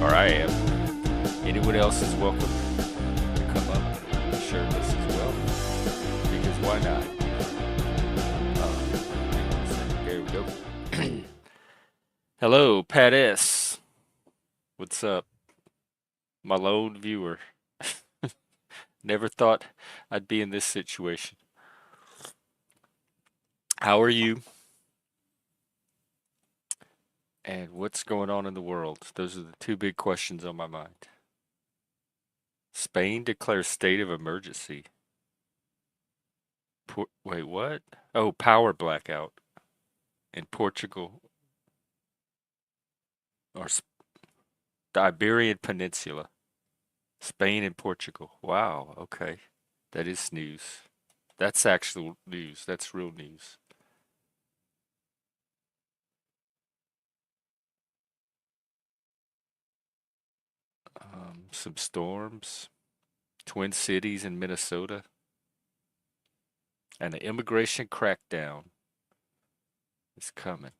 or I am. Anyone else is welcome to come up and share this as well, because why not? Hang on a second. There we go. Hello, Pat S. What's up, my lone viewer? Never thought I'd be in this situation. How are you? And what's going on in the world? Those are the two big questions on my mind. Spain declares state of emergency. Wait, what? Oh, power blackout in Portugal or the Iberian Peninsula. Spain and Portugal. Wow, okay. That is news. That's actual news. That's real news. Some storms, Twin Cities in Minnesota, and the immigration crackdown is coming,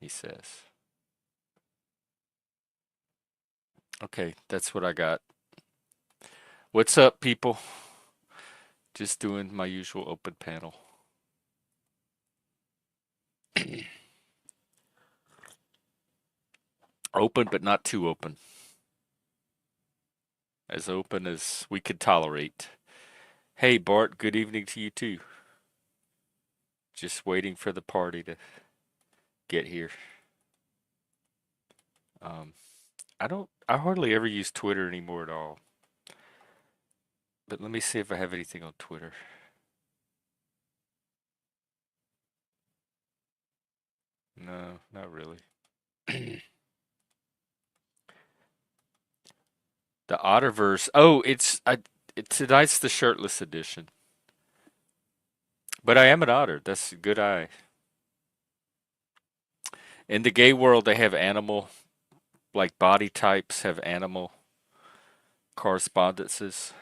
he says. Okay, that's what I got. What's up, people? Just doing my usual open panel. Open, but not too open. As open as we could tolerate. Hey, Bart, good evening to you too. Just waiting for the party to get here. Um, I hardly ever use Twitter anymore at all. But let me see if I have anything on Twitter. No, not really. The Otterverse. Oh, tonight's the shirtless edition. But I am an otter. That's a good eye. In the gay world, they have animal, like body types have animal correspondences.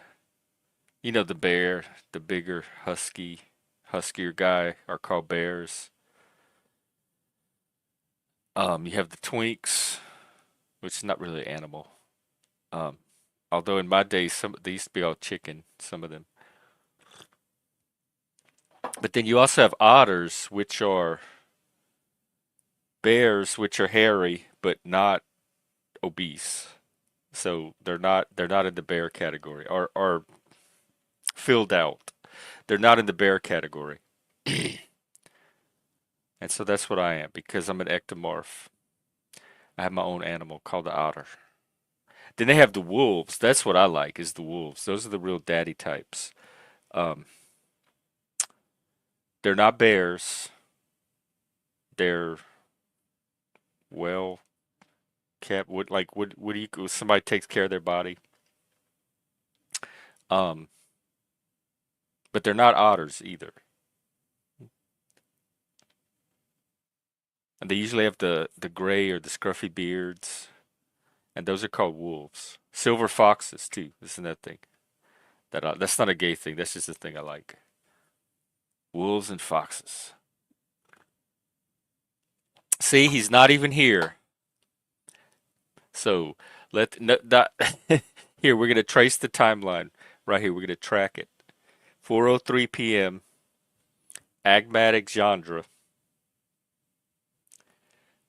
You know, the bear, the bigger, huskier guy are called bears. You have the twinks, which is not really animal. Um, Although in my days, they used to be all chicken, some of them. But then you also have otters, which are bears, which are hairy but not obese. So they're not in the bear category, or filled out. They're not in the bear category. And so that's what I am because I'm an ectomorph. I have my own animal called the otter. Then they have the wolves. That's what I like is the wolves. Those are the real daddy types. Um, they're not bears. They're well kept. What do you somebody takes care of their body. Um, but they're not otters either. And they usually have the gray or the scruffy beards, and those are called wolves. Silver foxes too. Isn't that thing? That's not a gay thing. That's just a thing I like. Wolves and foxes. See, he's not even here. So let no, not, here we're gonna trace the timeline right here. We're gonna track it. 4:03 p.m. Agmatic genre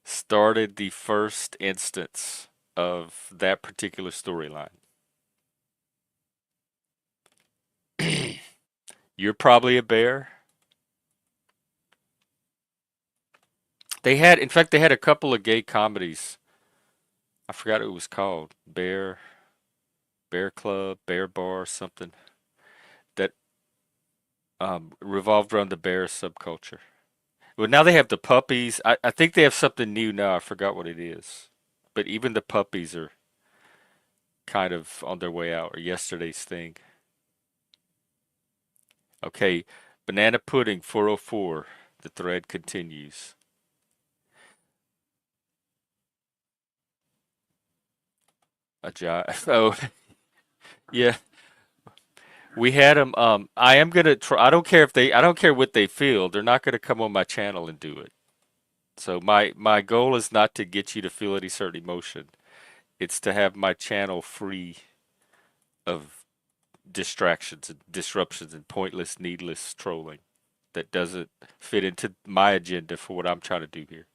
started the first instance of that particular storyline. You're probably a bear. In fact, they had a couple of gay comedies. I forgot what it was called. Bear Club, Bear Bar, something that revolved around the bear subculture. Well, now they have the puppies. I think they have something new now. I forgot what it is. But even the puppies are kind of on their way out, or yesterday's thing. Okay, Banana Pudding 404. The thread continues. A jive. Oh, yeah. We had them. I am gonna try. I don't care if they. I don't care what they feel. They're not gonna come on my channel and do it. So my goal is not to get you to feel any certain emotion. It's to have my channel free of distractions and disruptions and pointless, needless trolling that doesn't fit into my agenda for what I'm trying to do here.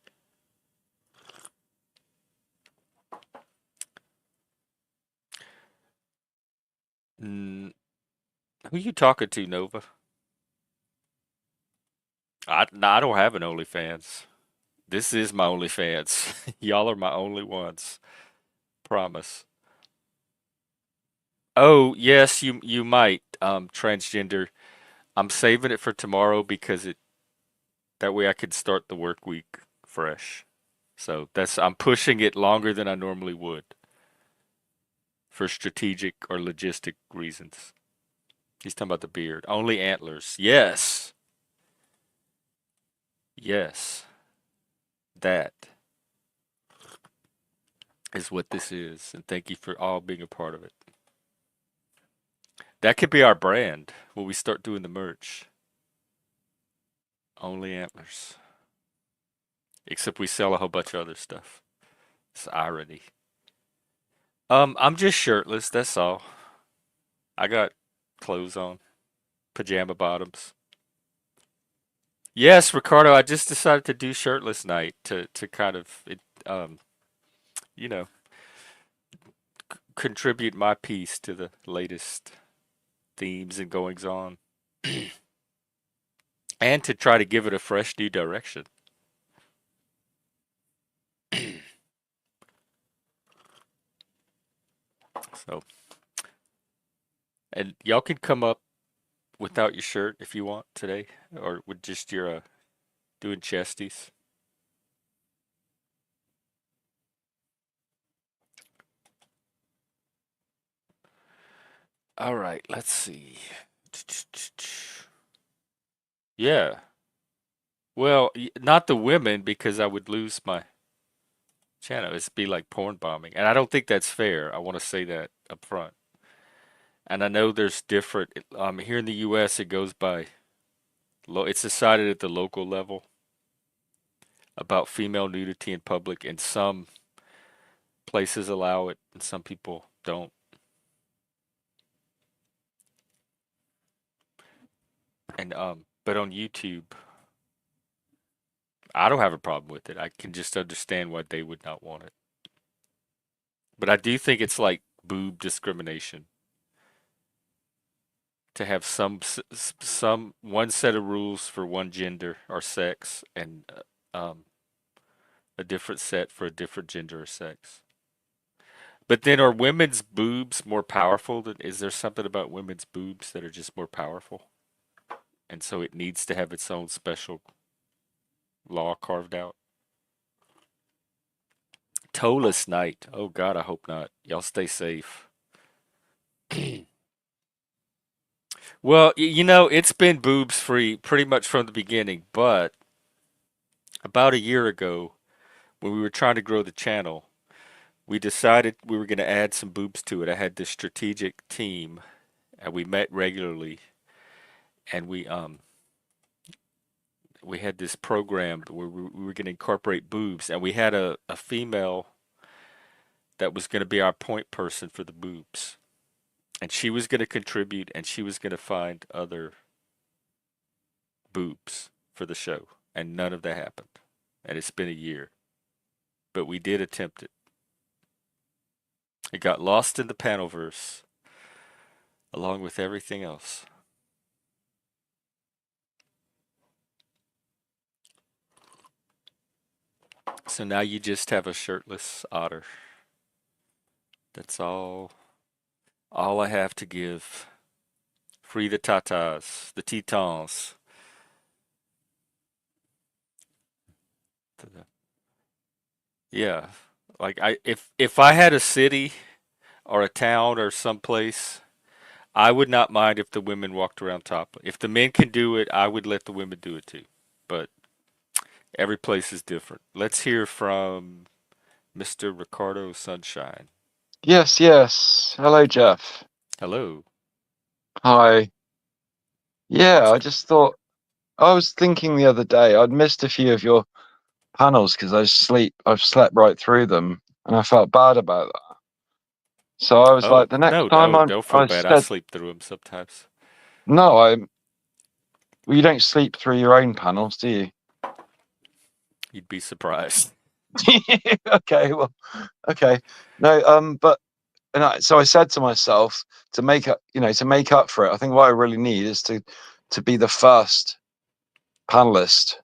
Mm, who you talking to, Nova? Nah, I don't have an OnlyFans. This is my OnlyFans. Y'all are my only ones. Promise. Oh, yes, you might. Transgender. I'm saving it for tomorrow because it that way I could start the work week fresh. So that's I'm pushing it longer than I normally would for strategic or logistic reasons. He's talking about the beard. Only antlers. Yes. Yes. That is what this is. And thank you for all being a part of it. That could be our brand when we start doing the merch. Only antlers. Except we sell a whole bunch of other stuff. It's irony. I'm just shirtless, that's all. I got clothes on. Pajama bottoms. Yes, Ricardo, I just decided to do shirtless night to kind of you know, contribute my piece to the latest themes and goings on. And to try to give it a fresh new direction. So, and y'all can come up without your shirt if you want today, or with just your doing chesties. All right, let's see. Yeah. Well, not the women because I would lose my channel. It'd be like porn bombing, and I don't think that's fair. I want to say that up front. And I know there's different. Here in the U.S., it goes by. It's decided at the local level about female nudity in public, and some places allow it, and some people don't. And but on YouTube, I don't have a problem with it. I can just understand why they would not want it. But I do think it's like boob discrimination to have some one set of rules for one gender or sex and a different set for a different gender or sex. But then are women's boobs more powerful than is there something about women's boobs that are just more powerful? And so it needs to have its own special law carved out. Toeless night. Oh God, I hope not. Y'all stay safe. Well, it's been boobs free pretty much from the beginning, but about a year ago, when we were trying to grow the channel, we decided we were going to add some boobs to it. I had this strategic team, and we met regularly, and we had this program where we were going to incorporate boobs, and we had a female that was going to be our point person for the boobs, and she was going to contribute, and she was going to find other boobs for the show, and none of that happened, and it's been a year, but we did attempt it. It got lost in the panelverse, along with everything else. So now you just have a shirtless otter. That's all I have to give. Free the tatas, the tetons. Yeah. Like if I had a city or a town or someplace, I would not mind if the women walked around topless. If the men can do it, I would let the women do it too. But every place is different. Let's hear from Mr. Ricardo Sunshine. Yes, yes. Hello, Jeff. Hello. Hi. Yeah, What's I just thought I was thinking the other day I'd missed a few of your panels because I've slept right through them, and I felt bad about that. So I was Oh, like, the next no, time no, don't feel I bad. I said, sleep through them sometimes. no, well, you don't sleep through your own panels, do you? You'd be surprised. Okay, well, okay. No, but so I said to myself to make up, to make up for it. I think what I really need is to be the first panelist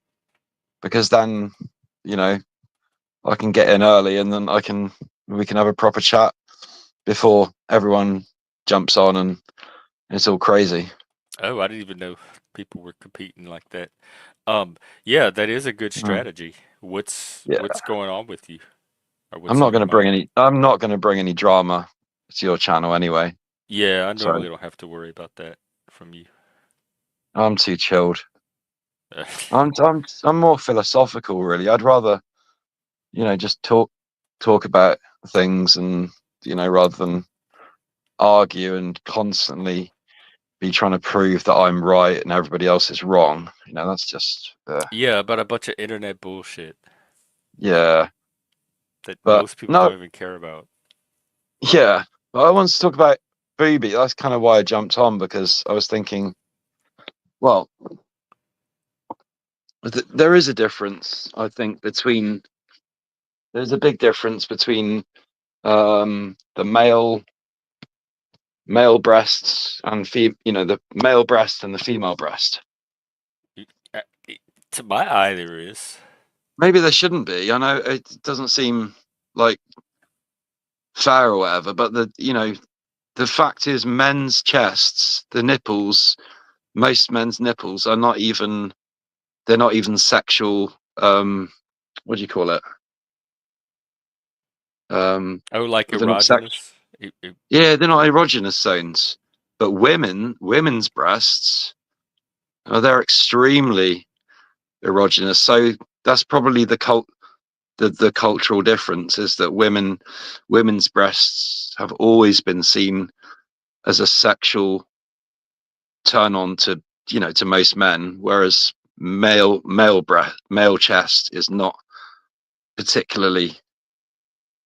because then, you know, I can get in early and then we can have a proper chat before everyone jumps on and it's all crazy. Oh, I didn't even know people were competing like that. Yeah, that is a good Mm. strategy. What's Yeah, going on with you, or what's on your mind? I'm not going to bring any drama to your channel anyway. Yeah, I So normally don't have to worry about that from you. I'm too chilled. I'm more philosophical, really. I'd rather, just talk about things and, rather than argue and constantly be trying to prove that I'm right and everybody else is wrong. That's just, Yeah, about a bunch of internet bullshit yeah. that But most people no, don't even care about. yeah. But I want to talk about Booby. That's kind of why I jumped on because I was thinking, well, there is a difference, I think, there's a big difference between the male breasts and the male breast and the female breast. Y- uh, To my eye, there is. Maybe there shouldn't be. I know it doesn't seem like fair or whatever, but the fact is, men's chests, the nipples, most men's nipples are not even they're not even sexual. What do you call it? Um, Oh, like they're not sex. erogenous. Yeah, they're not erogenous zones. But women's breasts, they're extremely erogenous. So that's probably the cultural difference is that women's breasts have always been seen as a sexual turn on to most men, whereas male chest is not particularly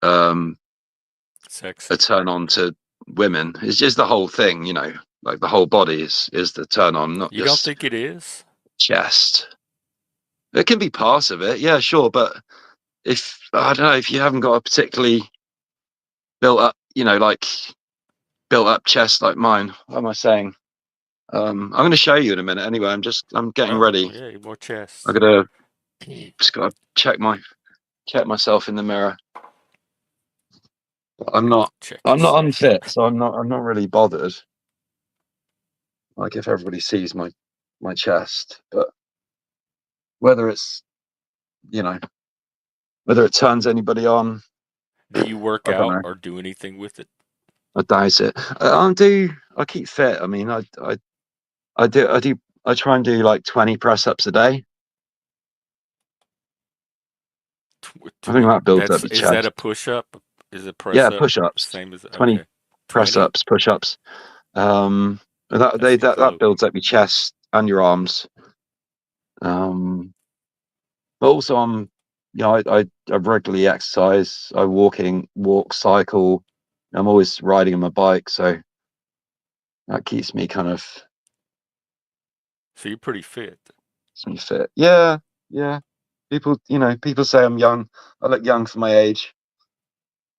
um a Sexy. turn on to women. It's just the whole thing, like the whole body is the turn on, not You don't just think it is? chest. It can be part of it, yeah, sure, but if I don't know if you haven't got a particularly built up, like built up chest like mine. What am I saying? I'm going to show you in a minute. Anyway, I'm getting Oh, ready. yeah, more I chest. gotta just gotta check myself in the mirror. I'm not Check I'm not yourself. unfit, so I'm not really bothered. Like if everybody sees my chest, but whether it's you know whether it turns anybody on, Do you work I don't out know. or do anything with it? I doubt it. I keep fit. I mean, I try and do like 20 press ups a day. I think that builds up That's your is that a chest. push up? Is a press Yeah, up push ups. same as 20 okay? press 20? ups, push ups. Um, That seems that low. builds up your chest and your arms. Um, but also I regularly exercise. Walk, cycle. I'm always riding on my bike, so that keeps me So you're pretty fit. keeps me fit. Yeah, yeah. People say I'm young. I look young for my age,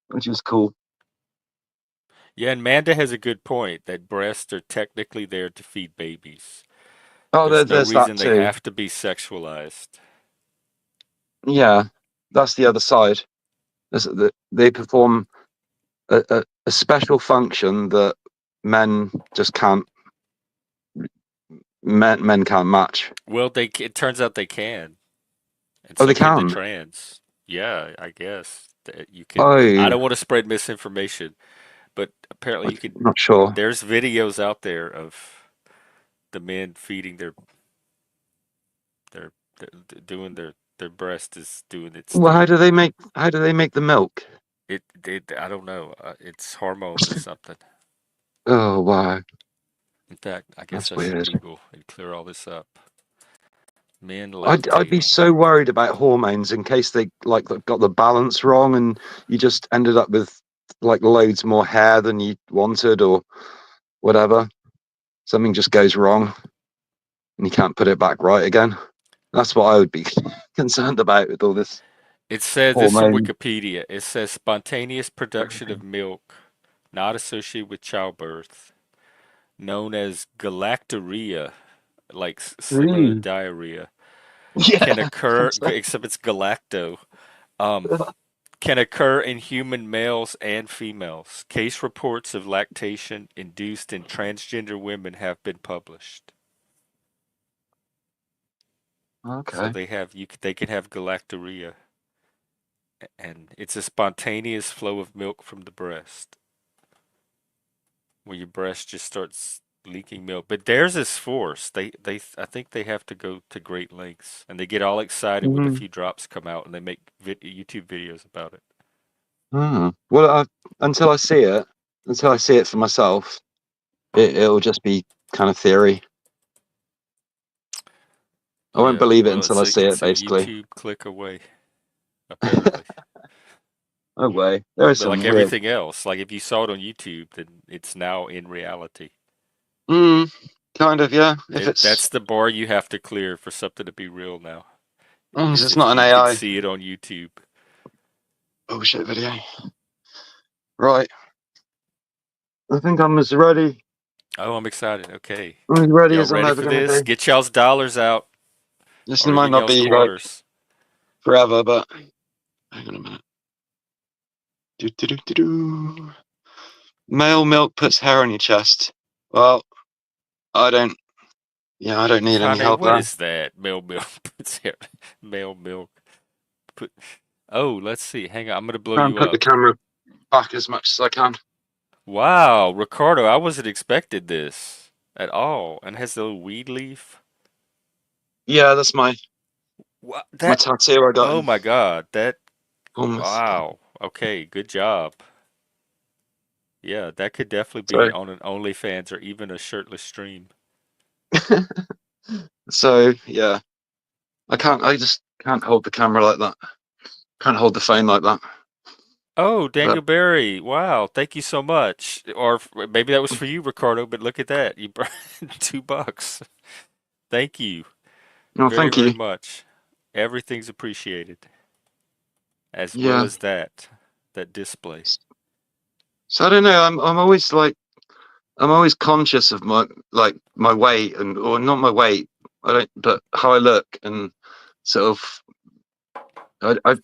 which is cool. Yeah, and Manda has a good point that breasts are technically there to feed babies. Oh, There's no there's that reason they too. have to be sexualized. Yeah, that's the other side. They perform a special function that men just can't men can't match. Well, it turns out they can, and Oh, so they can the can. trans. Yeah, I guess that you can. I Oh, don't want to spread misinformation, but apparently I'm you can. not sure. There's videos out there of the men feeding their, doing their breast is doing its Well, thing. how do they make the milk? It I don't know. It's hormones or something. Oh, wow, In fact, I guess that's I should weird. Google and clear all this up. Men I'd be lactating. so worried about hormones in case they got the balance wrong and you just ended up with like loads more hair than you wanted or whatever. Something just goes wrong and you can't put it back right again. That's what I would be concerned about with all this It says this from hormone. Wikipedia. It says spontaneous production of milk not associated with childbirth, known as galactorrhea, like similar to Mm. diarrhea, can Yeah. occur, except it's galacto. Um, can occur in human males and females. Case reports of lactation induced in transgender women have been published. So Okay. they can have galactorrhea, and it's a spontaneous flow of milk from the breast, where your breast just starts leaking milk. But theirs is forced. I think they have to go to great lengths, and they get all excited when a Mm. few drops come out, and they make YouTube videos about it. Mm. Well, until I see it, until I see it for myself, it'll just be kind of theory. I won't Yeah, believe it well, until I see it, it's a basically. YouTube click away, apparently. No way. There is But like some real. everything else, like if you saw it on YouTube, then it's now in reality. Mm, kind of, yeah. If That's it's, the bar you have to clear for something to be real now, as long as is it's if not an you can AI see it on YouTube. bullshit video. Right. I think I'm as ready. Oh, I'm excited. Okay. I'm as ready Y'all as I'm ready ever for gonna this? be. Get y'all's dollars out, This or might even not y'all's be like quarters. forever, but hang on a minute. Do, do, do, do, do. Male milk puts hair on your chest. Well, I don't. Yeah, I don't need any Kanye, help what there. is that? Male milk. Male milk. Put. Oh, let's see. Hang on. I'm gonna blow Try and you put the up. camera back as much as I can. Wow, Ricardo, I wasn't expected this at all. And has the little weed leaf. Yeah, that's What my that? tattoo I got Oh in my God, that. Bournemouth. Wow. Okay, good job. Yeah, that could definitely be So, on an OnlyFans or even a shirtless stream. so yeah, I can't. I just can't hold the camera like that. Can't hold the phone like that. Oh, But Daniel Barry. Wow, thank you so much. Or maybe that was for you, Ricardo, but look at that. You brought $2. Thank you no, very, thank very you. much. Everything's appreciated, as well Yeah. as that display. So I don't know. I'm always conscious of my like my weight and or not my weight. I don't, but how I look and sort of. I I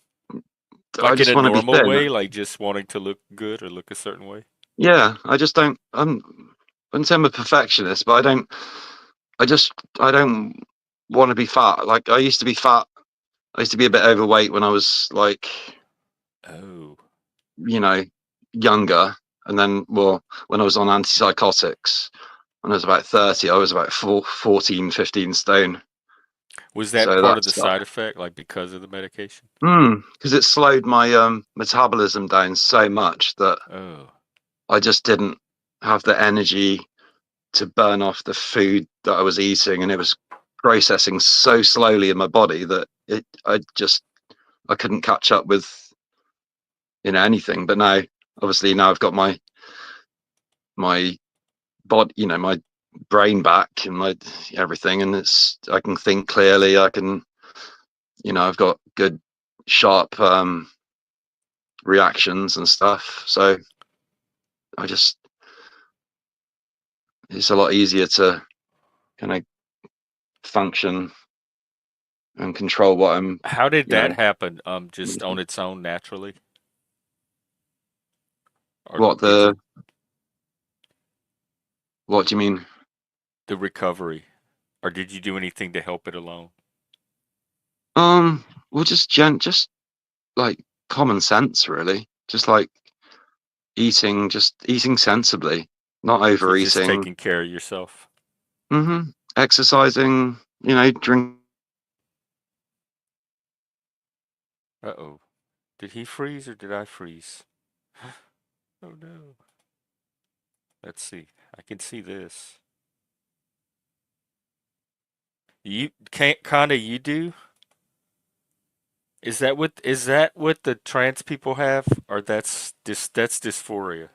Like in just a want to be normal thin. way, like just wanting to look good or look a certain way. Yeah, I just don't. I wouldn't say I'm a perfectionist, but I don't. I don't want to be fat. Like I used to be fat. I used to be a bit overweight when I was like, Oh, you know, younger. And then, well, when I was on antipsychotics, when I was about 30, I was about 14, 15 stone. was that So part of that's the stuff. side effect, like because of the medication? Because it slowed my metabolism down so much that Oh, I just didn't have the energy to burn off the food that I was eating, and it was processing so slowly in my body that I couldn't catch up with anything. But now, obviously, now I've got my body, my brain back and my everything, and I can think clearly. I can, I've got good sharp reactions and stuff. So I just it's a lot easier to kind of function and control what I'm, how did you know, that happen? Just on eating. its own naturally, or What did you what do you mean? the recovery, or did you do anything to help it along? Well, just like common sense, really. Just eating sensibly, not So just overeating. taking care of yourself. Exercising, drink. Uh-oh. Did he freeze or did I freeze? Oh no. Let's see. I can see this. You can't kinda you do? Is that what the trans people have, or that's dysphoria?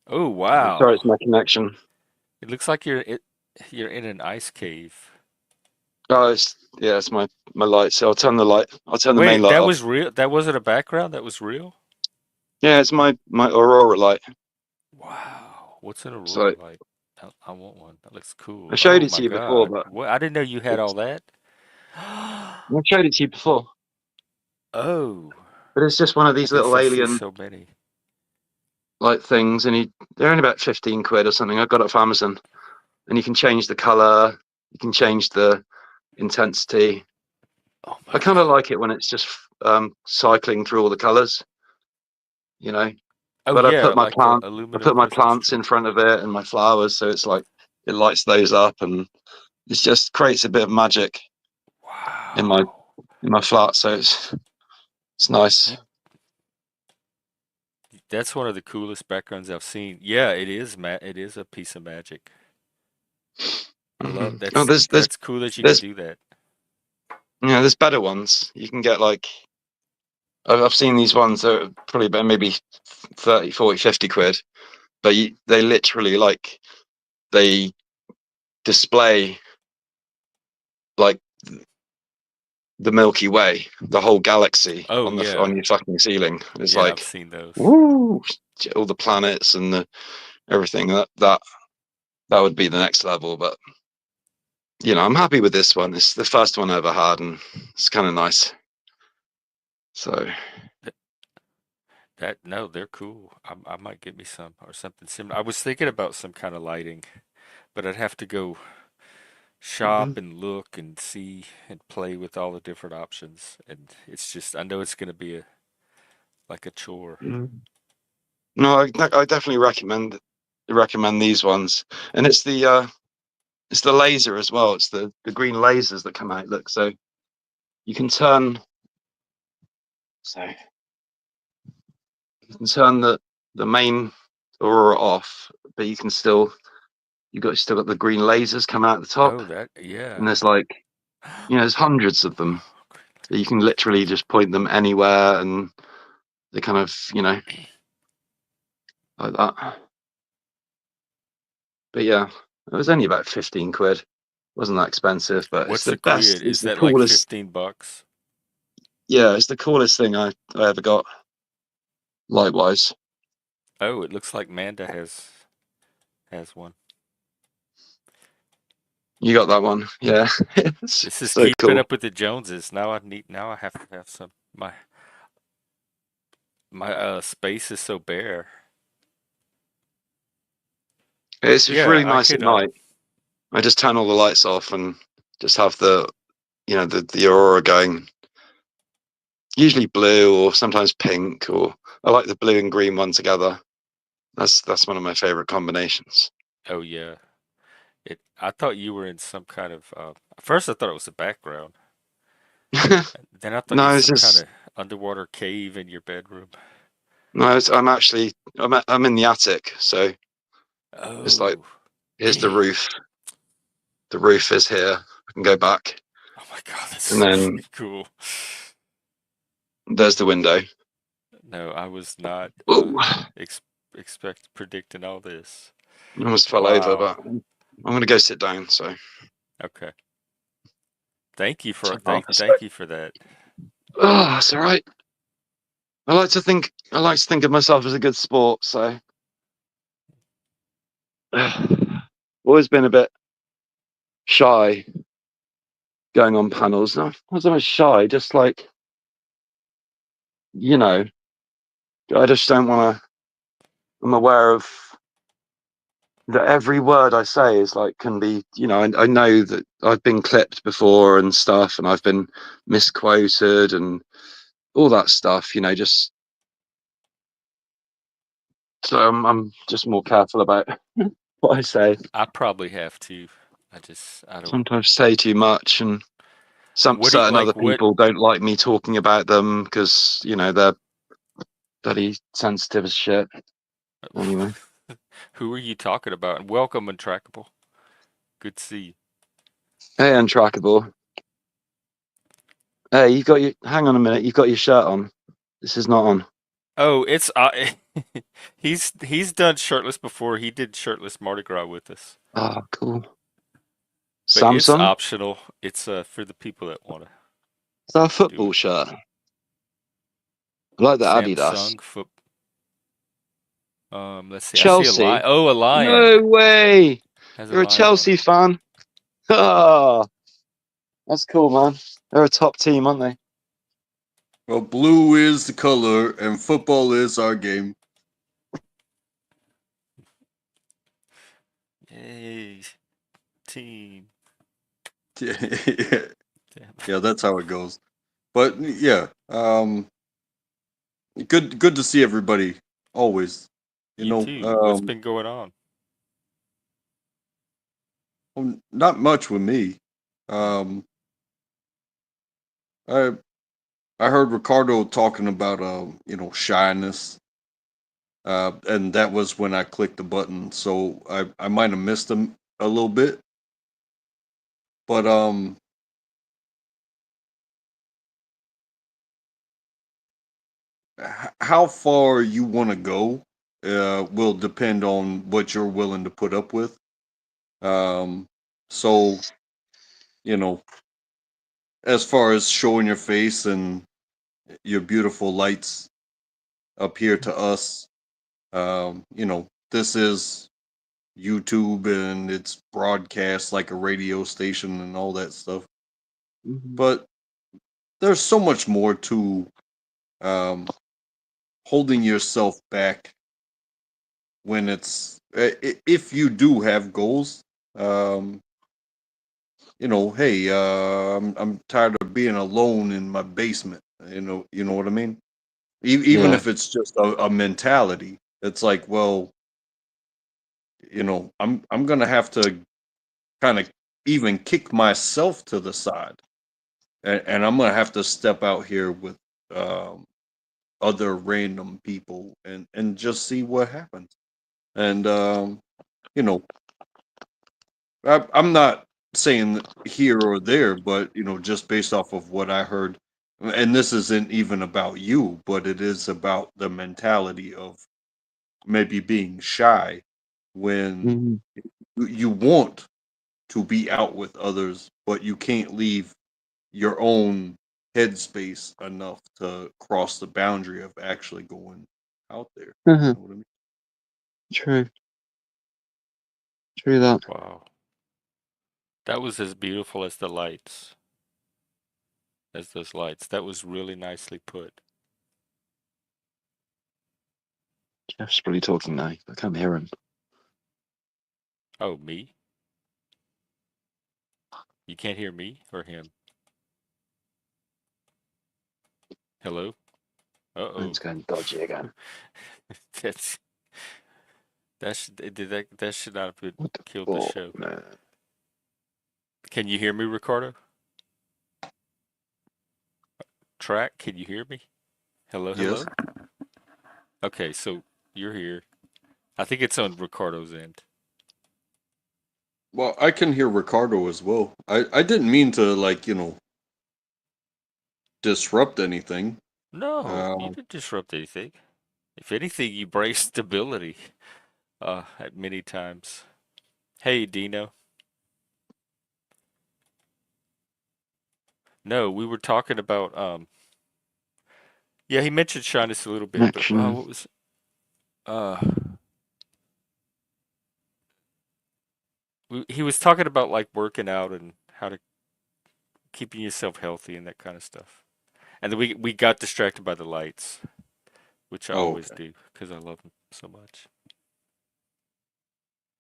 Oh Sorry, wow! it's my connection. It looks like you're in an ice cave. Oh, it's yeah, it's my light. So I'll turn the light. I'll turn the main Wait, light that off. was real? That wasn't a background? That was real? Yeah, it's my aurora light. Wow. What's an So aurora light? I want one. That looks I cool. showed Oh it my to you before, God. but What? I didn't know you had all that. I showed it to you before. Oh, But it's just one of I these guess little I see alien so many. like things, and they're only about 15 quid or something. I got it off Amazon, and you can change the color, you can change the intensity. Oh my I kind of God. like it when it's just cycling through all the colors, you know. Oh But yeah, like the I aluminum put my Christmas plants in tree. front of it and my flowers, so it's like it lights those up, and it just creates a bit of magic in my Wow. in my flat. So it's nice. You That's one of the coolest backgrounds I've seen. Yeah, it is a piece of magic. I love Oh, that's cool that you can there's do that. there's better ones. You can get like I've seen these ones that are probably about maybe 30, 40, 50 quid, but they literally like they display like the Milky Way, the whole galaxy Oh on the yeah. on your fucking ceiling. It's Yeah, I've like seen those. woo, all the planets and everything. That would be the next level. But I'm happy with this one. It's the first one I ever had, and it's kind of nice. So Th- That no, they're cool. I might get me some or something similar. I was thinking about some kind of lighting, but I'd have to go shop and look and see and play with all the different options. And it's just I know it's gonna be like a chore. no, I definitely recommend these ones, and it's the laser as well. It's the green lasers that come out. Look, so you can turn so you can turn the main aurora off, but you still got the green lasers coming out the top, Oh, that and yeah. there's like there's hundreds of them. So you can literally just point them anywhere, and they kind of like that. But yeah, it was only about 15 quid. Wasn't that expensive, but it's What's the the grid? best. Is It's the that like coolest. 15 bucks? Yeah, it's the coolest thing I ever got. Likewise, Oh, it looks like Manda has one. you got that one. Yeah, it's This is so keeping cool. up with the Joneses. Now I have to have some. My space is so bare. It's just Yeah, really I nice at could night. I just turn all the lights off and just have the aurora going. Usually blue or sometimes pink, or I like the blue and green one together. That's one of my favorite combinations. oh yeah. I thought you were in some kind of first I thought it was a background. Then I thought you No, had it's some kind just of underwater cave in your bedroom. no. I'm in the attic, so it's like Oh. here's the roof. The roof is here. I can go back, Oh my God, and that's then really cool. there's the window. No, I was not Ooh, ex predicting all this. I almost fell over, Wow. but I'm gonna go sit down. So Okay. Thank you for take my office. thank you for that. Oh, it's all right. I like to think of myself as a good sport. So always been a bit shy going on panels. No, I wasn't shy. Just like you know, I just don't want to. I'm aware of that every word I say is like can be. I know that I've been clipped before and stuff, and I've been misquoted and all that stuff. Just so I'm just more careful about what I say. I probably have to. I don't. Sometimes say too much, and some What do you certain other like? What? people don't like me talking about them because they're bloody sensitive as shit. Anyway, Who are you talking about? And welcome, Untrackable. Good to see you. hey, untrackable. Hey, you got your. Hang on a minute. You've got your shirt on. This is not on. Oh, it's he's done shirtless before. He did shirtless Mardi Gras with us, Ah, cool. but it's Samsung. optional. It's for the people that want to Is that a do football it. shirt? I like the Adidas. Samsung foot. Let's see. I see a lion. Chelsea. Oh, a lion. No way. Has a You're a lion on Chelsea it. fan. Ah, that's cool, man. They're a top team, aren't they? Well, blue is the color, and football is our game. Yay, team. yeah, Damn. that's how it goes. But yeah, good to see everybody always. You You know, too. What's been going on? not much with me. Um, I I heard Ricardo talking about shyness, and that was when I clicked the button. So I might have missed him a little bit, but how far you want to go will depend on what you're willing to put up with. Um, so you know, as far as showing your face and your beautiful lights up here to us, this is YouTube and it's broadcast like a radio station and all that stuff. Mhm. But there's so much more to um, holding yourself back when if you do have goals. Um, hey, I'm tired of being alone in my basement. You know what I mean. Even Yeah. if it's just a mentality, it's like, well, I'm gonna have to kind of even kick myself to the side, and I'm gonna have to step out here with um, other random people and just see what happens. And you know, I'm not saying here or there, but just based off of what I heard, and this isn't even about you, but it is about the mentality of maybe being shy when Mhm. you want to be out with others, but you can't leave your own headspace enough to cross the boundary of actually going out there. You Mhm. know what I mean? True. True that. Wow. That was as beautiful as the lights, as those lights. That was really nicely put. Jeff's probably talking now. I can't hear him. Oh, me? You can't hear me or him? Hello? Uh-oh. Phone's going dodgy again. That's that should not have been, What the killed the fuck, show. man? Can you hear me, Ricardo? Track, can you hear me? Hello, Yes. hello? Okay, so you're here. I think it's on Ricardo's end. Well, I can hear Ricardo as well. I didn't mean to disrupt anything. No, you Um, didn't disrupt anything. If anything, you bring stability at many times. Hey, Dino. No, we were talking about yeah, he mentioned shyness a little bit, but Connection. what was uh he was talking about like working out and how to keeping yourself healthy and that kind of stuff. And then we got distracted by the lights, which I oh, always okay. do because I love them so much.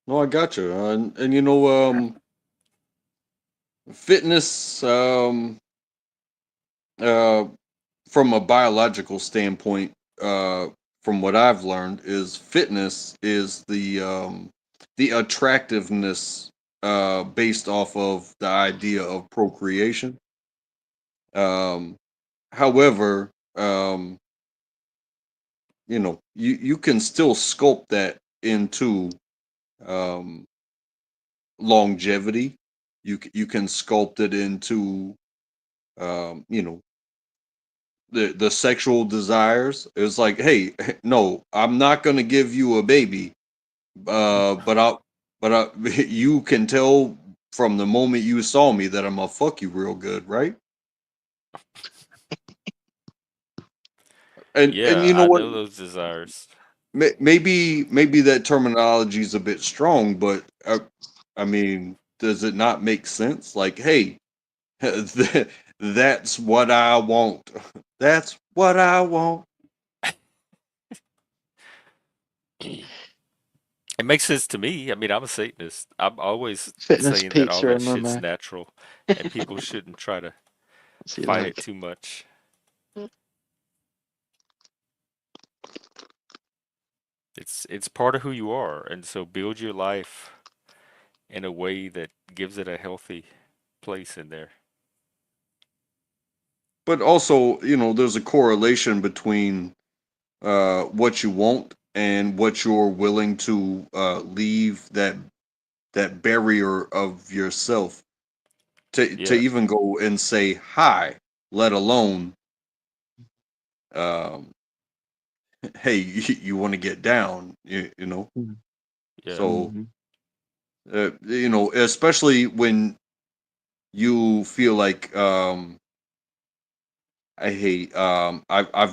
No, I got you. And fitness, uh, from a biological standpoint, from what I've learned, is fitness is the attractiveness based off of the idea of procreation. Um, however, you can still sculpt that into um, longevity. You can sculpt it into you know, the sexual desires. It's like, hey, no, I'm not gonna give you a baby, but you can tell from the moment you saw me that I'm gonna fuck you real good, right? And Yeah, you know I what? know those desires. Maybe that terminology is a bit strong, but I mean, does it not make sense? Like, hey, that's what I want. That's what I want. It makes sense to me. I mean, I'm a Satanist. I'm always Fitness saying that all pizza that in my shit's mouth. natural and people shouldn't try to What's he fight it like? too much. It's part of who you are, and so build your life in a way that gives it a healthy place in there. But also, there's a correlation between what you want and what you're willing to leave that barrier of yourself to Yeah. even go and say hi, let alone, um, hey, you want to get down, Yeah. So, Mm-hmm. especially when you feel like, I've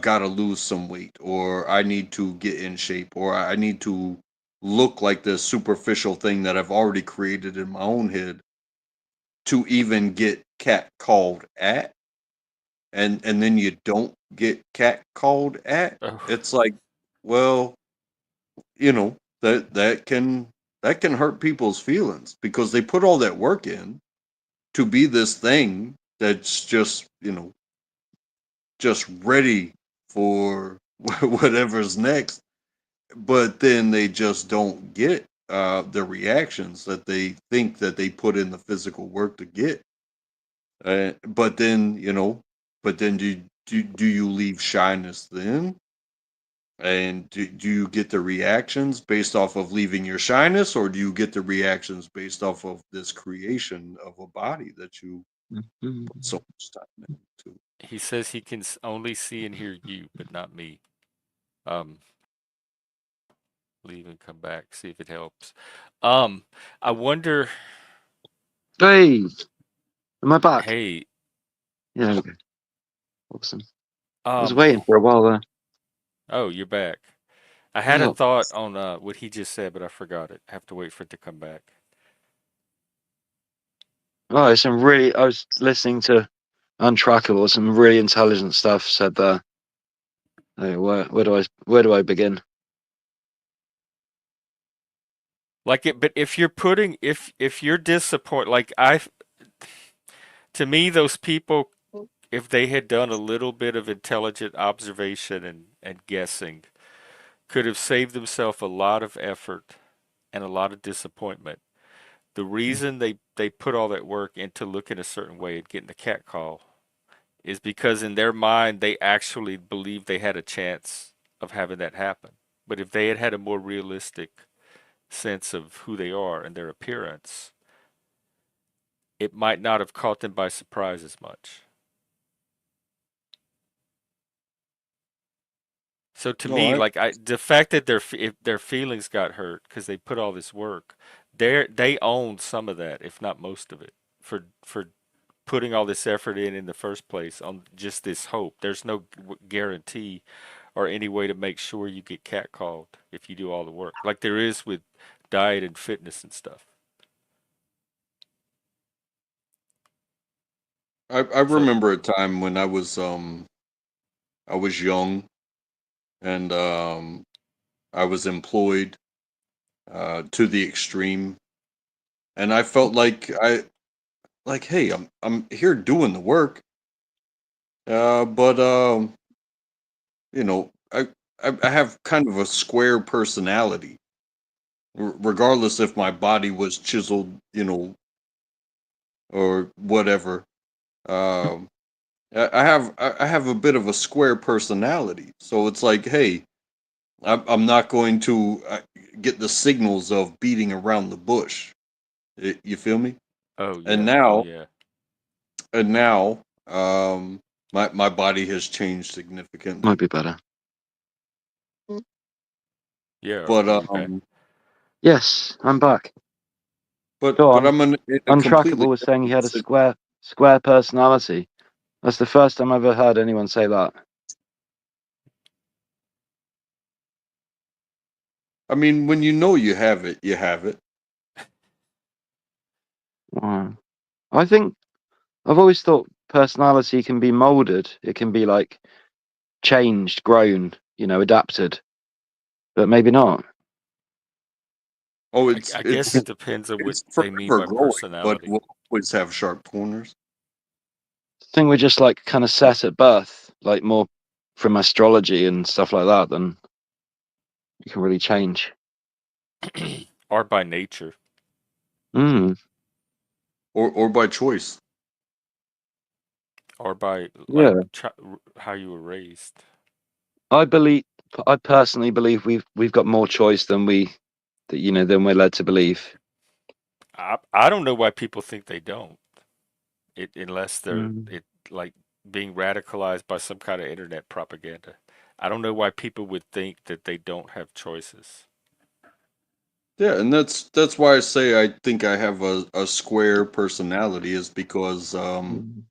got to lose some weight, or I need to get in shape, or I need to look like this superficial thing that I've already created in my own head to even get cat called at, and then you don't get cat called at. Oh, It's like, well, you know, that can hurt people's feelings because they put all that work in to be this thing that's just ready for whatever's next, but then they just don't get the reactions that they think that they put in the physical work to get. But then, do you leave shyness then? And do you get the reactions based off of leaving your shyness, or do you get the reactions based off of this creation of a body that you put so much time into? he says he can only see and hear you, but not me. Um, leave and come back, see if it helps. Um, I wonder, Hey, am I back? hey, Yeah, okay. Awesome. I was um, waiting for a while there. oh, you're back. I had a Yeah. thought on what he just said, but I forgot it. I have to wait for it to come back. Oh, some really. I was listening to Untrackable. Some really intelligent stuff said there. Hey, where do I begin? Like it, but if you're putting, if you're disappointed, to me, those people, if they had done a little bit of intelligent observation and guessing, could have saved themselves a lot of effort and a lot of disappointment. The reason they put all that work into looking a certain way and getting the cat call is because in their mind they actually believed they had a chance of having that happen. But if they had had a more realistic sense of who they are and their appearance, it might not have caught them by surprise as much. So to No, me, the fact that if their feelings got hurt because they put all this work, they own some of that, if not most of it, for putting all this effort in the first place on just this hope. There's no guarantee or any way to make sure you get catcalled if you do all the work, like there is with diet and fitness and stuff. I So, remember a time when I was young and I was employed to the extreme, and I felt like, hey, I'm here doing the work, but I have kind of a square personality, regardless if my body was chiseled, or whatever. Um, I have a bit of a square personality, so it's like, hey, I'm not going to get the signals of beating around the bush. You feel me? oh And yeah, oh now, yeah, and now, my body has changed significantly. Might be better. Yeah, But are you back? Yes, I'm back. but Go but on. I'm in a completely Untrackable was saying he different had a sit- square personality. That's the first time I've ever heard anyone say that. I mean, when you know you have it, you have it. Wow. I think I've always thought personality can be molded. It can be like changed, grown, adapted, but maybe not. Oh, I guess it depends on what it's they mean forever by growing, but it personality. will always have sharp corners. I think we're just like kind of set at birth, like more from astrology and stuff like that, then you can really change. Or by nature. Mm, Or by choice. Or by like yeah. how you were raised. I believe I personally believe we've got more choice than than we're led to believe. I don't know why people think they don't. Unless they're Mm. it like being radicalized by some kind of internet propaganda. I don't know why people would think that they don't have choices. Yeah, and that's why I say I think I have a square personality is because Mm.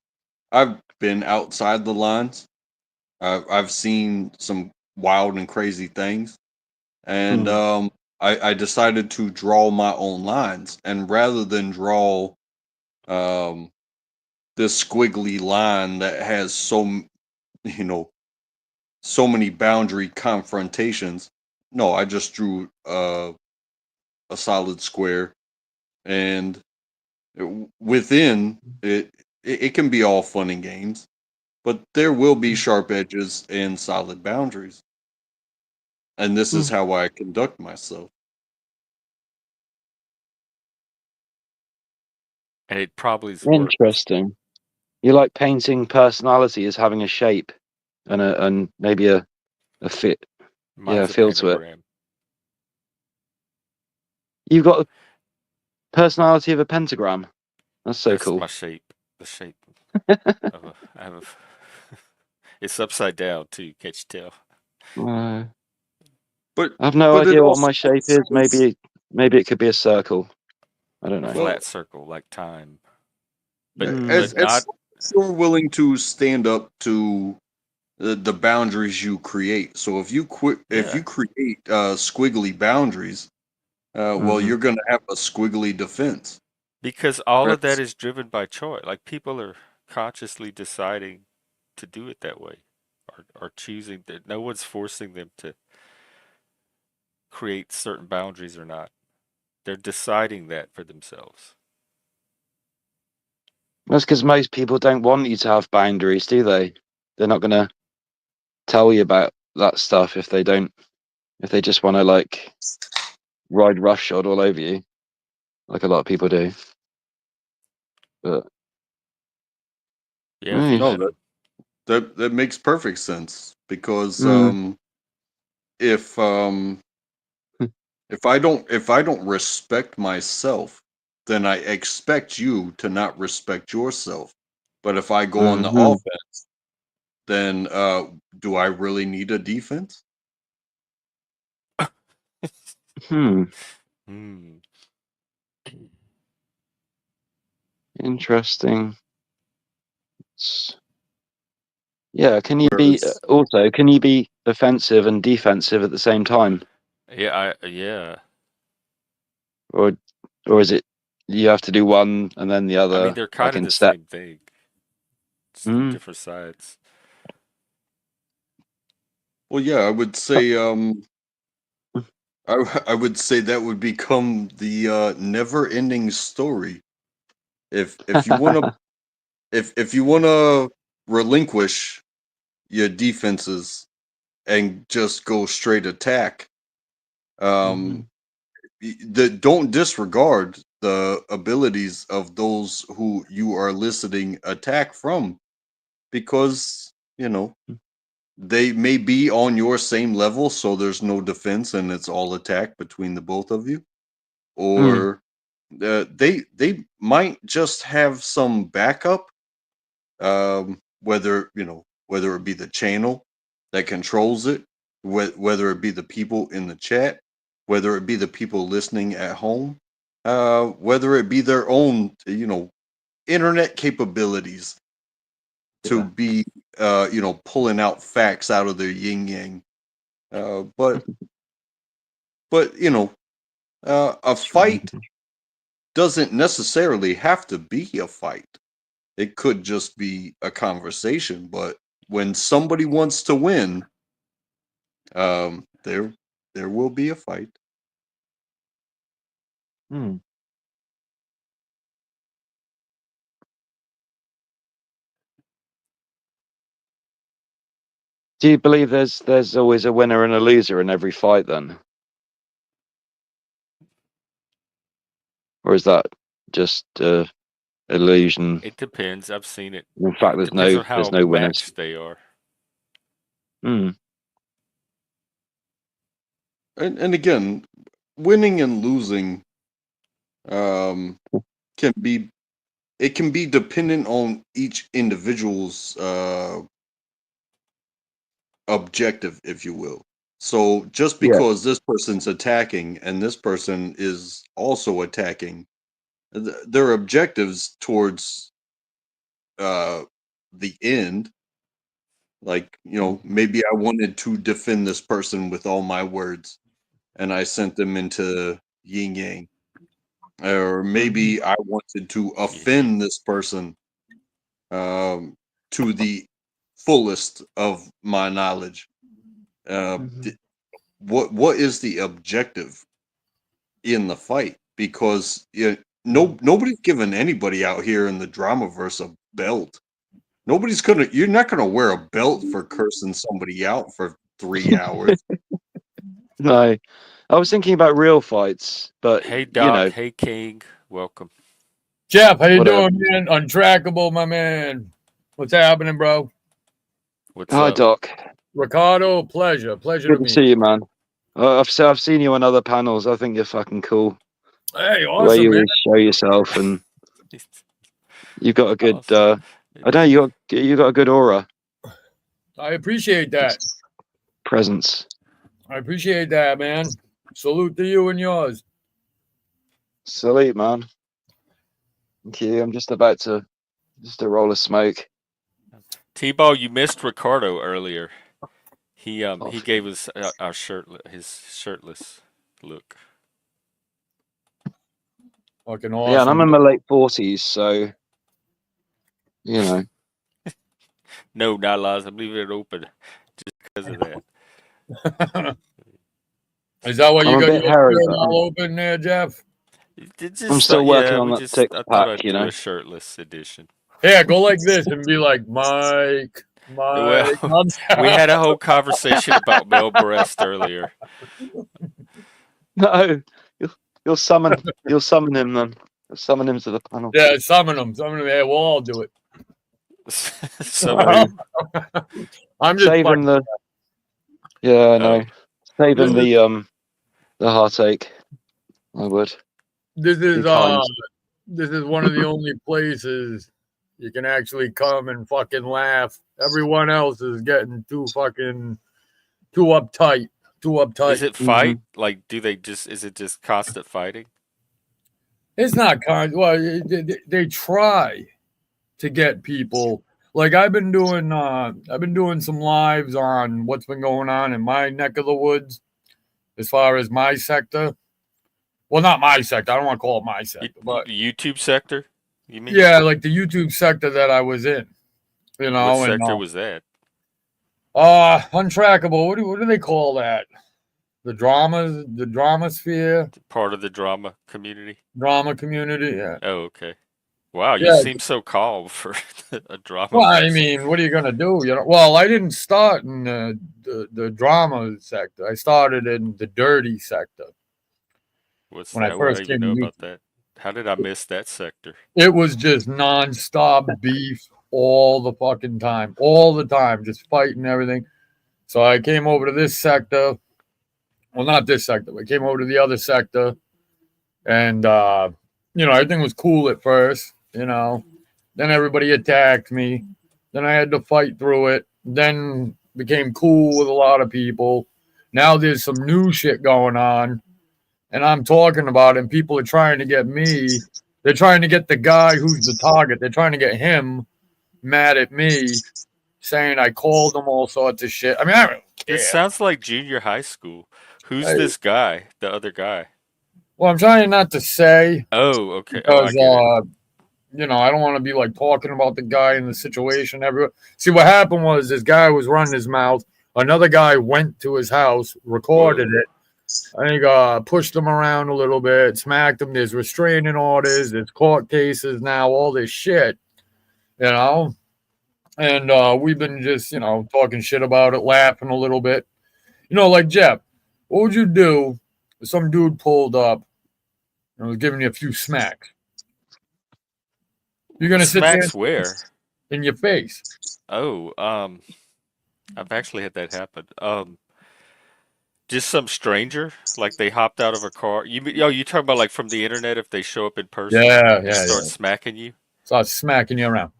I've been outside the lines. I've seen some wild and crazy things, and Mm. I decided to draw my own lines, and rather than draw um, this squiggly line that has you know so many boundary confrontations, no, I just drew a solid square, and within it can be all fun and games, but there will be sharp edges and solid boundaries. And this is Mm. how I conduct myself. And it probably's worked. Interesting. You like painting personality as having a shape and maybe a fit, yeah, Mine's a feel to it. pentagram. You've got the personality of a pentagram. That's so That's cool. my shape. The shape of a I have a it's upside down too, can't you tell? Uh, But I have no but it idea what also my shape is. says, Maybe it could be a circle. I don't A know. well, flat circle like time. But Mm, as not you're willing to stand up to the boundaries you create. So if you yeah. create squiggly boundaries, well, hmm you're going to have a squiggly defense. Because all of that That's is driven by choice. Like people are consciously deciding to do it that way, or choosing that. No one's forcing them to create certain boundaries or not. They're deciding that for themselves. That's because most people don't want you to have boundaries, do they? They're not gonna tell you about that stuff if they just want to like ride roughshod all over you, like a lot of people do. But Yeah, if you hey, no, let them. that makes perfect sense because mm, if if I don't respect myself, then I expect you to not respect yourself. But if I go on the hmm offense, then do I really need a defense? hmm, Hmm. interesting. Yeah, Whereas, can you be offensive and defensive at the same time, Yeah. or is it you have to do one and then the I mean, other, they're like kind of in the step? same thing, just from Mm. different sides. well, yeah, I would say I would say that would become the never-ending story. If you want to if you want to relinquish your defenses and just go straight attack, Mhm. um, don't disregard the abilities of those who you are eliciting attack from, because they may be on your same level, so there's no defense and it's all attack between the both of you, Mm. or they might just have some backup whether it be the channel that controls it, whether it be the people in the chat, whether it be the people listening at home, whether it be their own internet capabilities to be pulling out facts out of their yin yang. But a fight doesn't necessarily have to be a fight. It could just be a conversation. But when somebody wants to win, there will be a fight. Hmm. Do you believe there's always a winner and a loser in every fight then? Or is that just illusion? It depends. I've seen it. In fact, It depends on there's how no winners. matched they are. Hmm. And again, winning and losing can be dependent on each individual's objective, if you will. So just Yeah. because this person's attacking and this person is also attacking, their objectives towards the end, like maybe I wanted to defend this person with all my words and I sent them into yin yang, or maybe I wanted to Yeah. offend this person to the fullest of my knowledge. What is the objective in the fight? Because nobody's giving anybody out here in the dramaverse a belt. You're not gonna wear a belt for cursing somebody out for 3 hours. No, I was thinking about real fights, but Hey Doc. Hey King. Welcome. Jeff, how you whatever. doing, man? Untrackable, my man. What's happening, bro? What's Hi, up? Doc. Ricardo, pleasure Good to to meet see you. you, man. I've seen you on other panels. I think you're fucking cool. Hey, The way awesome, you man. always show yourself, and you've got a good. Awesome. I know you got a good aura, I appreciate that. presence. I appreciate that, man. Salute to you and yours. Salute, man. Thank you. I'm just about to roll a smoke. T-Ball, you missed Ricardo earlier. He gave us his shirtless look. Fucking Yeah, and I'm awesome. in my late 40s, so you know. No, not lies. I'm leaving it open just because of that. Is that why I'm you a got bit your hairy, shirt but all open there, Jeff? I'm still working on that six I thought pack, I'd you do know. a shirtless edition. Yeah, go like this and be like, Mike. Well, we had a whole conversation about male breast earlier. No, you'll summon him then. You'll summon him to the panel. Yeah, summon them. Yeah, we'll all do it. So I'm just Saving the. Yeah, I know. Saving the heartache. I would. This is Be kind. this is one of the only places you can actually come and fucking laugh. Everyone else is getting too uptight. is it fight? Like, is it just constant fighting? It's not well, they try to get people. Like I've been doing some lives on what's been going on in my neck of the woods as far as my sector. Well, not my sector. I don't want to call it my sector, but YouTube sector? You mean? yeah, like the YouTube sector that I was in. You know, What and sector was that? untrackable. What do they call that? The drama sphere, Part of the drama community? drama community. Yeah. Oh, okay. Wow, you Yeah. seem so calm for a drama Well, I person. mean, what are you gonna do? You know. Well, I didn't start in the drama sector. I started in the dirty sector What's when I that? What do I first even came to know YouTube. about that? How did I miss that sector? It was just nonstop beef all the fucking time, all the time, just fighting everything. So I came over to this sector. Well, not this sector. But I came over to the other sector, and everything was cool at first, Then everybody attacked me. Then I had to fight through it. Then became cool with a lot of people. Now there's some new shit going on, and I'm talking about it, and people are trying to get me. They're trying to get the guy who's the target. They're trying to get him mad at me, saying I called him all sorts of shit. I mean, I don't This care. sounds like junior high school. Who's this guy? The other guy? Well, I'm trying not to say Oh, okay. Oh, I because get it. I don't want to be like talking about the guy in the situation. Everywhere. See, what happened was this guy was running his mouth. Another guy went to his house, recorded it. I think pushed him around a little bit, smacked him. There's restraining orders, there's court cases now, all this shit, you know. And we've been just, talking shit about it, laughing a little bit. Like Jeff, what would you do if some dude pulled up and was giving you a few smacks? You're gonna sit there Smacks where? in your face. Oh, I've actually had that happen. Just some stranger, like they hopped out of a car. You talking about like from the internet if they show up in person Yeah, and start smacking you? Start smacking you around.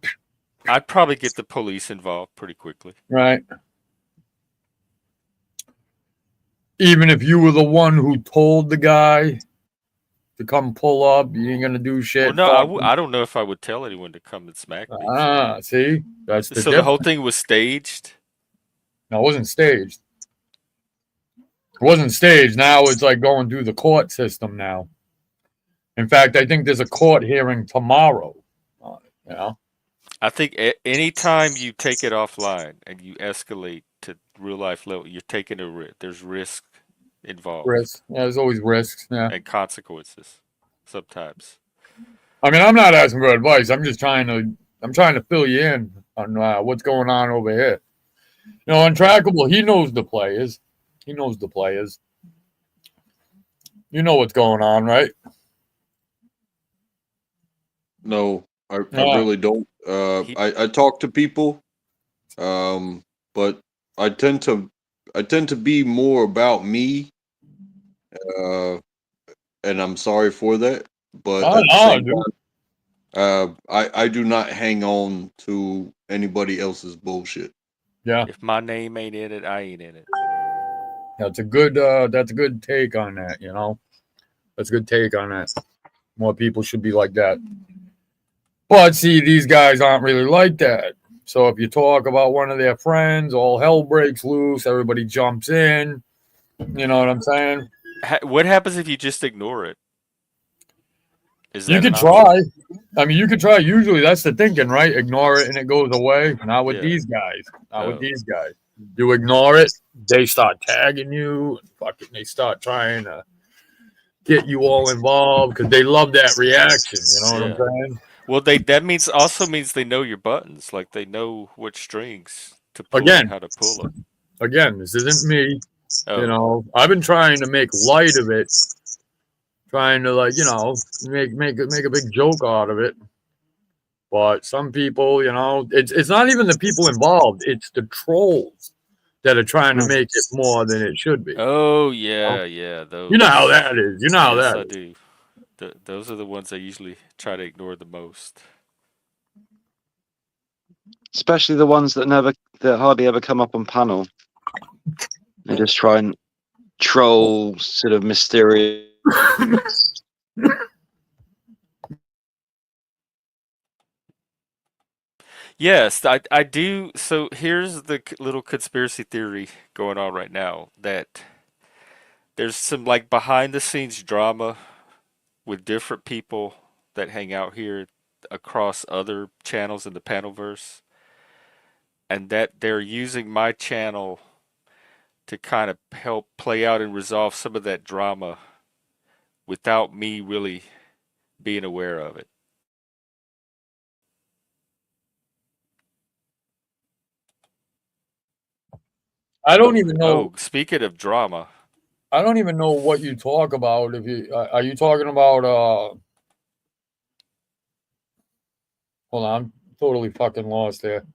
I'd probably get the police involved pretty quickly. Right. Even if you were the one who told the guy to come pull up, you ain't gonna do shit. Well, no, I don't know if I would tell anyone to come and smack me. See, that's the So the difference. whole thing was staged? No, it wasn't staged. It wasn't staged. Now it's like going through the court system now. In fact, I think there's a court hearing tomorrow. I think anytime you take it offline and you escalate to real life level, you're taking a risk. There's risk involved Risk. Yeah, there's always risks. Yeah. and consequences sometimes. I mean, I'm not asking for advice. I'm trying to fill you in on what's going on over here. Untrackable, he knows the players. He knows the players. You know what's going on, right? No, I really don't. I talk to people, but I tend to be more about me, and I'm sorry for that. But at the same time, I do not hang on to anybody else's bullshit. Yeah. If my name ain't in it, I ain't in it. That's a good take on that, That's a good take on that. More people should be like that. But see, these guys aren't really like that. So if you talk about one of their friends, all hell breaks loose, everybody jumps in. You know what I'm saying? What happens if you just ignore it? You could try. I mean, you could try. Usually that's the thinking, right? Ignore it and it goes away. Not with these guys. Not with these guys. You ignore it, they start tagging you. They start trying to get you all involved because they love that reaction. You know what I'm saying? Well, that also means they know your buttons. Like they know which strings to pull and how to pull them. Again, this isn't me. I've been trying to make light of it, trying to make a big joke out of it. But some people, it's not even the people involved; it's the trolls that are trying to make it more than it should be. Oh yeah. Those. You know how that is. You know how yes, that I is. do. Those are the ones I usually try to ignore the most. Especially the ones that hardly ever come up on panel. They just try and troll sort of mysterious. Yes, I do. So here's the little conspiracy theory going on right now that there's some like behind the scenes drama with different people that hang out here across other channels in the Panelverse, and that they're using my channel to kind of help play out and resolve some of that drama without me really being aware of it. I don't even know. Oh, speaking of drama, I don't even know what you talk about. If you are you talking about? Hold on, I'm totally fucking lost there.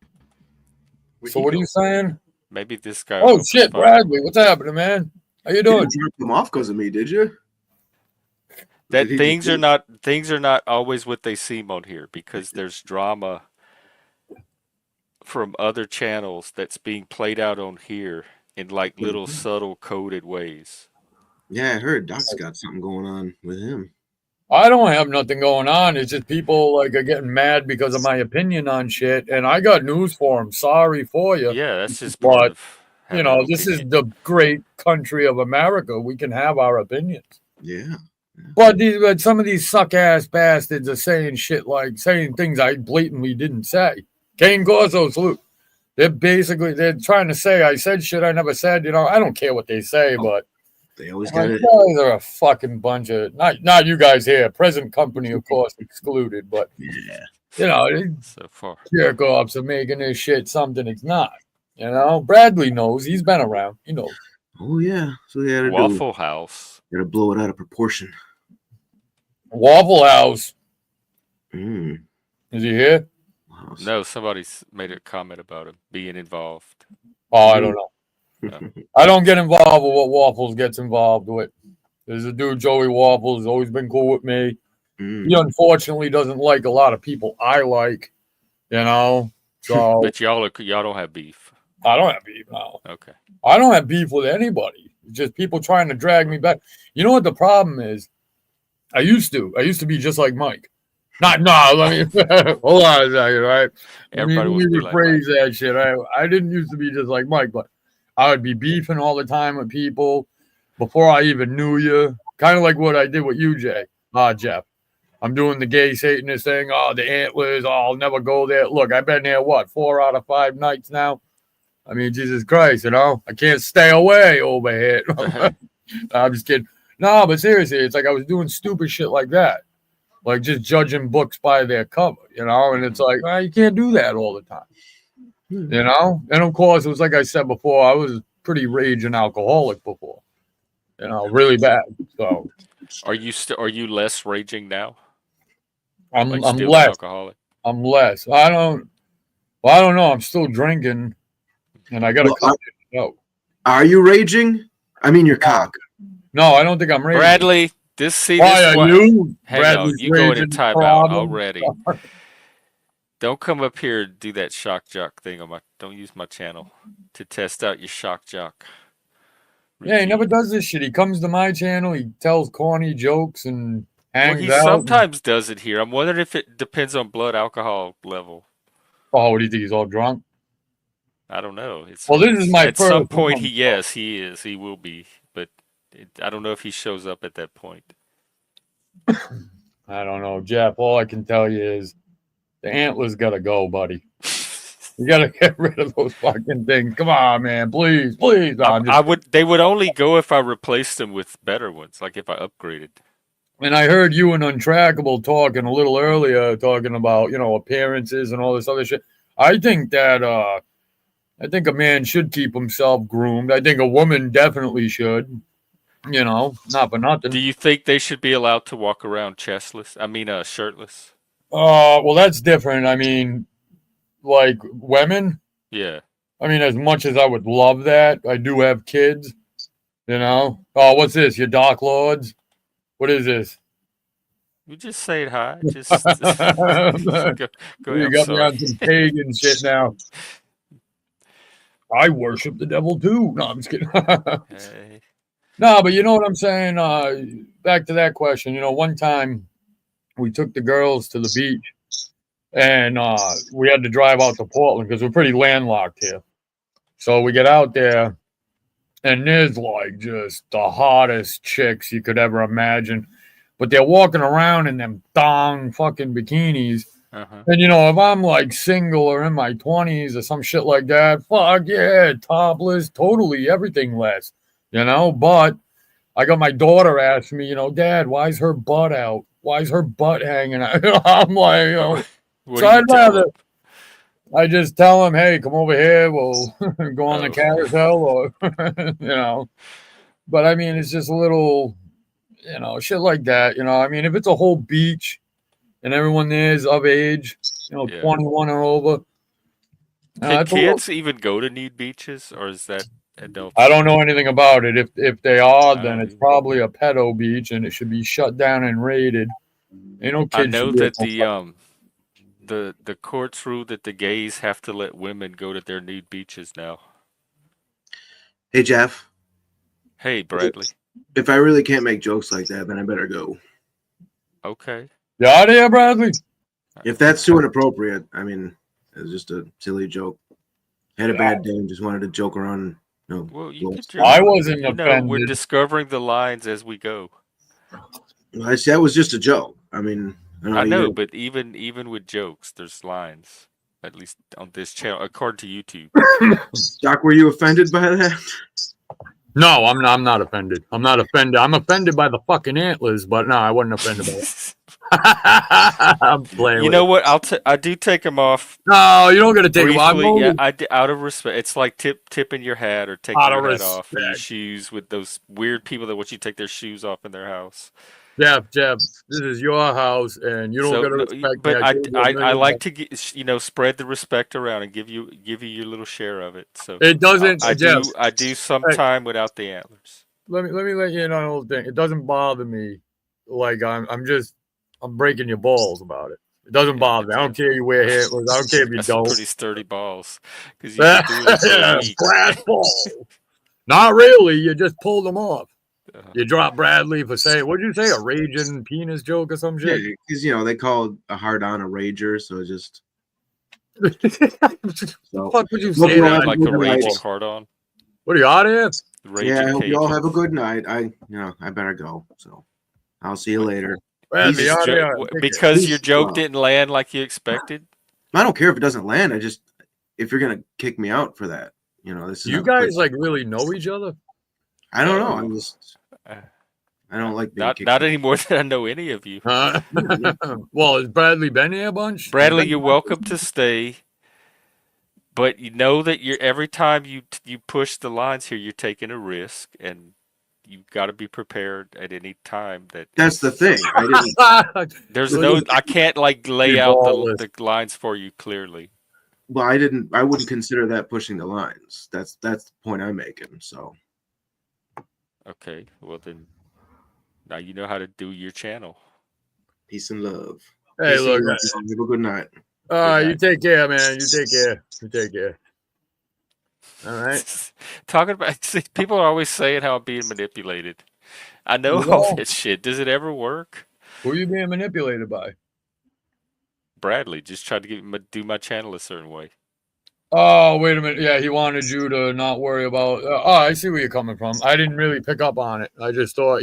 So what are you saying? maybe this guy. Oh shit, Bradley, what's happening, man? How you doing? You didn't drop him off because of me, did you? that Did he just things are not always what they seem on here because there's drama from other channels that's being played out on here in like little subtle coded ways. Yeah, I heard Doc's got something going on with him. I don't have nothing going on. It's just people like are getting mad because of my opinion on shit, and I got news for them. Sorry for you, Yeah, that's just part but of having an this is opinion. the great country of America. We can have our opinions. Yeah. But some of these suck ass bastards are saying shit like saying things I blatantly didn't say. Kane Corso, salute. They're trying to say I said shit I never said. I don't care what they say, but They always like, got it. you guys are a fucking bunch of not you guys here, present company of course excluded, but Yeah. So far. jerk offs are making this shit something it's not. Bradley knows. He's been around. He knows. Oh yeah. So they had to do. Waffle House. Got to blow it out of proportion. Waffle House. Mm. Is he here? Wow. No, somebody's made a comment about him being involved. Oh, I don't know. I don't get involved with what Waffles gets involved with. There's a dude, Joey Waffles, has always been cool with me. Mm. He unfortunately doesn't like a lot of people I like, So But y'all don't have beef. I don't have beef now. Okay. I don't have beef with anybody. It's just people trying to drag me back. You know what the problem is? I used to be just like Mike. Let me hold on a second, right? Everybody let wants me to be like rephrase Mike. that shit. I didn't used to be just like Mike, but I would be beefing all the time with people before I even knew you. Kind of like what I did with you, Jeff. I'm doing the gay Satanist thing. Oh, the antlers. Oh, I'll never go there. Look, I've been there, 4 out of 5 nights now? I mean, Jesus Christ, I can't stay away over here. I'm just kidding. No, but seriously, it's like I was doing stupid shit like that. Like just judging books by their cover, and it's like, you can't do that all the time. And of course, it was like I said before, I was pretty raging alcoholic before, really bad. So Are you less raging now? I'm Like I'm still an less. alcoholic? I'm less. I don't know. I'm still drinking, and I got to cut it out. Are you raging? I mean, your cock. No, I don't think I'm raging. Bradley, Why are you? Hang on, you going in timeout already. Don't come up here and do that shock jock thing on don't use my channel to test out your shock jock. Yeah, he never does this shit. He comes to my channel, he tells corny jokes and hangs he out. sometimes does it here. I'm wondering if it depends on blood alcohol level. Oh, what do you think? He's all drunk? I don't know. This is my at first some point. one. He is. He will be, but I don't know if he shows up at that point. I don't know, Jeff. All I can tell you is the antlers gotta go, buddy. You gotta get rid of those fucking things. Come on, man. Please. No, they would only go if I replaced them with better ones, like if I upgraded. And I heard you and Untrackable talking a little earlier, talking about, appearances and all this other shit. I think that I think a man should keep himself groomed. I think a woman definitely should. Not for nothing. Do you think they should be allowed to walk around chestless? I mean, shirtless? Well, that's different. I mean, like women. Yeah. I mean, as much as I would love that, I do have kids. Oh, what's this? Your Dark Lords? What is this? You just say hi. Just go ahead. You got me on some pagan shit now. I worship the devil too. No, I'm just kidding. Hey. No, but you know what I'm saying? Back to that question. One time we took the girls to the beach and we had to drive out to Portland because we're pretty landlocked here. So we get out there and there's like just the hottest chicks you could ever imagine. But they're walking around in them thong fucking bikinis. Uh-huh. And, if I'm like single or in my 20s or some shit like that, fuck yeah, topless, totally everything less, But I got my daughter asking me, Dad, why is her butt out? Why is her butt hanging out? I'm like, so I'd rather, I just tell him, hey, come over here. We'll go on the carousel or, But I mean, it's just a little, shit like that. I mean, if it's a whole beach, and everyone there is of age, 21 or over. Can kids even go to nude beaches, or is that adults I in don't there. know anything about it. If they are, I then don't it's either. probably a pedo beach, and it should be shut down and raided. Ain't no I kids should know be that able to. the courts rule that the gays have to let women go to their nude beaches now. Hey, Jeff. Hey, Bradley. If I really can't make jokes like that, then I better go. Okay. You out of here, Bradley? If that's too inappropriate, I mean, it was just a silly joke. Had a bad day and just wanted to joke around. Well, you Blow could steam. I joke. wasn't We're offended. discovering the lines as we go. I said that was just a joke. I mean, I you know, didn't. but even with jokes, there's lines. At least on this channel, according to YouTube. Doc, were you offended by that? No, I'm not offended. I'm not offended. I'm offended by the fucking antlers, but no, I wasn't offended by it. I'm playing You with know it. what? I do take them off No, you don't got to take them. I'm briefly. Yeah, only out of respect. It's like tipping your hat or taking out of your hat off or your respect. shoes with those weird people that want you to take their shoes off in their house. Jeff, this is your house, and you don't So got to no, respect me. but I gave you a I million like bucks. to spread the respect around and give you your little share of it. So It doesn't, Jeff. I do Hey, sometime without the antlers. let me let you in on a little thing. It doesn't bother me. Like I'm breaking your balls about it. It doesn't Yeah, I bother can me. I don't tell. care you wear hairless. I don't care if you That's some don't. pretty sturdy balls, because you've been doing it for a week. Brass ball. Not really. You just pulled them off. Uh, You dropped Bradley for saying, what'd you say, a raging penis joke or some Yeah, shit? because they called a hard on a rager, so it just so. Fuck would you Hope say you all rage have that? a like a good night. raging hard on, What are you out of here? Yeah, raging I hope you all Cajun. have a good night. I better go. So I'll see you What later. Bradley, this out of joke? here. Take care. Because your Peace. joke didn't land like you expected. I don't care if it doesn't land. If you're gonna kick me out for that, this is You not the place. guys like really know each other? I don't know. No, uh, I don't like being kicked. not any more than I know any of you. Yeah. Well, has Bradley been here a bunch? He's Bradley, been you're welcome to stay, but you know that you're every time you push the lines here, you're taking a risk, and you've got to be prepared at any time that That's the it's. thing. I didn't. There's Look no, at I can't like lay you, out ballless. the lines for you clearly. Well, I didn't. I wouldn't consider that pushing the lines. That's the point I'm making. So Okay, well then, now you know how to do your channel. peace and love. Hey, Peace look. and love. Have a good night. Good You night. take care, man. You take care. You take care. All right. Talking about, see, people are always saying how I'm being manipulated. I know You all know, this shit. Does it ever work? who are you being manipulated by? Bradley just tried to get me do my channel a certain way. Oh, wait a minute. Yeah, he wanted you to not worry about. I see where you're coming from. I didn't really pick up on it. I just thought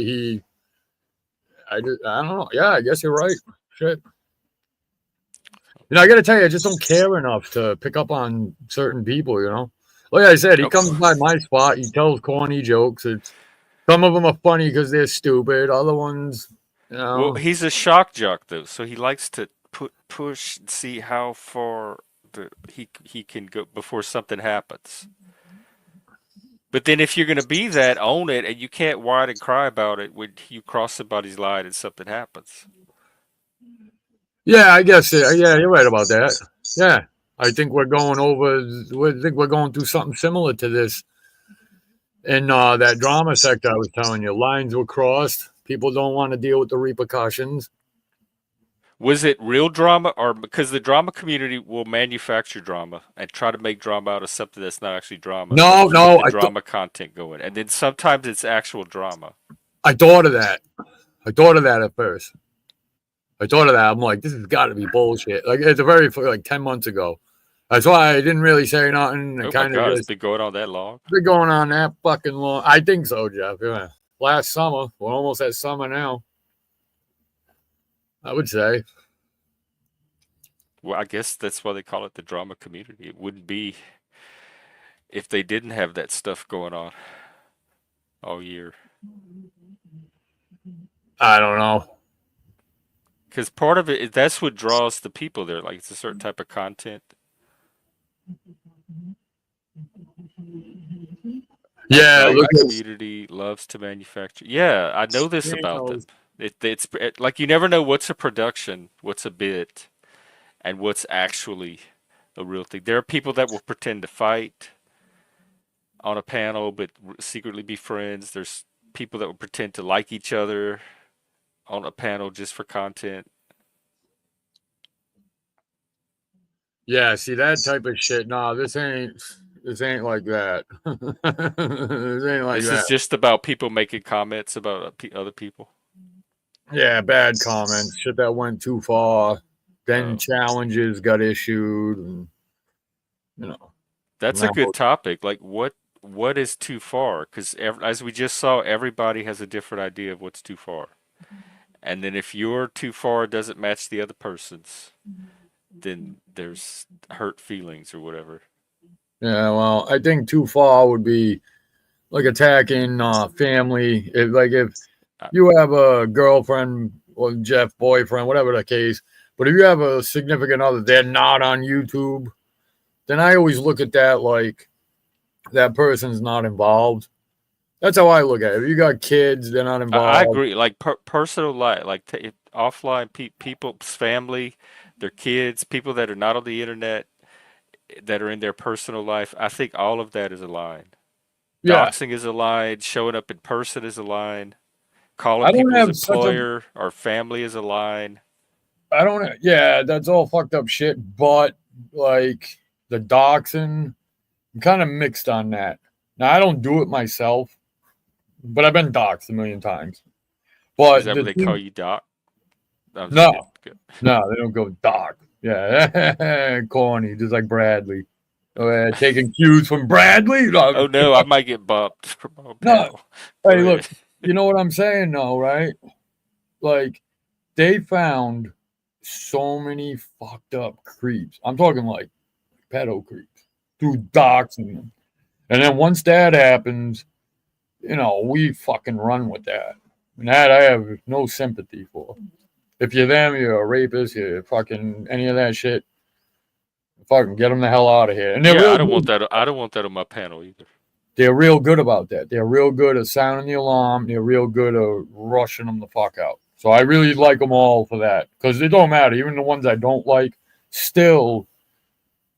I don't know. Yeah, I guess you're right. Shit. I got to tell you, I just don't care enough to pick up on certain people. Like I said, he Nope. comes by my spot. He tells corny jokes. Some of them are funny because they're stupid. Other ones, Well, he's a shock jock though, so he likes to push and see how far he can go before something happens. But then if you're gonna be that, own it, and you can't whine and cry about it when you cross somebody's line and something happens. yeah, I guess. Yeah, you're right about that. Yeah, I think we're going over. I think we're going through something similar to this in that drama sector. I was telling you, lines were crossed. People don't want to deal with the repercussions. Was it real drama, or because the drama community will manufacture drama and try to make drama out of something that's not actually drama to No, keep no, the drama content going, and then sometimes it's actual drama. I thought of that. I thought of that at first. I thought of that. I'm like, this has got to be bullshit. Like it's like 10 months ago. That's why I didn't really say nothing. And Oh my kind of God, it's just been going on that long. been going on that fucking long. I think so, Jeff. Yeah. Last summer. We're almost at summer now. I would say. Well, I guess that's why they call it the drama community. It wouldn't be if they didn't have that stuff going on all year. I don't know. Because part of it, that's what draws the people there. Like it's a certain type of content. Yeah, Drama look at community loves to manufacture. Yeah, I know this about them. channels. It's like you never know what's a production, what's a bit, and what's actually a real thing. There are people that will pretend to fight. on a panel but secretly be friends. There's people that would pretend to like each other on a panel just for content. Yeah, see that type of shit. Nah, this ain't like that. This ain't like This that. is just about people making comments about other people. Yeah, bad comments, shit that went too far. Then Oh. challenges got issued, and you know. That's a Now, good topic. Like, what is too far? Because as we just saw, everybody has a different idea of what's too far. And then if your too far doesn't match the other person's, then there's hurt feelings or whatever. yeah, well, I think too far would be like attacking family. If Uh, you have a girlfriend or Jeff boyfriend, whatever the case, but if you have a significant other, they're not on YouTube, then I always look at that like that person's not involved. That's how I look at it. If you got kids, they're not I involved. agree. Like personal life, like offline people's family, their kids, people that are not on the internet, that are in their personal life. I think all of that is a line. Yeah, Doxing is a line. Showing up in person is a line. Calling I don't people's have such a employer or family is a line. I don't. Yeah, that's all fucked up shit. But like the doxing, I'm kind of mixed on that. Now I don't do it myself, but I've been doxed a million times. Is But that what the they call thing, you, Doc? I'm just no, kidding. Good. no, they don't go doc. Yeah, corny, just like Bradley. Taking cues from Bradley. Oh no, I might get bumped from my own No, panel. Go hey, look, ahead. you know what I'm saying, though, right? Like they found so many fucked up creeps. I'm talking like pedo creeps through doxing them. And then once that happens, we fucking run with that. And that I have no sympathy for. If you're them, you're a rapist, you're fucking any of that shit, fucking get them the hell out of here. And they're Yeah, real I don't want good. that. I don't want that on my panel either. They're real good about that. They're real good at sounding the alarm. They're real good at rushing them the fuck out. So I really like them all for that because it don't matter. Even the ones I don't like still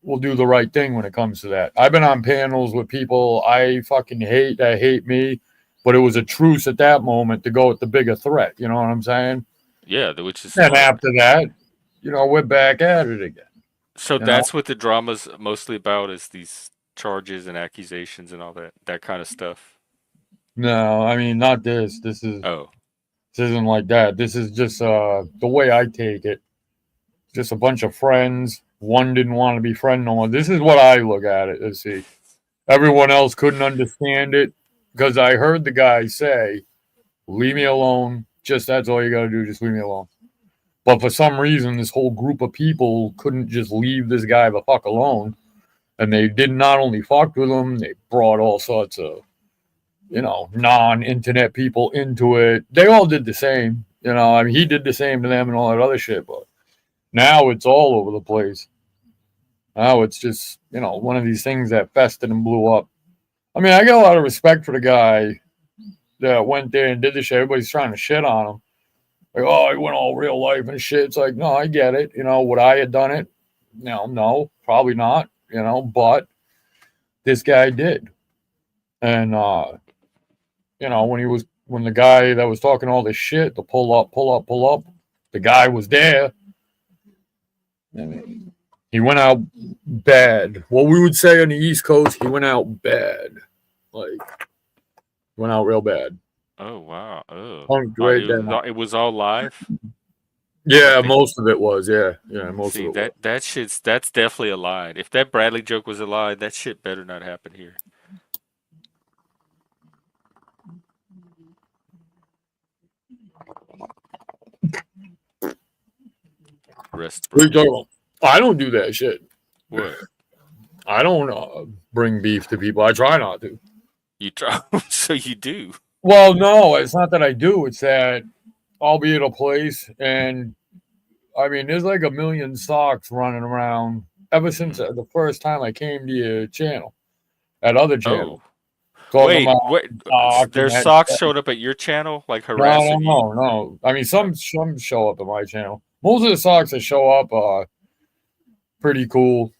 will do the right thing when it comes to that. I've been on panels with people I fucking hate that hate me, but it was a truce at that moment to go with the bigger threat. You know what I'm saying? Yeah, which is And smart. after that, we're back at it again. So You know? that's what the drama's mostly about, is these charges and accusations and all that kind of stuff. No, I mean not this. Oh, This isn't like that. This is just the way I take it. Just a bunch of friends. One didn't want to be friend no more. This is what I look at it. Let's see. Everyone else couldn't understand it because I heard the guy say, "Leave me alone." Just that's all you got to do. Just leave me alone. But for some reason, this whole group of people couldn't just leave this guy the fuck alone, and they did not only fuck with him, they brought all sorts of non-internet people into it. They all did the same. I mean, he did the same to them and all that other shit. But now it's all over the place. Now it's just, one of these things that festered and blew up. I mean, I got a lot of respect for the guy that went there and did the shit. Everybody's trying to shit on him. Like, oh, he went all real life and shit. It's like, no, I get it. Would I have done it? No, probably not. But this guy did. And, when the guy that was talking all this shit, the pull up, the guy was there. And he went out bad. What we would say on the East Coast, he went out bad. Like, went out real bad. oh wow. Oh, Punked right down. it was all live. Yeah, Like they most of it was. Yeah, most of see it was. that's definitely a lie. If that Bradley joke was a lie, that shit better not happen here. Rest What are you Bradley. talking about? I don't do that shit. What? I don't bring beef to people. I try not to. You try so you do. Well, no, it's not that I do. It's that I'll be at a place and I mean, there's like a million socks running around ever since Hmm. the first time I came to your channel, at other channel, Oh. talking about Wait. socks and There's that. socks showed up at your channel, like No, harassing you? no, no. I mean, Oh. some show up at my channel. Most of the socks that show up are pretty cool.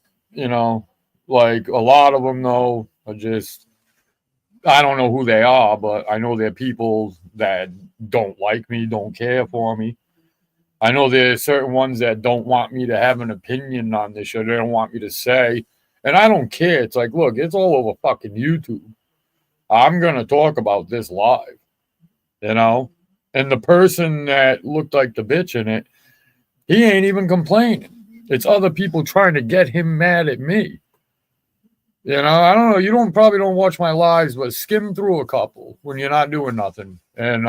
Like a lot of them though are just I don't know who they are, but I know they're people that don't like me, don't care for me. I know there's certain ones that don't want me to have an opinion on this show. They don't want me to say, and I don't care. It's like, look, it's all over fucking YouTube. I'm gonna talk about this live, you know. And the person that looked like the bitch in it, he ain't even complaining. It's other people trying to get him mad at me. You know, I don't know. You probably don't watch my lives, but skim through a couple when you're not doing nothing, and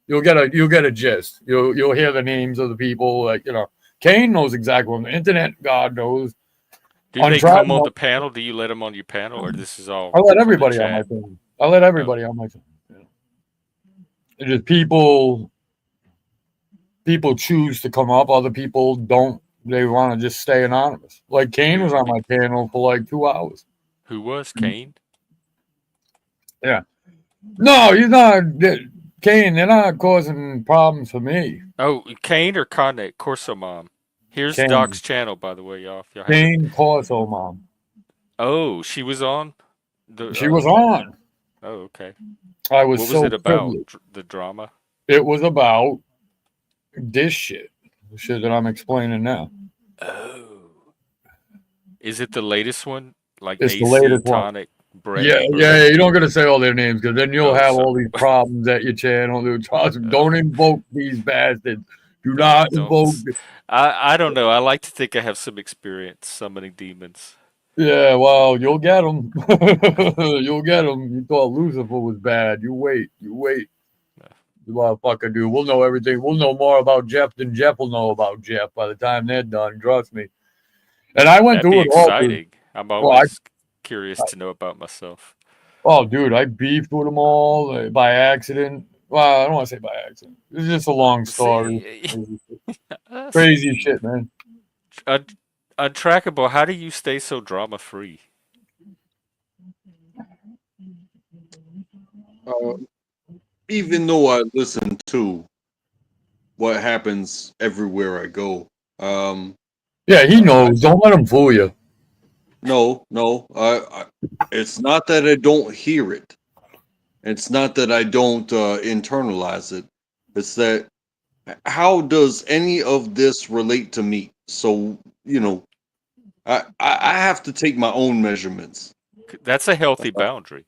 you'll get a gist. You'll hear the names of the people. Like, you know, Kane knows exactly what the internet God knows. Do On they Tribe, come on the panel? Do you let them on your panel, or this is all I let from the everybody on my chat? phone. I let Oh, everybody on my phone. You know. It's just people choose to come up. Other people don't. They want to just stay anonymous. Like Kane was on my panel for like 2 hours. who was Kane? Yeah. No, he's not. Kane, they're not causing problems for me. Oh, Kane or Connet? Corso Mom. Here's Kane. Doc's channel, by the way, y'all. If y'all haven't. Kane Corso Mom. Oh, she was on. She was on. Oh, okay. I was What was so it about? privileged. The drama? It was about this shit. The shit that I'm explaining now. Oh. Is it the latest one? Like It's the AC, latest one. Tonic, Brett, Yeah, and yeah, Bruce? you don't gotta say all their names because then you'll Oh, have so all these problems at your channel. Don't invoke these bastards. Do not invoke. I don't know. I like to think I have some experience summoning demons. Yeah, well, you'll get them. You'll get them. You thought Lucifer was bad. You wait. You wait. You motherfucker, dude. We'll know everything. We'll know more about Jeff than Jeff will know about Jeff by the time they're done. Trust me. And I went That'd through be it all, dude. exciting. I'm Well, always curious to know about myself. oh, dude, I beefed with them all by accident. Well, I don't want to say by accident. It's just a long story. Crazy See, shit, man. untrackable. How do you stay so drama free? Even though I listen to what happens everywhere I go, Yeah, he knows. Don't let him fool you. no, it's not that I don't hear it. It's not that I don't internalize it. It's that how does any of this relate to me? So I have to take my own measurements. That's a healthy boundary.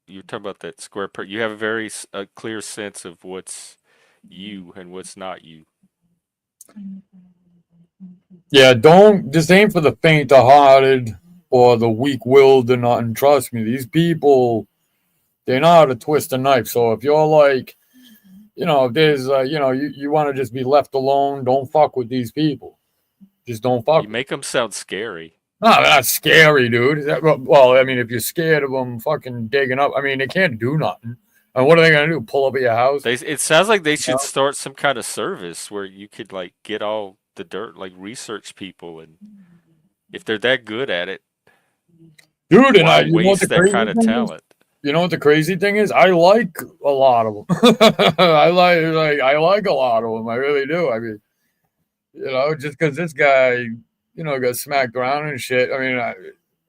You're talking about that square per. You have a very clear sense of what's you and what's not you. Yeah, don't. This ain't for the faint-hearted or the weak-willed or nothing. Trust me, these people, they know how to twist a knife. So if you're like, if there's, you want to just be left alone, don't fuck with these people. Just don't fuck. You make them sound scary. No, that's scary, dude. Well, I mean, if you're scared of them fucking digging up, I mean, they can't do nothing. And what are they gonna do? Pull up at your house? It sounds like they should start some kind of service where you could like get all the dirt, like research people, and if they're that good at it, dude. And why you know what the waste that crazy kind of thing is? talent? You know what the crazy thing is? I like a lot of them. I like a lot of them. I really do. I mean, just because this guy, got smacked around and shit. I mean,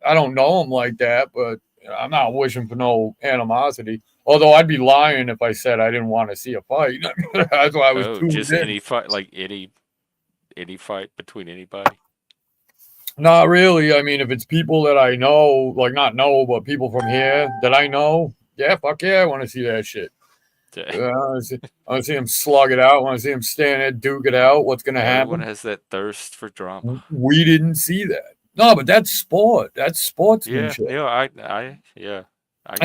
I don't know him like that, but I'm not wishing for no animosity. Although I'd be lying if I said I didn't want to see a fight. That's why I was tuned Just in. any fight, like any fight between anybody. Not really. I mean, if it's people that I know, like not know, but people from here that I know, yeah, fuck yeah, I want to see that shit. I want to see him slug it out. I want to see him stand there, duke it out. What's going to happen? Everyone has that thirst for drama. We didn't see that. No, but that's sport. That's sportsmanship. And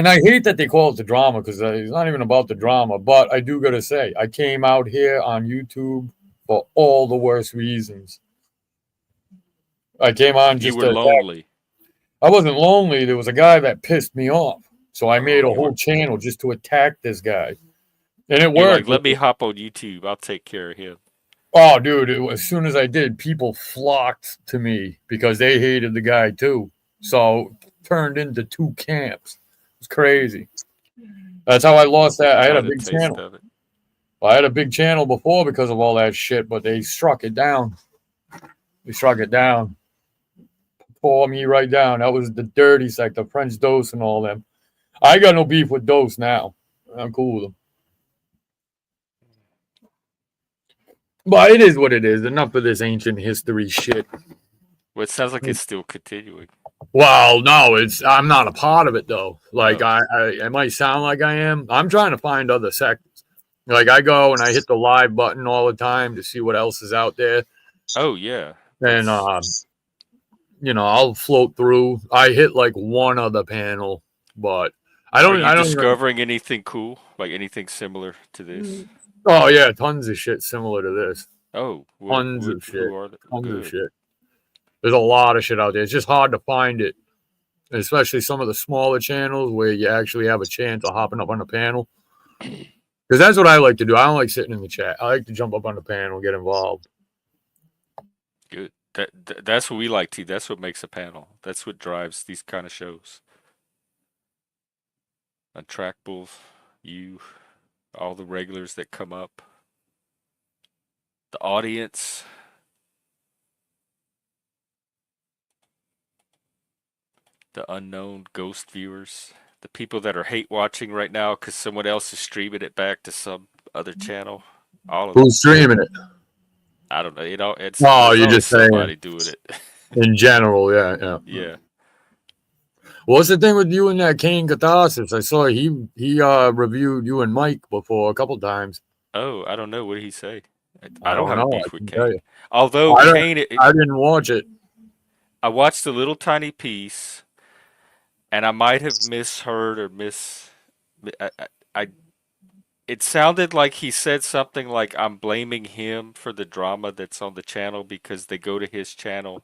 I hate that they call it the drama because it's not even about the drama. But I do got to say, I came out here on YouTube for all the worst reasons. I came on just you were lonely. I wasn't lonely. There was a guy that pissed me off. So I made a whole channel just to attack this guy. And it worked. Like, let me hop on YouTube. I'll take care of him. Oh, dude, as soon as I did, people flocked to me because they hated the guy too. So turned into two camps. It's crazy. That's how I lost that. I had a big channel. I had a big channel before because of all that shit, but they struck it down. Pour me right down. That was the dirty sect, the French dose and all them. I got no beef with Dose now. I'm cool with him. But it is what it is. Enough of this ancient history shit. Well, it sounds like it's still continuing. Well, no, I'm not a part of it though. Like Oh. I might sound like I am. I'm trying to find other sectors. Like I go and I hit the live button all the time to see what else is out there. Oh yeah. And That's- I'll float through. I hit like one other panel, but I Are don't. you I don't. discovering anything cool? Like anything similar to this? Oh yeah, tons of shit similar to this. Oh, Tons of shit. who are they? Tons of Good. shit. There's a lot of shit out there. It's just hard to find it, especially some of the smaller channels where you actually have a chance of hopping up on the panel. Because that's what I like to do. I don't like sitting in the chat. I like to jump up on the panel, get involved. Good. That's what we like to. That's what makes a panel. That's what drives these kind of shows. Untrackable, you, all the regulars that come up, the audience. The unknown ghost viewers, the people that are hate watching right now because someone else is streaming it back to some other channel. All of them. Who's streaming it? I don't know. You know, it's Oh, there's you're always just saying somebody doing it. in general, yeah. Yeah. What's the thing with you and that Kane Catharsis? I saw he reviewed you and Mike before a couple times. Oh, I don't know. What did he say? I I don't don't have a know. I beef with can tell Kane. you. Although I Kane, didn't watch it. I watched a little tiny piece, and I might have misheard or I it sounded like he said something like I'm blaming him for the drama that's on the channel because they go to his channel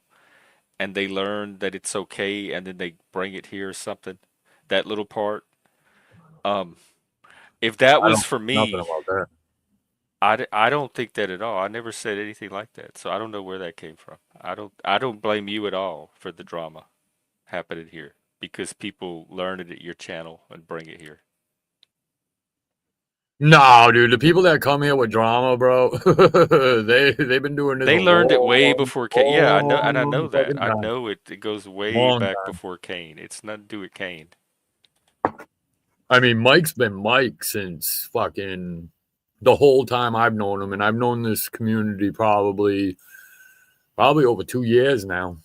and they learn that it's okay and then they bring it here or something. That little part. Um, if that I was don't for nothing me, about that. I don't think that at all. I never said anything like that. So I don't know where that came from. I don't blame you at all for the drama happening here because people learn it at your channel and bring it here. No, dude, the people that come here with drama, bro, they've been doing this a They learned it way long, before Kane. Yeah, I know, and I long know that. fucking I time. know it goes way Long back time. before Kane. It's nothing to do with Kane. I mean, Mike's been Mike since fucking the whole time I've known him, and I've known this community probably over 2 years now.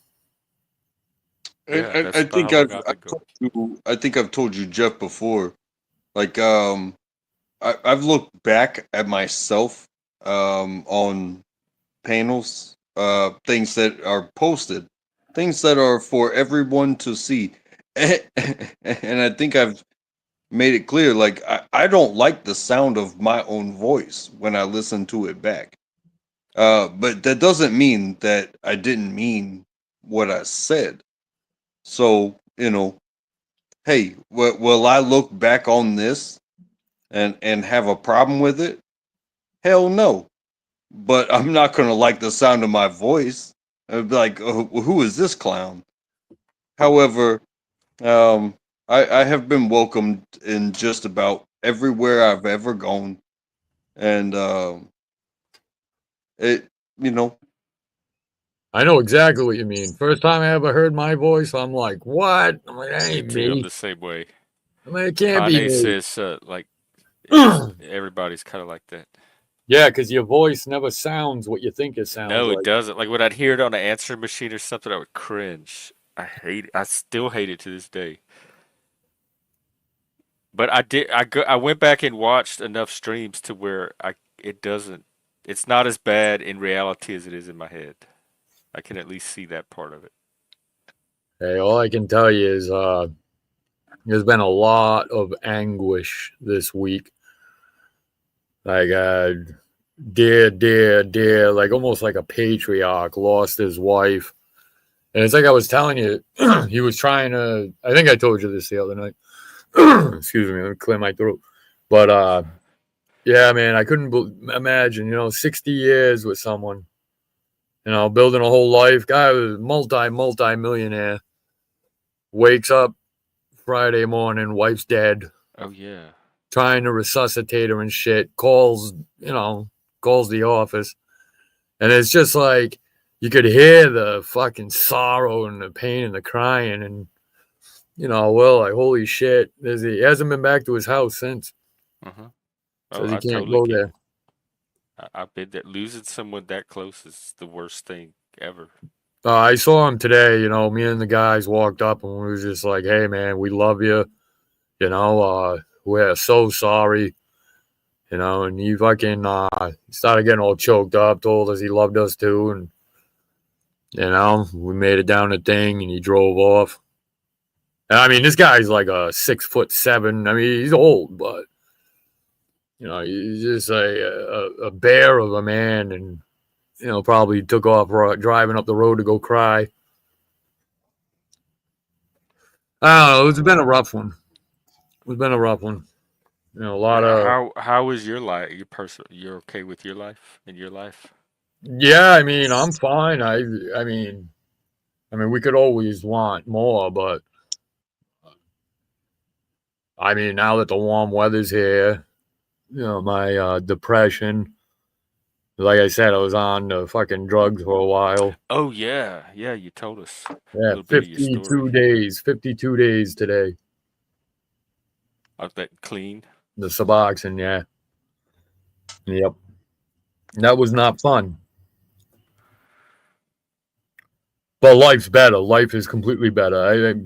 Yeah, that's I about think how long I've been going. I think I've told you, Jeff, before. Like, I've looked back at myself on panels, things that are posted, things that are for everyone to see, and I think I've made it clear. Like, I don't like the sound of my own voice when I listen to it back. But that doesn't mean that I didn't mean what I said. So, hey, will I look back on this and have a problem with it? Hell no. But I'm not gonna like the sound of my voice. I'd be like, oh, who is this clown? However, I have been welcomed in just about everywhere I've ever gone, and it, you know, I know exactly what you mean. First time I ever heard my voice, I'm like, what? I'm like, that Me ain't too. I'm me. the same way. I mean, it can't be Kanye me. says like everybody's kind of like that. Yeah, because your voice never sounds what you think it sounds No, it like. doesn't. Like when I'd hear it on an answering machine or something, I would cringe. I hate it. I still hate it to this day. But I did. I went back and watched enough streams to where it doesn't. It's not as bad in reality as it is in my head. I can at least see that part of it. Hey, all I can tell you is there's been a lot of anguish this week. Like, dear, like almost like a patriarch lost his wife. And it's like I was telling you, he was trying to, I think I told you this the other night. Excuse me, let me clear my throat. But yeah, man, I couldn't imagine, 60 years with someone, building a whole life. Guy was multi-millionaire. Wakes up Friday morning, wife's dead. Oh yeah. Trying to resuscitate her and shit. Calls the office. And it's just like you could hear the fucking sorrow and the pain and the crying. And Will, like, holy shit. He hasn't been back to his house since. Uh-huh. Oh, Says he I can't totally go get there. it. I bet that losing someone that close is the worst thing ever. I saw him today. Me and the guys walked up and we were just like, hey, man, we love you. We're so sorry. And he fucking started getting all choked up, told us he loved us too. And, we made it down the thing and he drove off. And, I mean, this guy's like a 6'7". I mean, he's old, but, he's just a bear of a man. And, probably took off driving up the road to go cry. I don't know. It's been a rough one. It's been a rough one. A lot of. How is your life? You're okay with your life in your life? Yeah, I mean, I'm fine. I mean, we could always want more, but I mean, now that the warm weather's here, my depression. Like I said, I was on the fucking drugs for a while. Oh yeah, yeah. You told us a Yeah, little bit of your 52 story. days. 52 days today. Of that clean. The Suboxone, yeah. Yep. That was not fun. But life's better. Life is completely better.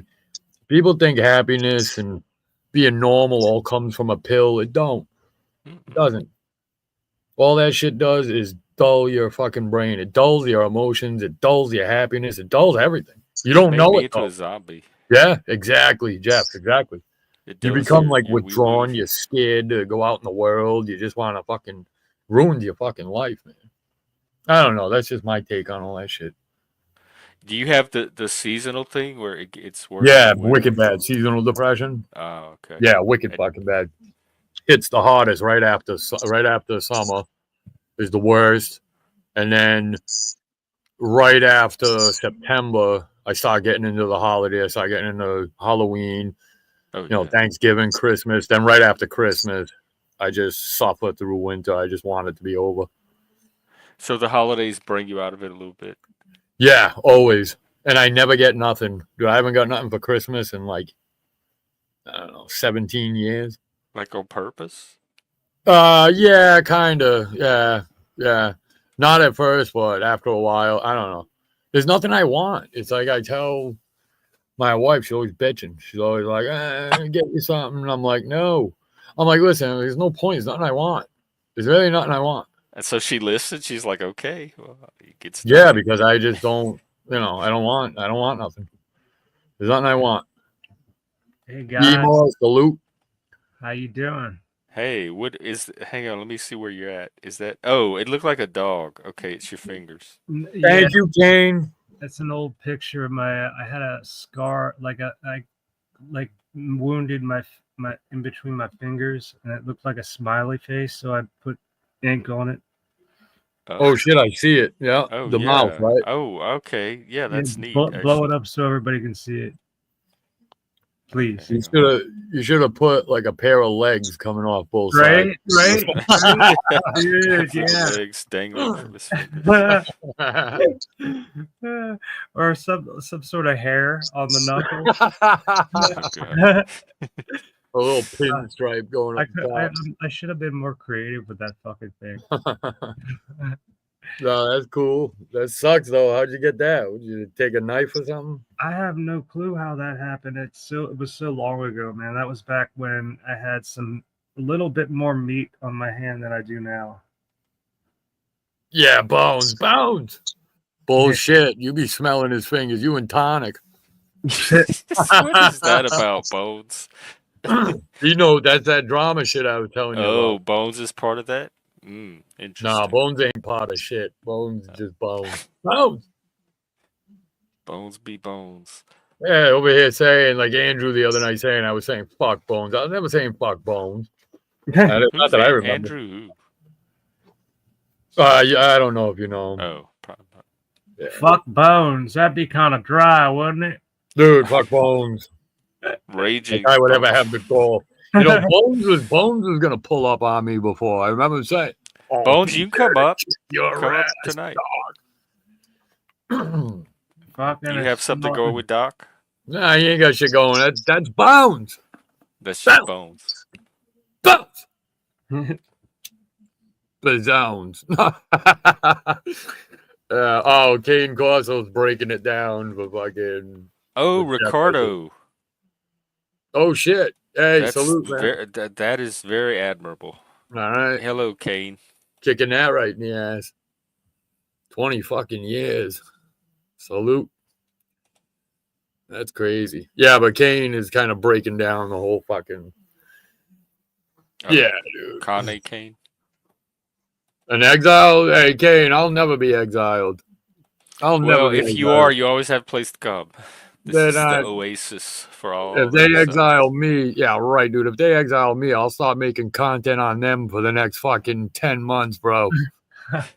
People think happiness and being normal all comes from a pill. It don't. It doesn't. All that shit does is dull your fucking brain. It dulls your emotions. It dulls your happiness. It dulls everything. You don't Made know me it into though. a zombie. Yeah, exactly, Jeff. Exactly. It You does become like your wee wee. withdrawn. You're scared to go out in the world. You just want to fucking ruin your fucking life, man. I don't know. That's just my take on all that shit. Do you have the seasonal thing where it's worse Yeah, in the winter? wicked bad. Seasonal depression. Oh, okay. Yeah, wicked And- fucking bad. It's the hardest right after summer is the worst, and then right after September, I start getting into the holiday. I start getting into Halloween, Oh yeah. Thanksgiving, Christmas. Then right after Christmas, I just suffer through winter. I just want it to be over. So the holidays bring you out of it a little bit. Yeah, always. And I never get nothing. Dude, I haven't got nothing for Christmas in like, I don't know, 17 years. Like on purpose? Yeah, kind of. Yeah. Not at first, but after a while, I don't know. There's nothing I want. It's like I tell my wife, she's always bitching. She's always like, get you something. And I'm like, no. I'm like, listen, there's no point. There's nothing I want. There's really nothing I want. And so she listens. She's like, okay, well, it gets Yeah, done. because I just don't, I don't want nothing. There's nothing I want. Hey guys, Emo, salute. how you doing? Hey, what is? Hang on, let me see where you're at. Is that? Oh, it looked like a dog. Okay, it's your fingers. Yeah, Thank you, Kane. that's an old picture of my. I had a scar, I wounded my in between my fingers, and it looked like a smiley face. So I put ink on it. Oh shit, I see it. Yeah, Oh the yeah. mouth, right? Oh, okay. Yeah, that's neat. Blow it Actually. up so everybody can see it, please. Okay. You should have put like a pair of legs coming off both Right, sides. right, dude, His yeah. legs dangling from his fingers. Or some sort of hair on the Okay. knuckle. A little pinstripe going up the top. I should have been more creative with that fucking thing. No, that's cool. That sucks though. How'd you get that? Would you take a knife or something? I have no clue how that happened. It was so long ago, man. That was back when I had a little bit more meat on my hand than I do now. Yeah, bones. Bullshit. You be smelling his fingers. You and Tonic. What is that about, Bones? That's that drama shit I was telling you Oh, about. Bones is part of that? Interesting. Nah, Bones ain't part of shit. Bones just Bones. Bones. Bones be Bones. Yeah, over here saying, like Andrew the other night saying, I was saying fuck Bones. I was never saying fuck Bones. Not Who's that I remember. Andrew who? Yeah, I don't know if you know him. Oh, probably not. Yeah. Fuck Bones. That'd be kind of dry, wouldn't it? Dude, fuck Bones. Raging. If I would ever Bones. have the call. Bones was gonna pull up on me before. I remember saying, Bones, you can come up. Your Come up ass tonight. Fucking You have something to go with Doc? Nah, you ain't got shit going. That's bounds. That's just bones. Bounds. The zounds. Oh, Kane Corso's breaking it down for fucking. Oh, with Jeff. Ricardo. Oh shit! Hey, That's salute, man. that is very admirable. All right, Hello, Kane. kicking that right in the ass. 20 fucking years. Salute. That's crazy. Yeah, but Kane is kind of breaking down the whole fucking. Yeah, dude. Kane Kane. An exile? Hey, Kane, I'll never be exiled. I'll never Well, be if exiled. you are, you always have a place to come. This Then is the oasis for all. if they that exile me, yeah, right, dude. If they exile me, I'll start making content on them for the next fucking 10 months, bro.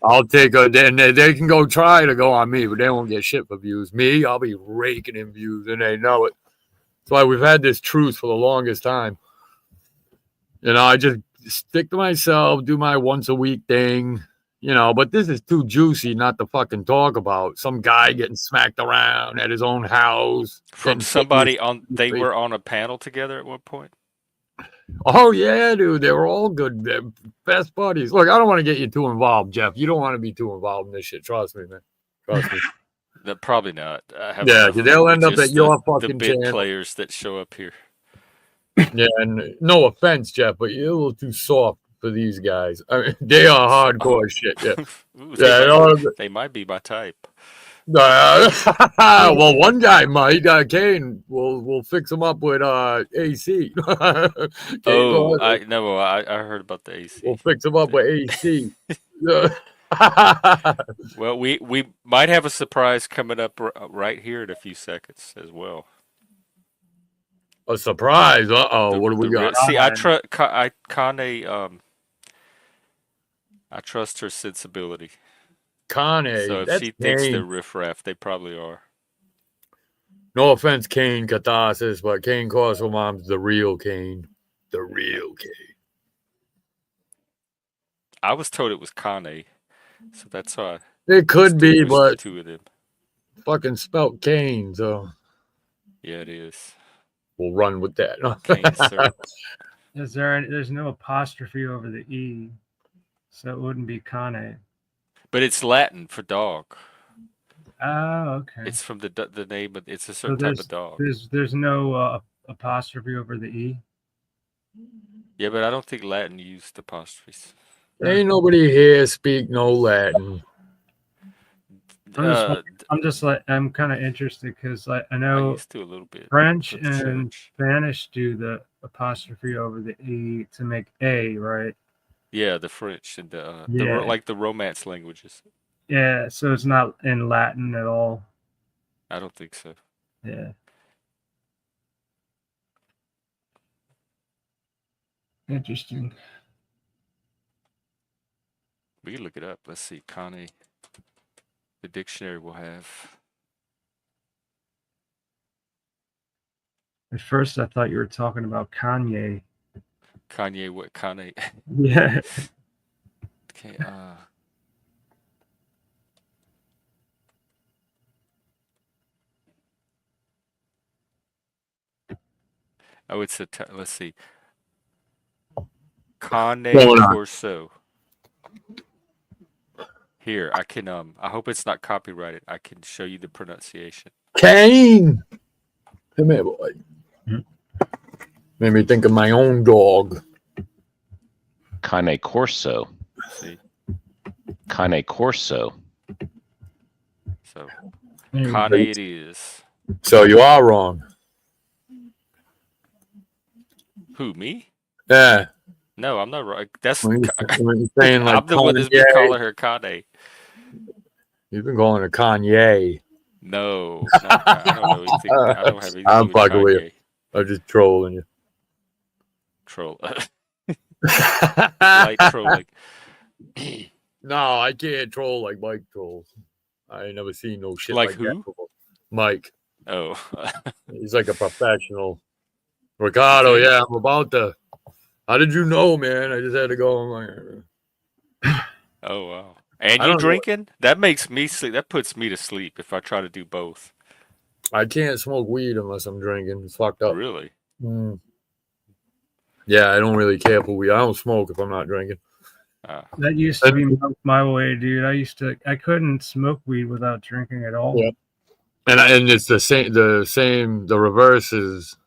I'll take a. Then they can go try to go on me, but they won't get shit for views. Me, I'll be raking in views, and they know it. That's why we've had this truce for the longest time. You know, I just stick to myself, do my once a week thing. You know, but this is too juicy not to fucking talk about. Some guy getting smacked around at his own house. From somebody on, they were on a panel together at one point. Oh yeah, dude, they were all good. They're best buddies. Look, I don't want to get you too involved, Jeff. You don't want to be too involved in this shit. Trust me, man. Trust me. Probably not. Yeah, they'll end up at your fucking the bit channel. players that show up here. Yeah, and no offense, Jeff, but you're a little too soft for these guys. I mean, they are hardcore shit. Yeah, Ooh, they might be my type. Well, one guy might. Kane, we'll fix him up with AC. Oh, I heard about the AC. We'll fix him up with AC. Well, we might have a surprise coming up right here in a few seconds as well. A surprise! Uh-oh, what do we got? See, I trust Kane. I trust her sensibility. Kane. So if she thinks they're riffraff, they probably are. No offense, Kane Catharsis, but Kane Corso Mom's the real Kane. The real Kane. I was told it was Kane, so that's why. It could be, but two of them. Fucking spelt Kane, so. Yeah, it is. We'll run with that. There's no apostrophe over the E, so it wouldn't be Kane. But it's Latin for dog. Oh, okay. It's from the name of it's a certain type of dog. There's no apostrophe over the E. Yeah, but I don't think Latin used apostrophes. Ain't nobody here speak no Latin. I'm kind of interested because I know I used to a little bit. French and Spanish do the apostrophe over the E to make A, right? Yeah, the French and like the Romance languages. Yeah, so it's not in Latin at all. I don't think so. Yeah. Interesting. We can look it up. Let's see. Kane. The dictionary will have. At first, I thought you were talking about Kanye. Kanye, what? Kane? Yeah. Okay. Oh, it's a. Let's see. Kane Corso. Here, I can. I hope it's not copyrighted. I can show you the pronunciation. Kane. Come here, boy. Made me think of my own dog. Kane Corso. See. Kane Corso. So, Kane it is. So you are wrong. Who, me? Yeah. No, I'm not right. That's when you're saying like I'm the one that's been calling her Kane. You've been calling her Kanye. No, I don't know anything. I don't have anything I'm with fucking with Kanye. you. I'm just trolling you. Troll. Light trolling. No, I can't troll like Mike trolls. I ain't never seen no shit like like who? that before. Mike. Oh. He's like a professional. Ricardo, yeah, I'm about to. How did you know, man? I just had to go. I'm like, oh wow! And you drinking? That makes me sleep. That puts me to sleep if I try to do both. I can't smoke weed unless I'm drinking. It's fucked up. Really? Mm. Yeah, I don't really care for weed. I don't smoke if I'm not drinking. That used to be my way, dude. I couldn't smoke weed without drinking at all. Yeah. And it's the same. The reverse is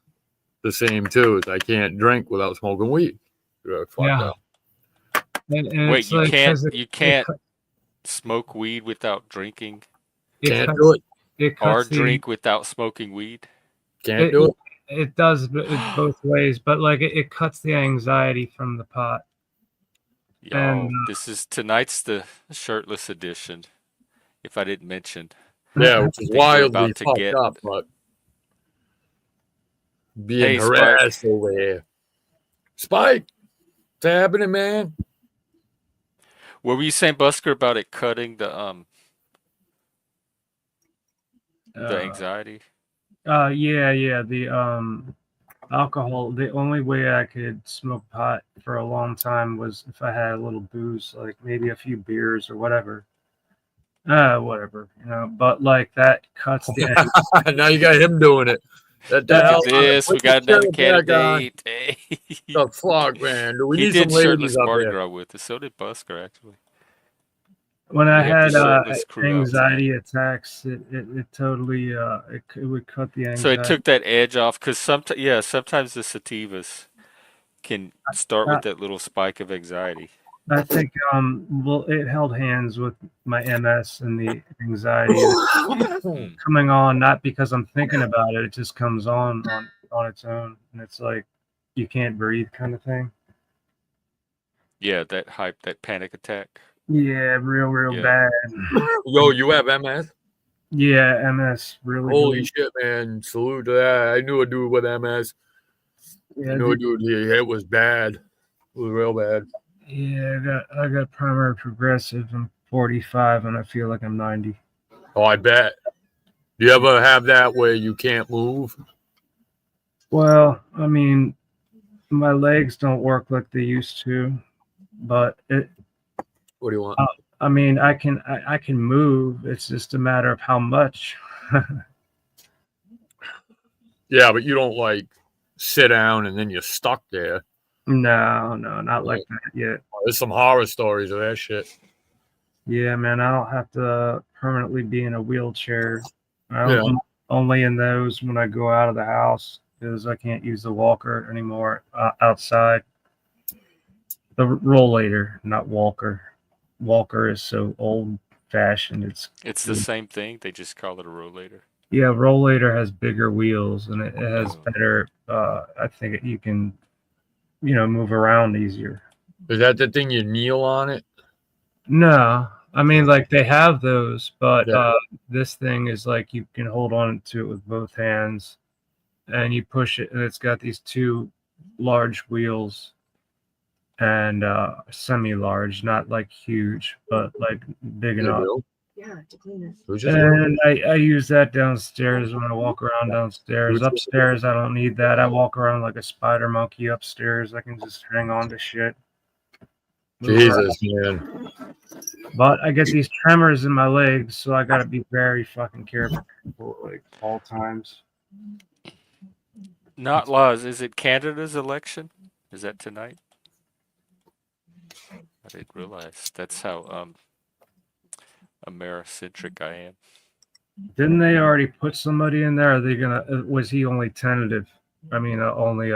the same too. I can't drink without smoking weed. Fucked Yeah. up. And Wait, it's like, because you can't smoke weed without drinking, Can't do it. it or cuts drink without smoking weed? Can't do it. It does both ways, but like it cuts the anxiety from the pot. Y'all, And this is tonight's the shirtless edition. If I didn't mention, Yeah, which is things are wildly about to fucked get. up, but being Hey, Spike. harassed over here. Spike, what's happening, man? What were you saying, Busker, about it cutting the anxiety? yeah, the alcohol. The only way I could smoke pot for a long time was if I had a little booze, like maybe a few beers or whatever. Whatever, but like that cuts the Now you got him doing it. What the Look hell? at this. We Put your got another shirt back on. candidate. Hey. The fuck, man? Do we He need some did ladies shirtless up Mardi there? Gras with us. So did Busker, actually. when I We have the had shirtless crew out tonight. anxiety attacks, it totally it would cut the So it anxiety. took that edge off because sometimes the sativas can start with that little spike of anxiety. I think well, it held hands with my MS and the anxiety coming on, not because I'm thinking about it. It just comes on its own, and it's like you can't breathe, kind of thing. Yeah, that panic attack. Yeah, real Yeah. bad. Yo, you have MS? Yeah, MS, really. Holy shit, man. Salute to that. I knew a dude with MS. Yeah, I knew a dude, it was bad. It was real bad. Yeah, I got primary progressive. I'm 45 and I feel like I'm 90. Oh, I bet. Do you ever have that where you can't move? Well, I mean, my legs don't work like they used to, but What do you want? I mean, I can move. It's just a matter of how much. Yeah, but you don't like sit down and then you're stuck there. No, not like that yet. There's some horror stories of that shit. Yeah, man, I don't have to permanently be in a wheelchair. Yeah. Only in those when I go out of the house because I can't use the walker anymore outside. The rollator, not walker. Walker is so old fashioned. It's the same thing. They just call it a rollator. Yeah, rollator has bigger wheels and it has better. I think you can, move around easier. Is that the thing you kneel on it? No, I mean like they have those, but Yeah. this thing is like you can hold on to it with both hands, and you push it, and it's got these two large wheels, and semi-large, not like huge, but like big enough. Yeah, to clean it. And I use that downstairs when I walk around downstairs. Upstairs, I don't need that. I walk around like a spider monkey upstairs. I can just hang on to shit. Jesus, man. But I get these tremors in my legs, so I gotta be very fucking careful, like all times. Not laws. Is it Canada's election? Is that tonight? I didn't realize. That's how Americentric I am. Didn't they already put somebody in there? Are they gonna? Was he only tentative? I mean, only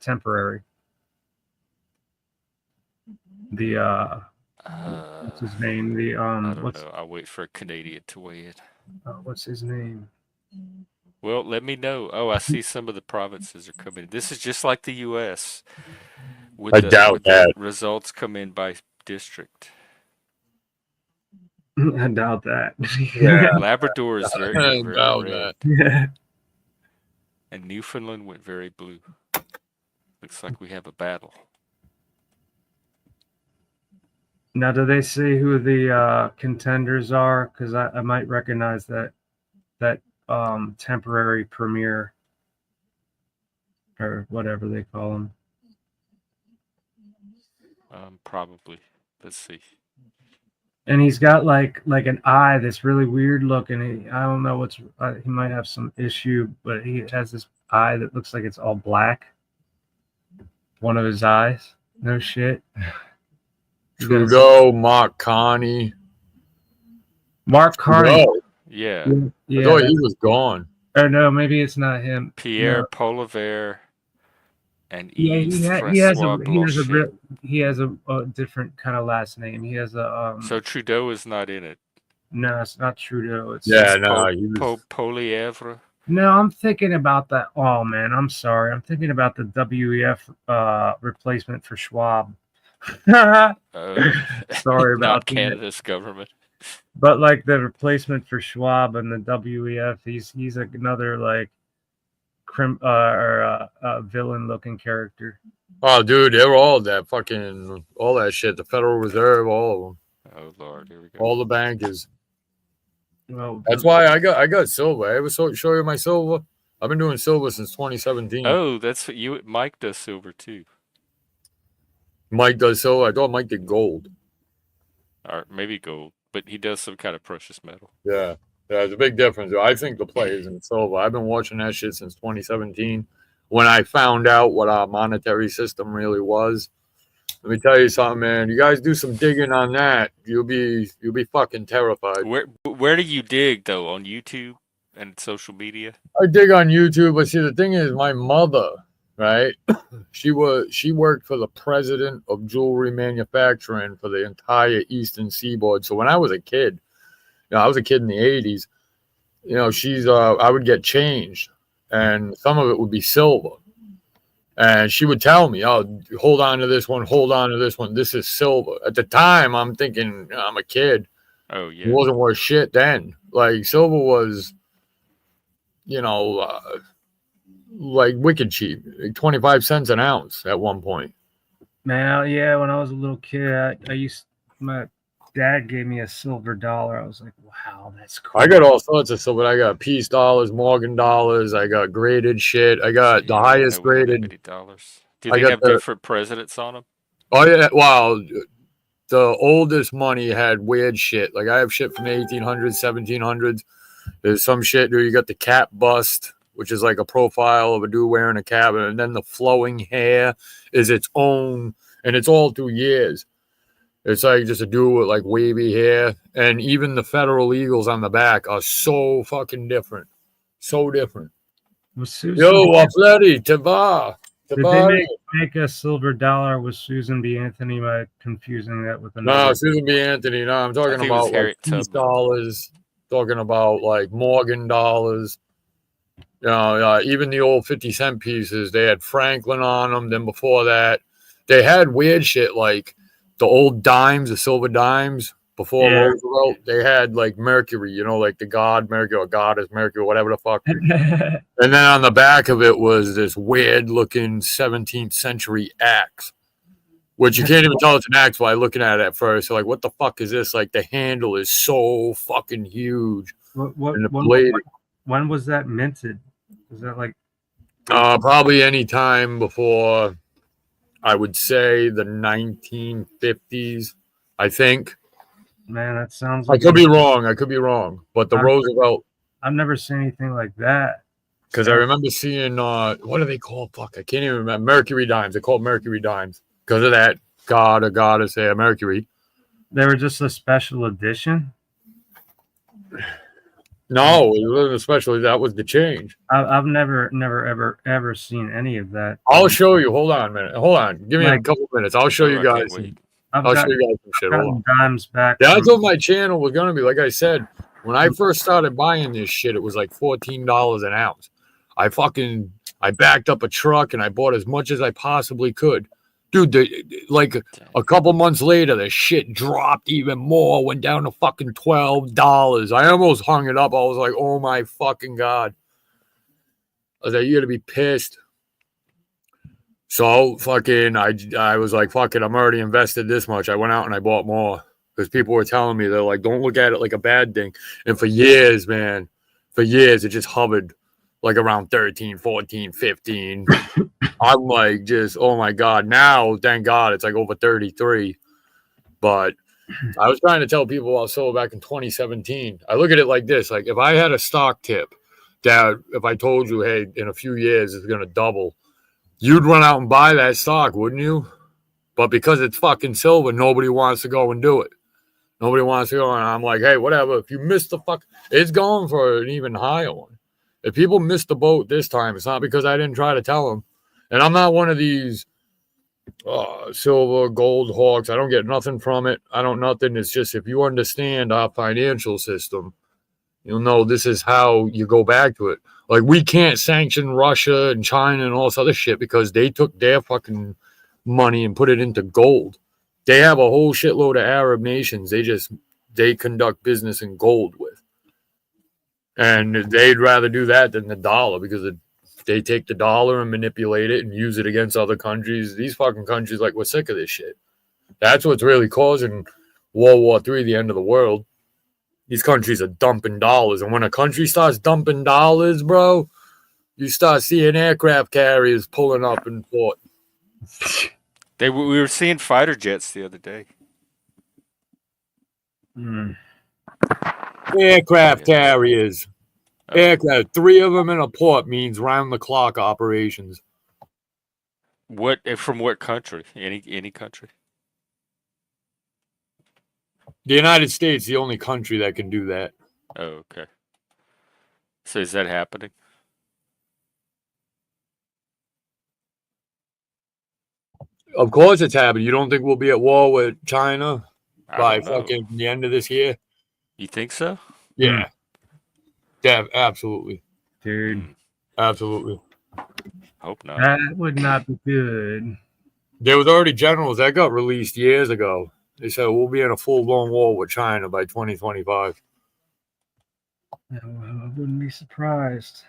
temporary. The what's his name? The I don't know. I'll wait for a Canadian to weigh in. What's his name? Well, let me know. Oh, I see some of the provinces are coming. This is just like the U.S. I doubt that. The results come in by district. I doubt that. Yeah. Labrador is very I doubt red. Yeah. And Newfoundland went very blue. Looks like we have a battle. Now, do they say who the contenders are? Because I might recognize that temporary premier or whatever they call them. Probably. Let's see. And he's got like an eye that's really weird looking. I don't know what's. He might have some issue, but he has this eye that looks like it's all black. One of his eyes. No shit. You guys- Trudeau, Mark Carney. Mark Carney. Trudeau. Yeah. I Yeah. thought he was gone. Or no, maybe it's not him. Pierre No. Polivier and Yeah, Yves he has Francois a different kind of last name. He has a So Trudeau is not in it. no, it's not Trudeau. It's Yeah, It's no, he was. Polievre. No, I'm thinking about that. Oh man, I'm sorry. I'm thinking about the WEF replacement for Schwab. Sorry about Not that. Canada's government. But like the replacement for Schwab and the WEF, he's another like villain looking character. Oh, dude, they were all that fucking all that shit. The Federal Reserve, all of them, Oh Lord, here we go. all the bankers. Well, That's why I got silver. I ever show you my silver. I've been doing silver since 2017. Oh, that's what you. Mike does silver too, Mike does silver. I thought Mike did gold. or maybe gold, but he does some kind of precious metal. Yeah, there's a big difference. I think the play is in silver. I've been watching that shit since 2017, when I found out what our monetary system really was. Let me tell you something, man. You guys do some digging on that, you'll be fucking terrified. Where do you dig though? On YouTube and social media? I dig on YouTube, but see, the thing is, my mother, right? She worked for the president of jewelry manufacturing for the entire Eastern Seaboard. So when I was a kid, I was a kid in the 80s. I would get changed, and some of it would be silver. And she would tell me, "Oh, hold on to this one. Hold on to this one. This is silver." At the time, I'm thinking, I'm a kid. Oh It yeah. wasn't worth shit then. Like silver was, like wicked cheap, like 25 cents an ounce at one point. Man, yeah, when I was a little kid, my dad gave me a silver dollar. I was like, wow, that's cool. I got all sorts of silver. I got peace dollars, Morgan dollars. I got graded shit. I got the highest graded. $$. Do I they got have the- different presidents on them? Oh yeah, wow. The oldest money had weird shit. Like I have shit from the 1800s, 1700s. There's some shit where you got the cap bust, which is like a profile of a dude wearing a cap, and then the flowing hair is its own, and it's all through years. It's like just a dude with like wavy hair, and even the federal eagles on the back are so fucking different, so different. Was Susan, Yo, Wafleti, Tava, did they make a silver dollar with Susan B. Anthony by confusing that with No, another? Susan B. Anthony. No, I'm I talking think it was about like Harriet peace Tubman. dollars. Talking about like Morgan dollars. Even the old 50-cent pieces, they had Franklin on them. Then before that, they had weird shit like the old dimes, the silver dimes. Before Yeah. Roosevelt, they had like Mercury, like the god Mercury or goddess Mercury, whatever the fuck. And then on the back of it was this weird looking 17th century axe, which you can't even tell it's an axe by looking at it at first. So like, what the fuck is this? Like the handle is so fucking huge. And the blade, when was that minted? Was that like probably any time before, I would say the 1950s, I think. Man, that sounds I like could be wrong. But the Roosevelt, I've never seen anything like that. because I remember seeing, what are they called? Fuck, I can't even remember. Mercury dimes. They're called Mercury dimes because of that god or goddess there, Mercury. They were just a special edition. No, it wasn't especially. That was the change. I've never ever seen any of that. I'll show you. Hold on a minute. Hold on. Give me a Like- couple minutes. I'll show you I can't guys. wait. I've I'll got, show you guys some shit. Hold on. gotten dimes back. That's from- what my channel was gonna be. Like I said, when I first started buying this shit, it was like $14 an ounce. I backed up a truck and I bought as much as I possibly could. Dude, like a couple months later, the shit dropped even more, went down to fucking $12. I almost hung it up. I was like, oh my fucking God. I was like, you gotta be pissed. So fucking, I was like, fuck it, I'm already invested this much. I went out and I bought more because people were telling me, they're like, don't look at it like a bad thing. And for years, man, it just hovered like around 13, 14, 15. I'm like, just, oh my God. Now, thank God, it's like over 33. But I was trying to tell people about silver back in 2017. I look at it like this: like if I had a stock tip that if I told you, hey, in a few years it's going to double, you'd run out and buy that stock, wouldn't you? But because it's fucking silver, nobody wants to go and do it. Nobody wants to go, and I'm like, hey, whatever. If you miss the fuck, it's going for an even higher one. If people miss the boat this time, it's not because I didn't try to tell them. And I'm not one of these silver, gold hawks. I don't get nothing from it. I don't nothing. It's just if you understand our financial system, you'll know this is how you go back to it. Like we can't sanction Russia and China and all this other shit because they took their fucking money and put it into gold. They have a whole shitload of Arab nations. They conduct business in gold with, and they'd rather do that than the dollar because they take the dollar and manipulate it and use it against other countries. These fucking countries, like, we're sick of this shit. That's what's really causing World War III, the end of the world. These countries are dumping dollars, and when a country starts dumping dollars, bro, you start seeing aircraft carriers pulling up in port. We were seeing fighter jets the other day. Aircraft carriers. Oh. Aircraft. 3 of them in a port means round-the-clock operations. From what country? Any country? The United States is the only country that can do that. Oh, okay. So is that happening? Of course it's happening. You don't think we'll be at war with China by I don't know. fucking the end of this year? You think so? Yeah. Yeah, absolutely. Dude, Absolutely. Hope not. that would not be good. There was already generals that got released years ago. They said we'll be in a full-blown war with China by 2025. I wouldn't be surprised.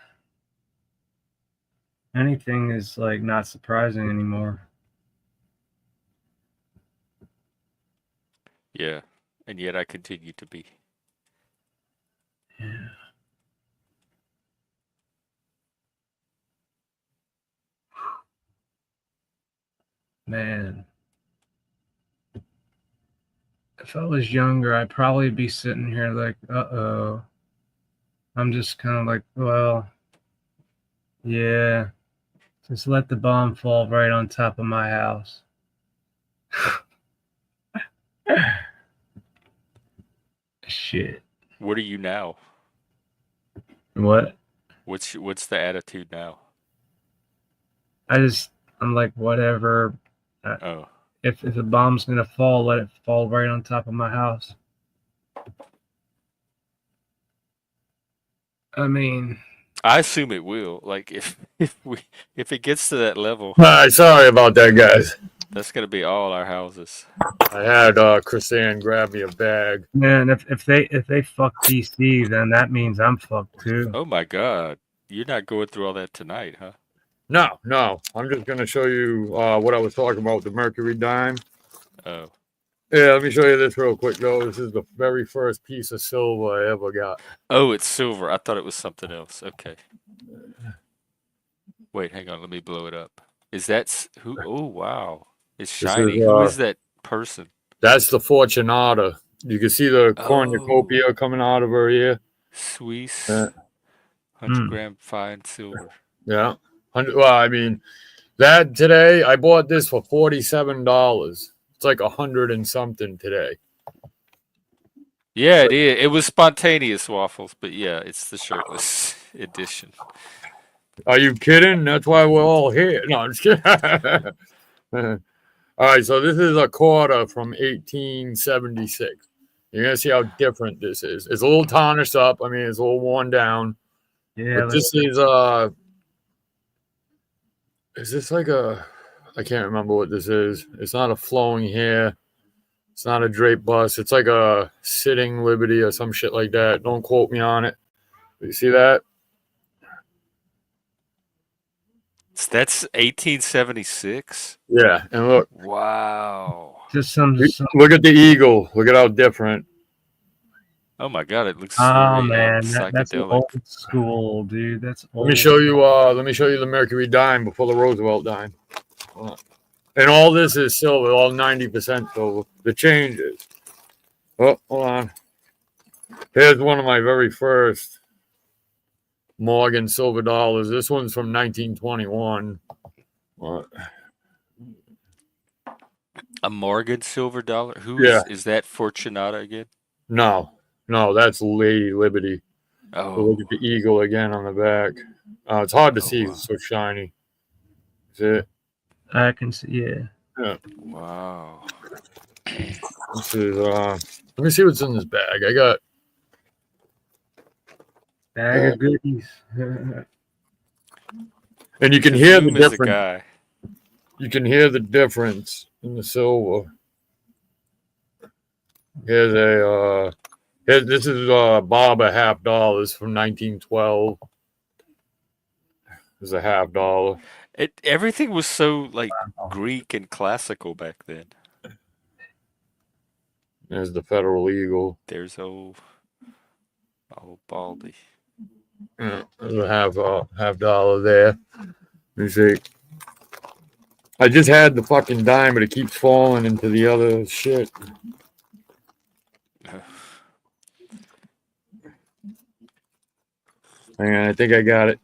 Anything is like not surprising anymore. Yeah. And yet I continue to be. Yeah. Man. If I was younger, I'd probably be sitting here like, uh-oh. I'm just kind of like, well, yeah. Just let the bomb fall right on top of my house. Shit. What are you now? What? What's the attitude now? I'm like, whatever. Oh. If the bomb's gonna fall, let it fall right on top of my house. I mean, I assume it will. Like if it gets to that level, All right, sorry about that, guys. that's gonna be all our houses. I had Chrisanne grab me a bag. man, if they fuck DC, then that means I'm fucked too. Oh my God. You're not going through all that tonight, huh? No. I'm just going to show you what I was talking about with the Mercury dime. Oh. Yeah, let me show you this real quick, though. This is the very first piece of silver I ever got. Oh, it's silver. I thought it was something else. Okay. Wait, hang on. Let me blow it up. Is that who? Oh, wow. It's shiny. Who is that person? That's the Fortunata. You can see the cornucopia coming out of her ear. Swiss 100-gram fine silver. Yeah. Well, I mean, that today, I bought this for $47. It's like 100 and something today. Yeah, it is. It was spontaneous waffles, but yeah, it's the shirtless edition. Are you kidding? That's why we're all here. No, I'm just kidding. All right, so this is a quarter from 1876. You're going to see how different this is. It's a little tarnished up. I mean, it's a little worn down. Yeah, But this is this like I can't remember what this is. It's not a flowing hair. It's not a drape bust. It's like a sitting liberty or some shit like that. Don't quote me on it. You see that? That's 1876? Yeah, and look. Wow. just some. Look at the eagle. Look at how different. Oh my God, it looks Oh very man, that's psychedelic. old school, dude. That's old. Let me show you. Let me show you the Mercury dime before the Roosevelt dime. And all this is silver, all 90% silver. The changes. Oh, hold on. Here's one of my very first Morgan silver dollars. This one's from 1921. What? A Morgan silver dollar. Yeah. Is that Fortunata again? No, that's Lady Liberty. So Oh, look at the eagle again on the back. It's hard to Oh, see. wow. It's so shiny. See it? I can see. Yeah. wow. This is. Let me see what's in this bag. I got. Bag of goodies. And you can hear the Zoom is the difference. guy. You can hear the difference in the silver. Here's a. This is Bob a $50 from 1912. This is a $50. Everything was so like Greek and classical back then. There's the Federal Eagle. There's old Baldy. Yeah, there's a half dollar there. Let me see. I just had the fucking dime, but it keeps falling into the other shit. Hang on, I think I got it.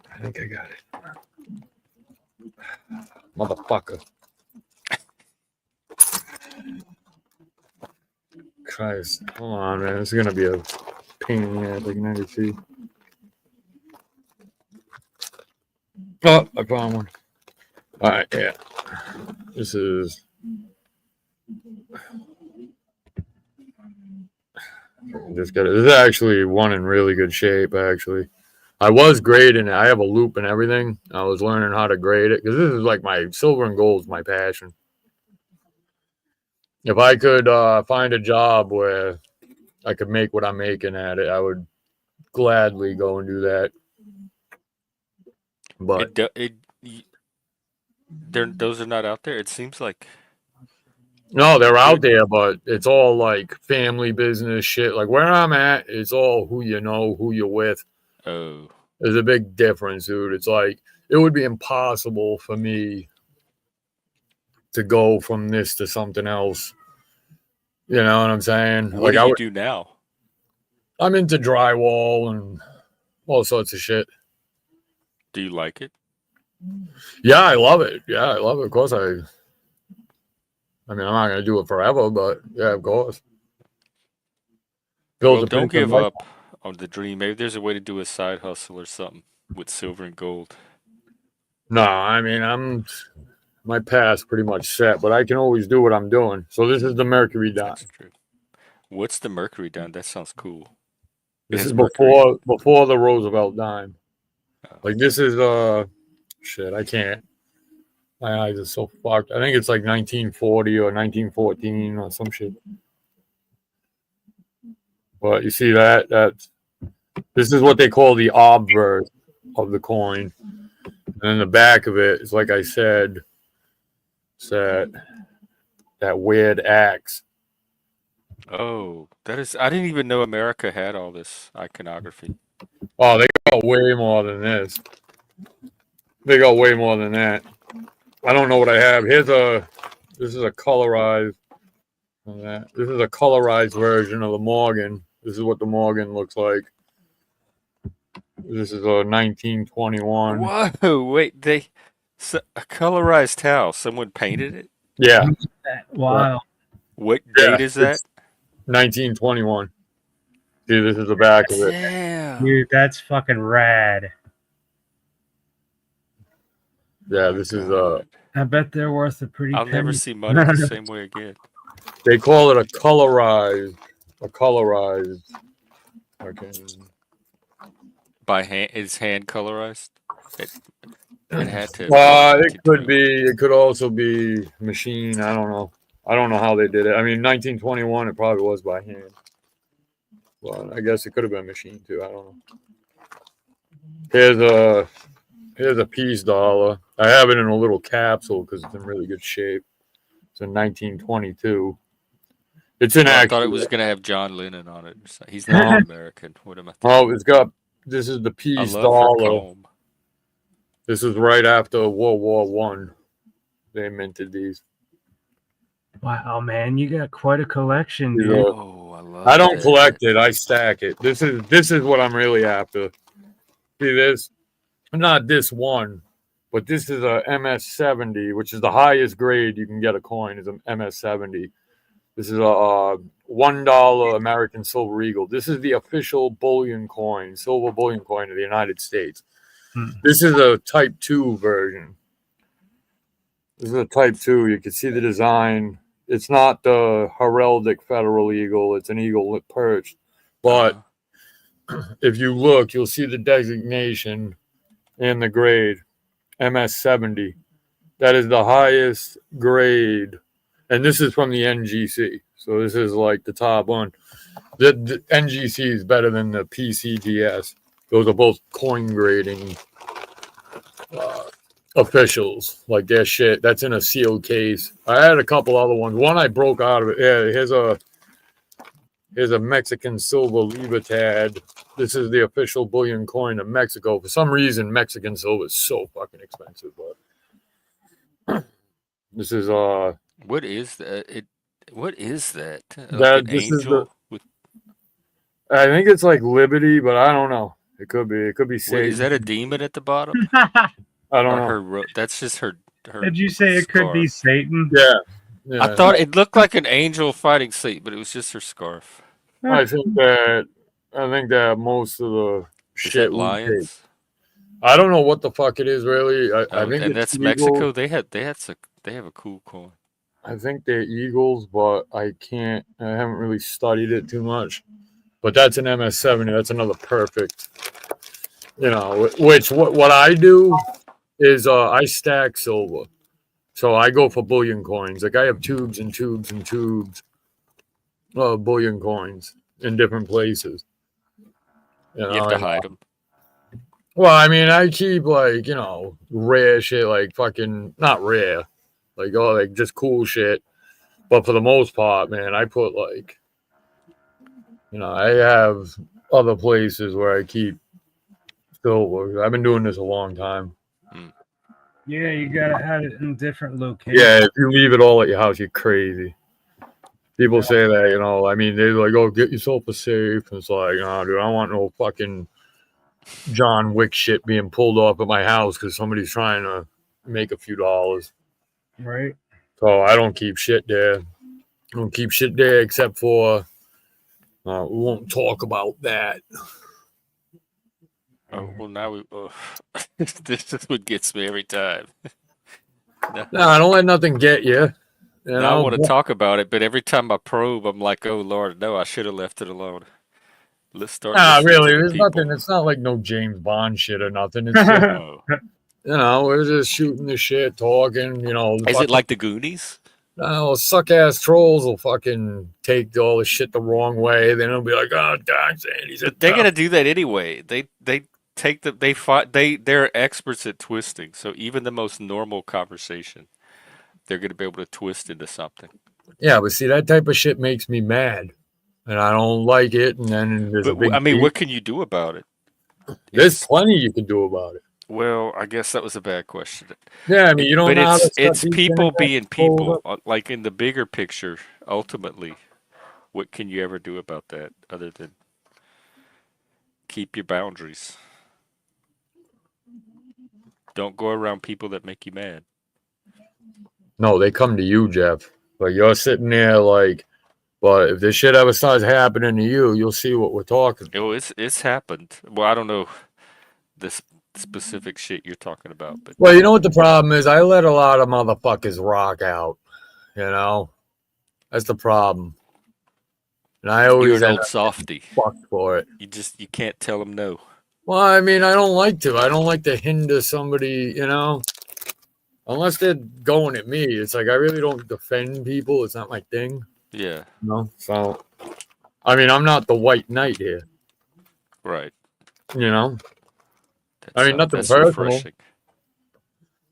Motherfucker. Christ. Hold on, man. This is going to be a pain in the ass. I can already see. Oh, I found one. All right, yeah. This is. Just got it. This is actually one in really good shape, actually. I was grading it. I have a loop and everything. I was learning how to grade it because this is like my silver and gold is my passion. If I could find a job where I could make what I'm making at it, I would gladly go and do that. But those are not out there. It seems like no, they're out there, but it's all like family business shit. Like where I'm at, it's all who you know, who you're with. oh, There's a big difference, dude. It's like it would be impossible for me to go from this to something else. You know what I'm saying? what Like do you do now? I'm into drywall and all sorts of shit. Do you like it? Yeah, I love it. Of course, I mean, I'm not gonna do it forever, but yeah, of course. Well, don't give up on the dream. Maybe there's a way to do a side hustle or something with silver and gold. No, I mean, my path's pretty much set, but I can always do what I'm doing. So this is the Mercury dime. That's true. What's the Mercury dime? That sounds cool. This is Mercury. before the Roosevelt dime. Oh. Like this is shit. I can't. My eyes are so fucked. I think it's like 1940 or 1914 or some shit. But you see that this is what they call the obverse of the coin. And then the back of it is, like I said, it's that weird axe. Oh, that is. I didn't even know America had all this iconography. Oh, they got way more than this. They got way more than that. I don't know what I have. This is a colorized. This is a colorized version of the Morgan. This is what the Morgan looks like. This is a 1921. Whoa, wait, a colorized how? Someone painted it? Yeah. Wow. What date is that? 1921. See, this is the back of it. Damn. Dude, that's fucking rad. Yeah, this is I bet they're worth a pretty I'll penny. never see money the same way again. they call it a colorized. Okay. By hand, is hand colorized? It had to. It could be. It could also be machine. I don't know. I don't know how they did it. I mean, 1921, it probably was by hand. Well, I guess it could have been machine too. I don't know. Here's a peace dollar. I have it in a little capsule because it's in really good shape. It's in 1922. It's in I thought it was gonna have John Lennon on it. He's No. not American. What am I thinking? Oh, it's got. This is the I peace love her dollar. comb. This is right after World War One. They minted these. Wow, man, you got quite a collection, dude. Yeah. Oh, I love I don't that. collect it. I stack it. This is what I'm really after. See this? Not this one, but this is a MS-70, which is the highest grade you can get a coin. Is a MS-70. This is a $1 American Silver Eagle. This is the official bullion coin, silver bullion coin of the United States. This is a Type 2 version. This is a Type 2. You can see the design. It's not the heraldic federal eagle. It's an eagle perched. But if you look, you'll see the designation and the grade, MS-70. That is the highest grade. And this is from the NGC. So this is like the top one. The NGC is better than the PCTS. Those are both coin grading officials. Like their shit. That's in a sealed case. I had a couple other ones. One I broke out of it. Yeah, here's a Mexican silver Libertad. This is the official bullion coin of Mexico. For some reason, Mexican silver is so fucking expensive. But this is What is that? What is that? Like that an this is the. angel with? I think it's like Liberty, but I don't know. It could be. It could be Wait, Satan. is that a demon at the bottom? I don't Or know. that's just her. Did you say it could be scarf. Satan? Yeah. I thought it looked like an angel fighting Satan, but it was just her scarf. I think that most of the Is shit that we lions? take. I don't know what the fuck it is really. I Oh, think and it's that's eagles. Mexico. They have a cool coin. I think they're eagles, but I haven't really studied it too much. But that's an MS-70. That's another perfect. What I do is I stack silver. So I go for bullion coins. Like I have tubes and tubes and tubes of bullion coins in different places. You have to hide them. Well, I mean, I keep like, rare shit, like fucking, not rare, like just cool shit. But for the most part, man, I put like, I have other places where I keep silver. I've been doing this a long time. Yeah, you gotta have it in different locations. Yeah, if you leave it all at your house, you're crazy. People say that, I mean, they're like, oh, get yourself a safe. And it's like, no, dude, I don't want no fucking John Wick shit being pulled off at my house because somebody's trying to make a few dollars. Right. So I don't keep shit there. I don't keep shit there except for we won't talk about that. Oh well, now this is what gets me every time. No, don't let nothing get you. Now I want to talk about it, but every time I probe, I'm like, oh Lord, no, I should have left it alone. Let's start. Really, to the there's people. nothing. It's not like no James Bond shit or nothing. It's just, Oh. we're just shooting the shit, talking. Is it like the Goonies? No, suck ass trolls will fucking take all the shit the wrong way. Then it'll be like, oh, God, he's They're gonna do that anyway. They're experts at twisting. So even the most normal conversation, they're gonna be able to twist into something. Yeah, but see, that type of shit makes me mad, and I don't like it. And then there's a big. I mean, what can you do about it? There's plenty you can do about it. Well, I guess that was a bad question. Yeah, I mean, you don't But know how to it's stop these people things being people. Like in the bigger picture, ultimately, what can you ever do about that other than keep your boundaries? Don't go around people that make you mad. No, they come to you, Jeff. Like you're sitting there, like, but if this shit ever starts happening to you, you'll see what we're talking. Oh, it's happened. Well, I don't know this specific shit you're talking about, but Well, you know what the problem is? I let a lot of motherfuckers rock out. That's the problem. And I always you're an end old up softy. fucked for it. You can't tell them no. Well, I mean, I don't like to. I don't like to hinder somebody, unless they're going at me. It's like I really don't defend people. It's not my thing. Yeah. So, I mean, I'm not the white knight here. Right. I mean, nothing that's personal. refreshing.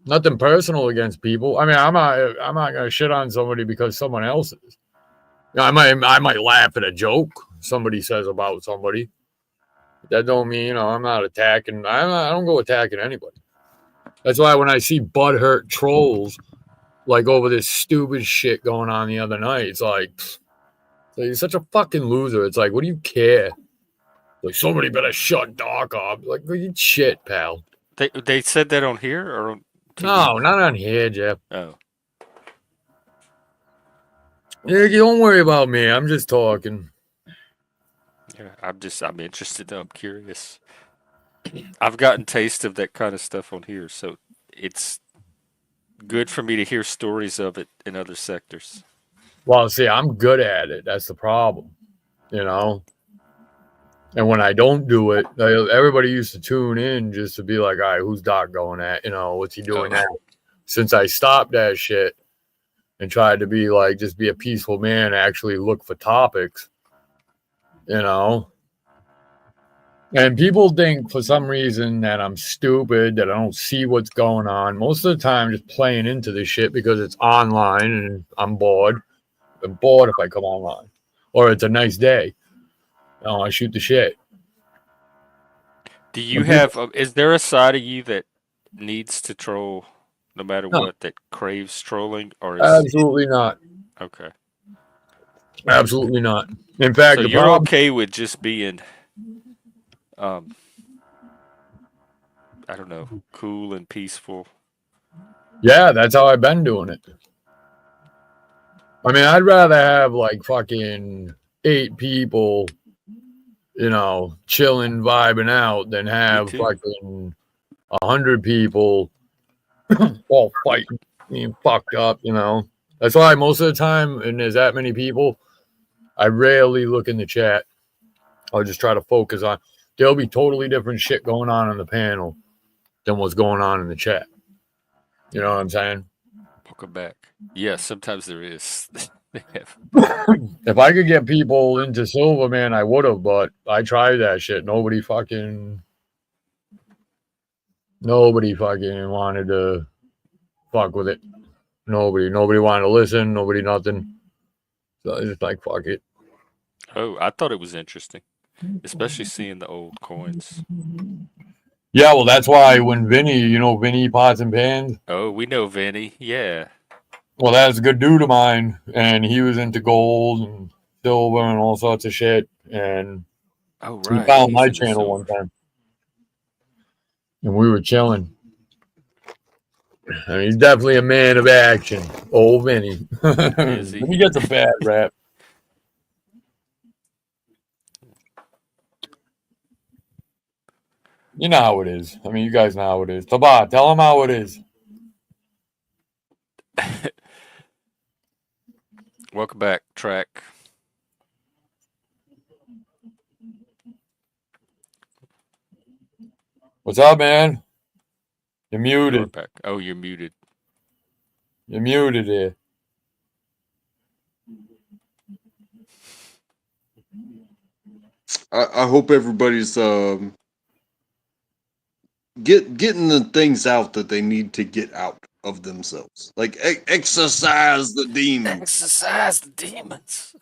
Nothing personal against people. I mean, I'm not gonna shit on somebody because someone else is. I might laugh at a joke somebody says about somebody. That don't mean I'm not attacking. I don't go attacking anybody. That's why when I see butthurt trolls like over this stupid shit going on the other night, it's like, So you're such a fucking loser. It's like, what do you care? Like, somebody better shut Doc up. Like, you shit, pal. They said that on here or on TV? No, not on here, Jeff. Oh, Yeah, you don't worry about me. I'm just talking. yeah. I'm interested though. I'm curious. I've gotten taste of that kind of stuff on here, so it's good for me to hear stories of it in other sectors. Well, see, I'm good at it. That's the problem, you know? And when I don't do it, everybody used to tune in just to be like, all right, who's Doc going at? You know, what's he doing now? Since I stopped that shit and tried to be like, just be a peaceful man, actually look for topics, you know? And people think for some reason that I'm stupid, that I don't see what's going on. Most of the time, just playing into this shit because it's online and I'm bored. I'm bored if I come online. Or it's a nice day. I shoot the shit. Do you have? Is there a side of you that needs to troll, no matter No. what, that craves trolling, or is Absolutely not. okay? Absolutely not. In fact, So the you're problem. okay with just being, I don't know, cool and peaceful. Yeah, that's how I've been doing it. I mean, I'd rather have like fucking 8 people, chilling, vibing out than have too. fucking 100 people all fighting, being fucked up, That's why most of the time, when there's that many people, I rarely look in the chat. I'll just try to focus on. There'll be totally different shit going on in the panel than what's going on in the chat. You know what I'm saying? Welcome back. Yeah, sometimes there is. They have. If I could get people into Silverman, I would have, but I tried that shit. Nobody fucking wanted to fuck with it. Nobody wanted to listen. Nobody nothing. So I just like, fuck it. Oh, I thought it was interesting, especially seeing the old coins. Yeah, well, that's why when Vinny Pots and Pans. Oh, we know Vinny. Yeah. Well, that's a good dude of mine, and he was into gold and silver and all sorts of shit. And Oh, he right. found He's my into channel one silver. time, and we were chilling. And he's definitely a man of action. Old Vinny. Is he? He gets a bad rap. You know how it is. I mean, you guys know how it is. Taba, tell him how it is. Welcome back, track. What's up, man? You're You're muted. back. Oh, you're muted. You're muted here. I hope everybody's getting the things out that they need to get out of themselves. Like exercise the demons. Exercise the demons.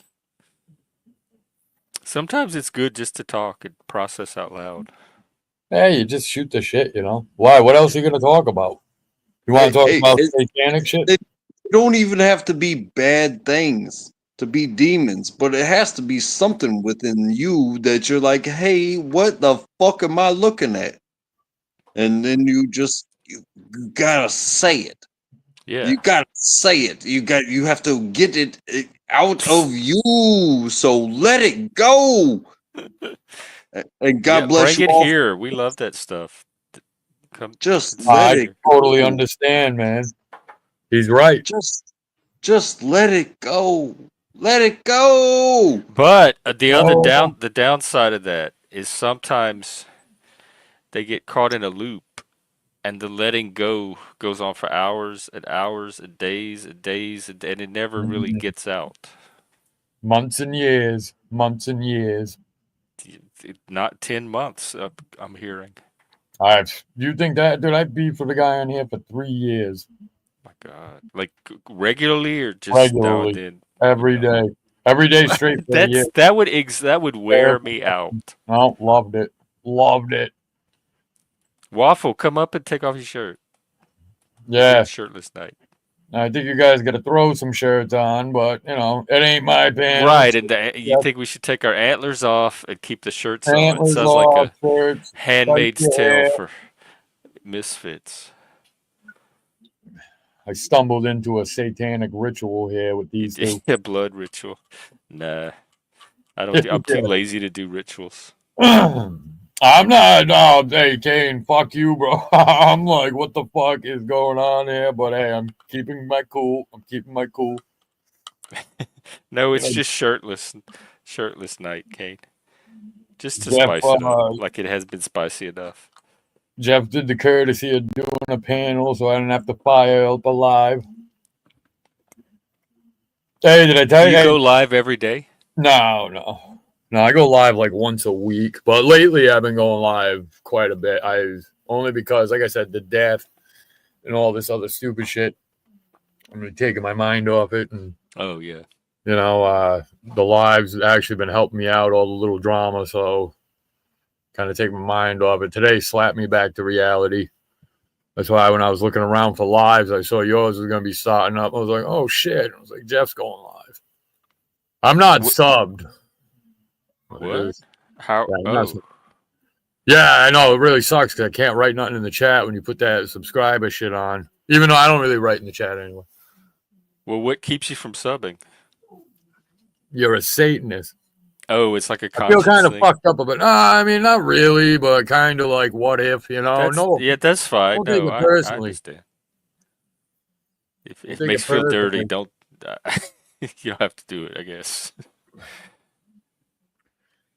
Sometimes it's good just to talk and process out loud. Hey, you just shoot the shit, Why? What else are you going to talk about? You want to talk about satanic shit? It don't even have to be bad things to be demons, but it has to be something within you that you're like, hey, what the fuck am I looking at? And then you gotta say it. Yeah. You gotta say it. You have to get it out of you. So let it go. And God bless bring you it all. here. We love that stuff. Come, Just consider let I it totally go. understand, man. He's right. Just let it go. Let it go. But the downside of that is sometimes they get caught in a loop, and the letting go goes on for hours and hours and days and days, and it never really gets out. Months and years. Months and years. Not 10 months. I'm hearing. You think that, dude? I'd be for the guy on here for 3 years. My God, like regularly or just now and Regularly. then? Every day. Every day straight for a year. That would wear me out. No, loved it. Loved it. Waffle, come up and take off your shirt. Yeah. Shirtless night. I think you guys got to throw some shirts on, but you know, it ain't my panel. Right, and you Yep. think we should take our antlers off and keep the shirts on? It Antlers sounds like off, a shirts, spike Handmaid's your Tale hair. for misfits. I stumbled into a satanic ritual here with these two. Yeah, blood ritual. Nah, I don't. I'm too lazy to do rituals. I'm not. No, hey, Kane, fuck you, bro. I'm like, what the fuck is going on here? But hey, I'm keeping my cool. I'm keeping my cool. No, You it's know, just shirtless night, Kate. Just to Jeff, spice it up, like it has been spicy enough. Jeff did the courtesy of doing a panel, so I didn't have to fire up a live. Hey, did I tell Do you? you Hey, go live every day? no. I go live like once a week, but lately I've been going live quite a bit. Only because, like I said, the death and all this other stupid shit. I'm really taking my mind off it, and Oh yeah. you know, the lives have actually been helping me out, all the little drama, so kind of take my mind off it. Today slapped me back to reality. That's why when I was looking around for lives, I saw yours was going to be starting up. I was like, oh shit. I was like, Jeff's going live. I'm not subbed. What? How? Yeah, Oh. yeah, I know. It really sucks because I can't write nothing in the chat when you put that subscriber shit on. Even though I don't really write in the chat anyway. Well, what keeps you from subbing? You're a Satanist. Oh, it's like a I feel conscience kind of thing. fucked up a bit. I mean, not really, but kind of like, what if, you know? Yeah, that's fine. Don't take No, it I personally. understand. If Don't it take makes it you feel dirty, personally. don't. You don't have to do it, I guess.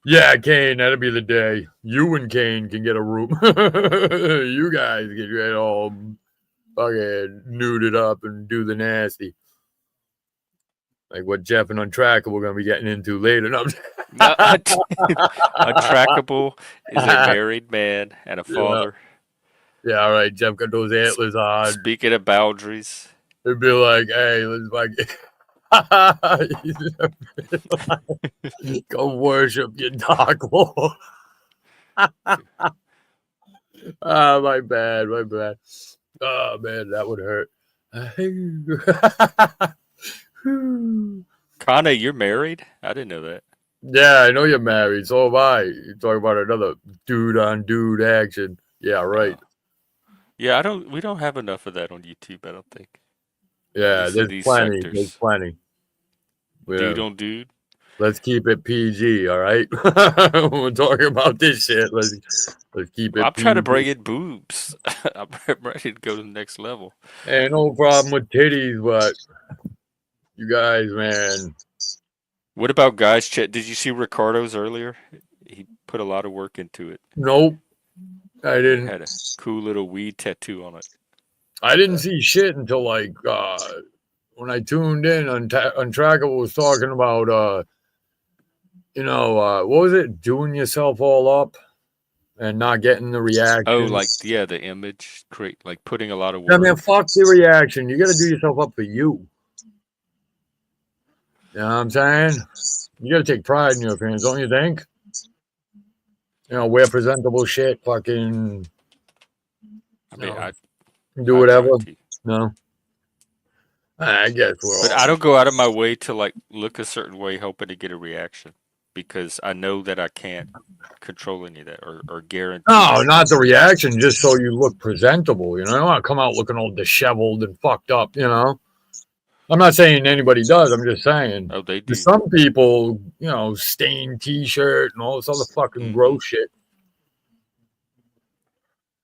Yeah, Kane, that'll be the day. You and Kane can get a room. You guys get all fucking nuded up and do the nasty. Like what Jeff and Untrackable we're going to be getting into later. No, No, Untrackable is a married man and a father. Yeah, all right. Jeff got those antlers on. Speaking of boundaries, It'd be like, hey, let's go worship your dog. My bad. Oh man, that would hurt. Kane, you're married? I didn't know that. Yeah, I know you're married. So am I. You talk about another dude on dude action. Yeah, right. Yeah, we don't have enough of that on YouTube, I don't think. Yeah, At least in there's these plenty. sectors. There's plenty. Dude Yeah. on dude. Let's keep it PG, all right? We're talking about this shit. Let's keep it I'm PG. trying to bring in boobs. I'm ready to go to the next level. Ain't no problem with titties, but you guys, man. What about guys' chat? Did you see Ricardo's earlier? He put a lot of work into it. Nope. I It didn't. had a cool little weed tattoo on it. I didn't see shit until like when I tuned in. Untrackable was talking about what was it? Doing yourself all up and not getting the reaction. Oh, like yeah, the image create like putting a lot of I work. mean, fuck the reaction. You got to do yourself up for you. You know what I'm saying? You got to take pride in your appearance, don't you think? You know, wear presentable shit. Fucking. I mean, I do whatever. try to. No. I guess we're all. But I don't go out of my way to like look a certain way, hoping to get a reaction, because I know that I can't control any of that or guarantee. No, not the reaction. Just so you look presentable. You know, I don't want to come out looking all disheveled and fucked up. You know. I'm not saying anybody does. I'm just saying. Oh, they do. Some people, you know, stained T-shirt and all this other fucking gross shit.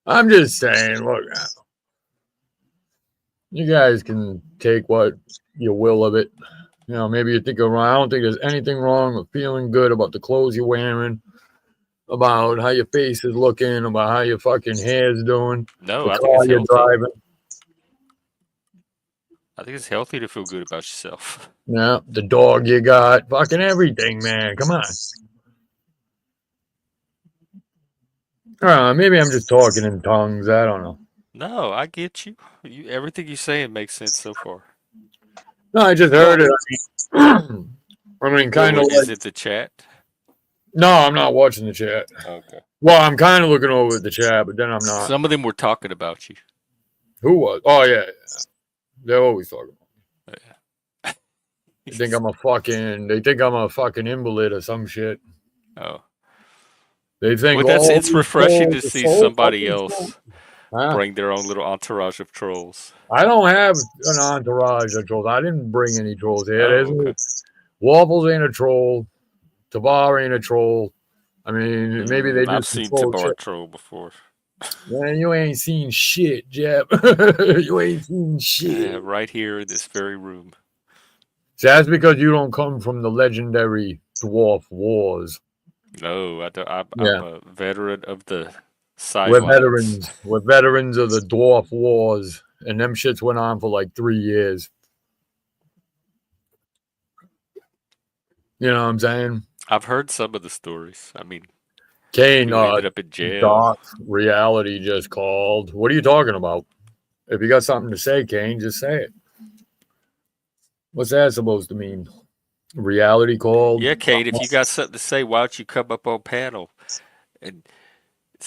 I'm just saying, look, you guys can take what you will of it. You know, maybe you think I don't think there's anything wrong with feeling good about the clothes you're wearing, about how your face is looking, about how your fucking hair's doing. No, the I think it's car you're healthy. driving. I think it's healthy to feel good about yourself. Yeah, the dog you got, fucking everything, man. Come on. Maybe I'm just talking in tongues. I don't know. No, I get you. Everything you're saying makes sense so far. No, I just heard it. I mean, kind of like. Is it the chat? No, I'm not watching the chat. Okay. Well, I'm kind of looking over at the chat, but then I'm not. Some of them were talking about you. Who was? Oh, yeah. They're always talking about Yeah. me. They think I'm a fucking invalid or some shit. Oh. They think, Well, oh, it's these refreshing trolls to are see so somebody fucking trolls. else Huh? bring their own little entourage of trolls. I don't have an entourage of trolls. I didn't bring any trolls here. Oh, okay. Waffles ain't a troll. Tabar ain't a troll. I mean, maybe they do I've some seen troll Tabar shit. troll before. Man, you ain't seen shit, Jeff. You ain't seen shit. Right here in this very room. See, that's because you don't come from the legendary dwarf wars. No, I don't, I'm Yeah. a veteran of the We're sidelines. veterans. We're veterans of the dwarf wars. And them shits went on for like 3 years. You know what I'm saying? I've heard some of the stories. I mean, Kane, people ended up in jail. Dark Reality just called. What are you talking about? If you got something to say, Kane, just say it. What's that supposed to mean? Reality called? Yeah, Kate, if you got something to say, why don't you come up on panel? And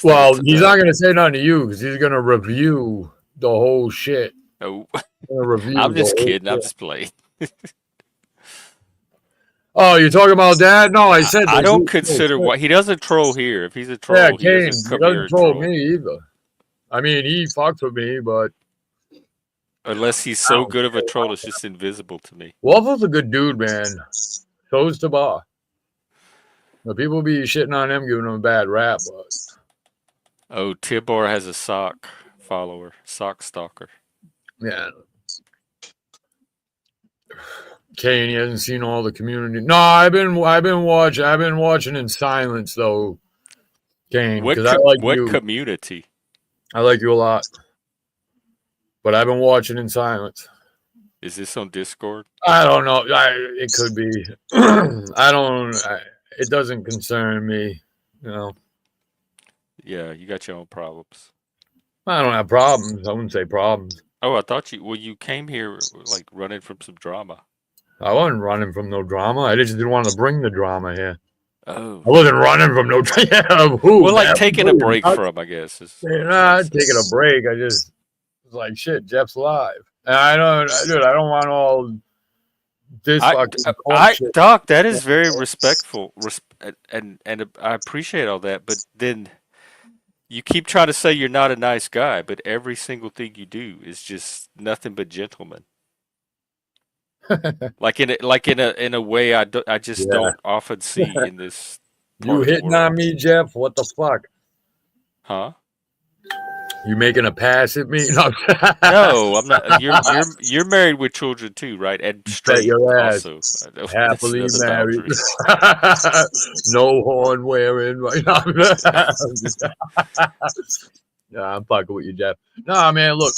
Well, he's not going to say nothing to you because he's going to review the whole shit. No, Review I'm just the whole kidding. I'm shit. just playing. Oh, you're talking about that? No, I said I that don't consider what he doesn't troll here. If he's a troll, Yeah, he Kane, doesn't he come here doesn't and troll troll. me either. I mean, he fucks with me, but Unless he's so good of a troll, it's just invisible to me. Waffle's a good dude, man. So's Tabar. The people be shitting on him, giving him a bad rap, but Oh, Tibor has a sock follower, sock stalker. yeah. Kane, he hasn't seen all the community. No, I've been watching in silence though, Kane, because I like What you. community? I like you a lot, but I've been watching in silence. Is this on Discord? I don't know. It could be. It doesn't concern me. You know, Yeah, you got your own problems. I don't have problems. I wouldn't say problems. Oh, I thought you came here like running from some drama. I wasn't running from no drama. I just didn't want to bring the drama here. Oh. I wasn't running from no drama. Yeah, who? Well, like Jeff? taking a break from, I guess. Taking a break. I just was like, shit, Jeff's live. And I don't want all this fucking shit. Doc, that is very respectful, and I appreciate all that. But then you keep trying to say you're not a nice guy, but every single thing you do is just nothing but gentleman. like in a way I just don't often see in this part You of the hitting world. on me, Jeff? What the fuck? Huh? You making a pass at me? No, I'm not. You're married with children too, right? And straight your ass. also. Happily That's married. boundary. No horn wearing. Right now. Yeah, I'm fucking with you, Jeff. No, man, look.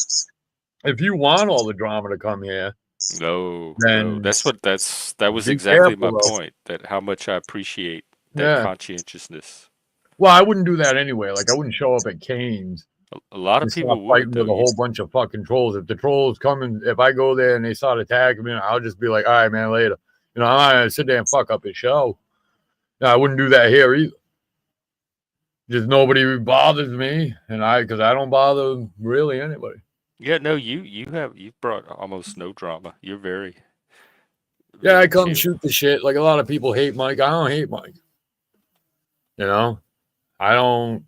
If you want all the drama to come here, No, then that was be exactly careful, my though. point. That how much I appreciate that conscientiousness. Well, I wouldn't do that anyway. Like, I wouldn't show up at Kane's. A lot of and people start would fighting with though. a whole bunch of fucking trolls. If the trolls come and if I go there and they start attacking me, I'll just be like, all right, man, later. You know, I'm not gonna sit there and fuck up his show. No, I wouldn't do that here either. Just nobody bothers me, and because I don't bother really anybody. Yeah, no, you've brought almost no drama. You're very Yeah, I come chill. shoot the shit. Like a lot of people hate Mike. I don't hate Mike. You know, I don't.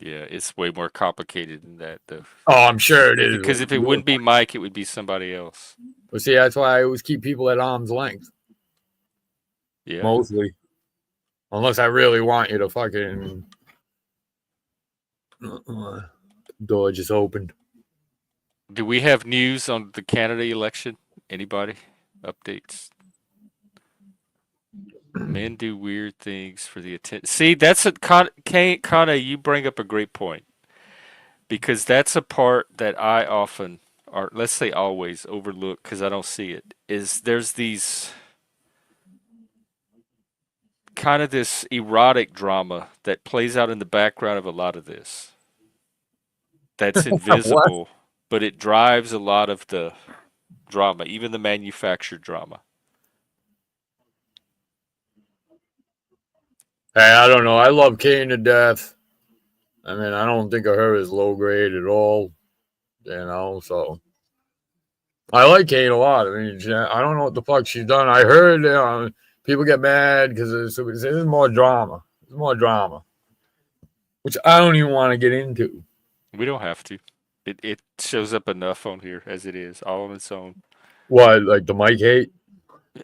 Yeah, it's way more complicated than that, though. Oh, I'm sure it is. Because if it wouldn't be Mike, it would be somebody else. But see, that's why I always keep people at arm's length. Yeah. Mostly. Unless I really want you to fucking. Door just opened. Do we have news on the Canada election? Anybody? Updates? Men do weird things for the attention. See, that's a Kana. You bring up a great point because that's a part that I often, or let's say always, overlook because I don't see it. Is there's these kind of this erotic drama that plays out in the background of a lot of this. That's invisible, but it drives a lot of the drama, even the manufactured drama. Hey, I don't know. I love Kane to death. I mean, I don't think of her as low grade at all. You know, so I like Kate a lot. I mean, I don't know what the fuck she's done. I heard people get mad because there's more drama. There's more drama, which I don't even want to get into. We don't have to. It shows up enough on here as it is, all on its own. What, like the Mike hate?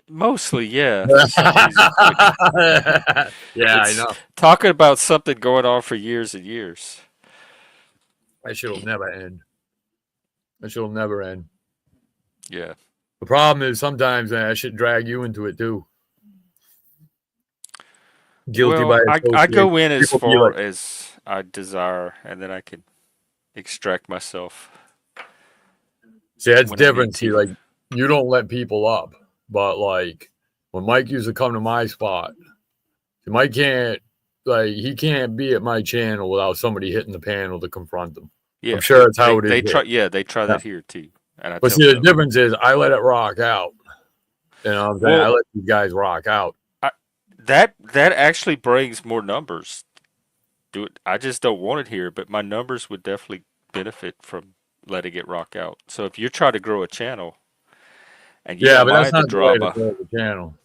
Mostly, yeah, for some reason. Yeah, I It's know. talking about something going on for years and years. That shit'll never end. That shit'll never end. Yeah. The problem is sometimes that shit drag you into it too. Guilty by Well, I association. go in as People be far like, as I desire, and then I can extract myself see, that's when I need different. See, to. like you don't let people up, but like when Mike used to come to my spot, Mike can't he can't be at my channel without somebody hitting the panel to confront them. Yeah, I'm sure that's how it is. they try. Here. Yeah, they try Yeah. that here too, and I But tell see, the them no. difference is I let it rock out. You know what I'm saying? I Well, let these guys rock out. that actually brings more numbers. Do it. I just don't want it here, but my numbers would definitely benefit from letting it rock out. So if you're trying to grow a channel and you Yeah, don't but that's mind the not the way to drama, grow the channel.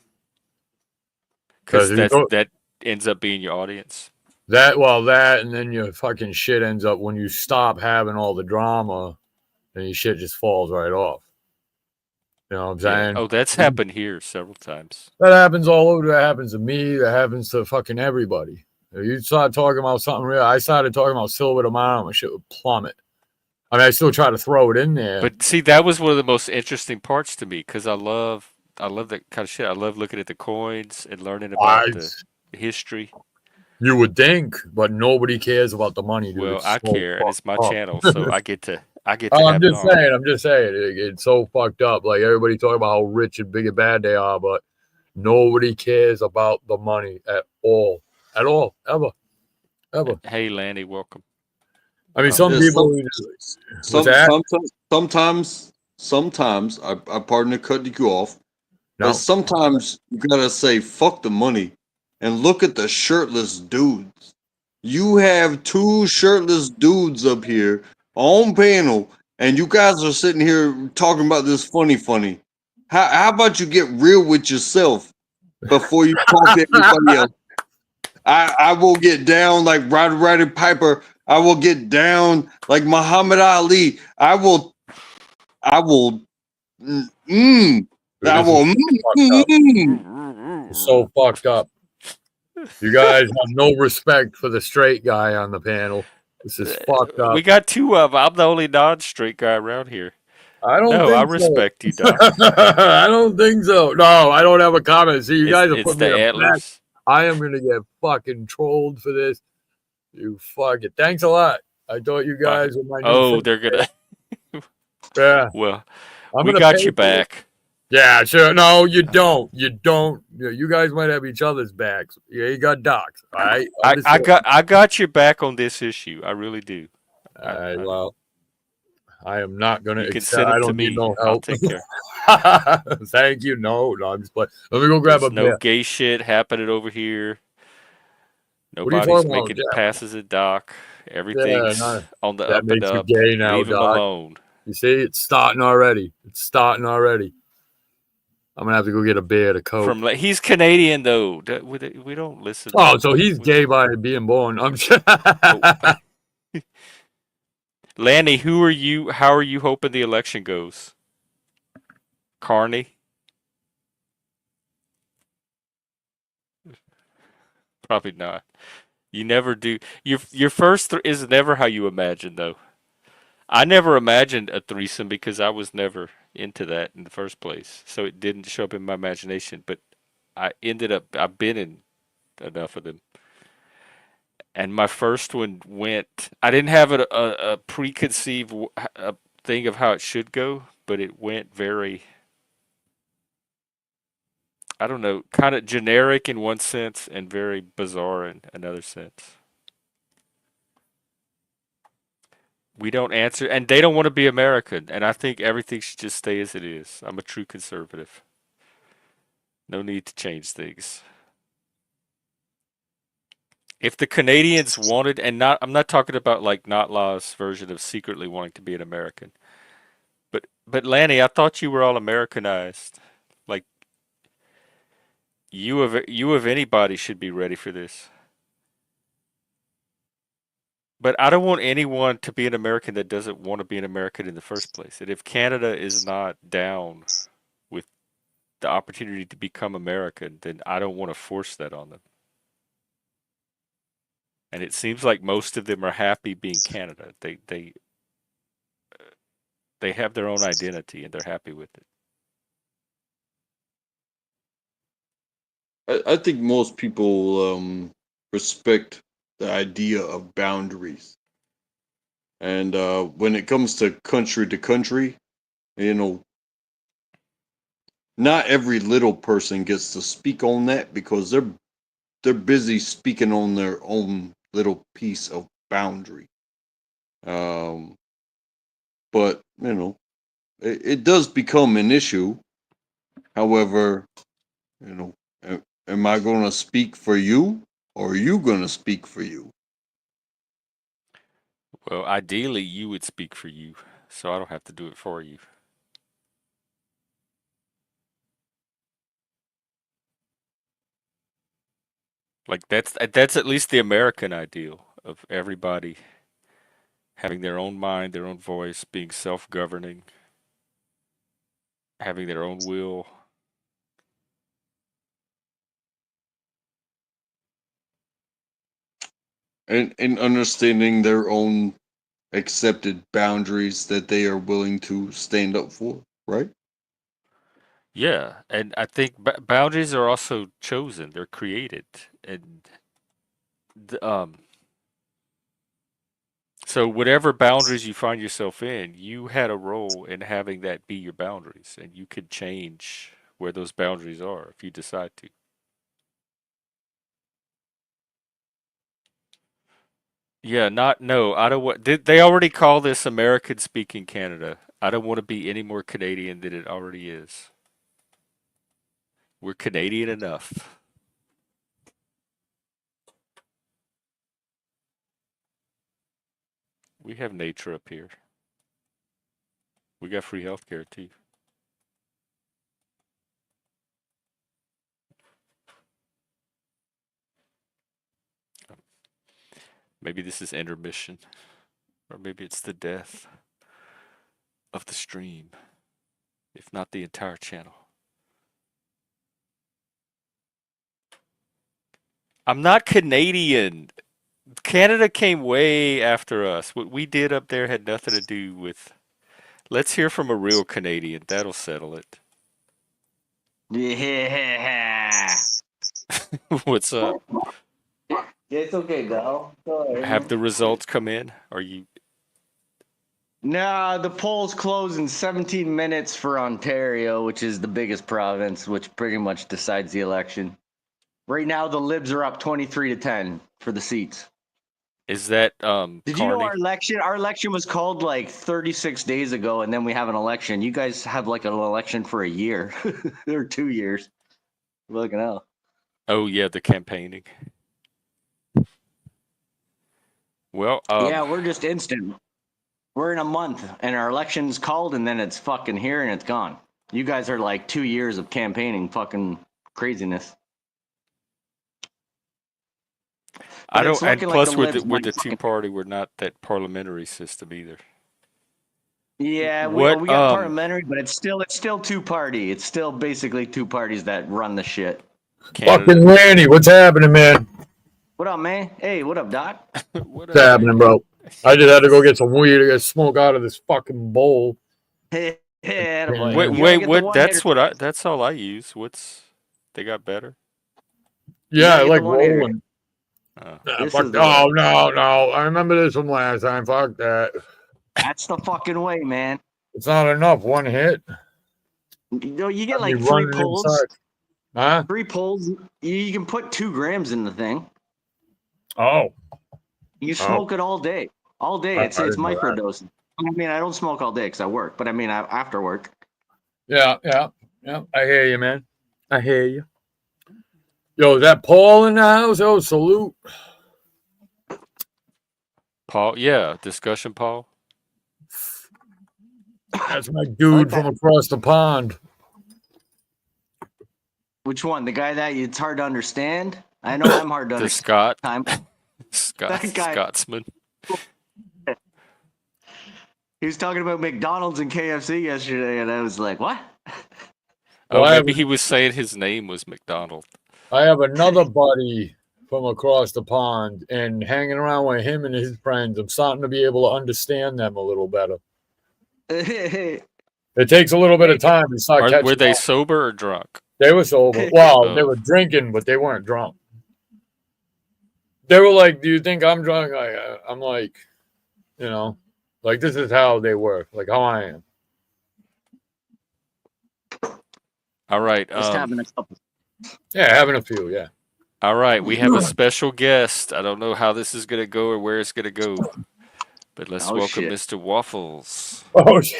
because Because that ends up being your audience. that, and then your fucking shit ends up when you stop having all the drama, and your shit just falls right off. You know what I'm Yeah. saying? Oh, that's happened here several times. That happens all over. That happens to me. That happens to fucking everybody. If you start talking about something real, I started talking about silver tomorrow, my shit would plummet. I mean, I still try to throw it in there. But see, that was one of the most interesting parts to me because I love that kind of shit. I love looking at the coins and learning about the history. You would think, but nobody cares about the money, dude. Well, It's I so care, and it's my fucked up. channel, so I get to I'm have it just on. saying. I'm just saying. It's so fucked up. Like everybody talking about how rich and big and bad they are, but nobody cares about the money at all, ever, ever. Hey, Lanny, welcome. I mean, some Yeah, people. What's that? sometimes I pardon to cut you off, but No. sometimes you gotta say fuck the money and look at the shirtless dudes. You have two shirtless dudes up here on panel, and you guys are sitting here talking about this funny. How about you get real with yourself before you talk to everybody else? I will get down like Roddy Piper. I will get down like Muhammad Ali. I will mm, mm, Dude, I this is will fucked up. It's so fucked up. You guys have no respect for the straight guy on the panel. This is fucked up. We got two of them. I'm the only non-straight guy around here. I don't No, I think so. respect you, Doc. I don't think so. No, I don't have a comment. See, you guys are It's putting me the in a mess. antlers. I am gonna get fucking trolled for this. You fuck it. Thanks a lot. I thought you guys were my new Oh, friends. they're gonna. Yeah, Well, I'm we gonna got pay your for it. back. Yeah, sure. No, you don't. You don't. You guys might have each other's backs. Yeah, you got docs. All right. I got your back on this issue. I really do. All right. Well, I am not gonna You can accept. send I them to don't need me. no I'll help. take care. Thank you. No, I'm just playing. Let me go grab There's a no beer. gay shit happening over here. What are you Nobody's talking about? making passes at Doc. Yeah, Everything's no, on the that up and makes you up. gay now, Leave them Doc. alone. You see, it's starting already. It's starting already. I'm gonna have to go get a beer to cope. He's Canadian though. We don't listen. Oh, so he's gay by being born. I'm sure. Lanny, who are you? How are you hoping the election goes? Carney? Probably not. You never do. Your first is never how you imagine though. I never imagined a threesome because I was never into that in the first place. So it didn't show up in my imagination, but I've been in enough of them. And my first one went, I didn't have a preconceived thing of how it should go, but it went very, I don't know, kind of generic in one sense and very bizarre in another sense. We don't answer, and they don't want to be American, and I think everything should just stay as it is. I'm a true conservative. No need to change things. If the Canadians wanted, I'm not talking about like Not Law's version of secretly wanting to be an American, but But Lanny, I thought you were all Americanized. Like you of anybody should be ready for this. But I don't want anyone to be an American that doesn't want to be an American in the first place. And if Canada is not down with the opportunity to become American, then I don't want to force that on them. And it seems like most of them are happy being Canada. They have their own identity and they're happy with it. I think most people respect the idea of boundaries. And when it comes to country, you know, not every little person gets to speak on that because they're busy speaking on their own little piece of boundary. Um, but you know, it does become an issue. However, you know, am I going to speak for you, or are you going to speak for you? Well, ideally, you would speak for you, so I don't have to do it for you. Like that's at least the American ideal of everybody having their own mind, their own voice, being self-governing, having their own will. And understanding their own accepted boundaries that they are willing to stand up for, right? Yeah, and I think boundaries are also chosen; they're created, and th- um, so whatever boundaries you find yourself in, you had a role in having that be your boundaries, and you could change where those boundaries are if you decide to. Yeah, not no. I don't want. They already call this American speaking Canada. I don't want to be any more Canadian than it already is. We're Canadian enough. We have nature up here. We got free healthcare too. Maybe this is intermission, or maybe it's the death of the stream, if not the entire channel. I'm not Canadian. Canada came way after us. What we did up there had nothing to do with. Let's hear from a real Canadian. That'll settle it. Yeah. What's up? It's okay, though. Go ahead, Have man. the results come in? Are you? Nah, the polls close in 17 minutes for Ontario, which is the biggest province, which pretty much decides the election. Right now, the Libs are up 23-10 for the seats. Is that Did you know Carney? our election was called like 36 days ago, and then we have an election. You guys have like an election for a year or 2 years. Looking out. Oh yeah, the campaigning. Well, Yeah, we're just instant. We're in a month, and our election's called, and then it's fucking here, and it's gone. You guys are like 2 years of campaigning, fucking craziness. I But don't. it's And looking like the plus, Libs with might the two fucking. party, we're not that parliamentary system either. Yeah, What we got parliamentary, but it's still two party. It's still basically two parties that run the shit. Canada? Fucking Lanny, what's happening, man? What up, man? Hey, what up, Doc? What What's up, happening, man? bro? I just had to go get some weed. I got smoke out of this fucking bowl. Hey, boy. Wait, You gotta wait, get the what? one hitter. That's all I use. What's they got better? You Yeah, gotta I get the like one hitter. rolling. Uh, Nah, This fuck. is the way. Oh, no. I remember this from last time. Fuck that. That's the fucking way, man. It's not enough. One hit. You get Got me like three running pulls. inside. Huh? 3 pulls. You can put 2 grams in the thing. Oh. You Oh. smoke it all day. All day. I It's didn't know that. microdosing. I mean, I don't smoke all day because I work, but I mean, after work. Yeah. I hear you, man. I hear you. Yo, is that Paul in the house? Oh, salute. Paul, yeah, discussion, Paul. That's my dude from across the pond. Which one? The guy that it's hard to understand? I know I'm hard to The understand. Scott, Time. That guy. Scotsman. He was talking about McDonald's and KFC yesterday, and I was like, what? Oh, Well, maybe he was saying his name was McDonald. I have another buddy from across the pond, and hanging around with him and his friends, I'm starting to be able to understand them a little better. It takes a little bit of time to start catching Were they up. sober or drunk? They were sober. Well, they Oh. were drinking, but they weren't drunk. They were like, "Do you think I'm drunk?" I'm like, like this is how they work, like how I am. All right. Just having a couple. Yeah, having a few. Yeah. All right. We have a special guest. I don't know how this is going to go or where it's going to go, but let's welcome shit. Mr. Waffles. Oh, shit.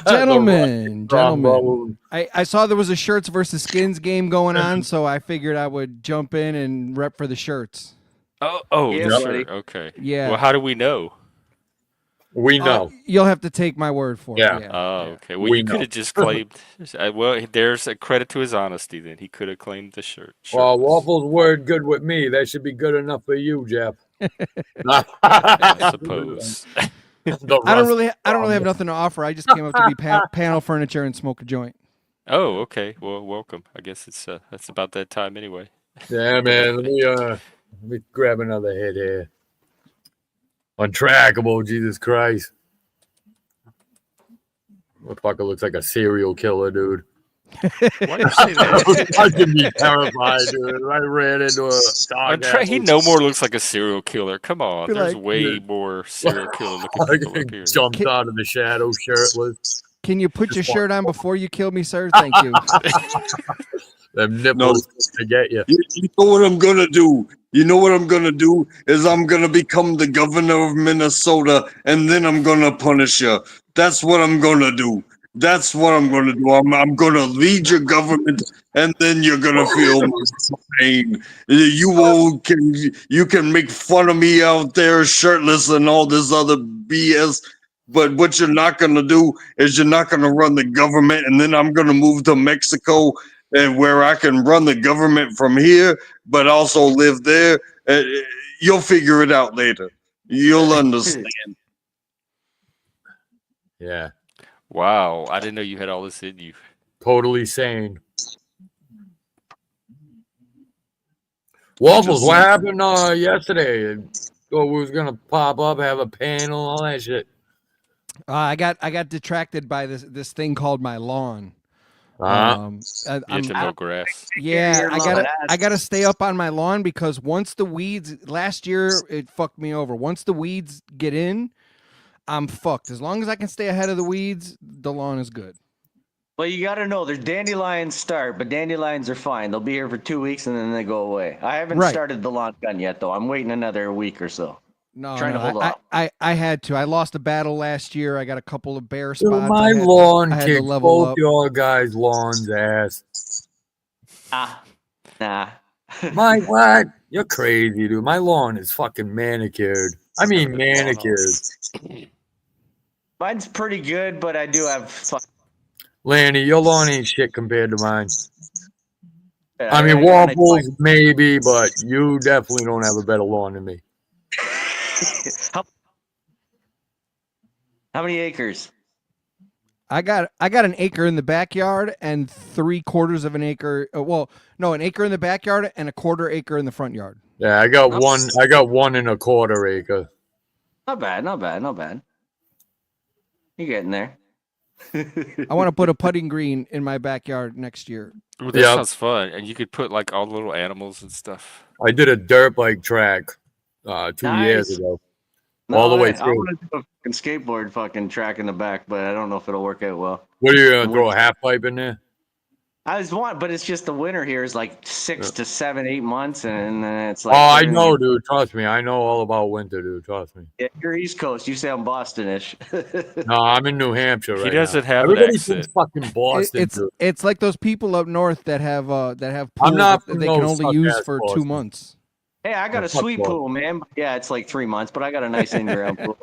Gentlemen. I saw there was a shirts versus skins game going on, so I figured I would jump in and rep for the shirts. Oh, Yeah, the buddy. shirt. Okay. Yeah. Well, how do we know? We know. You'll have to take my word for Yeah. it. Oh, okay. Well, We you could know. have just claimed. Well, there's a credit to his honesty. Then he could have claimed the shirt. Well, shirtless. Waffles' word good with me. That should be good enough for you, Jeff. I suppose. I don't really have nothing to offer. I just came up to be panel furniture and smoke a joint. Oh, okay. Well, welcome. I guess that's about that time anyway. Yeah, man. Let me grab another hit here. Untrackable, Jesus Christ. Motherfucker looks like a serial killer, dude. Why do you say that? I can be terrified, dude. I ran into a dog. He no more looks like a serial killer. Come on, Be there's like- way more serial killer looking people up here. Jumped out of the shadow shirtless. Can you put your shirt on before you kill me, sir? Thank you. Them nipples to get you. You know what I'm gonna do? You know what I'm gonna do is I'm gonna become the governor of Minnesota, and then I'm gonna punish you. That's what I'm gonna do. That's what I'm gonna do. I'm gonna lead your government, and then you're gonna feel my pain. You can make fun of me out there shirtless and all this other BS. But what you're not gonna do is you're not gonna run the government, and then I'm gonna move to Mexico, and where I can run the government from here, but also live there. You'll figure it out later. You'll understand. Yeah. Wow, I didn't know you had all this in you. Totally sane. Waffles, what happened yesterday? Oh, we was gonna pop up, have a panel, all that shit. I got detracted by this thing called my lawn. You have to mow grass. Yeah, I gotta stay up on my lawn because once the weeds last year it fucked me over. Once the weeds get in, I'm fucked. As long as I can stay ahead of the weeds, the lawn is good. Well, you got to know there's dandelions start, but dandelions are fine. They'll be here for 2 weeks and then they go away. I haven't started the lawn gun yet, though. I'm waiting another week or so. Trying to hold off. I had to. I lost a battle last year. I got a couple of bare spots. Dude, my lawn I had to kicked level both up. your guys' lawns ass. Nah. My what? You're crazy, dude. My lawn is fucking manicured. I mean manicured. Mine's pretty good, but I do have. Lanny, your lawn ain't shit compared to mine. Yeah, I mean, I got Waffles maybe, but you definitely don't have a better lawn than me. How many acres? I got an acre in the backyard and 3/4 of an acre. An acre in the backyard and a 1/4 acre in the front yard. Yeah, I got 1.25 acres. Not bad. You're getting there. I want to put a putting green in my backyard next year. Ooh, that sounds fun. And you could put like all the little animals and stuff. I did a dirt bike track 2 years ago. All the way I through. want to do a fucking skateboard fucking track in the back, but I don't know if it'll work out well. What are you going to throw a half pipe in there? But it's just the winter here is like 6 to 7, 8 months, and then it's like. Oh, I know, dude. Trust me. I know all about winter, dude. Trust me. Yeah, you're East Coast. You sound Boston-ish. No, I'm in New Hampshire right now. He doesn't have an Everybody accent. thinks fucking Boston, dude. It's like those people up north that have pools I'm not that they can only suck use ass for Boston. 2 months. Hey, I got a fuck sweet Boston. pool, man. Yeah, it's like 3 months, but I got a nice in-ground pool.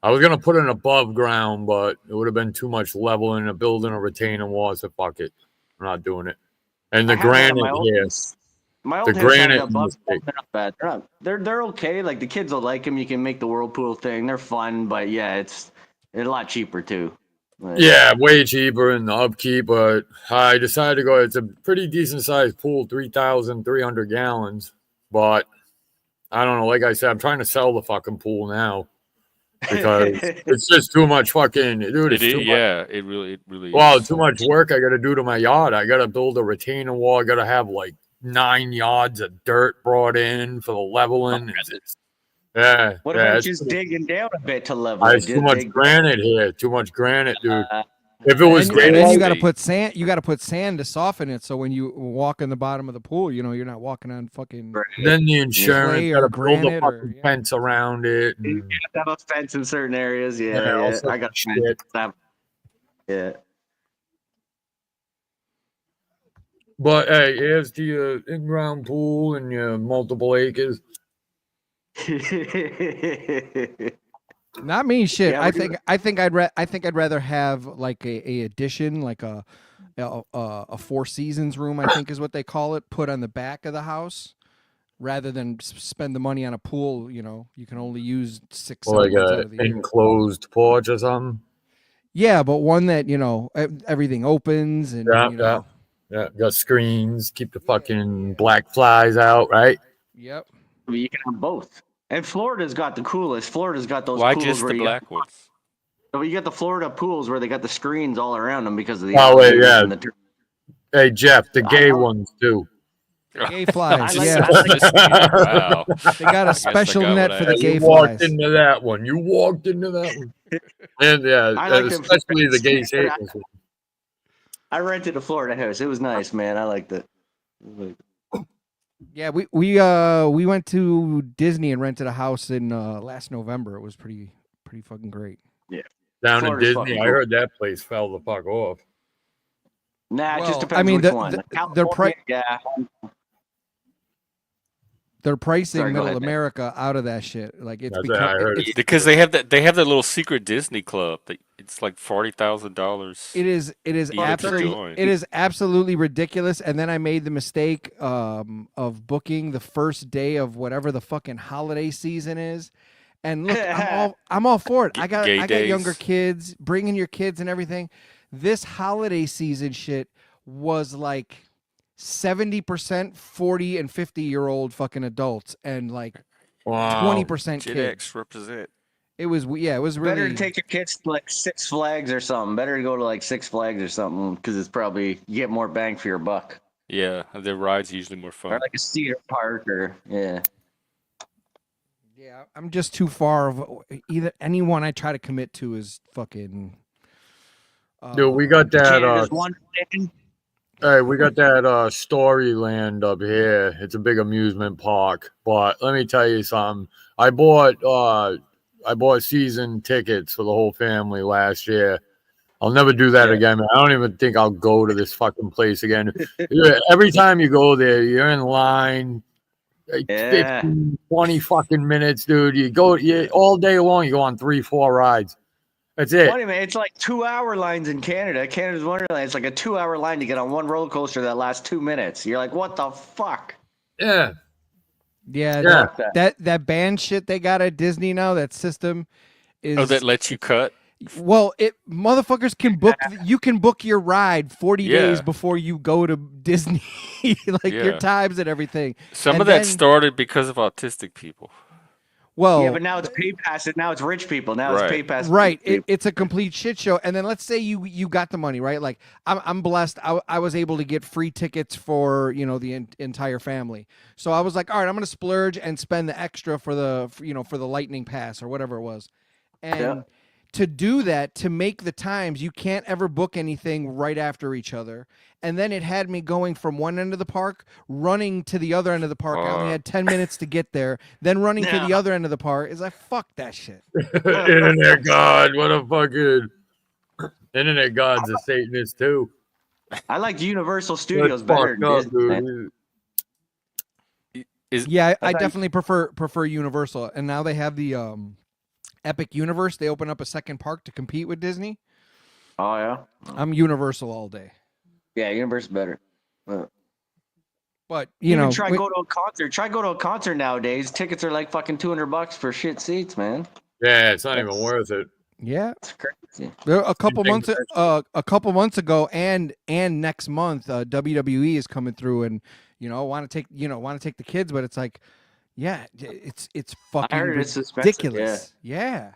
I was gonna put it above ground, but it would have been too much leveling and building a retaining wall. So fuck it, I'm not doing it. And the I have that at granite my old here, house. My the old house has granite a in above. this thing. They're not bad. They're okay. Like the kids will like them. You can make the whirlpool thing. They're fun, but yeah, it's a lot cheaper too. But, Yeah, way cheaper in the upkeep, but I decided to go. It's a pretty decent sized pool, 3,300 gallons. But I don't know. Like I said, I'm trying to sell the fucking pool now because it's just too much fucking, dude. It's too much. Yeah, it really Well, is. too much work I got to do to my yard. I got to build a retaining wall. I got to have like 9 yards of dirt brought in for the leveling. Yeah, what yeah. about It's just digging down a bit to level it? it's too Just much dig. granite here. Too much granite, dude. Uh, If it was And great then you estate. got to put sand. You got to put sand to soften it, so when you walk in the bottom of the pool, you know you're not walking on fucking. Then the insurance Clay got or to build a granite or- fucking yeah. fence around it. you And, have to have a fence in certain areas. yeah, Yeah, all yeah. sorts I of got shit. yeah. But hey, here's to your in-ground pool and your multiple acres. Not me, shit. Yeah, I we're think I'd rather have like a addition, like a Four Seasons room. I think is what they call it, put on the back of the house, rather than spend the money on a pool. You know, you can only use 6 Or like months out a of the year. enclosed porch or something. Yeah, but one that everything opens and Yeah, you know. yeah. Got screens, keep the fucking black flies out, right? Yep. You can have both. And Florida's got the coolest. Florida's got those Why pools just where the you black ones? got the Florida pools where they got the screens all around them because of the Oh, wait, alligators yeah. and the Hey, Jeff, the gay I- ones too. Gay flies, like- yeah. I like- Wow. They got a I special forgot net what for I the asked. gay You walked flies. into that one. You walked into that one. And yeah, I like them especially the gay Florida- Satans one. I rented a Florida house. It was nice, man. I liked it. Yeah, we went to Disney and rented a house in last November. It was pretty fucking great. Down Florida's in fucking Disney, I cool. heard that place fell the fuck off. Nah, it Well, just I depends mean, which one. their California, yeah. They're pricing Sorry, go Middle ahead, man. America out of that shit. Like it's That's become what I heard. it's, Because they have that little secret Disney club that it's like $40,000. it is to absolutely join. it is absolutely ridiculous. And then I made the mistake of booking the first day of whatever the fucking holiday season is. And look, I'm all for it. I got Gay younger days. kids, bringing your kids and everything. This holiday season shit was like 70% 40 and 50-year-old fucking adults and like Wow. 20% Gen kids. X represent. It was it was really Better to take your kids to like Six Flags or something. Better to go to like Six Flags or something because it's probably you get more bang for your buck. Yeah, their rides usually more Or fun. like a Cedar Park or yeah. Yeah, I'm just too far of either anyone I try to commit to is fucking Dude, we got that. Canada's one thing. Hey, we got that Storyland up here. It's a big amusement park. But let me tell you something. I bought season tickets for the whole family last year. I'll never do that again, man. I don't even think I'll go to this fucking place again. Every time you go there, you're in line. Like Yeah. 15, 20 fucking minutes, dude. You go all day long, you go on 3-4 rides. That's it. Funny man, it's like 2-hour lines in Canada. Canada's Wonderland. It's like a 2-hour line to get on one roller coaster that lasts 2 minutes. You're like, what the fuck? Yeah. yeah. That band shit they got at Disney now. That system is Oh, that lets you cut? well, it motherfuckers can book. You can book your ride 40 days Yeah. before you go to Disney, like your Yeah. times and everything. Some And of that then- started because of autistic people. Well, Yeah, but now it's pay pass. Now it's rich people. Now Right. it's pay pass. right, people. it's a complete shit show. And then let's say you got the money, right? Like I'm blessed. I was able to get free tickets for the entire family. So I was like, all right, I'm gonna splurge and spend the extra for the for the lightning pass or whatever it was. And Yeah. to do that, to make the times, you can't ever book anything right after each other. And then it had me going from one end of the park, running to the other end of the park. I only had 10 minutes to get there. Then running to the Yeah. other end of the park. Is like, fuck that shit. Internet God, what a fucking Internet God's a Satanist too. I like Universal Studios That's better fucked than up, Disney. man. dude. Yeah, I thought you- definitely prefer Universal. And now they have the Epic Universe, they open up a second park to compete with Disney. Oh yeah. I'm Universal all day. Yeah, Universe is better. But you Even know, try go to a concert. Try go to a concert nowadays. Tickets are like fucking $200 for shit seats, man. Yeah, it's not even worth it. yeah, It's crazy. there a couple Same thing months ago, and next month, WWE is coming through, and want to take the kids, but it's like, yeah, it's I fucking heard it's expensive. ridiculous. Yeah.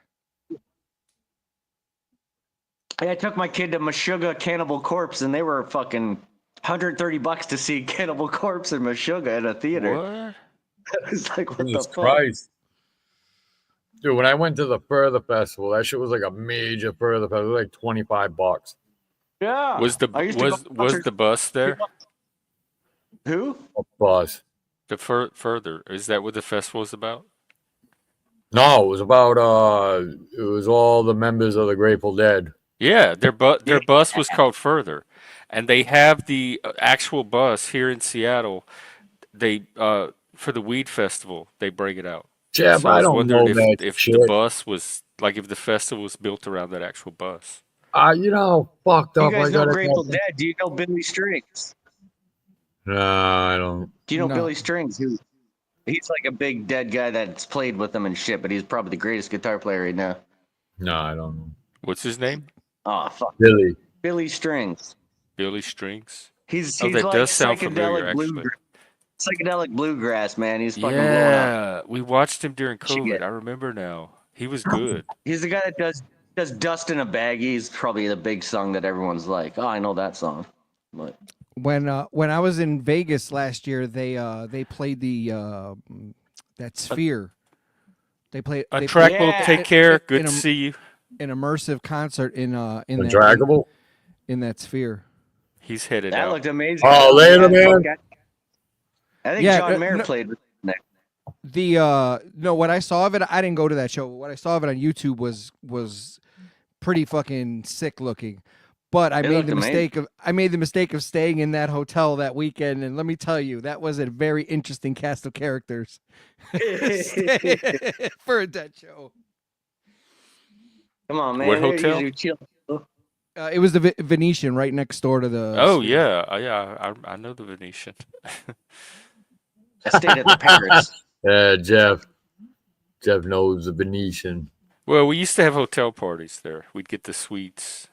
Hey, I took my kid to Meshuggah Cannibal Corpse, and they were fucking $130 to see Cannibal Corpse in Meshuggah at a theater. What? I was like, what Jesus the fuck? Christ. Dude, when I went to the Further Festival, that shit was like a major Further Festival, like $25. Yeah. Was the I used to go to was concerts- the bus there? Who? A bus. The further, is that what the festival is about? No, it was about it was all the members of the Grateful Dead. Yeah, their bus was called Further, and they have the actual bus here in Seattle. They for the weed festival they bring it out. Jeff, So I I was don't wondering know that if shit. the bus was like if the festival was built around that actual bus. You know how fucked You up guys I know got Grateful Dead? Do you know Billy Strings? No, I don't. Do you know No. Billy Strings? He's like a big dead guy that's played with them and shit, but he's probably the greatest guitar player right now. No, I don't know. What's his name? Oh fuck, Billy. Billy Strings. Billy Strings. He's Oh, that like does sound familiar, psychedelic actually. psychedelic bluegrass, man. He's fucking blowing up. Yeah, we watched him during Should COVID. get- I remember now. He was good. He's the guy that does Dust in a Baggie. He's probably the big song that everyone's like, oh, I know that song. But When I was in Vegas last year, they played that Sphere. They played A track will Yeah. take care. in Good a- to see you. an immersive concert in Undraggable? in that Sphere. He's headed that out. looked amazing. Oh, later, man. I think Yeah, John Mayer no- played with him there. No, what I saw of it, I didn't go to that show. What I saw of it on YouTube was pretty fucking sick looking. But I It made looked the mistake of staying in that hotel that weekend, and let me tell you, that was a very interesting cast of characters for a dead show. Come on, man. What They're hotel? usually chill. It was the Venetian right next door to the. Oh Sphere. yeah. I know the Venetian. I stayed at the Paris. Yeah, Jeff. Jeff knows the Venetian. Well, we used to have hotel parties there. We'd get the suites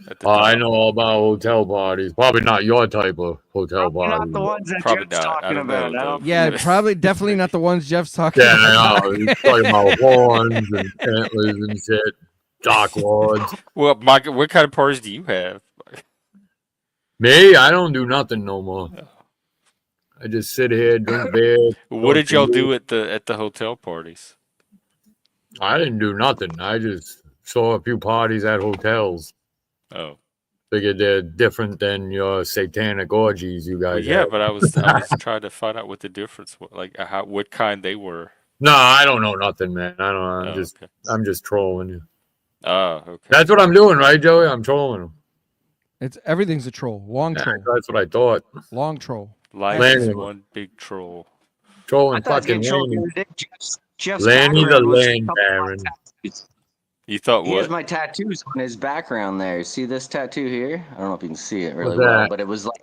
at the Oh, I top. know all about hotel parties. Probably not your type of hotel Probably party. not the ones that Probably Jeff's not. I talking don't know, about. I don't though. Yeah, definitely not the ones Jeff's talking Yeah, about. I know. He's talking about horns and antlers and shit. Dock lords. Well, Mike, what kind of parties do you have? Me, I don't do nothing no more. I just sit here, drink beer. What did y'all talk to do at the hotel parties? you. I didn't do nothing. I just saw a few parties at hotels. Oh, Figured they're different than your satanic orgies you well, guys yeah, have. but I was trying to find out what the difference was, like what kind they were. No, I don't know nothing, man. I don't. Oh, okay. I'm just trolling you. Oh, okay. That's what I'm doing, right, Joey? I'm trolling them. Everything's a troll, long Yeah, troll, that's what I thought. long troll. Life Lanny. is one big troll. I Trolling thought I was fucking getting trolled the Lanny. other day. Jeff's Lanny the background was Land a couple of my Baron. tattoos. You thought He has what? my tattoos on his background there. See this tattoo here? I don't know if you can see it really What's well, that? but it was like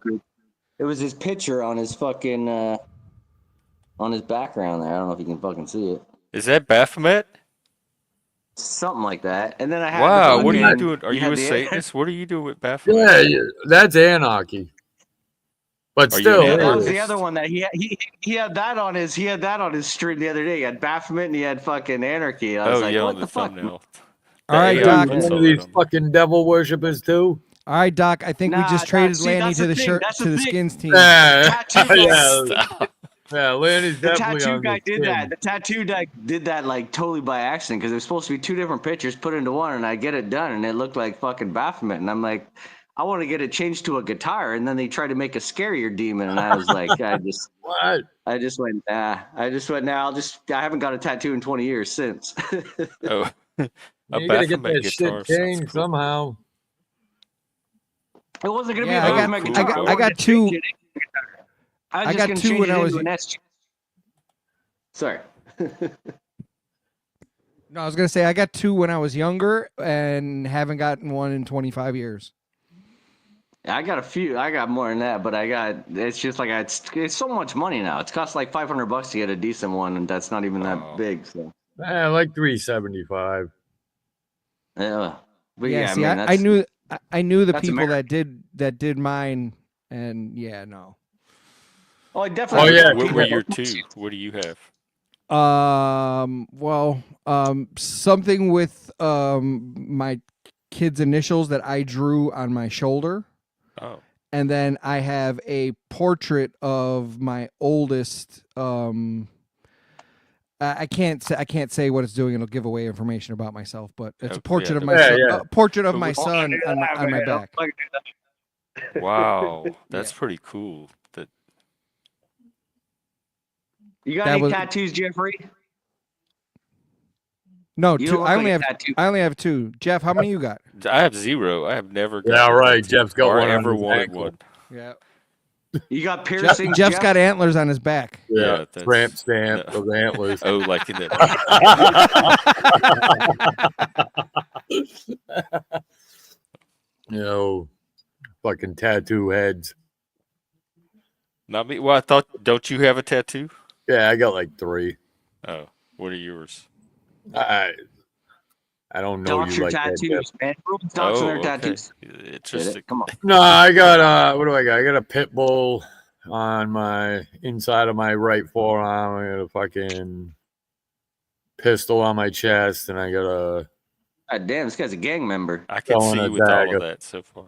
it was his picture on his fucking on his background there. I don't know if you can fucking see it. Is that Baphomet? Something like that. And then I had Wow, the what are you fucking- doing? Are he you had a the- Satanist? What are you doing with Baphomet? Yeah, that's anarchy. But Are you still, an Yeah, that was anarchist? the other one that he had that on his stream the other day. He had Baphomet and he had fucking Anarchy. I was Oh like, yeah, what on the the fuck? thumbnail. All right, Yeah, Doc. I one saw of that these on- fucking devil worshippers too. All right, Doc. I think we Nah, just traded see, Lanny that's to the the thing, shirt that's to the the thing. skins team. Yeah, Tattoo yeah, Stop. yeah. Lanny's The definitely tattoo on guy the did skin. that. The tattoo guy did that like totally by accident because there's supposed to be two different pictures put into one, and I get it done, and it looked like fucking Baphomet, and I'm like, I want to get it changed to a guitar, and then they tried to make a scarier demon, and I was like, What? I just went, nah. I haven't got a tattoo in 20 years since. Oh, a You gotta get Baphomet that guitar shit sounds changed cool. somehow. It wasn't gonna Yeah, be a I got- Baphomet cool. guitar. I wanted got to two- change it into a guitar. I was I just got gonna two change when it I was into an SG. Sorry. No, I was gonna say I got 2 when I was younger and haven't gotten one in 25 years. I got a few. I got more than that, but it's just like it's so much money now. It's cost like $500 to get a decent one, and that's not even that big. So like 375. yeah, but Yeah, I see, mean, I knew the that's people American. that did mine, and yeah, no. Oh, I definitely. Oh, yeah, What were your 2? What do you have? Well, something with my kid's initials that I drew on my shoulder. Oh. And then I have a portrait of my oldest. I can't say what it's doing. It'll give away information about myself. But it's a portrait of my son. A portrait of my son on my back. Wow, that's pretty cool. That You got any tattoos, Jeffrey? No, You 2. don't look I only like a have tattoo. I only have 2. Jeff, how many you got? I have 0. I have never got Yeah, a right. tattoo, Jeff's got or one on ever his wanted ankle. one. Yeah. You got piercings. Jeff's got antlers on his back. Yeah, that's tramp stamp of antlers. Oh, like in the you know, fucking tattoo heads. Not me. Well, I thought. Don't you have a tattoo? Yeah, I got like 3. Oh, what are yours? I don't know Doctor you like that, Jeff. tattoos, man. Everyone's doxing their Okay. tattoos. Interesting. Come on. No, I got what do I got? I got a pit bull on my inside of my right forearm. I got a fucking pistol on my chest, and I got a. God damn, this guy's a gang member. I can see you with all of that so far.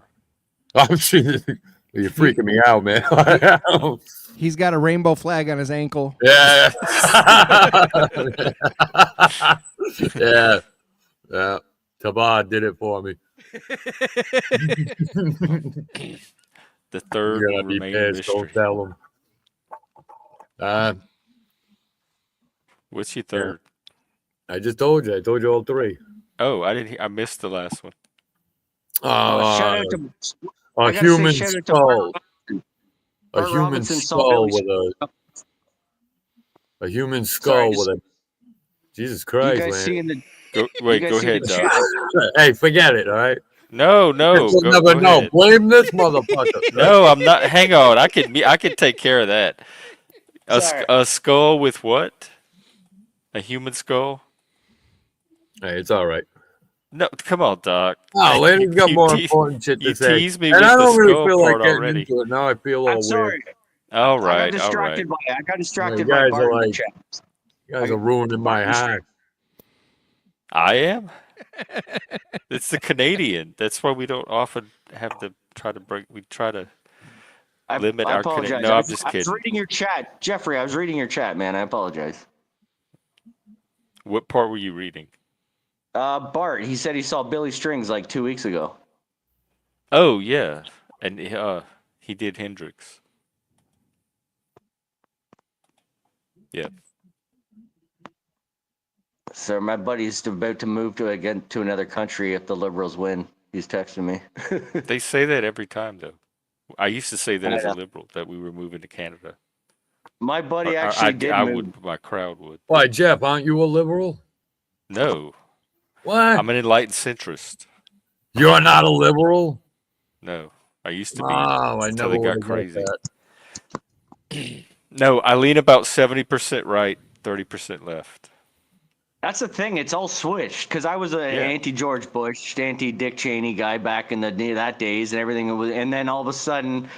I'm sure you're freaking me out, man. He's got a rainbow flag on his ankle. Yeah. Yeah. Yeah. Tabad did it for me. The third You're gonna be remaining pissed. Don't mystery. tell him. What's your third? I just told you. I told you all 3. Oh, I didn't. I missed the last one. Shout out to A human skull. A Bart human Robinson saw skull Billy with a human skull with a. Jesus Christ, you guys man. seeing the? Go ahead, Doc. Hey, forget it, all right? No, You'll go never know. ahead. Blame this motherfucker. No, I'm not. Hang on. I can take care of that. A skull with what? A human skull? Hey, it's all right. No, come on, Doc. Oh, Landon's got more important shit to say. You tease me and with I don't the really skull feel like part getting already. into it. Now I feel all I'm sorry. weird. All right, I got distracted You by guys Bart are in the like, chat. you guys are ruining my hack. I am. It's the Canadian. That's why we don't often have to try to break. We try to limit I our. apologize. No, I'm just I was kidding. reading your chat, Jeffrey. I was reading your chat, man. I apologize. What part were you reading? Bart. He said he saw Billy Strings like 2 weeks ago. Oh yeah, and he did Hendrix. Yeah. So my buddy's about to move to another country if the Liberals win. He's texting me. They say that every time, though. I used to say that as a know. liberal, that we were moving to Canada. My buddy Or actually did I move. would. My crowd would. Why, Jeff? Aren't you a liberal? No. What? I'm an enlightened centrist. You're not a liberal? No. I used to be. Oh, I until never it got would have crazy. that. No, I lean about 70% right, 30% left. That's the thing. It's all switched because I was an anti-George Bush, anti-Dick Cheney guy back in that days, and everything was. And then all of a sudden,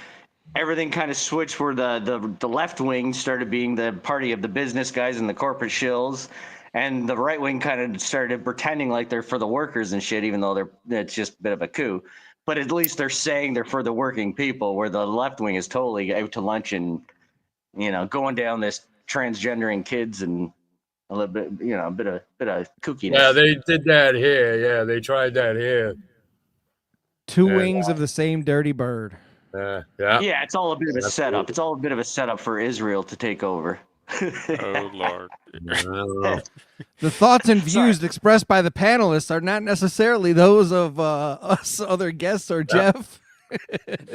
everything kind of switched where the left wing started being the party of the business guys and the corporate shills, and the right wing kind of started pretending like they're for the workers and shit, even though it's just a bit of a coup. But at least they're saying they're for the working people, where the left wing is totally out to lunch and, going down this transgendering kids and a little bit, a bit of kookiness. Yeah, they did that here. Yeah, they tried that here. Two wings of the same dirty bird. Yeah. Yeah, it's all a bit of a setup. It's all a bit of a setup for Israel to take over. Oh, Lord. The thoughts and views expressed by the panelists are not necessarily those of us other guests or Jeff.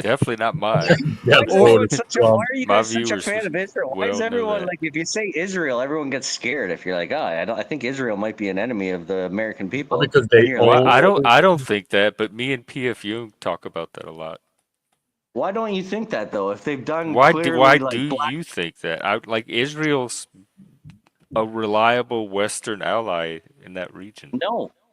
Definitely not mine. Yeah, Why voted is Trump. you My guys such a viewers fan of Israel? Why is well know everyone that. like, if you say Israel, everyone gets scared? If you're like, oh, I think Israel might be an enemy of the American people, Because they and you're Well, like, own. I don't think that, but me and P.F. Jung talk about that a lot. why don't you think that though? If they've done clearly Why like do black, you think that? Like Israel's a reliable Western ally in that region.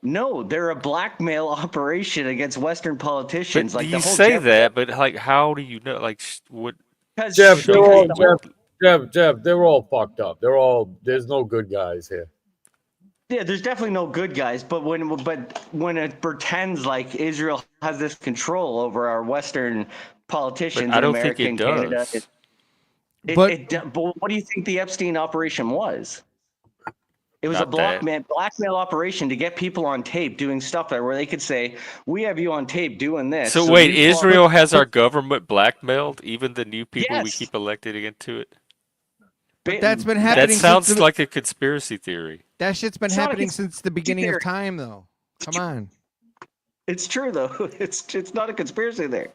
no, they're a blackmail operation against Western politicians. But Like the you whole say Jeff, that, but like, how do you know? Like, what? Jeff, they're Okay, all what? Jeff, they're all fucked up. There's no good guys here. yeah, there's definitely no good guys, but when it pretends like Israel has this control over our Western But politicians I in don't think America it and Canada, does. But but what do you think the Epstein operation was? It was a Not that. blackmail operation to get people on tape doing stuff there where they could say, "We have you on tape doing this." So So wait, you Israel has our government blackmailed, even the new people we yes, keep elected into it. but that's been That happening since sounds the, like a conspiracy theory. that shit's been It's not a happening since the beginning of theory. time, though. Come on. It's true though. It's not a conspiracy there.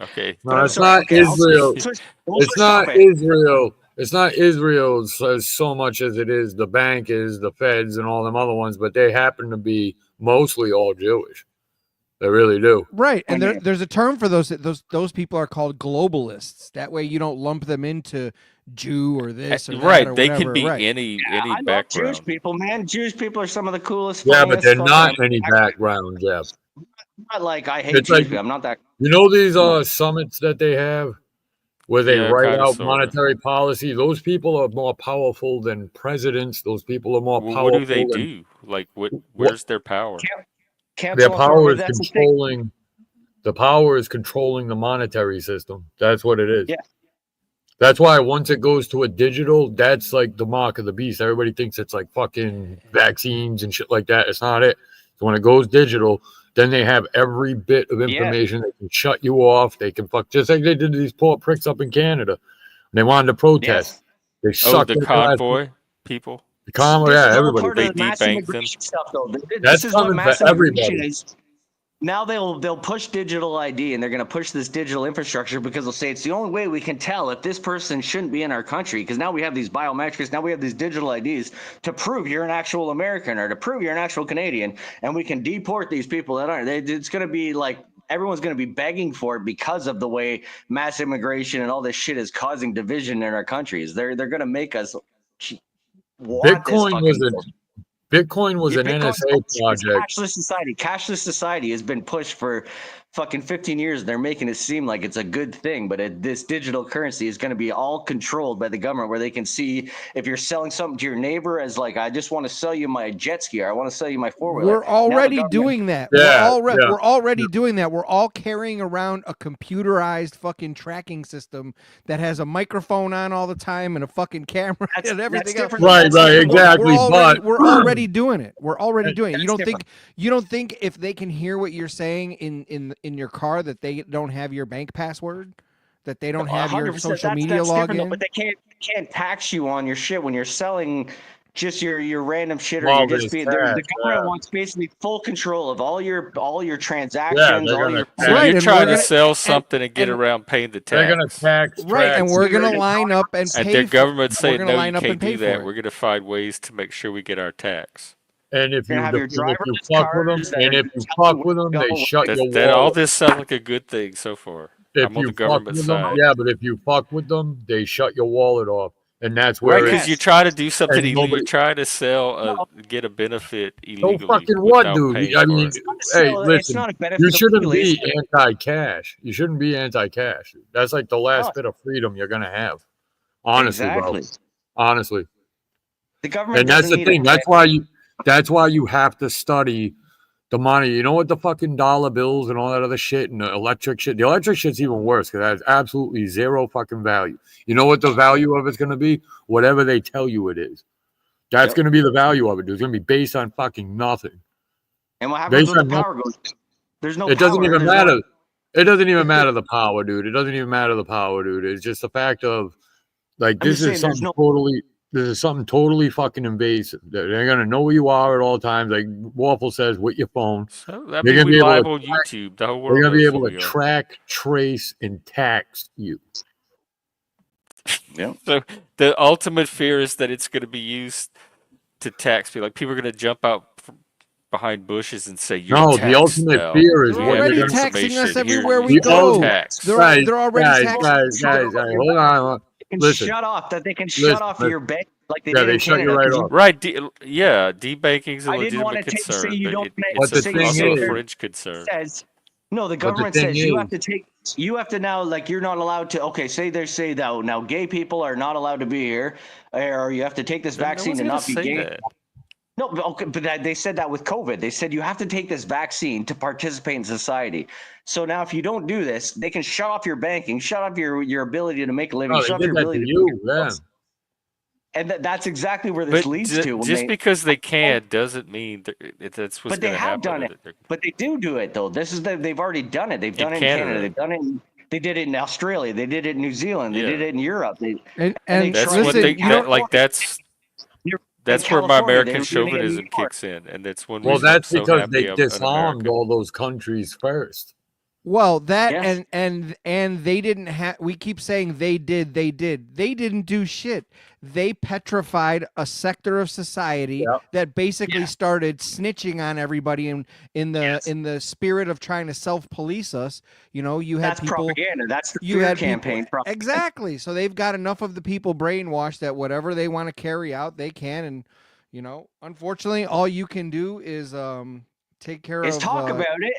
Okay, No, But I'm it's sorry. not Okay, Israel. we'll It's switch not topic. Israel. It's not Israel so much as it is the bankers, the feds, and all them other ones. But they happen to be mostly all Jewish. They really do. Right, and Okay. there's a term for those people are called globalists. That way, you don't lump them into Jew or this or that right. or They whatever. can be Right. any I love Jewish background. people, man. Jewish people are some of the coolest. Yeah, but funniest they're fucking not any Americans. background, Jeff. Not like I hate It's Jewish like, people. I'm not that. you know these summits that they have where they Yeah, write kind of, out sort of. monetary policy. Those people are more powerful than presidents. Those people are more Well, what do they powerful than do? Like, what? what Where's their power? their Council on power Foreign. is That's the thing. controlling. The power is controlling the monetary system. That's what it is. Yeah. That's why once it goes to a digital, that's like the mark of the beast. Everybody thinks it's like fucking vaccines and shit like that. It's not it. So when it goes digital, then they have every bit of information. They can shut you off. They can fuck, just like they did to these poor pricks up in Canada. They wanted to protest. Yes. They Oh, sucked the their glass. convoy people. The convoy, This yeah, is all everybody. part They of the mass debanked them. immigration stuff, though. That's This is what coming mass for immigration everybody. is. Now they'll push digital ID, and they're going to push this digital infrastructure because they'll say it's the only way we can tell if this person shouldn't be in our country, because now we have these biometrics, now we have these digital IDs to prove you're an actual American or to prove you're an actual Canadian, and we can deport these people that aren't. It's going to be like everyone's going to be begging for it because of the way mass immigration and all this shit is causing division in our countries. They're going to make us want this Bitcoin fucking. Bitcoin was an Bitcoin's NSA it's project. cashless society. Cashless society has been pushed for fucking 15 years. They're making it seem like it's a good thing, but this digital currency is going to be all controlled by the government, where they can see if you're selling something to your neighbor as like, I just want to sell you my jet ski, or I want to sell you my four-wheeler. We're already doing that. Yeah, We're already doing that. We're all carrying around a computerized fucking tracking system that has a microphone on all the time and a fucking camera and everything else. Right, exactly. We're already doing it. We're already doing it. You don't think if they can hear what you're saying in your car that they don't have your bank password, that they don't have your social media login? But they can't tax you on your shit when you're selling just your random shit, or Well, you're just it's the government yeah. wants basically full control of all your transactions, all your. So Right, you're and trying we're to gonna- sell something and get and- around paying the tax. They're gonna tax, Right, and we're gonna line up and And pay. their government we're saying, gonna no, line you up can't and pay do for that. it. We're going to find ways to make sure we get our tax. And if you have your fuck with them, drivers that and are if you telling fuck with them, where to they go. shut your That all wallet. this sounds like a good thing so far. If I'm on you the fuck government with them, side. yeah, but if you fuck with them, they shut your wallet off, and that's where Right, it's. because you try to do something and illegal. You nobody- try to sell, get a benefit So illegally fucking what, without dude? paying I for mean, it. hey, It's listen, not a benefit you shouldn't illegally, be it's- anti-cash. You shouldn't be anti-cash. That's like the last bit of freedom you're gonna have. Honestly, Exactly. bro. Honestly. The government And that's doesn't the need thing. it. That's why you have to study the money. You know what, the fucking dollar bills and all that other shit and the electric shit. The electric shit's even worse because it has absolutely zero fucking value. You know what the value of it's gonna be? Whatever they tell you it is. That's gonna be the value of it, dude. It's gonna be based on fucking nothing. And what happens Based when on the power goes? There's no It doesn't power, even there's no- matter. It doesn't even matter the power, dude. It doesn't even matter the power, dude. It's just the fact of like I'm this just saying is there's something no- totally. this is something totally fucking invasive. They're gonna know where you are at all times. Like Waffle says, with your phone. So that They're means gonna we be able live to on YouTube. The whole They're world gonna be knows able who to we are. track, trace, and tax you. Yep. So the ultimate fear is that it's going to be used to tax people. Like people are going to jump out behind bushes and say, "You're No, the taxed ultimate now. fear is They're We what have you're your already gonna. taxing us information. Here, everywhere we you're getting go. taxed." They're already taxing. Guys, hold on. They can Listen, shut off that. They can listen, shut off listen. your bank like they Yeah, did they in shut you Canada. right 'Cause off. Right. Yeah. Debanking is a I didn't want legitimate to say concern, you but don't. But the it's thing also a is, fringe concern. Says no. The but the government thing says you is, have to take. You have to now, like, you're not allowed to. Okay, say they say that now gay people are not allowed to be here, or you have to take this No vaccine one's to going to not be say gay. that. No, but okay, but they said that with COVID. They said you have to take this vaccine to participate in society. So now, if you don't do this, they can shut off your banking, shut off your ability to make a living, oh, they shut off did your that ability to to. you, yeah. And that's exactly where this But leads to. When just they, because they can doesn't mean that's what's but they going to have happen. done it. But they do it though. This is they've already done it. They've In done it in Canada. Canada. They've done it. They did it in Australia. They did it in New Zealand. They did Yeah. it in Europe. And they That's tried what it listen, in they you know, that's where my California. They American were doing it in New chauvinism York. kicks in, and that's one Well, reason I'm that's so because happy they I'm an disarmed American. all those countries first. well, that Yes. and they didn't have. We keep saying they did. They didn't do shit. They petrified a sector of society Yep. that basically started snitching on everybody in the spirit of trying to self-police us. You know, you had That's people. propaganda. That's the You fear had campaign. people exactly. So they've got enough of the people brainwashed that whatever they want to carry out, they can. And you know, unfortunately, all you can do is take care Is of. talk about it,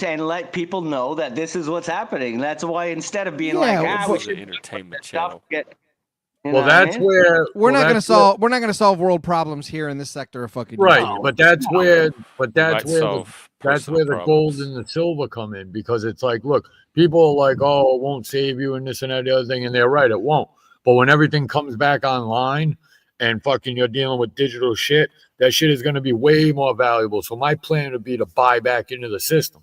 and let people know that this is what's happening. That's why instead of being Yeah, like, This we is should an entertainment stuff, channel. you Well, know what that's I mean? where We're not that's gonna solve. We're not gonna solve world problems here in this sector of fucking. right, No, but that's no. where We might solve that's personal where the gold problems. and the silver come in, because it's like, look, people are like, oh, it won't save you and this and that, the other thing, and they're right, it won't. But when everything comes back online and fucking you're dealing with digital shit, that shit is going to be way more valuable. So my plan would be to buy back into the system.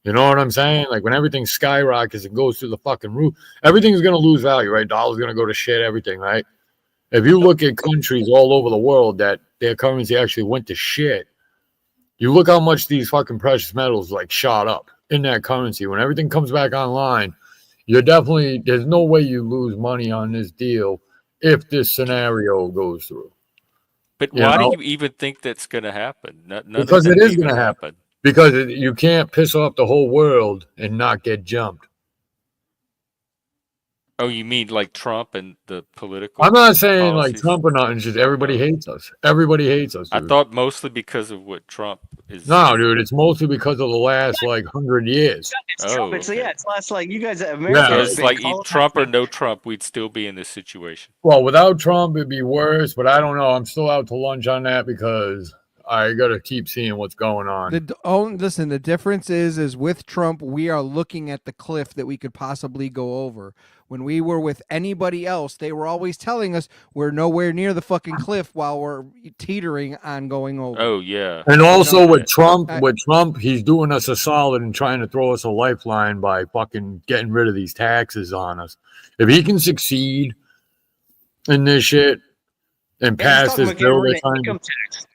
You know what I'm saying? Like when everything skyrockets and goes through the fucking roof, everything's going to lose value, right? Dollar's going to go to shit, everything, right? If you look at countries all over the world that their currency actually went to shit, you look how much these fucking precious metals like shot up in that currency. When everything comes back online, you're definitely, there's no way you lose money on this deal if this scenario goes through. But You why do know? you even think that's going to happen? None Because of it that is even going to happen. Because you can't piss off the whole world and not get jumped. Oh, you mean like Trump and the political I'm not saying like policies? Trump or nothing, just everybody hates us. Everybody hates us, I dude. thought mostly because of what Trump is. No, dude, it's mostly because of the last like 100 years. It's Trump. Oh, It's okay. it's less like you guys, So Americans, it's been like colonized. Trump or no Trump, we'd still be in this situation. Well, without Trump, it'd be worse, but I don't know. I'm still out to lunch on that because I got to keep seeing what's going on. Listen, the difference is with Trump, we are looking at the cliff that we could possibly go over. When we were with anybody else, they were always telling us we're nowhere near the fucking cliff while we're teetering on going over. Oh, yeah. And also You know, with Trump, he's doing us a solid and trying to throw us a lifeline by fucking getting rid of these taxes on us. If he can succeed in this shit and Yeah, he's pass talking this about getting bill, rid they're of trying income to. tax.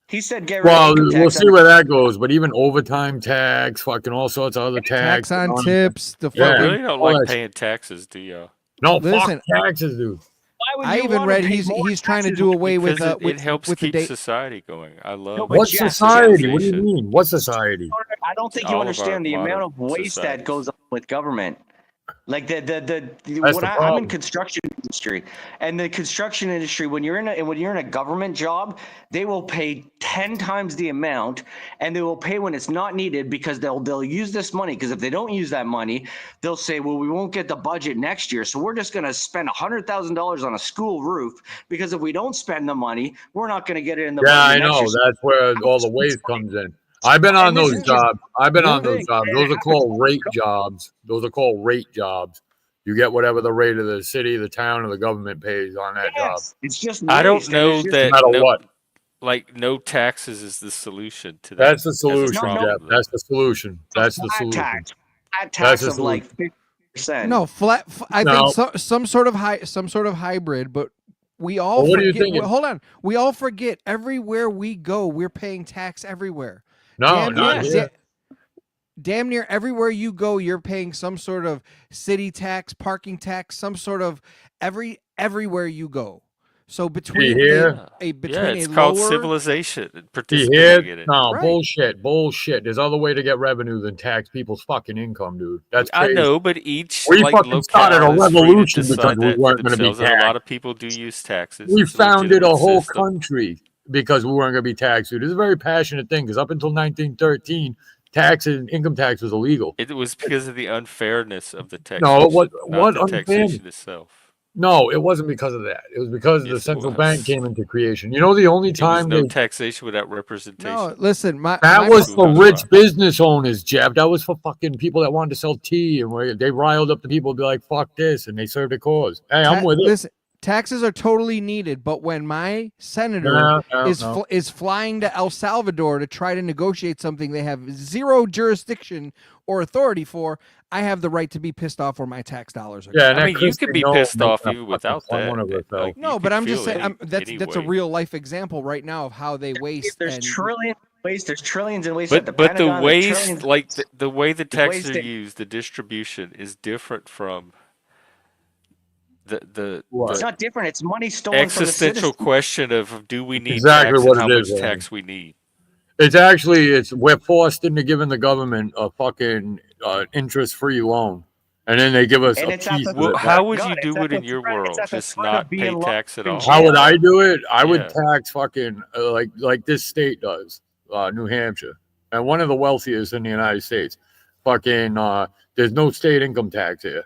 He said get rid of Well, income tax. we'll see where that goes. But even overtime tax, fucking all sorts of other Tax tax on on tips, the you fucking. really don't all like that paying taxes, do you? No, Listen, fuck taxes, dude. Why would I you even wanna read pay he's more trying to taxes do away with Because it helps with the keep date. society going. I love No, but What Jeff, society? What do you socialization. mean? What society? I don't think you All of our understand the amount modern of waste that societies. goes on with government. Like That's when the I'm in problem. construction industry, and the construction industry, when you're in a government job, they will pay 10 times the amount, and they will pay when it's not needed because they'll use this money. Because if they don't use that money, they'll say, well, we won't get the budget next year, so we're just going to spend $100,000 on a school roof because if we don't spend the money, we're not going to get it in the Yeah, budget I next year. know. So That's where all the waste comes in. I've been on And this those is just jobs. I've been on one those thing. jobs. Those are called rate jobs. Those are called rate jobs. You get whatever the rate of the city, the town, or the government pays on that job. Yes, it's just I don't waste, and know it's just that No matter what. like no taxes is the solution to that That's the as a solution, no- Jeff. problem. That's the solution. That's the flat solution. tax, flat That's tax the of like solution. 50%. No, flat. I No. think some sort of hybrid, but We all Well, what do you forget. think? Hold on. We all forget. Everywhere we go, we're paying tax everywhere. No, Damn not near, here. damn near everywhere you go, you're paying some sort of city tax, parking tax, some sort of everywhere you go. So between here? Yeah, a it's called lower civilization and See participating here? in it. No, Right. bullshit. There's other way to get revenue than tax people's fucking income, dude. That's I crazy. know, but each We like fucking started a locale is free to revolution because decide we that for weren't going to be themselves, and a taxed. lot of people do use taxes. We It's a founded a legitimate whole system. country because we weren't going to be taxed, dude. It's a very passionate thing because up until 1913, income tax was illegal. It was because of the unfairness of the No, taxation, not what the unfair? taxation itself. No, it wasn't because of that. It was because the Yes, it central bank was. came into creation. You know, the only It was time no they taxation without representation. No, listen, that That's was a for schoolhouse rich rock. business owners, Jeff. That was for fucking people that wanted to sell tea, and they riled up the people to be like, "Fuck this," and they served a cause. Hey, I'm with it. listen, taxes are totally needed, but when my senator is flying to El Salvador to try to negotiate something they have zero jurisdiction or authority for, I have the right to be pissed off where my tax dollars are Yeah, going. and I that mean, you Christy could be Noel pissed making off a even fucking without clown that. of herself. Like, No, you but could I'm just feel saying that's a anyway. real life example right now of how they waste. There's and trillions of ways. There's trillions and ways at the But the Pentagon. There's ways, trillions. like the way the There's ways taxes are to. used, the distribution is different from the What? It's the not different. It's money stolen from the existential citizens. question of do we need Exactly tax and what how it is, much man. tax we need. It's we're forced into giving the government a fucking interest-free loan, and then they give us And a it's at piece the of Well, it how back. would God, you it's do at it in the your threat. It's world? at the Just threat of not pay being locked tax at in all? How would jail. I do it? I would Yeah. tax fucking like this state does, New Hampshire, and one of the wealthiest in the United States. Fucking, there's no state income tax here,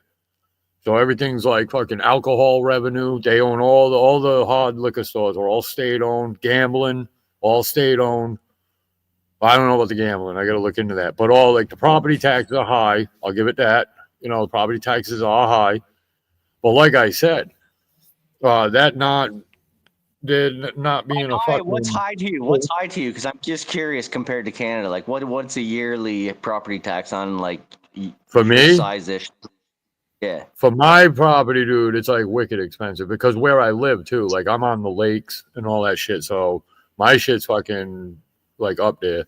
so everything's like fucking alcohol revenue. They own all the hard liquor stores are all state owned. Gambling, all state owned. I don't know about the gambling. I got to look into that. But all like the property taxes are high. I'll give it that. You know, property taxes are high. But like I said, that not being a What's fucking high to you? What's high to you? Because I'm just curious compared to Canada. Like, what's a yearly property tax on like for me. size-ish? Yeah. For my property, dude, it's like wicked expensive because where I live too, like I'm on the lakes and all that shit. So my shit's fucking like up there.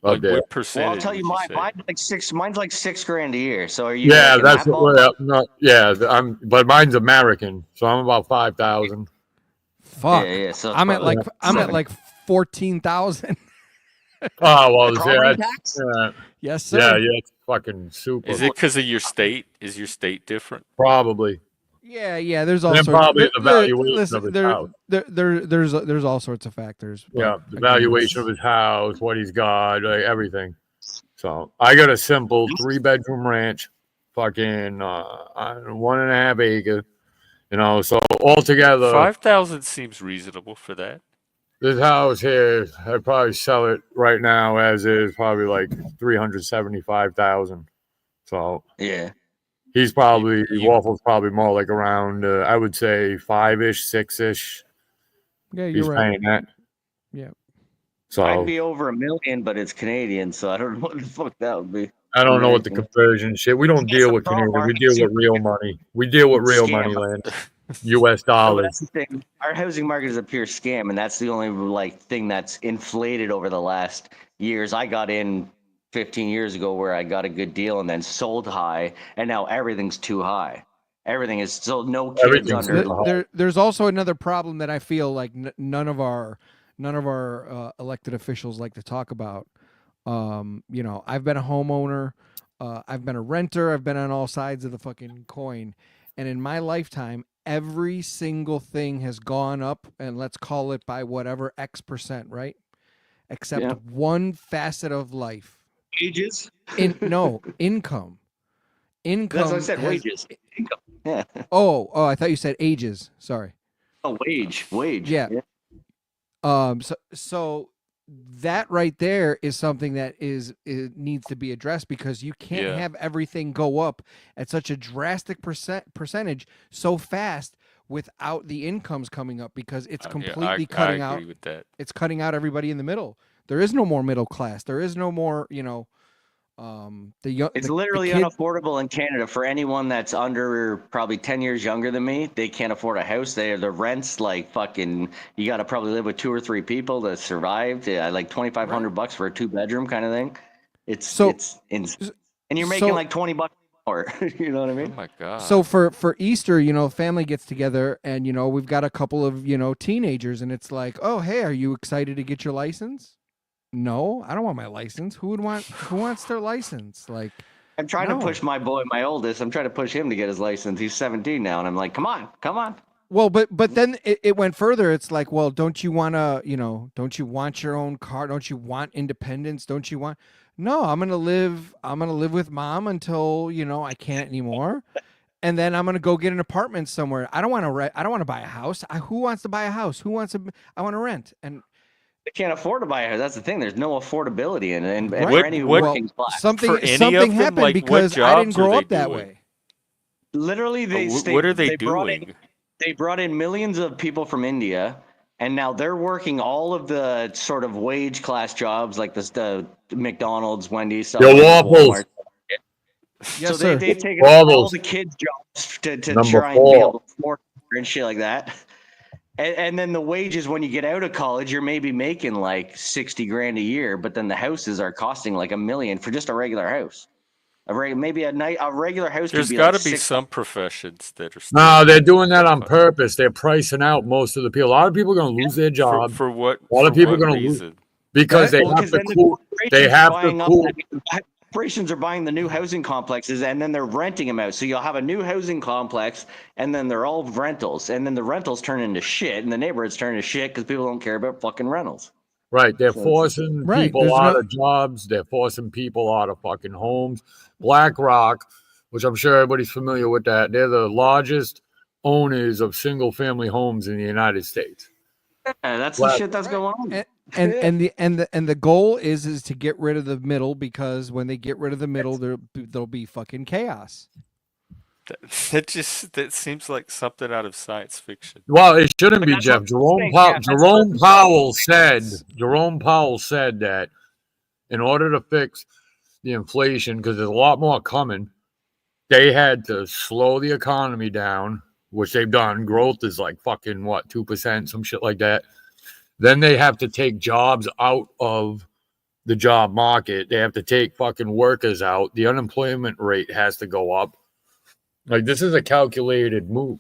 Like There. what Well, I'll percentage tell you, would you say? mine's like $6,000 a year. So are you Yeah, like in that's that what ballpark? but mine's American, so I'm about 5,000. Fuck. Yeah. So I'm at like seven. 14,000. Oh well, Property tax? Yes, sir. yeah, it's fucking super. Is it because of your state? Is your state different? Probably. Yeah. There's all And then sorts. probably the valuation listen, of his house. there's all sorts of factors. But Yeah, the again, valuation of his house, what he's got, like, everything. So I got a simple 3-bedroom ranch, fucking 1.5 acre. You know, so altogether, 5,000 seems reasonable for that. this house here, I'd probably sell it right now as is, probably like 375,000. So Yeah. he's probably You- Waffle's probably more like around I would say 5-ish, 6-ish. Yeah, you're He's right. paying that. Yeah. So I'd be over $1 million, but it's Canadian, so I don't know what the fuck that would be. I don't know what the American. conversion shit. We don't That's deal the with problem. Canadian. We Our deal housing with real money. We deal with real scam. money, land. U.S. No, but dollars. that's the thing. Our housing market is a pure scam, and that's the only like thing that's inflated over the last years. I got in 15 years ago where I got a good deal and then sold high, and now everything's too high. Everything is so no kids Everything's under. too high. There's also another problem that I feel like none of our elected officials like to talk about. You know, I've been a homeowner, I've been a renter, I've been on all sides of the fucking coin, and in my lifetime, every single thing has gone up, and let's call it by whatever X%, right? Except Yeah. one facet of life. Wages. Income. Income. That's what I said. has- Wages. Income. Yeah. Oh, I thought you said ages. Sorry. Oh, wage. Yeah. So that right there is something that it needs to be addressed because you can't Yeah. have everything go up at such a drastic percentage so fast without the incomes coming up because it's completely cutting I out. agree with that. It's cutting out everybody in the middle. There is no more middle class. There is no more, The young, It's the literally kid, unaffordable in Canada for anyone that's under probably 10 years younger than me. They can't afford a house. The rent's like fucking. You got to probably live with 2 or 3 people to survive. Like $2,500 for a 2-bedroom kind of thing. It's insane. And you're making so like $20 an hour. You know what I Oh mean? my god. so for Easter, family gets together, and we've got a couple of teenagers, and it's like, oh hey, are you excited to get your license? No, I don't want my license. Who wants their license? Like, I'm trying to push my boy, my oldest. I'm trying to push him to get his license. He's 17 now, and I'm like, come on. Well, but then it went further. It's like, well, don't you want to, don't you want your own car? Don't you want independence? Don't you want? No, I'm gonna live with mom until I can't anymore, and then I'm gonna go get an apartment somewhere. I don't want to I don't want to buy a house. Who wants to buy a house? Who wants to? I want to rent. And They can't afford to buy a house. That's the thing. There's no affordability in it, and Right. for any What- working class. For any something of them, happened like, what because I didn't jobs are grow they up that doing? way. Literally, What are they brought doing? they brought in millions of people from India, and now they're working all of the sort of wage class jobs, like the McDonald's, Wendy's, stuff Yo, like that, Waffles. Walmart. Yes, So sir. they've taken all Waffles. the kids' jobs to Number try and be 4. able to afford and shit like that. And then the wages when you get out of college, you're maybe making like 60 grand a year, but then the houses are costing like $1 million for just a regular house. Maybe a regular house There's could be got like to be six. some professions that are still No, they're doing that on purpose. They're pricing out most of the people. A lot of people are going to lose their job. for what? A lot of For people are what going to lose reason? because they Well, have because to then the cool. They corporations are have to buying up cool. corporations are buying the new housing complexes and then they're renting them out. So you'll have a new housing complex and then they're all rentals. And then the rentals turn into shit and the neighborhoods turn into shit because people don't care about fucking rentals. Right. They're So forcing Right, people there's out no- of jobs. They're forcing people out of fucking homes. BlackRock, which I'm sure everybody's familiar with that, they're the largest owners of single family homes in the United States. Yeah, that's the Black- shit that's going on. And the goal is to get rid of the middle, because when they get rid of the middle, there'll be fucking chaos. That seems like something out of science fiction. Well, it shouldn't be, That's Jeff. what I'm saying, Jeff. That's Jerome what- Powell said that in order to fix the inflation, because there's a lot more coming, they had to slow the economy down, which they've done. Growth is like fucking 2%, some shit like that. Then they have to take jobs out of the job market. They have to take fucking workers out. The unemployment rate has to go up. Like, this is a calculated move.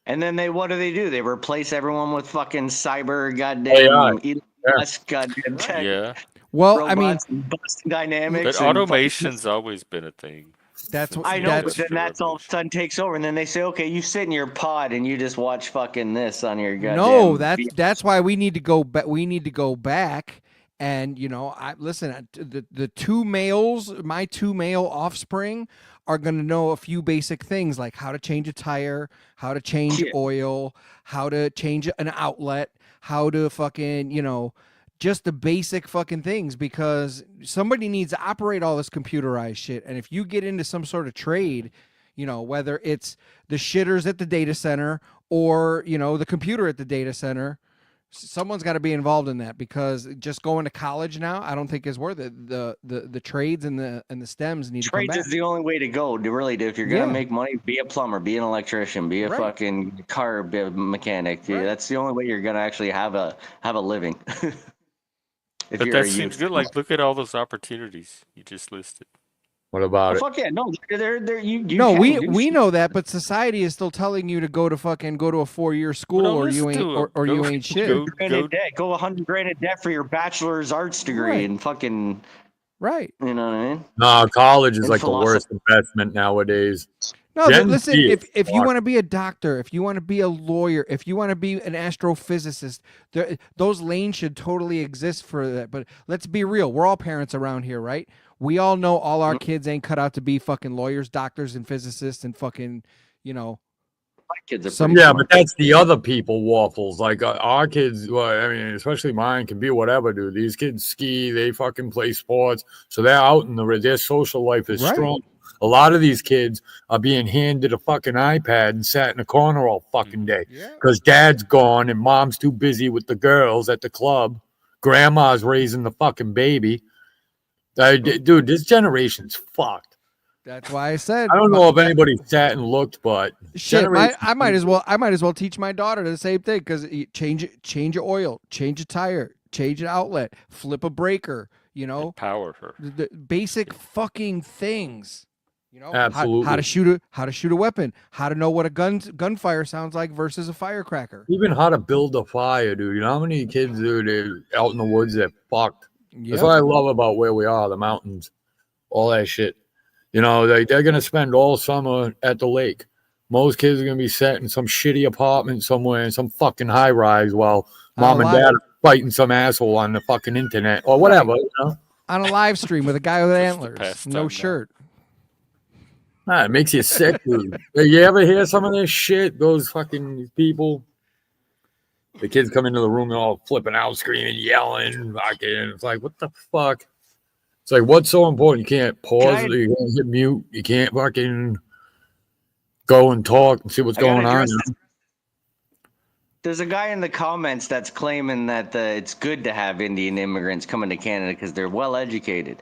And then what do? They replace everyone with fucking cyber goddamn AI. Elon Musk goddamn tech Yeah, Well, I mean, robots and Boston Dynamics. but and automation's always been a thing. That's what- I know, that's- but then that's all of a sudden takes over, and then they say, "Okay, you sit in your pod and you just watch fucking this on your goddamn." no, that's why we need to go back. We need to go back. And the my 2 male offspring are going to know a few basic things, like how to change a tire, how to change oil, how to change an outlet, how to fucking, just the basic fucking things, because somebody needs to operate all this computerized shit. And if you get into some sort of trade, whether it's the shitters at the data center or, the computer at the data center, someone's got to be involved in that, because just going to college now, I don't think is worth it. The trades and the stems need to come Trades back. is the only way to go. If you're gonna make money, be a plumber, be an electrician, be a fucking car mechanic. Yeah, that's the only way you're gonna actually have a living. But that seems good. Like, look at all those opportunities you just listed. What about it? Fuck yeah, no, they're you. No, can do we shit. know that, but society is still telling you to go to a 4-year school, Well, or listen you ain't to 'em. or you ain't shit. Go, Go 100 grand in debt for your bachelor's arts degree Right. and fucking. Right. You know what I mean? No, college is And like the worst investment nowadays. No, Gen listen, Z is if you want to be a doctor, if you want to be a lawyer, if you want to be an astrophysicist, those lanes should totally exist for that. But let's be real. We're all parents around here, right? We all know all our kids ain't cut out to be fucking lawyers, doctors, and physicists and fucking, My kids are Some- pretty Yeah, smart. but that's the other people waffles. Like our kids, well, I mean, especially mine, can be whatever, dude. These kids ski, they fucking play sports, so they're out in their social life is Right. strong. A lot of these kids are being handed a fucking iPad and sat in a corner all fucking day Yeah. because dad's gone and mom's too busy with the girls at the club. Grandma's raising the fucking baby. Dude, this generation's fucked. That's why I said I don't know if anybody sat and looked, but shit. I might as well teach my daughter the same thing because change your oil, change a tire, change an outlet, flip a breaker. You know, Empower her. the basic fucking things. You know, Absolutely. how to shoot a weapon, how to know what a gunfire sounds like versus a firecracker. Even how to build a fire, dude. You know how many kids, dude, out in the woods that fucked. Yep. That's what I love about where we are, the mountains, all that shit. You know, they're gonna spend all summer at the lake. Most kids are gonna be set in some shitty apartment somewhere in some fucking high rise while mom and dad are fighting some asshole on the fucking internet or whatever. You know, on a live stream with a guy with That's the antlers, pastime no now. shirt. it makes you sick, dude. You ever hear some of this shit? Those fucking people. The kids come into the room and all flipping out, screaming, yelling, fucking. It's like, what the fuck? It's like, what's so important? You can't pause. You can't hit mute. You can't fucking go and talk and see what's going on. There's a guy in the comments that's claiming that it's good to have Indian immigrants coming to Canada because they're well educated.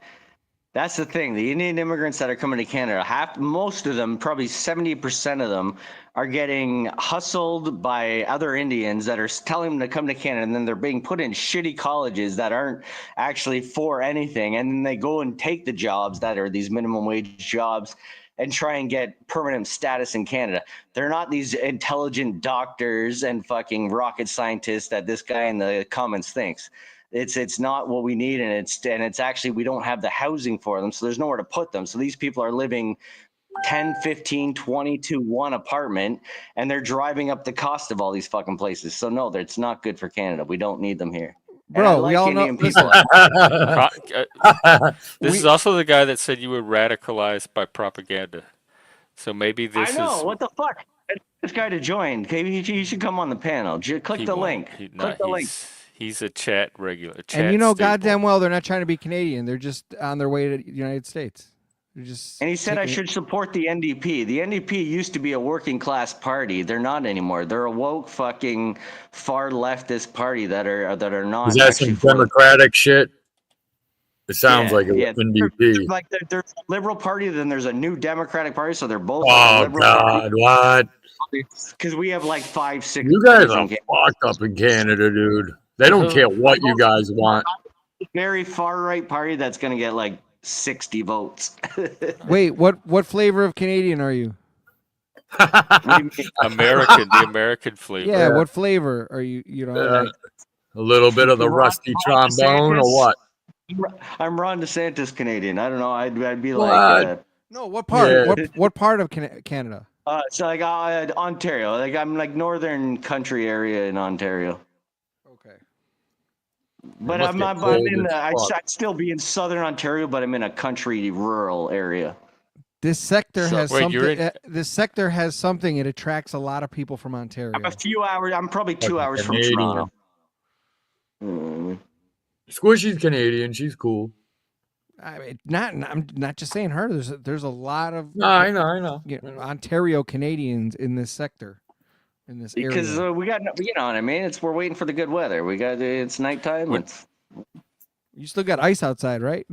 That's the thing. The Indian immigrants that are coming to Canada, most of them, probably 70% of them, are getting hustled by other Indians that are telling them to come to Canada, and then they're being put in shitty colleges that aren't actually for anything, and then they go and take the jobs that are these minimum wage jobs and try and get permanent status in Canada. They're not these intelligent doctors and fucking rocket scientists that this guy in the comments thinks. It's not what we need, and it's actually we don't have the housing for them, so there's nowhere to put them. So these people are living 10, 15, 20 to one apartment, and they're driving up the cost of all these fucking places. So no, it's not good for Canada. We don't need them here. Bro, we all know. People. This is also the guy that said you were radicalized by propaganda. So maybe this is. I know. What the fuck? This guy to join. He should come on the panel. Click the link. Click the link. He's a chat regular. And you know goddamn well they're not trying to be Canadian. They're just on their way to the United States. They're just. And he said I should support the NDP. The NDP used to be a working class party. They're not anymore. They're a woke fucking far leftist party that are not. Is that some democratic shit? It sounds like an NDP. Like there's a liberal party, then there's a new Democratic party, so they're both. Oh God, what? Because we have like 5, 6. You guys are fucked up in Canada, dude. They don't care what you guys want. Very far right party that's gonna get like 60 votes. Wait, what flavor of Canadian are you? American, the American flavor. Yeah, what flavor are you? You know, like, a little bit of the rusty trombone or what? I'm Ron DeSantis Canadian. I don't know. I'd be like. No, what part? Yeah. What part of Canada? So like Ontario. Like I'm like northern country area in Ontario. Okay. But I'd still be in southern Ontario, but I'm in a country rural area. This sector has something. This sector has something. It attracts a lot of people from Ontario. I'm a few hours. I'm probably 2 hours from Toronto. Squishy's Canadian. She's cool. I mean, I'm not just saying her. There's a lot of. No, I know. You know, Ontario Canadians in this sector, in this area. Because we got, you know what I mean. We're waiting for the good weather. It's nighttime. You still got ice outside, right?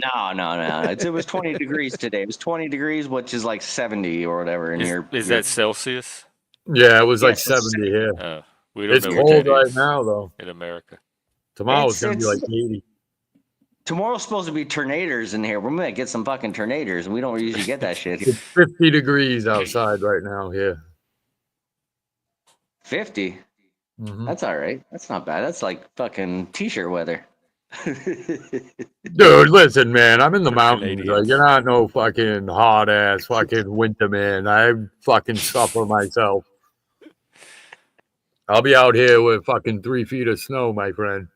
No. It was 20 degrees today. It was 20 degrees, which is like 70 or whatever in here. Is that Celsius? Yeah, it was like 70 here. We don't it's know cold right now, though. In America. Tomorrow it's going to be like 80. Tomorrow's supposed to be tornadoes in here. We're going to get some fucking tornadoes. We don't usually get that shit. It's 50 degrees outside right now here. 50? Mm-hmm. That's all right. That's not bad. That's like fucking t-shirt weather. Dude, listen, man. I'm in the mountains. Like, you're not no fucking hot ass fucking winter man. I fucking suffer myself. I'll be out here with fucking 3 feet of snow, my friend.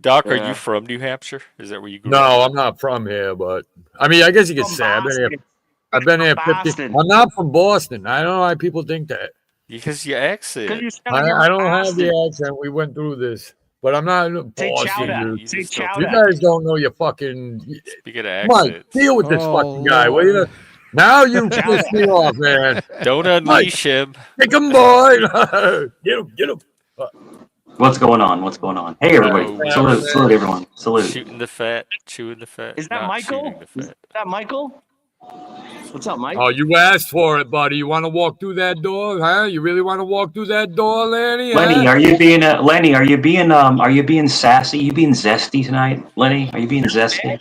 Doc, are you from New Hampshire? Is that where you grew up? No, I'm not from here, but I mean, I guess you could say I've been here 50. I'm not from Boston. I don't know why people think that. Because your accent. I don't have the accent. We went through this. But I'm not Boston, dude. You guys don't know your fucking. Speaking of accent, Mike, deal with this fucking guy, will you? Now you pissed me off, man. Don't unleash him. Kick him, boy. Get him. What's going on? What's going on? Hey, everybody. Oh, we Salute, salute, everyone. Salute. shooting the fat, chewing the fat, Is that not Michael? shooting the Is fat. that Michael? What's up, Mike? Oh, you asked for it, buddy. You want to walk through that door, huh? You really want to walk through that door, Lenny? Lenny, Huh? are you being sassy? You being zesty tonight, Lenny? Are you being zesty?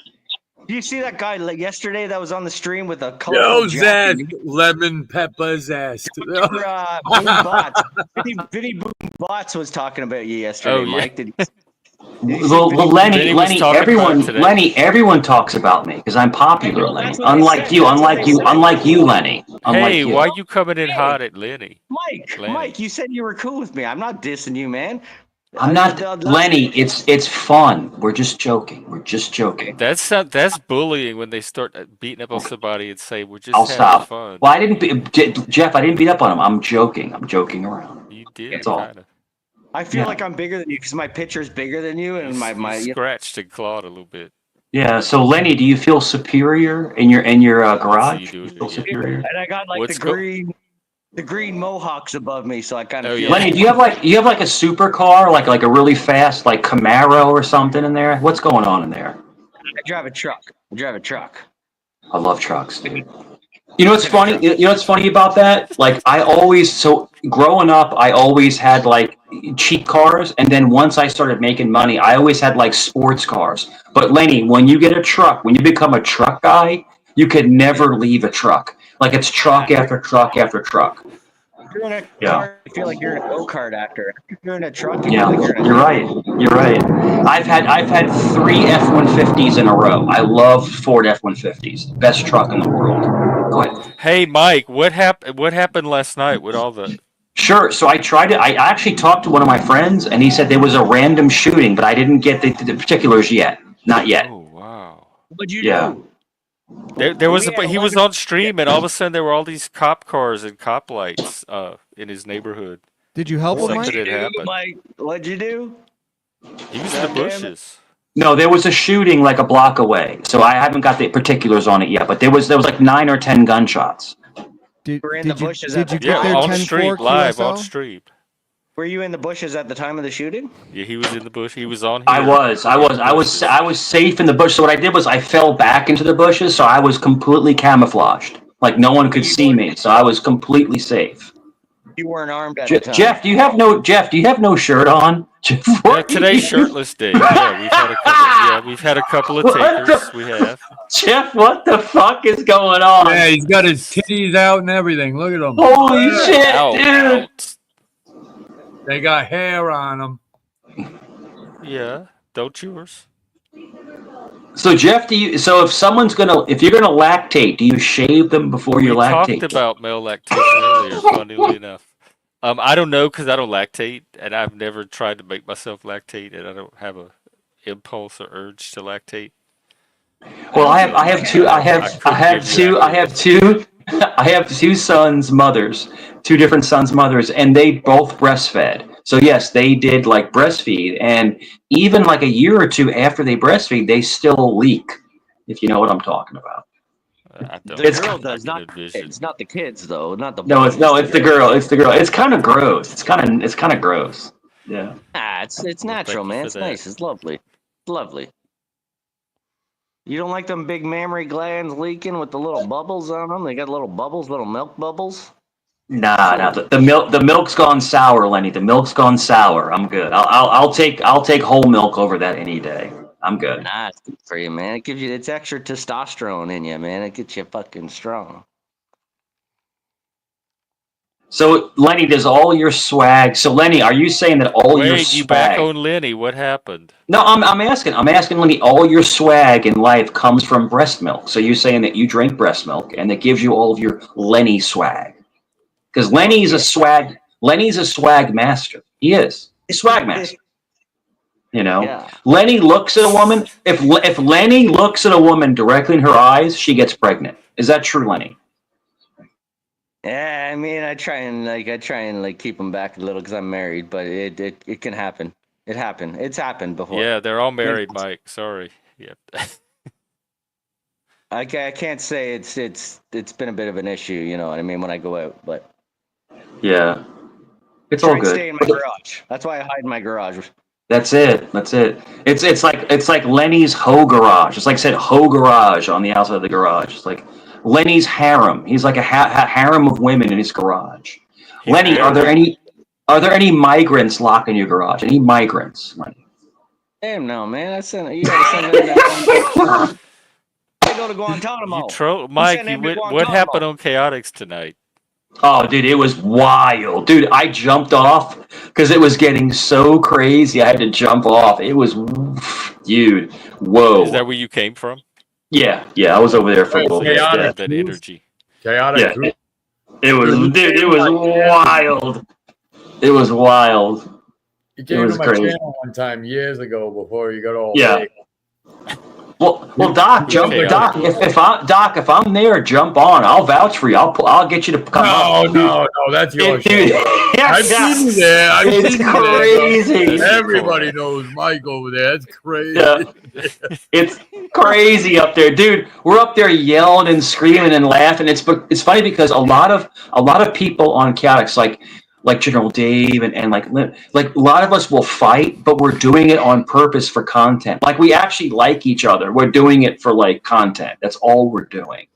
Do you see that guy yesterday that was on the stream with a colorful Yo, jacket? that lemon pepper zest. Boom Bots. Vinny Boom Bots was talking about you yesterday, Oh, yeah. Mike. Did you see Well, Vinny- Lenny, Vinny was Lenny, talking about everyone, it today. Lenny, everyone talks about me because I'm popular, Well, Lenny. that's what they Unlike said. you, That's what they said. unlike you, Lenny. Unlike Hey, you. why you coming in Hey. hot at Lenny? Lenny. Mike, you said you were cool with me. I'm not dissing you, man. I'm not, Lenny. It's fun. We're just joking. We're just joking. That's bullying when they start beating up on somebody and say we're just I'll having stop. fun. Well, I didn't, Jeff. I didn't beat up on him. I'm joking. I'm joking around. You did That's all. kind of. I feel Yeah. like I'm bigger than you because my picture's bigger than you, and You scratched and clawed a little bit. Yeah. So, Lenny, do you feel superior in your garage? you Do you doing feel it, yeah. superior? And I got like What's the green mohawks above me, so I kind of Oh, feel. yeah. Lenny, do you have like a supercar, like a really fast like Camaro or something in there? What's going on in there? I drive a truck. I love trucks, dude. You know what's funny? You know what's funny about that? Like growing up, I always had like cheap cars, and then once I started making money, I always had like sports cars. But Lenny, when you get a truck, when you become a truck guy, you could never leave a truck. Like it's truck after truck after truck. If you're in a Yeah. car, you feel like you're in a go-kart actor. If you're in a truck, you Yeah, feel like you're in a you're right. You're right. I've had 3 F-150s in a row. I love Ford F-150s. Best truck in the world. Go ahead. Hey, Mike, what happened last night with all the? Sure. So I actually talked to one of my friends, and he said there was a random shooting, but I didn't get the particulars yet. Not yet. Oh, wow. What'd you Yeah. do? There was We had he was 11 on stream, and all of a sudden there were all these cop cars and cop lights in his neighborhood. Did you help him, Something Mike? had happened. Mike? What'd you do? He was in the Goddamn it. bushes. No, there was a shooting like a block away. So I haven't got the particulars on it yet, but there was like 9 or 10 gunshots. Did, We're in the did you bushes did at you the get time. there on 10 stream, 4 live on QSL? stream. Were you in the bushes at the time of the shooting? Yeah, he was in the bush. He was on. I here was in the bushes. safe in the bush. So what I did was I fell back into the bushes, so I was completely camouflaged. Like no one could see me, so I was completely safe. You weren't armed at the time. Jeff, do you have no shirt on? Yeah, today's shirtless day. Yeah, we've had a couple of takers. We have. Jeff, what the fuck is going on? Yeah, he's got his titties out and everything. Look at him. Holy shit, Out, dude! out. They got hair on them. Yeah, don't yours. So Jeff, if you're gonna lactate, do you shave them before you We lactate? talked about male lactation earlier, funnily enough. I don't know because I don't lactate, and I've never tried to make myself lactate, and I don't have a impulse or urge to lactate. Well, I have two sons' mothers, two different sons' mothers, and they both breastfed. So yes, they did like breastfeed, and even like a year or two after they breastfeed, they still leak. If you know what I'm talking about. I don't. The girl does, not the envision. kids, not the kids though, not the. No, boys, it's the girl. It's the girl. It's kind of gross. It's kind of gross. Yeah. It's natural, thank you man. for It's that. nice. It's lovely. It's lovely. You don't like them big mammary glands leaking with the little bubbles on them? They got little bubbles, little milk bubbles. Nah. The milk's gone sour, Lenny. The milk's gone sour. I'm good. I'll take whole milk over that any day. I'm good. Nah, it's good for you, man. It gives you it's extra testosterone in you, man. It gets you fucking strong. So Lenny, does all your swag? So Lenny, are you saying that all your Wait, swag? you back on Lenny? What happened? No, I'm asking Lenny. All your swag in life comes from breast milk. So you're saying that you drink breast milk, and that gives you all of your Lenny swag? Because Lenny's a swag master. He is. He's a swag master. You know, Yeah. Lenny looks at a woman. If Lenny looks at a woman directly in her eyes, she gets pregnant. Is that true, Lenny? Yeah, I mean, I try and keep them back a little because I'm married, but it can happen. It happened. It's happened before. Yeah, they're all married, Mike. Sorry. Yep. I can't say it's been a bit of an issue, you know what I mean, when I go out, but Yeah. It's all Try and good. stay in my garage. That's why I hide in my garage. That's it. That's it. It's like Lenny's hoe garage. It's like I said hoe garage on the outside of the garage. It's like Lenny's harem. He's like a harem of women in his garage. He's Lenny, are there any migrants locked in your garage? Any migrants, Lenny? Damn no, man. You gotta send them that. They go to Guantanamo. You troll, You Mike. send You them to what happened Guantanamo. on Chaotix tonight? Oh, dude, it was wild. Dude, I jumped off because it was getting so crazy. I had to jump off. It was, dude, whoa. Is that where you came from? Yeah, I was over there for a little bit. You Yeah, have that energy. Chaotic. yeah. It was, dude, it was wild. It was wild. You came was to my crazy. channel one time years ago before you got all Yeah. big. Well, Doc, if I'm there, jump on. I'll vouch for you. I'll get you to come up. No, that's your show. Dude, I've seen you there. I've It's seen crazy. You there. Everybody knows Mike over there. It's crazy. Yeah. It's crazy up there, dude. We're up there yelling and screaming and laughing. It's funny because a lot of people on Chaotix, like General Dave and like a lot of us will fight, but we're doing it on purpose for content. Like we actually like each other. We're doing it for like content. That's all we're doing.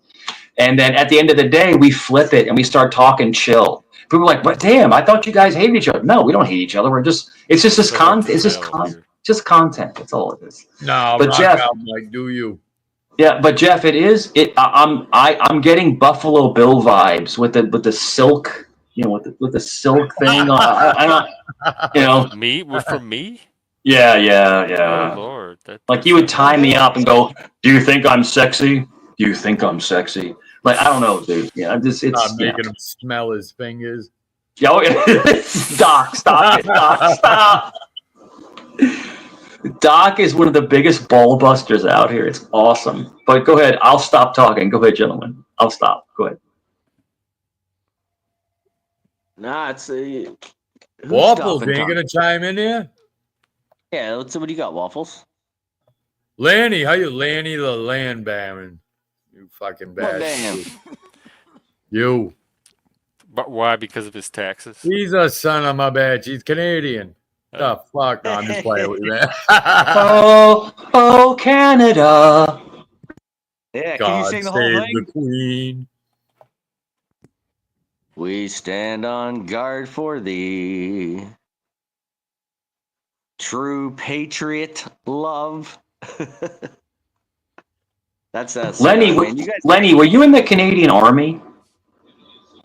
And then at the end of the day, we flip it and we start talking chill. People are like, but damn, I thought you guys hated each other. No, we don't hate each other. It's just this content. It's just content. That's all it is. No, but Jeff, like, do you? Yeah, but Jeff, I'm getting Buffalo Bill vibes with the silk. You know, with the silk thing. I don't. Me? From me? Yeah. Oh Lord! Like you would tie me up and go, "Do you think I'm sexy? Do you think I'm sexy?" Like I don't know, dude. Yeah, it's making him smell his fingers. Yo, Doc, stop it, Doc, stop. Doc is one of the biggest ball busters out here. It's awesome. But go ahead. I'll stop talking. Go ahead, gentlemen. I'll stop. Go ahead. Nah, it's Waffles ain't gonna chime in here. Yeah, what do you got, Waffles? Lanny, how you Lanny the land baron? You fucking bastard. You. But why? Because of his taxes? He's a son of my bitch. He's Canadian. The fuck? No, I'm just playing with you, man. oh, Canada. Yeah, God can you sing the whole save thing? the Queen. We stand on guard for thee. True patriot love. That's us. Lenny, Lenny, were you in the Canadian Army?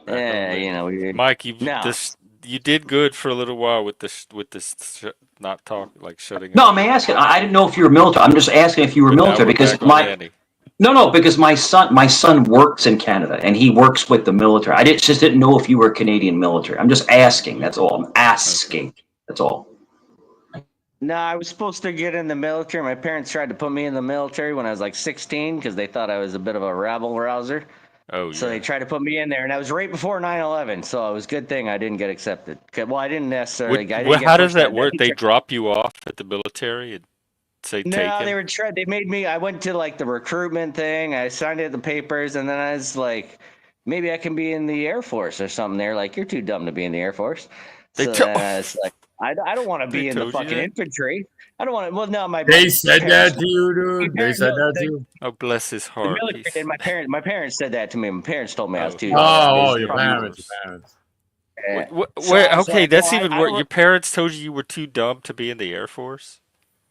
Yeah, you know. Mike, you did good for a little while with this not talk like shutting. No, up. I'm asking. I didn't know if you were military. I'm just asking if you were military because because my son works in Canada and he works with the military. I just didn't know if you were Canadian military. I'm just asking. That's all. I'm asking. That's all. No, I was supposed to get in the military. My parents tried to put me in the military when I was like 16 because they thought I was a bit of a rabble rouser. Oh, yeah. So they tried to put me in there, and that was right before 9/11. So it was a good thing I didn't get accepted. Well, I didn't necessarily. How does that work? They drop you off at the military and say take No, it? they were They made me. I went to like the recruitment thing. I signed the papers, and then I was like, maybe I can be in the Air Force or something. They're like, you're too dumb to be in the Air Force. So then I was like, I don't want to be in the fucking infantry. I don't want to. Well, no, They said that to you, dude. They said that to you. Oh, bless his heart. The military, and my parents said that to me. My parents told me I was too. Your parents. Okay, that's even worse. Your parents told you were too dumb to be in the Air Force?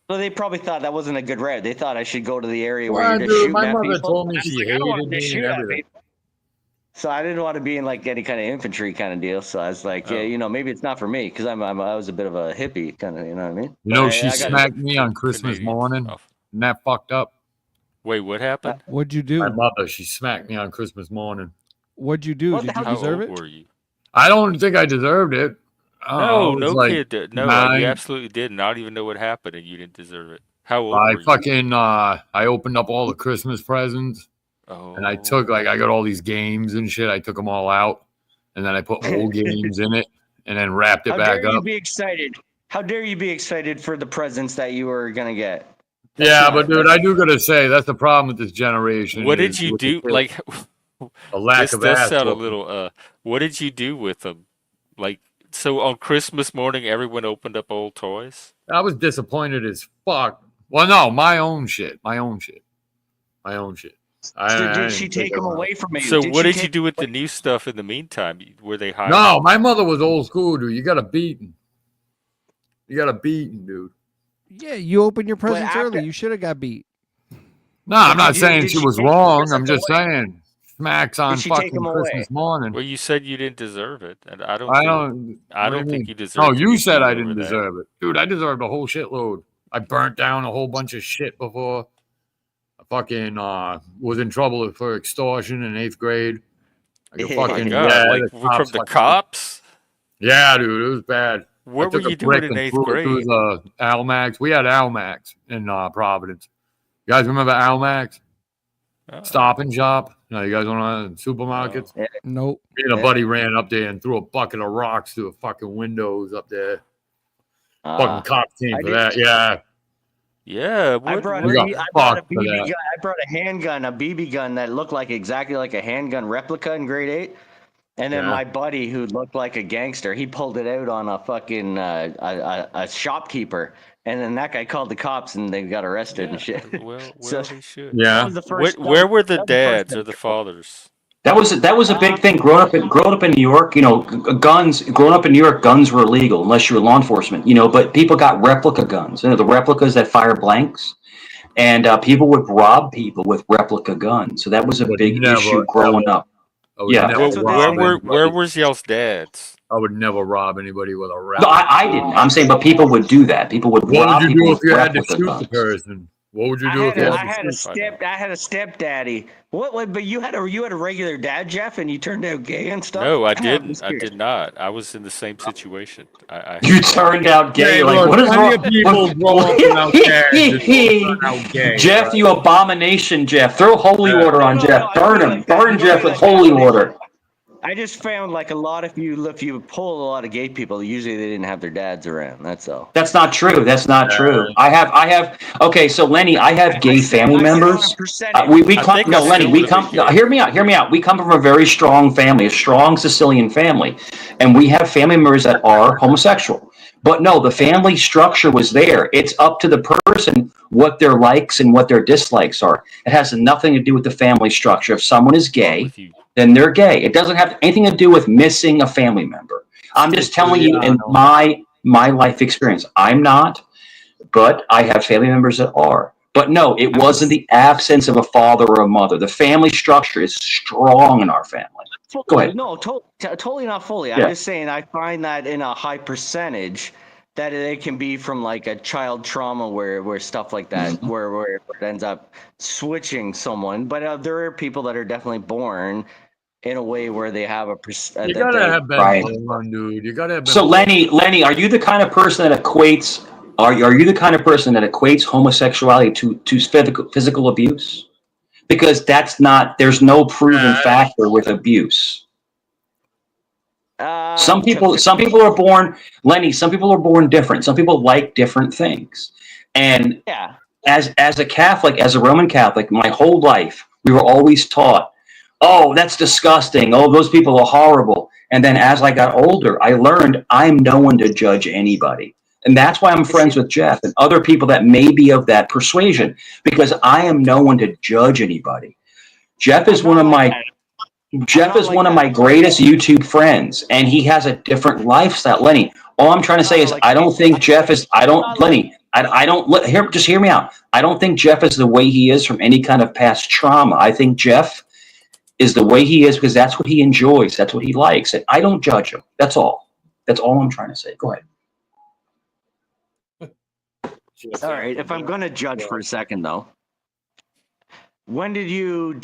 Well, they probably thought that wasn't a good route. They thought I should go to the area where you're just dude, shooting my at mother people. told me she hated me and everything. So I didn't want to be in like any kind of infantry kind of deal. So I was like, yeah, you know, maybe it's not for me because I was a bit of a hippie kind of, you know what I mean? You know, she smacked me on Christmas morning, and that fucked up. Wait, what happened? What'd you do? My mother, she smacked me on Christmas morning. What'd you do? Did you deserve it? How old were you? I don't think I deserved it. No kid did. No, 9. you absolutely didn't. I don't even know what happened, and you didn't deserve it. How old I were you? fucking I opened up all the Christmas presents. And I took I got all these games and shit. I took them all out, and then I put old games in it, and then wrapped it back How dare you up. be excited? How dare you be excited for the presents that you were gonna get? Yeah, but dude, I do gotta say that's the problem with this generation. What did you do? Like, a lack of does ass sound a whooping. little. What did you do with them? Like, So on Christmas morning, everyone opened up old toys. I was disappointed as fuck. Well, no, my own shit. My own shit. My own shit. So I did she didn't take take it them away. away from you? So what she did you take do with away- the new stuff in the meantime? Were they hiding? No, my mother was old school, dude. You got a beating. You got a beating, dude. Yeah, you opened your presents after- early. You should have got beat. No, I'm not did you- saying did she she was take the wrong. I'm presents just away? saying smacks on she take fucking them away? Christmas morning. Well, you said you didn't deserve it, and I don't. I think, don't. I what do don't you think mean? you deserve. No, to you get said beat I over didn't that. deserve it, dude. I deserved a whole shitload. I burnt down a whole bunch of shit before. I fucking was in trouble for extortion in 8th grade. I could Oh my fucking God! Like the from cops the fucking- cops. Yeah, dude, it was bad. What I were took a you doing brick in and 8th threw it through grade? the Almax. We had Almax in Providence. You guys remember Almax? Stop and Shop. No, you guys want to supermarkets? Nope. Me and a buddy ran up there and threw a bucket of rocks through the fucking windows up there. Fucking cops came for that. Yeah. Yeah. I What? brought We a, got I brought a fucked for BB that. gun. I brought a handgun, a BB gun that looked like exactly like a handgun replica in grade 8. And then Yeah. my buddy, who looked like a gangster, he pulled it out on a fucking a shopkeeper, and then that guy called the cops, and they got arrested and shit. Well, So they should. Yeah. that was the first. Where were the that was the first dads or the thing. fathers? That was a big thing growing up in New York. You know, guns. Growing up in New York, guns were illegal unless you were law enforcement. You know, but people got replica guns. You know, the replicas that fire blanks, and people would rob people with replica guns. So that was a Would big never, issue growing ever. up. I would Yeah. never Well, rob where anybody. was y'all's dads? I would never rob anybody with a No, replica. I didn't. I'm saying, but people would do that. People would What rob would you people do if with you had to replica shoot guns. the person? What would you I do if had you a, had I to had a shoot? I had a stepdaddy. What? But you had a regular dad, Jeff, and you turned out gay and stuff. No, I I'm didn't. I curious. did not. I was in the same situation. I You turned out gay. Hey, Like, look, what is plenty wrong? of people grow up without dads and don't turn out gay. Jeff, right? you abomination, Jeff. Throw holy Yeah. water on No, Jeff. I Burn feel him. like that. Burn You Jeff feel with like that. holy water. I just found like a lot if you pull a lot of gay people, usually they didn't have their dads around. That's all. That's not true. That's not true. I have. Okay, so Lenny, I have gay family I said on members. a percentage. We I come. think No, I Lenny, still we would've come. been gay. Hear me out. Hear me out. We come from a very strong family, a strong Sicilian family, and we have family members that are homosexual. But no, the family structure was there. It's up to the person what their likes and what their dislikes are. It has nothing to do with the family structure. If someone is wrong gay, with you? then they're gay. It doesn't have anything to do with missing a family member. I'm just telling you in my life experience. I'm not, but I have family members that are. But no, it wasn't the absence of a father or a mother. The family structure is strong in our family. Go ahead. No, totally not fully. Yeah. I'm just saying I find that in a high percentage that it can be from like a child trauma where stuff like that where it ends up switching someone. But there are people that are definitely born in a way where they have a You gotta have been Right. born, dude. You gotta have been So born. Lenny, are you the kind of person that equates? Are you the kind of person that equates homosexuality to physical abuse? Because that's not. There's no proven factor with abuse. Some people are born, Lenny. Some people are born different. Some people like different things. And yeah. as a Catholic, as a Roman Catholic, my whole life we were always taught, "Oh, that's disgusting. Oh, those people are horrible." And then as I got older, I learned I'm no one to judge anybody. And that's why I'm friends with Jeff and other people that may be of that persuasion, because I am no one to judge anybody. Jeff is one of my greatest YouTube friends, and he has a different lifestyle. Lenny, all I'm trying to say is I don't think Jeff is. I don't, Lenny. I don't let here. Just hear me out. I don't think Jeff is the way he is from any kind of past trauma. I think Jeff is the way he is because that's what he enjoys. That's what he likes, and I don't judge him. That's all. That's all I'm trying to say. Go ahead. All right. If I'm going to judge for a second, though, when did you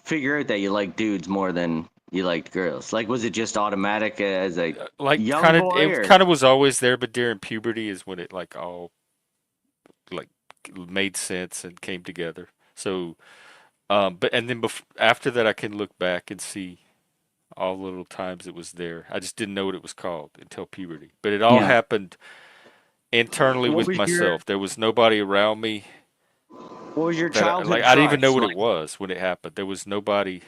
figure out that you like dudes more than you liked girls? Like, was it just automatic as a Like young kind of boy? it kind of was always there, but during puberty is when it like all like made sense and came together. So, but and then after that, I can look back and see all the little times it was there. I just didn't know what it was called until puberty. But it all happened internally What with was your- myself. There was nobody around me. What was your that childhood? like I didn't even know crush? what it was when it happened. There was nobody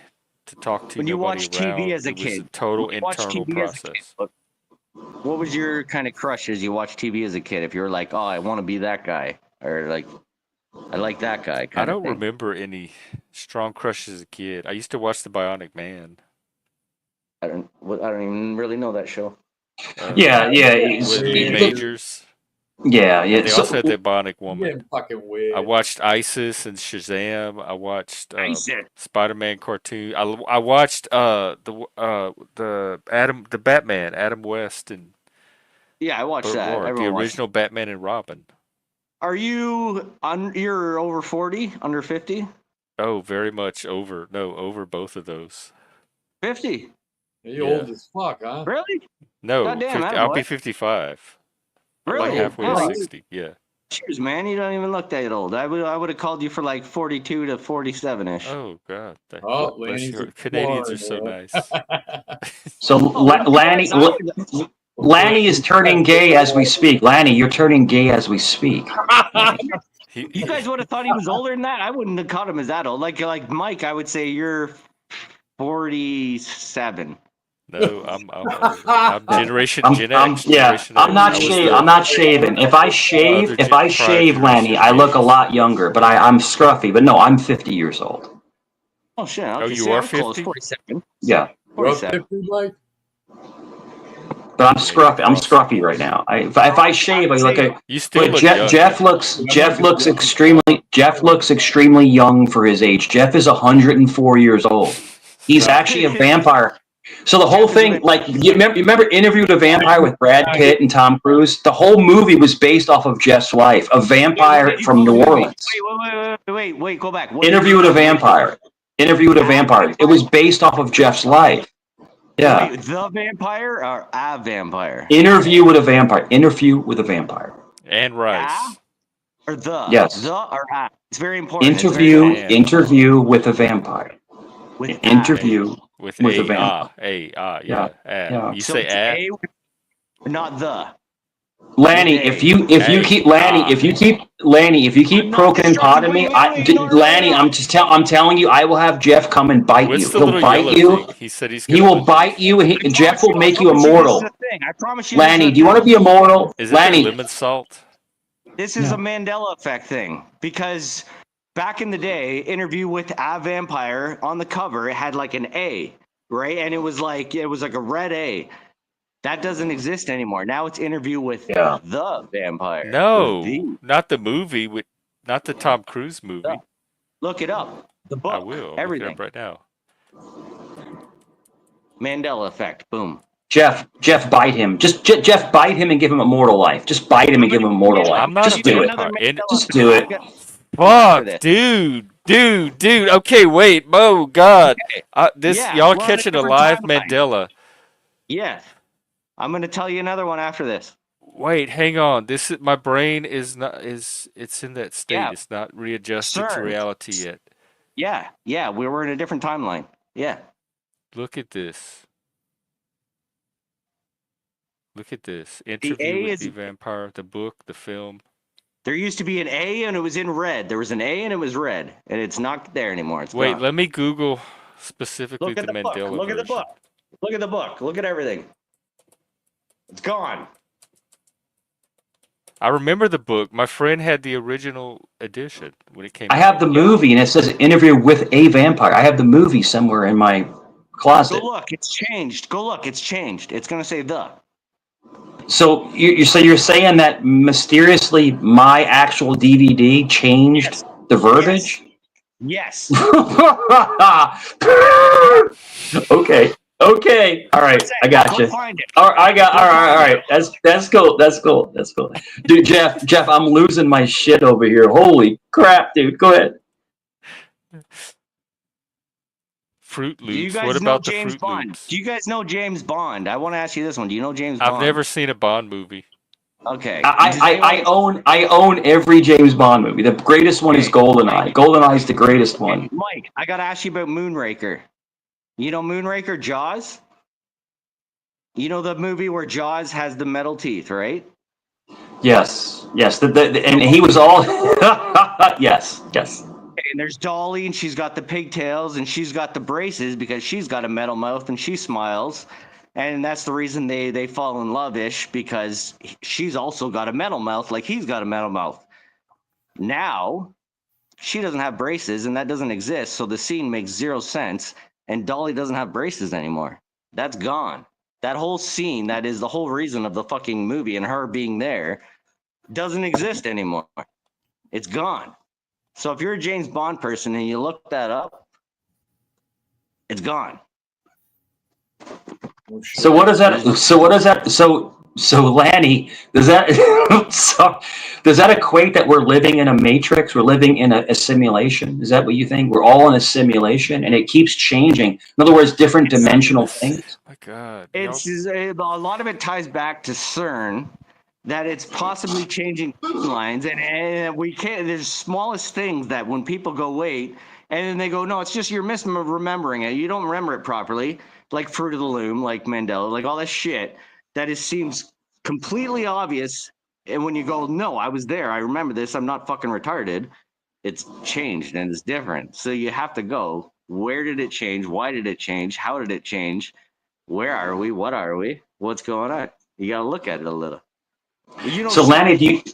to talk to. When you nobody watched around. TV as a It was kid, a total when you watched internal TV as a kid, process. What was your kind of crush as you watched TV as a kid? If you were like, oh, I want to be that guy, or like, I like that guy, I kind of don't thing. remember any strong crushes as a kid. I used to watch The Bionic Man. I don't even really know that show. Yeah, yeah. With Lee Weird. Majors. Yeah, And yeah. they So also had the Bionic You're Woman. getting fucking weird. I watched ISIS and Shazam. I watched Spider-Man cartoon. I watched the Batman, Adam West and Yeah, I watched Burt that. Ward, the Everyone watched. original Batman and Robin. Are you you're over 40, under 50? Oh, very much over. No, over both of those. 50. You're Yeah. old as fuck, huh? Really? No, Goddamn, 50, I'll attaboy. be 55. I'm Really? like halfway to Oh, 60. Yeah. cheers, man. You don't even look that old. I would have called you for like 42 to 47-ish. Oh God. Oh, Bless Lanny's you. a Canadians are so Florida. nice. so Lanny is turning gay as we speak. Lanny, you're turning gay as we speak. You guys would have thought he was older than that. I wouldn't have caught him as that old. Like Mike, I would say you're 47. No, I'm older. I'm Generation Gen X. Yeah, Generation I'm not X. I'm not shaving. If I shave, Lanny, I look a lot younger. But I'm scruffy. But no, I'm 50 years old. Oh shit! Okay, Oh, you see, I are was close, 50? 47. Yeah, You're 47. 50, Mike? but I'm scruffy. I'm scruffy right now. If I shave, I look at. You still But look young. Jeff looks extremely young for his age. Jeff is 104 years old. He's actually a vampire. So the whole thing, like, you remember Interview with a Vampire with Brad Pitt and Tom Cruise? The whole movie was based off of Jeff's life, a vampire from New Orleans. Wait, go back. What Interview with a Vampire. Interview with a Vampire. It was based off of Jeff's life. Yeah. Wait, the vampire or a vampire? Interview with a Vampire. Interview with a Vampire. And Rice. Or the? Yes. The or a? It's very important. Interview with a Vampire. With interview with a vampire. Yeah. You So say it's a. Not the. Lanny, if you keep poking pot at me, I'm telling you, I will have Jeff come and bite What's you. the He'll little bite yellow you. thing? He said he's He will bite you. Jeff will make you I immortal. promise you. Lanny, do you want to be immortal? Is it Lanny, lemon salt? This is a Mandela effect thing because back in the day, Interview with a Vampire on the cover, it had like an A, right? And it was like a red A. That doesn't exist anymore. Now it's Interview with the Vampire. No, not the movie not the Tom Cruise movie. Look it up. The book. I will. Everything. Look it up right now. Mandela effect. Boom. Jeff, bite him. Just Jeff, bite him and give him immortal life. Just bite him and give him immortal life. I'm not Just do it. Just do it. Fuck, dude. Okay, wait, Mo, God, y'all catching a live Mandela. Yes, I'm gonna tell you another one after this. Wait, hang on. My brain it's in that state. Yeah. It's not readjusted to reality yet. Yeah, we were in a different timeline. Yeah. Look at this. Interview with the Vampire, the book, the film. There used to be an A and it was in red. There was an A and it was red, and it's not there anymore. It's Wait, gone. let me Google specifically the Mandela book. Look at the version. book. Look at the book. Look at everything. It's gone. I remember the book. My friend had the original edition when it came I out. have the movie, and it says Interview with a Vampire. I have the movie somewhere in my closet. Go look. It's changed. Go look. It's changed. It's gonna say the. So you're saying that mysteriously my actual DVD changed the verbiage? Yes. Okay. All right. I got you. All right. That's cool. Dude, Jeff, I'm losing my shit over here. Holy crap, dude. Go ahead. Fruit Loops. Do you guys What know about James the Fruit Bond? Loops? Do you guys know James Bond? I want to ask you this one. Do you know James Bond? I've never seen a Bond movie. Okay. I own every James Bond movie. The greatest one is GoldenEye. GoldenEye is the greatest one. Mike, I gotta ask you about Moonraker. You know Moonraker, Jaws? You know the movie where Jaws has the metal teeth, right? Yes. And he was all yes. And there's Dolly, and she's got the pigtails, and she's got the braces because she's got a metal mouth and she smiles. And that's the reason they fall in love-ish, because she's also got a metal mouth like he's got a metal mouth. Now, she doesn't have braces, and that doesn't exist, so the scene makes zero sense, and Dolly doesn't have braces anymore. That's gone. That whole scene, that is the whole reason of the fucking movie and her being there, doesn't exist anymore. It's gone. So if you're a James Bond person and you look that up, it's gone. So what does that? So what does that? So Lanny, does that? So, does that equate that we're living in a matrix? We're living in a simulation? Is that what you think? We're all in a simulation, and it keeps changing. In other words, different dimensional things. My God. It's a lot of it ties back to CERN, that it's possibly changing lines, and we can't. There's smallest things that when people go wait, and then they go, no, it's just you're misremembering it. You don't remember it properly, like Fruit of the Loom, like Mandela, like all that shit. That it seems completely obvious, and when you go, no, I was there, I remember this, I'm not fucking retarded. It's changed and it's different. So you have to go. Where did it change? Why did it change? How did it change? Where are we? What are we? What's going on? You gotta look at it a little. You know, So Lanny,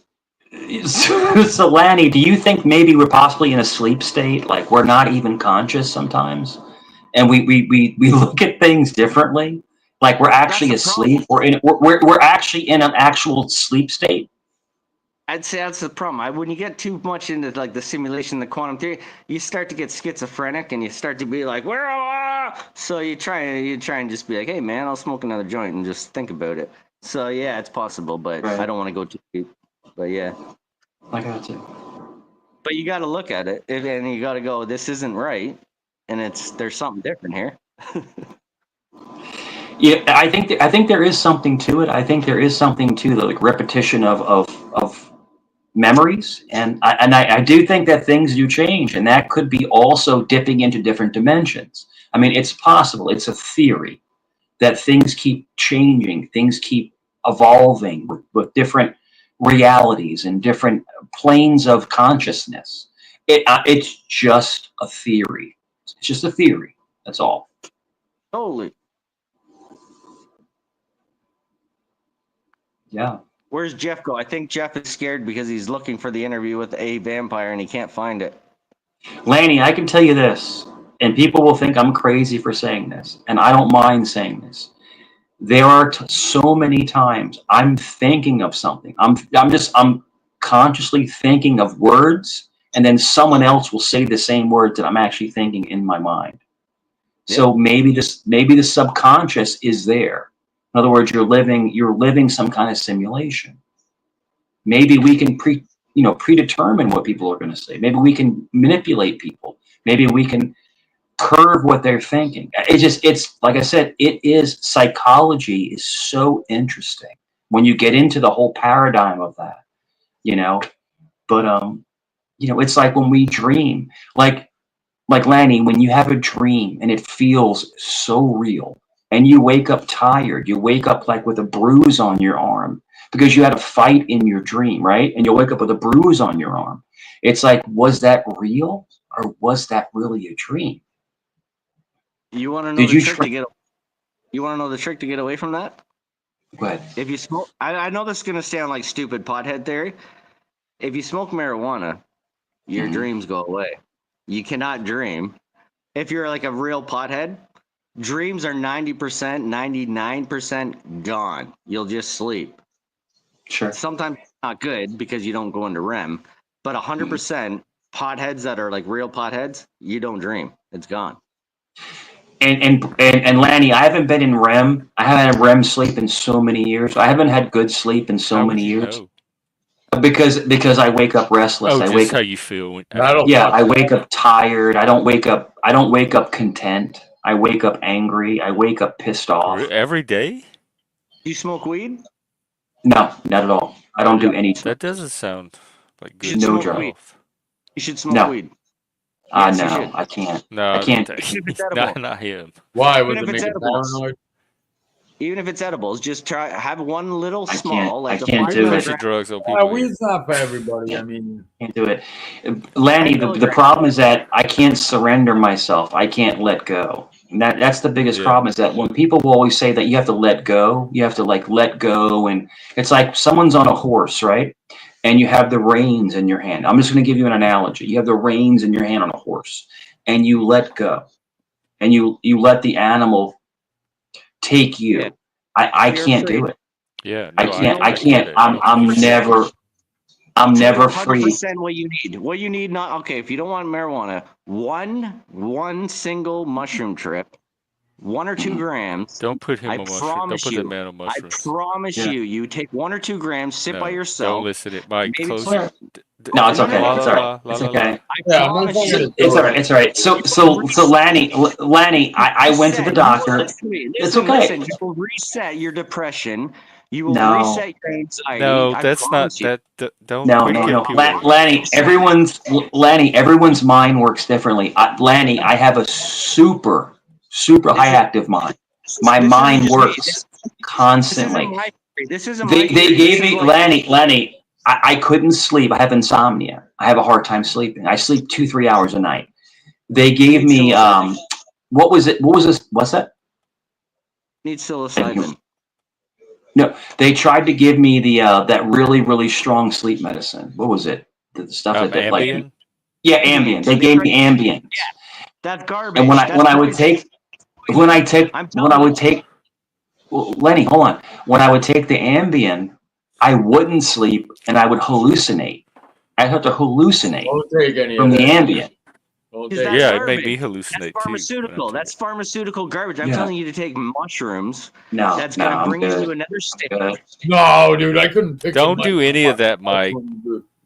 so Lanny, do you think maybe we're possibly in a sleep state, like we're not even conscious sometimes, and we look at things differently, like we're actually asleep, we're actually in an actual sleep state? I'd say that's the problem. When you get too much into like the simulation, the quantum theory, you start to get schizophrenic, and you start to be like, where am I? So you try and just be like, hey man, I'll smoke another joint and just think about it. So yeah, it's possible, but Right. I don't want to go too deep. But yeah, I got you. but you got to look at it, and you got to go, this isn't right, and there's something different here. Yeah, I think there is something to it. I think there is something to the like repetition of memories, and I do think that things do change, and that could be also dipping into different dimensions. I mean, it's possible. It's a theory that things keep changing, things keep evolving with different realities and different planes of consciousness. It's just a theory. It's just a theory. That's all. Totally. Yeah. Where's Jeff go? I think Jeff is scared because he's looking for the interview with a vampire and he can't find it. Lanny, I can tell you this, and people will think I'm crazy for saying this, and I don't mind saying this. There are so many times I'm thinking of something. I'm consciously thinking of words, and then someone else will say the same words that I'm actually thinking in my mind. So maybe the subconscious is there. In other words, you're living some kind of simulation. Maybe we can predetermine what people are going to say. Maybe we can manipulate people. Maybe we can curve what they're thinking. It's like I said, psychology is so interesting when you get into the whole paradigm of that, but it's like when we dream, like Lanny, when you have a dream and it feels so real, and you wake up tired, you wake up like with a bruise on your arm because you had a fight in your dream, right? And you'll wake up with a bruise on your arm. It's like, was that real, or was that really a dream? You want to know the trick to get? You want to know the trick to get away from that? Go ahead. If you smoke, I know this is gonna sound like stupid pothead theory. If you smoke marijuana, your dreams go away. You cannot dream. If you're like a real pothead, dreams are 90%, 99% gone. You'll just sleep. Sure. Sometimes it's not good because you don't go into REM, but 100% potheads that are like real potheads, you don't dream. It's gone. And Lanny, I haven't been in REM. I haven't had REM sleep in so many years. I haven't had good sleep in so many years. Because I wake up restless. Oh, I just wake how you feel. I wake up tired. I don't wake up content. I wake up angry. I wake up pissed off. Every day? Do you smoke weed? No, not at all. I don't do anything. That doesn't sound like good. No drugs. You should smoke weed. Yes, no, I can't. No, I can't. Not him. Why? Even if it's edibles. Even if it's edibles, just have one little small. I can't do it. Drugs on people. Weed's not for everybody. I mean, can't do it. Lanny, the problem is that I can't surrender myself. I can't let go. And that's the biggest Yeah. problem, is that when people will always say that you have to let go, you have to like let go. And it's like someone's on a horse, right? And you have the reins in your hand. I'm just going to give you an analogy. You have the reins in your hand on a horse, and you let go, and you let the animal take you. Yeah. I You're can't afraid. do it. Yeah. I No, can't. I get it. I I'm never. I'm never free. 100% what you need. What you need, not okay. If you don't want marijuana, one single mushroom trip, 1 or 2 grams. Don't put him I on mushroom. Don't promise put that you. man on I mushrooms. promise Yeah. you. You take 1 or 2 grams, sit by No, yourself. don't listen to it. Mike, Maybe close. No, it's okay. La It's la all right. la la It's la okay. la. I Yeah, promise move on you. to the It's all right. story. It's all right. So Lanny, I went to the doctor. It's okay. Listen, you will reset your depression. You will No. reset your anxiety. No, I that's not promise you. that. Don't No, quit no, giving no. people away. Lanny, everyone's mind works differently. Lanny, I have a super high active mind. My This mind isn't works This constantly. isn't my theory. This isn't They my theory. gave This is me like, Lanny. I couldn't sleep. I have insomnia. I have a hard time sleeping. I sleep 2-3 hours a night. They gave me what was it? What was this? What's that? need psilocybin. No, they tried to give me the that really strong sleep medicine. What was it? The stuff that like Ambien. yeah, Ambien. They gave me Ambien. Yeah, that's garbage. And when I would take well, Lenny, hold on. When I would take the Ambien, I wouldn't sleep and I would hallucinate. I'd have to hallucinate Don't take any from of the that. Ambien. Don't Because take that's Yeah, it garbage. made me hallucinate That's too. pharmaceutical. That's pharmaceutical garbage. I'm Yeah. telling you to take mushrooms. No, That's no, gonna I'm bring you good. to another state. No, dude, I couldn't picture. Don't do any of that, Mike.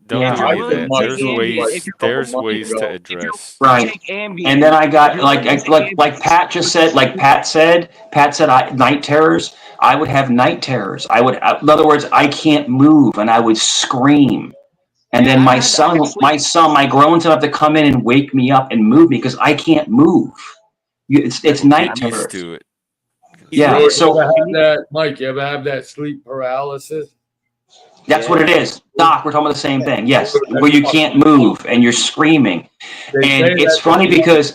Don't Yeah. do I any of willing that. to There's take Ambien, ways. if There's ways to address. Right. take Ambien, And then I got if you're willing to take like Pat just said, Pat said night terrors. I would have night terrors. In other words, I can't move and I would scream. And then my grown son have to come in and wake me up and move me because I can't move. It's night Get used terrors. to it. Yeah. You So ever have that, Mike? You ever have that sleep paralysis? that's what it is. Doc, we're talking about the same thing. Yes, where you can't move and you're screaming. And it's funny because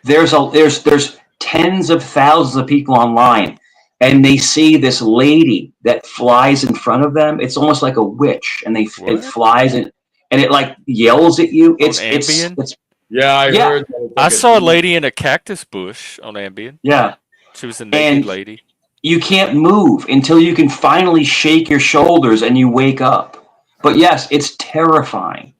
there's tens of thousands of people online, and they see this lady that flies in front of them. It's almost like a witch, and it flies and it like yells at you. It's Ambien? Yeah, I heard. I saw a lady in a cactus bush on Ambien. Yeah. She was a naked And lady. you can't move until you can finally shake your shoulders and you wake up. But yes, it's terrifying,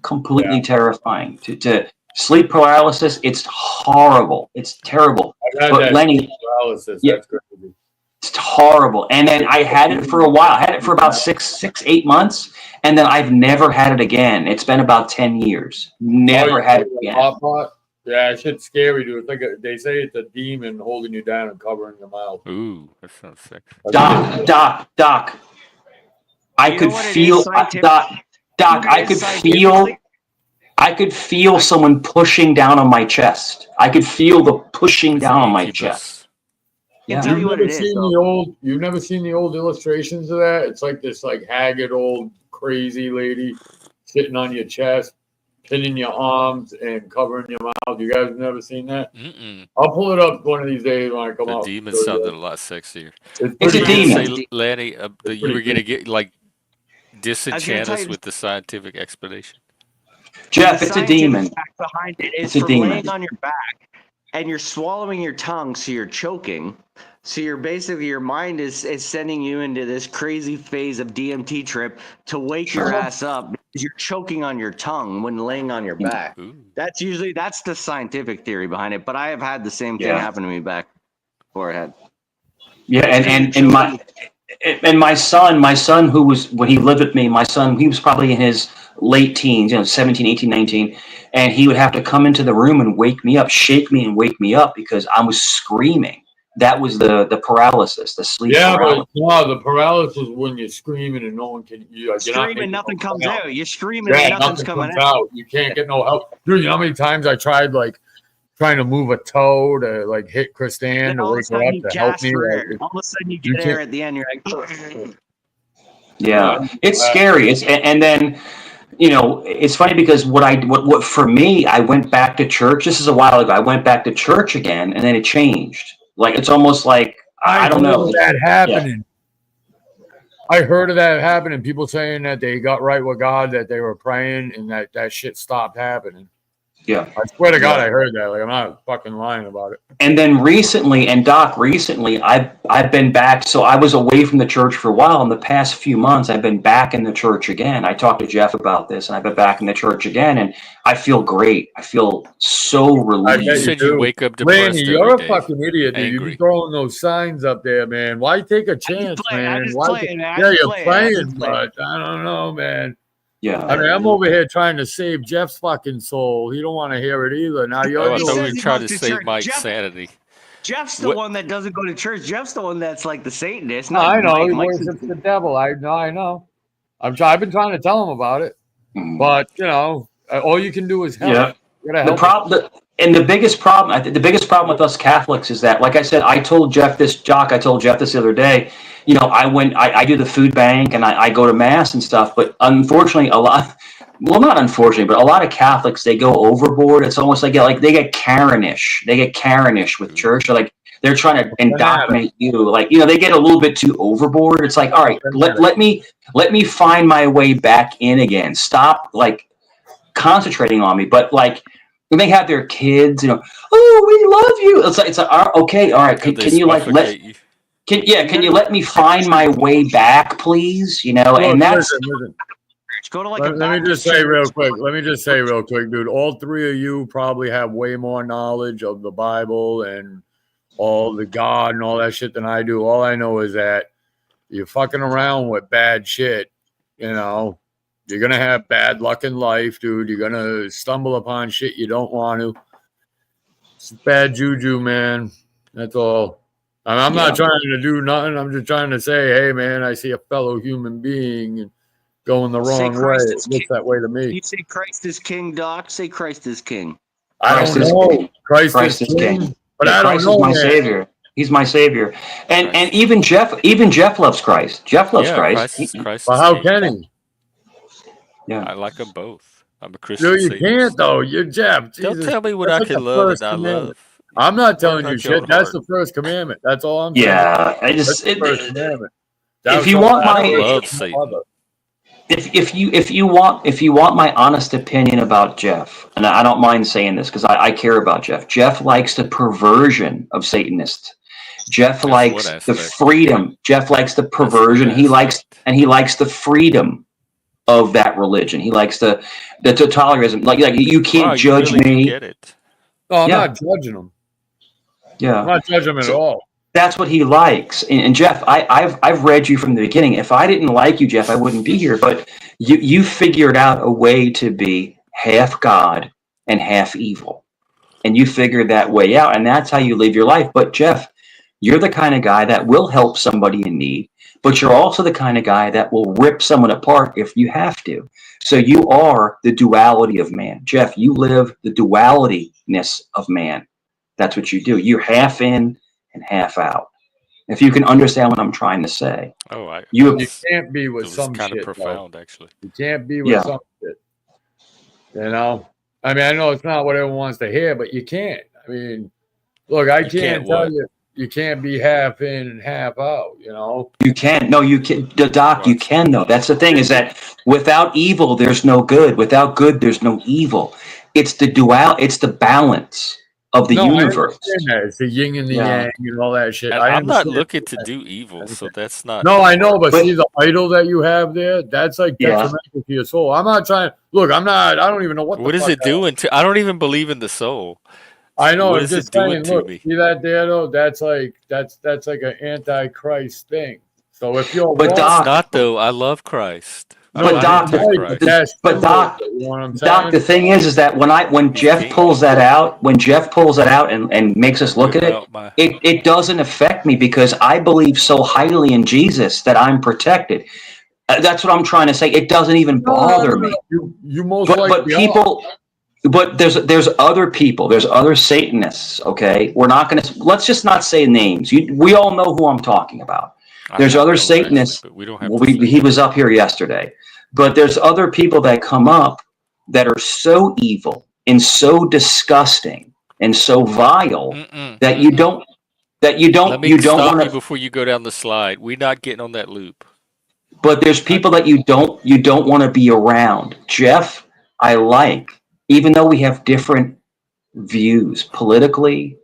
completely terrifying. To sleep paralysis, it's horrible. It's terrible. I've had But that Lenny, sleep paralysis. yeah, That's crazy. it's horrible. And then I had it for a while. I had it for about 8 months, and then I've never had it again. It's been about 10 years. Never had it again. Hot pot? Yeah, that shit's scary, dude. It's like they say it's a demon holding you down and covering your mouth. Ooh, that sounds sick. Doc. I could feel I could feel someone pushing down on my chest. I could feel the pushing down on my chest. I can tell you what it is. You've never seen the old illustrations of that? It's like this like haggard old crazy lady sitting on your chest, pinning your arms and covering your mouth. You guys have never seen that? Mm-mm. I'll pull it up one of these days when I come out. The demon sounded a lot sexier. It's a demon. Say, Lanny, that you were going to get like disenchant us with the scientific explanation. Jeff, it's a demon. Behind it is It's a from demon. laying on your back and you're swallowing your tongue, so you're choking. So you're basically, your mind is sending you into this crazy phase of DMT trip to wake your ass up because you're choking on your tongue when laying on your back. Ooh. That's the scientific theory behind it. But I have had the same thing happen to me back forehead. Yeah, and my son who was, when he lived with me, he was probably in his late teens, 17, 18, 19, and he would have to come into the room and wake me up, shake me and wake me up because I was screaming. That was the paralysis, the sleep paralysis. But no, the paralysis when you're screaming and no one can. You're screaming, nothing comes out. You're screaming and nothing's coming out. You can't get no help. Dude, you know how many times I tried trying to move a toe to hit Christine to wake her up to help me? All of a sudden you get air at the end. You're like, yeah, it's scary. And then you know, it's funny because what for me, I went back to church. This is a while ago. I went back to church again, and then it changed. Like it's almost like I don't heard know. of that Yeah. happening. I heard of that happening. People saying that they got right with God, that they were praying, and that shit stopped happening. Yeah. I swear to God, Yeah. I heard that. Like I'm not fucking lying about it. And then recently, and Doc, recently, I've been back. So I was away from the church for a while. In the past few months, I've been back in the church again. I talked to Jeff about this, and I've been back in the church again, and I feel great. I feel so I relieved. bet You you said you do. wake up Randy, depressed you're every a day, fucking idiot, dude. You be angry. throwing those signs up there, man. Why take a chance, man? Why? Yeah, you're playing, but I don't know, man. Yeah. I mean, I'm over here trying to save Jeff's fucking soul. He don't want to hear it either. Now Oh, you're I doing thought we says were he trying goes to to save church. Mike's Jeff- sanity. Jeff's the What- one that doesn't go to church. Jeff's the one that's like the Satanist. No, Not I know. Mike. He Mike's worships the devil. I know. I've been trying to tell him about it, but you know, all you can do is help. Yeah. You gotta The help. problem, and the biggest problem, I think the biggest problem with us Catholics is that, like I said, I told Jeff this the other day, you know, I do the food bank and I go to mass and stuff, but unfortunately not unfortunately, but a lot of Catholics, they go overboard. It's almost like they get Karenish. They get Karenish with church. They're trying to indoctrinate you. Like, you know, they get a little bit too overboard. It's like, all right, let me find my way back in again. Stop like concentrating on me. But like when they have their kids, you know, oh, we love you. It's like okay, all right. Can you like can you let me find my way back, please? You know, Look, and that's listen. Go to like Let me just say real quick, dude. All three of you probably have way more knowledge of the Bible and all the God and all that shit than I do. All I know is that you're fucking around with bad shit. You know, you're gonna have bad luck in life, dude. You're gonna stumble upon shit you don't want to. It's bad juju, man. That's all. I'm not trying to do nothing. I'm just trying to say, hey, man, I see a fellow human being and going the wrong way. It looks that way to me. You say Christ is king, Doc? Say Christ is king. I don't know. Christ is king. But I don't Christ know, is my man. savior. He's my savior. And even Jeff loves Christ. Jeff loves Christ. Christ But is how king. can he? Yeah. I like them both. I'm a Christian. No, you Satanist. can't though. You're Jeff. Don't Jesus. tell me what That's I like can the love first and not commandment. love. I'm not telling Worry you about your shit. own That's heart. the first commandment. That's all I'm saying. Yeah. That's the first commandment. If you want I my love Satan. if you want my honest opinion about Jeff, and I don't mind saying this because I care about Jeff. Jeff likes the perversion of Satanists. Jeff That's likes one the aspect. freedom. Jeff likes the perversion. He likes the freedom of that religion. He likes the totalitarianism. Like you can't Wow, judge you really do me. get it. No, I'm Yeah. not judging him. Yeah. I'm not judging him at all. That's what he likes. And Jeff, I've read you from the beginning. If I didn't like you, Jeff, I wouldn't be here. But you figured out a way to be half God and half evil. And you figured that way out. And that's how you live your life. But Jeff, you're the kind of guy that will help somebody in need. But you're also the kind of guy that will rip someone apart if you have to. So you are the duality of man. Jeff, you live the dualityness of man. That's what you do. You're half in and half out. If you can understand what I'm trying to say. Oh, You can't be with it was some kind shit. of profound, actually. You can't be with some shit. You know? I mean, I know it's not what everyone wants to hear, but you can't. I mean, look, I can't tell you you can't be half in and half out, you know? You can. No, you can. Doc, you can, though. That's the thing is that without evil, there's no good. Without good, there's no evil. It's the it's the balance of the universe. I understand that. It's the yin and the yang and all that shit. And I I'm not understand looking that. to do evil, so that's not. No, I know, but see the idol that you have there, that's like detrimental to your soul. I'm not trying. Look, I don't even know What is it doing to? I don't even believe in the soul. I know. What I'm is just it doing saying. to Look, me? see that there though? That's like an antichrist thing. So if you're But It's Doc, not though. I love Christ. but Doc, Doc, the thing is that when Jeff pulls that out, and makes us look at it doesn't affect me because I believe so highly in Jesus that I'm protected. That's what I'm trying to say. It doesn't even bother me. You most but people. But there's other people. There's other Satanists. Okay, let's just not say names. We all know who I'm talking about. There's other Satanists. But we don't have he was up here yesterday. But there's other people that come up that are so evil and so disgusting and so vile that you don't Let me stop want you to. before you go down the slide. We're not getting on that loop. But there's people that you don't want to be around. Jeff, I like, even though we have different views politically,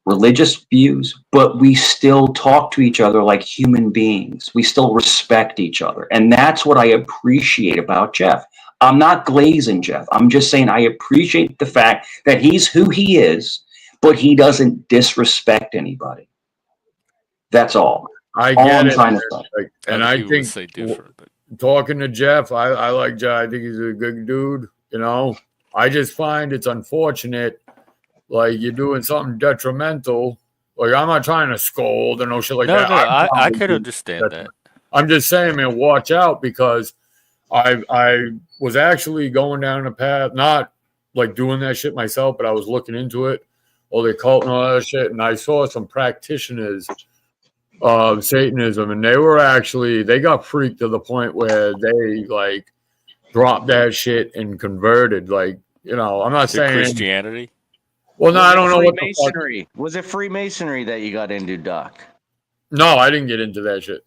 religious views, but we still talk to each other like human beings. We still respect each other. And that's what I appreciate about Jeff. I'm not glazing Jeff. I'm just saying I appreciate the fact that he's who he is, but he doesn't disrespect anybody. That's all. I all get I'm it, trying man. to say. Like, and I People would think say different, but talking to Jeff, I like Jeff. I think he's a good dude. You know, I just find it's unfortunate. Like you're doing something detrimental. Like I'm not trying to scold or no shit like no, that. no, I probably could do understand that. I'm just saying, man, watch out because I was actually going down a path, not like doing that shit myself, but I was looking into it, all the occult and all that shit, and I saw some practitioners of Satanism, and they got freaked to the point where they like dropped that shit and converted. Like, you know, I'm not To saying Christianity? Well, no, I don't know what the fuck. Freemasonry. Was it Freemasonry that you got into, Doc? No, I didn't get into that shit.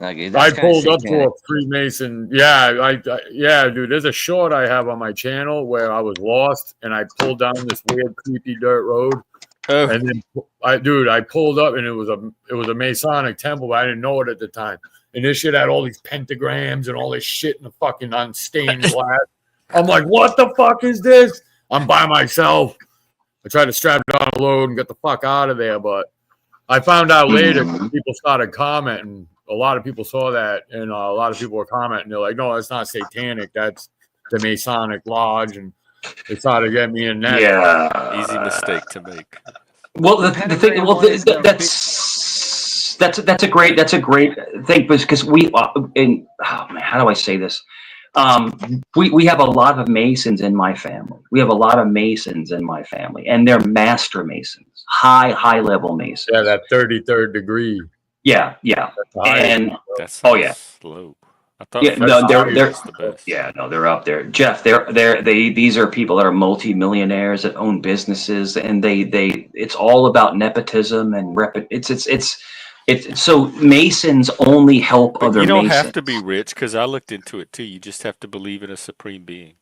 Okay, I that's kinda pulled up to a satanic. Freemason. Yeah, yeah, dude. There's a short I have on my channel where I was lost and I pulled down this weird, creepy dirt road. Oh, And then I pulled up and it was a Masonic temple, but I didn't know it at the time. And this shit had all these pentagrams and all this shit in the fucking unstained glass. I'm like, what the fuck is this? I'm by myself. I tried to strap it on a load and get the fuck out of there, but I found out later people started commenting. A lot of people saw that, and a lot of people were commenting. They're like, "No, that's not satanic. That's the Masonic Lodge," and they started getting me in that. Yeah. easy mistake to make. Well, the thing. pentagram Well, one is the that's a great thing because we and oh man, how do I say this? We have a lot of Masons in my family. We have a lot of Masons in my family, and they're master Masons, high level Masons. Yeah, that 33rd degree. Yeah. And That's oh yeah, slow. I thought yeah. first No, they're degree was the best. yeah, no, they're up there. Jeff, these are people that are multimillionaires that own businesses, and it's all about nepotism and it's so Masons only help But other you don't Masons. have to be rich because I looked into it too. You just have to believe in a supreme being.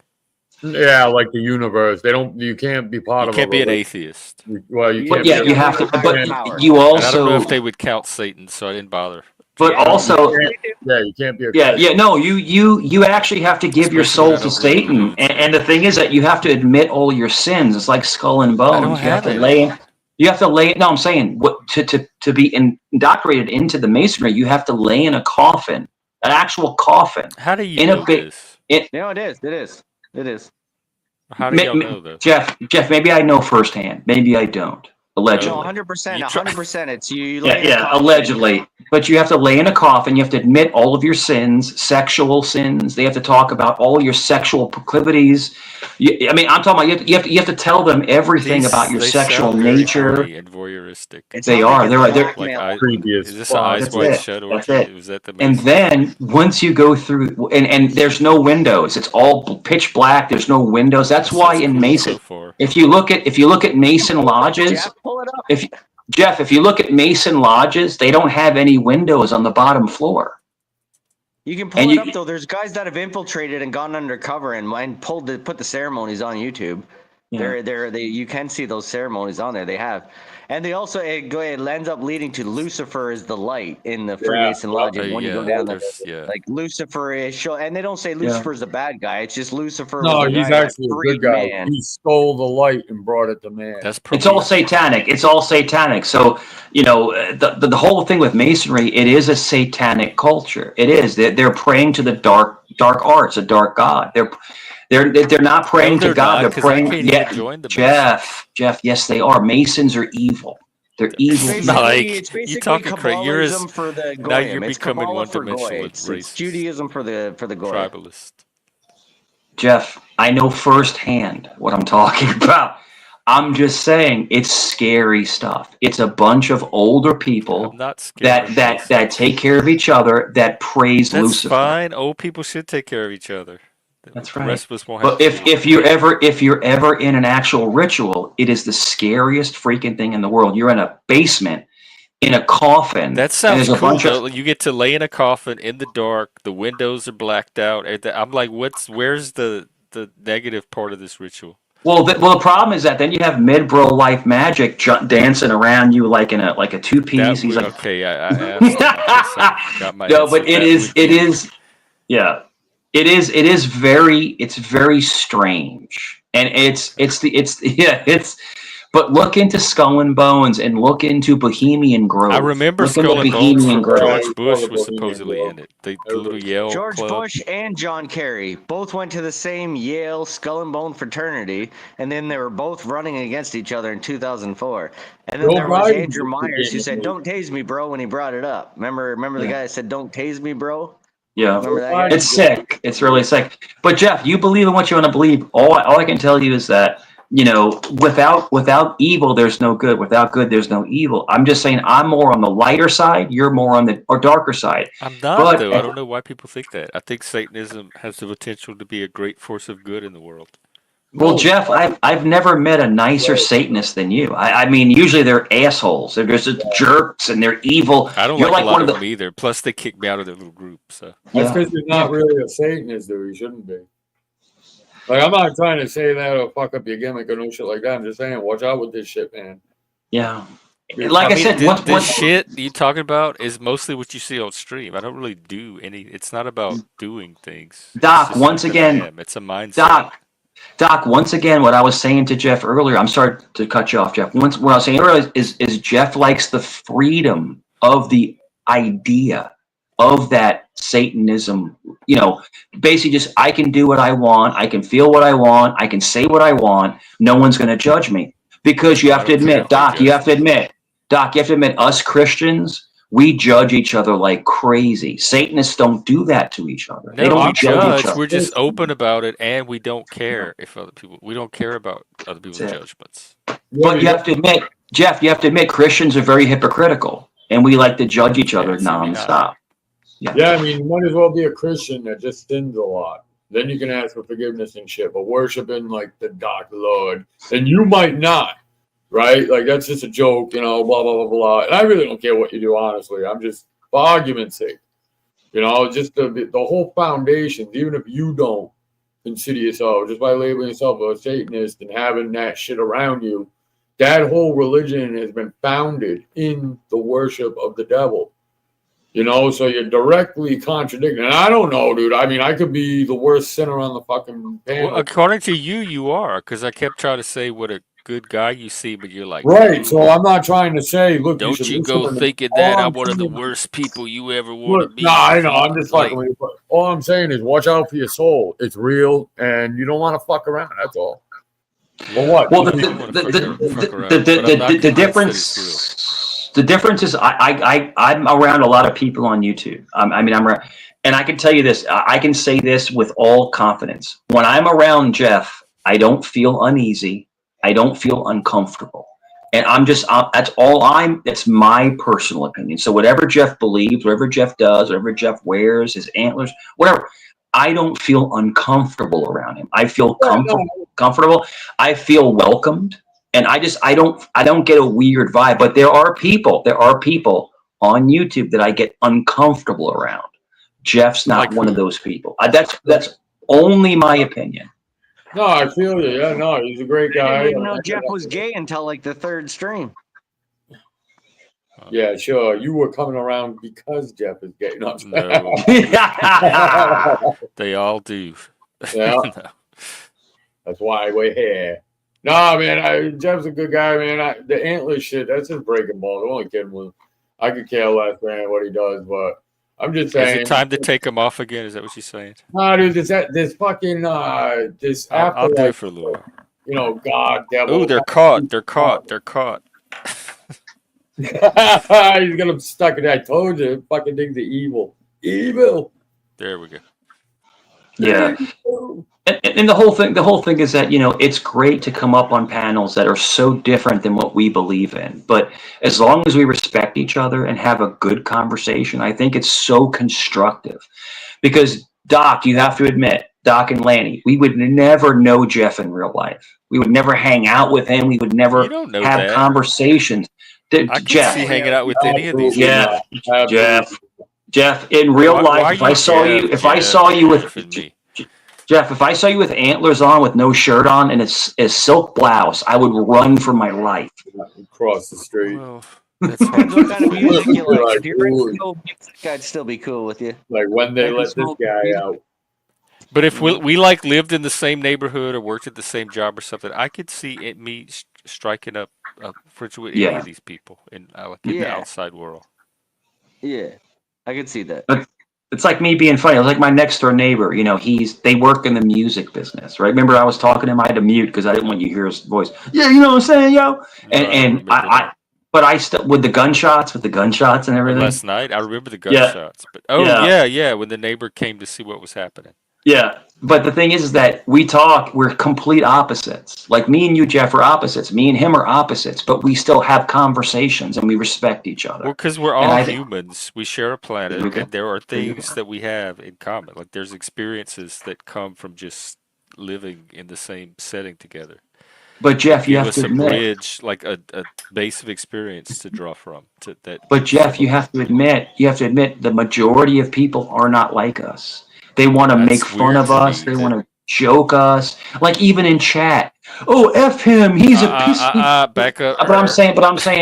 Yeah, like the universe. You can't be part You of can't a be an religion. atheist. Well, you But can't. Yeah, be you have to. But power. you And I don't know also. if they would count Satan, so I didn't bother. But Yeah, also. Yeah, you can't be a Yeah, Christian. no, you actually have to give your Especially when soul I to don't really Satan, believe in and the thing is that you have to admit all your sins. It's like skull and I don't bones. You have have to any. lay. No, I'm saying what to be indoctrinated into the Masonry, you have to lay in a coffin, an actual coffin, How do you in know a big. this? No, it is. How do y'all know though? Jeff, maybe I know firsthand. Maybe I don't. No, Allegedly. 100%. You try- 100%. It's you lay in a Yeah, coffin. allegedly. But you have to lay in a coffin. You have to admit all of your sins, sexual sins. They have to talk about all your sexual proclivities. I mean, I'm talking about you have to tell them everything about your They sexual sound very nature. horny and voyeuristic. It They sounds are. it's They're Like blackmail. Creepy as is this fuck. an Eyes That's Wide it. Shut That's orgy? it. Was that the And Masons? then once you go through, and there's no windows. It's all pitch black. There's no windows. That's That why sounds in cool Mason, so far. if you look at Mason lodges, Jeff, pull it up. if you look at Mason lodges, they don't have any windows on the bottom floor. You can pull it up though. There's guys that have infiltrated and gone undercover and put the ceremonies on YouTube. Yeah. You can see those ceremonies on there. They have, and they also it ends up leading to Lucifer is the light in the Freemason lodges. When you go down there, like Lucifer is show, and they don't say Lucifer's the bad guy. It's just Lucifer. No, was the he's guy actually that a freed good guy. man. He stole the light and brought it to man. That's It's all satanic. It's all satanic. So, the whole thing with Masonry, it is a satanic culture. It is. They're praying to the dark arts, a dark god. They're not praying to God. They're praying. Jeff. Yes, they are. Masons are evil. They're evil. It's basically talking crazy. Kabbalism for the Goyim. Now you're It's becoming Kabbalah for one-dimensional Goy. It's Judaism for the Goy. Tribalist. Jeff, I know firsthand what I'm talking about. I'm just saying, it's scary stuff. It's a bunch of older I'm people not scared of that anything. take care of each other, that praise That's Lucifer. fine. Old people should take care of each other. That's The right. rest of us won't have But to do it. if you're ever in an actual ritual, it is the scariest freaking thing in the world. You're in a basement, in a coffin, That and sounds there's a cool bunch though. of You get to lay in a coffin in the dark. The windows are blacked out. I'm like, where's the negative part of this ritual? well, the problem is that then you have mid-bro life magic dancing around you like in a two piece. He's like, Okay. I asked about this. I got my no, answer. but it That is would be yeah, it is very strange, and it's but look into Skull and Bones and look into Bohemian I Grove. remember Look into Skull and Bones Bohemian from Grove. George I love Bush the was Bohemian supposedly Grove. in it. The little Yale George club. Bush and John Kerry both went to the same Yale Skull and Bone fraternity, and then they were both running against each other in 2004. And then Joe there was Biden Andrew just Myers who became said, a "Don't tase me, bro," when he brought it up. Remember the Yeah. guy that said, "Don't tase me, bro." Yeah, Remember Joe that guy? Biden it's just sick. It's really sick. But Jeff, you believe in what you want to believe. All I can tell you is that without evil, there's no good. Without good, there's no evil. I'm just saying, I'm more on the lighter side. You're more on the or darker side. I'm not But though. I don't know why people think that. I think Satanism has the potential to be a great force of good in the world. well, no. Jeff, I've never met a nicer Satanist than you. I mean, usually they're assholes. They're just jerks and they're evil. I don't You're like a like lot one of of them the either. Plus, they kicked me out of their little group. So That's yeah. because you're not really a Satanist, though. You shouldn't be. Like, I'm not trying to say that or fuck up your gimmick or no shit like that. I'm just saying, watch out with this shit, man. Yeah. You're Like I I mean, said, this shit you talking about is mostly what you see on stream. I don't really do any. It's not about doing things. It's Doc, just once something I again, am. It's a mindset. Doc, once again, what I was saying to Jeff earlier, I'm sorry to cut you off, Jeff. What I was saying earlier is Jeff likes the freedom of the idea of that Satanism. Basically just I can do what I want, I can feel what I want, I can say what I want, no one's going to judge me. Because you I have to don't care admit, if they Doc, judge me. us Christians, we judge each other like crazy. Satanists don't do that to each other. They No, we don't judge each judge. other. We're just open about it, and we don't care if other people. We don't care about other people's That's it. judgments. But you have to admit, Jeff, Christians are very hypocritical, and we like to judge each other Yeah, see, we not. nonstop. Yeah, I mean, you might as well be a Christian that just sins a lot. Then you can ask for forgiveness and shit. But worshiping like the Dark Lord, and you might not, right? Like that's just a joke, blah blah blah blah. And I really don't care what you do, honestly. I'm just for argument's sake, just the whole foundation. Even if you don't consider yourself, just by labeling yourself a Satanist and having that shit around you, that whole religion has been founded in the worship of the devil. So you're directly contradicting. And I don't know, dude. I mean, I could be the worst sinner on the fucking panel. Well, according to you, you are, because I kept trying to say what a good guy you see, but you're like, right. So I'm not trying to say, look, don't you you go thinking that I'm one of the worst people you ever want to be. No, I know. I'm just fucking with you. All I'm saying is, watch out for your soul. It's real, and you don't want to fuck around. That's all. Well, what? Well, The difference is I'm around a lot of people on YouTube. And I can tell you this. I can say this with all confidence. When I'm around Jeff, I don't feel uneasy. I don't feel uncomfortable. And that's my personal opinion. So whatever Jeff believes, whatever Jeff does, whatever Jeff wears, his antlers, whatever, I don't feel uncomfortable around him. I feel comfortable. I feel welcomed. And I don't get a weird vibe, but there are people on YouTube that I get uncomfortable around. Jeff's not one of those people. That's only my opinion. No, I feel you. Yeah, no, he's a great guy. I didn't even know Jeff was gay until like the third stream. Yeah, sure. You were coming around because Jeff is gay. No. They all do. Yeah. No. That's why we're here. No, man, Jeff's a good guy, man. The antler shit, that's just breaking balls. I'm only kidding with him. I could care less, man, what he does, but I'm just saying. Is it time to take him off again? Is that what you're saying? No, dude, this fucking this I'll do it for a little while. God, devil. Oh, they're caught. They're caught. He's gonna stuck in that. I told you, fucking things are evil. Evil. There we go. Yeah. And the whole thing is that, you know, it's great to come up on panels that are so different than what we believe in. But as long as we respect each other and have a good conversation, I think it's so constructive. Because Doc, you have to admit, Doc and Lanny, we would never know Jeff in real life. We would never hang out with him. We would You never don't know have that. conversations. I could Jeff, see hanging out with any of these Absolutely Jeff, people. not. Jeff, Absolutely. Jeff, in real Why life, are if I you saw you, Jeff, if I saw Jeff, you with Jeff, and me? Jeff, if I saw you with antlers on, with no shirt on, and a silk blouse, I would run for my life. Across the street. Well, that's hard to What kind of defend. music you like? Like, If you're into ooh, cool music, I'd still be cool with you. like when they I can let this smoke guy weed. out. But if we like lived in the same neighborhood or worked at the same job or something, I could see me striking up a friendship with any Yeah. of these people in like in the Yeah, outside world. yeah, I can see that. But it's like me being funny. It's like my next door neighbor. You know, they work in the music business, right? Remember, I was talking to him. I had to mute because I didn't want you to hear his voice. Yeah, you know what I'm saying, yo. No, I don't remember that. But I still with the gunshots and everything. Last night, I remember the Yeah, gunshots. But oh yeah, yeah, when the neighbor came to see what was happening. yeah. But the thing is that we're complete opposites. Like me and you, Jeff, are opposites. Me and him are opposites, but we still have conversations and we respect each Well, other. because we're And all I think humans, we share a planet, okay. and there are There you things go. that we have in common. Like there's experiences that come from just living in the same setting together. But That Jeff, you give have us to a admit. bridge, like a base of experience to draw from, to that But Jeff, similar. you have to admit, the majority of people are not like us. They want to make That's fun weird of to us. me. They That want to joke us. Like even in chat, oh f him, he's a piss. back up. But I'm saying,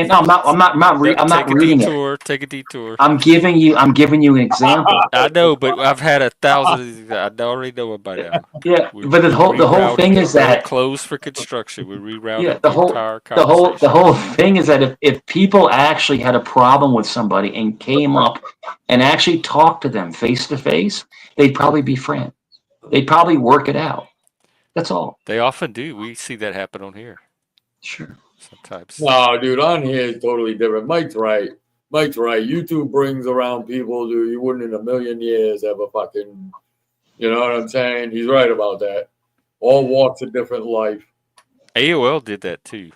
no, I'm not Take a reading it. detour. Take a detour. I'm giving you an example. I know, but I've had 1,000 of these. I already know it by now. Yeah, We're but the whole thing rerouting. is We're that closed for construction. We're yeah, rerouting the entire the conversation. whole thing is that if people actually had a problem with somebody and came up and actually talked to them face to face, they'd probably be friends. They'd probably work it out. That's all. They often do. We see that happen on here Sure. sometimes. No, dude, on here is totally different. Mike's right. Mike's right. YouTube brings around people, dude, you wouldn't in a million years ever fucking, you know what I'm saying? He's right about that. All walks of different life. AOL did that too.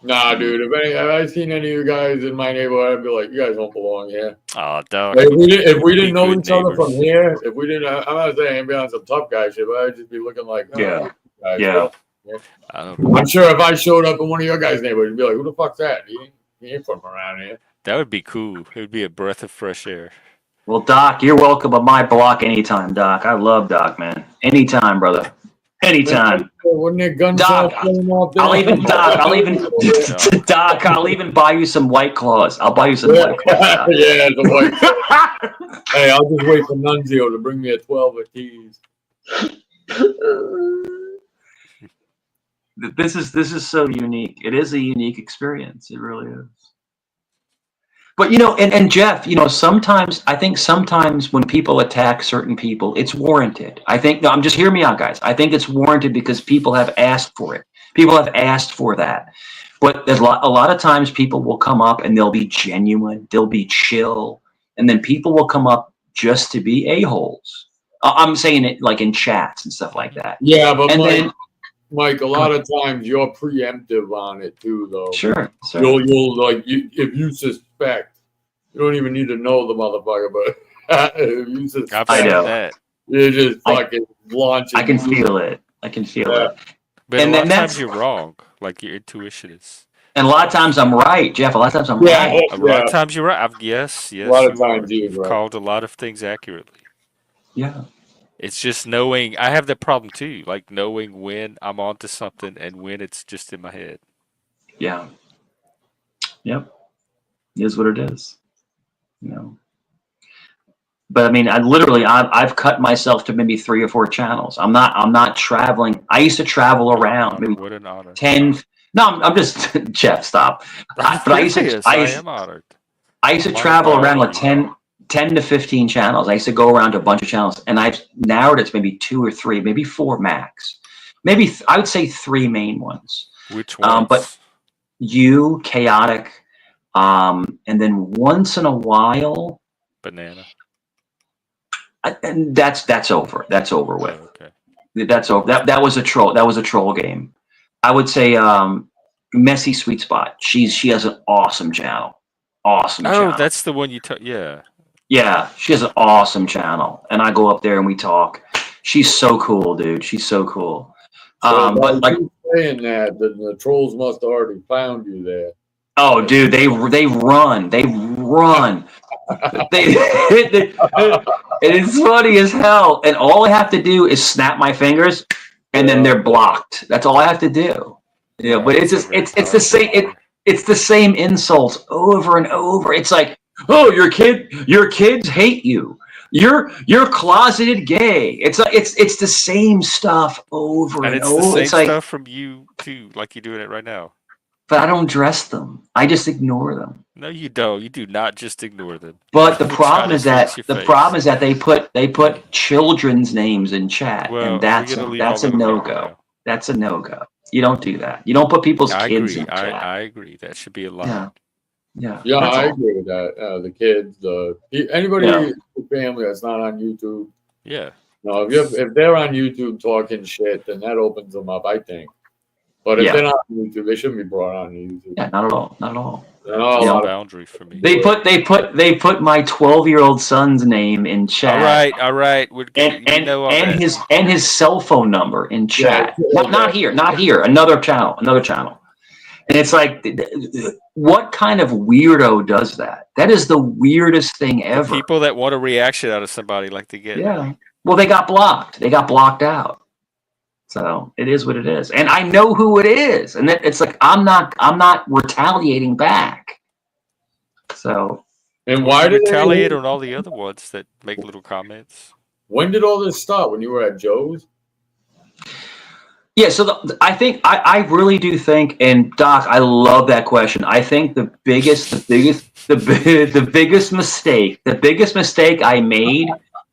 Nah, dude, if I seen any of you guys in my neighborhood, I'd be like, you guys don't belong here. Oh, dog. Like, if we didn't know good each other from neighbors. here, if we didn't, I'm not saying be on some tough guy shit, but I'd just be looking like, oh, Yeah. guys, Yeah. I don't know. I'm sure if I showed up in one of your guys' neighborhoods, you'd be like, who the fuck's that? He ain't from around here. That would be cool. It would be a breath of fresh air. Well, Doc, you're welcome on my block anytime, Doc. I love Doc, man. Anytime, brother. Anytime. Wouldn't it gunshots Doc, going off there? I'll even Doc, I'll even buy you some White Claws. I'll buy you some White Claws. Doc. Yeah, the White Claw. Hey, I'll just wait for Nunzio to bring me a 12 of teas. This is so unique. It is a unique experience. It really is. But you know, and Jeff, you know, I think sometimes when people attack certain people, it's warranted. I think no, just hear me out, guys. I think it's warranted because people have asked for it. People have asked for that. But a lot of times people will come up and they'll be genuine, they'll be chill, and then people will come up just to be a-holes. I'm saying it like in chats and stuff like that. Yeah, but and Mike, a lot of times you're preemptive on it too, though. Sure. You'll like if you suspect, you don't even need to know the motherfucker, but if you suspect, I know that. You just fucking launch. I can feel it. I can feel it. But And a lot then of times you're wrong. Like your intuition is. And a lot of times I'm right, Jeff. A lot of times I'm right. A lot of times you're right. Yes. A lot of times you've right. called a lot of things accurately. Yeah. It's just knowing. I have that problem too. Like knowing when I'm onto something and when it's just in my head. Yeah. Yep. It is what it is. You know. But I mean, I've cut myself to maybe 3 or 4 channels. I'm not traveling. I used to travel around maybe What an honor. 10. No, I'm just Jeff. Stop. But I used to. I am honored. I used to travel around with 10 to 15 channels. I used to go around to a bunch of channels, and I've narrowed it to maybe 2 or 3, maybe 4 max. Maybe I would say 3 main ones. Which ones? But you, Chaotic, and then once in a while, Banana. And that's over. That's over with. Oh, okay. That's over. That was a troll. That was a troll game. I would say Messy Sweet Spot. She has an awesome channel. Awesome Oh, channel. that's the one you took. Yeah. Yeah, she has an awesome channel, and I go up there and we talk. She's so cool, dude. She's so cool. So But like, saying that, the trolls must have already found you there. oh, dude, they run. They run. It's funny as hell. And all I have to do is snap my fingers, and then they're blocked. That's all I have to do. Yeah, but it's just it's the same. It's the same insults over and over. It's like, oh, your kids hate you. You're closeted gay. It's like it's the same stuff over And and it's the over. same It's like, stuff from you too, like you're doing it right now. but I don't dress them. I just ignore them. No, you don't. You do not just ignore them. But the You try problem to is that fix your face. they put children's names in chat, Well, and we're that's gonna leave that's all a that alone no go. now. That's a no go. You don't do that. You don't put people's I kids agree. in chat. I agree. That should be a line. Yeah. Yeah. Yeah, that's I all. agree with that. The kids, anybody Yeah. family that's not on YouTube. Yeah. No, if they're on YouTube talking shit, then that opens them up, I think. But if Yeah. they're not on YouTube, they shouldn't be brought on YouTube. Yeah, not at all. Not at all. That's You a know, boundary for me. They put my 12-year-old son's name in chat. All right. We know all that. his cell phone number in chat. Not here. Another channel. And it's like, what kind of weirdo does that? That is the weirdest thing ever. People that want a reaction out of somebody like to get. Yeah. Well, they got blocked. They got blocked out. So it is what it is, and I know who it is, and it's like I'm not retaliating back. So. And why did did retaliate on all the other ones that make little comments? When did all this start? When you were at Joe's? Yeah, so I think I really do think, and Doc, I love that question. I think the biggest mistake I made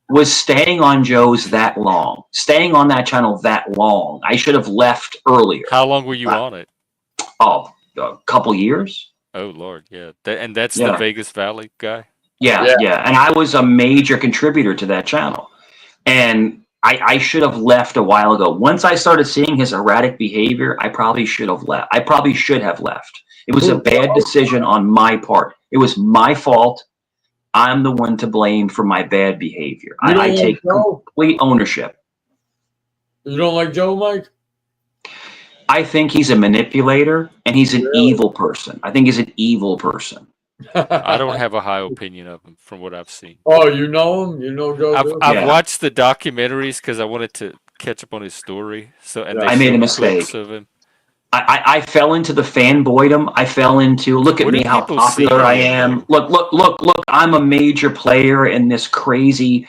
was staying on Joe's that long, staying on that channel that long. I should have left earlier. How long were you on it? Oh, a couple years. Oh Lord, yeah. And that's Yeah. the Vegas Valley guy? Yeah. And I was a major contributor to that channel. And I should have left a while ago. Once I started seeing his erratic behavior, I probably should have left. It was a bad decision on my part. It was my fault. I'm the one to blame for my bad behavior. I take complete ownership. You don't like Joe, Mike? I think he's a manipulator, and he's an evil person. I think he's an evil person. I don't have a high opinion of him from what I've seen. Oh, you know him? You know Joe? I've watched the documentaries because I wanted to catch up on his story. I made a mistake. Of him. I fell into the fanboydom. I fell into, look at me, how popular I am. Look, I'm a major player in this crazy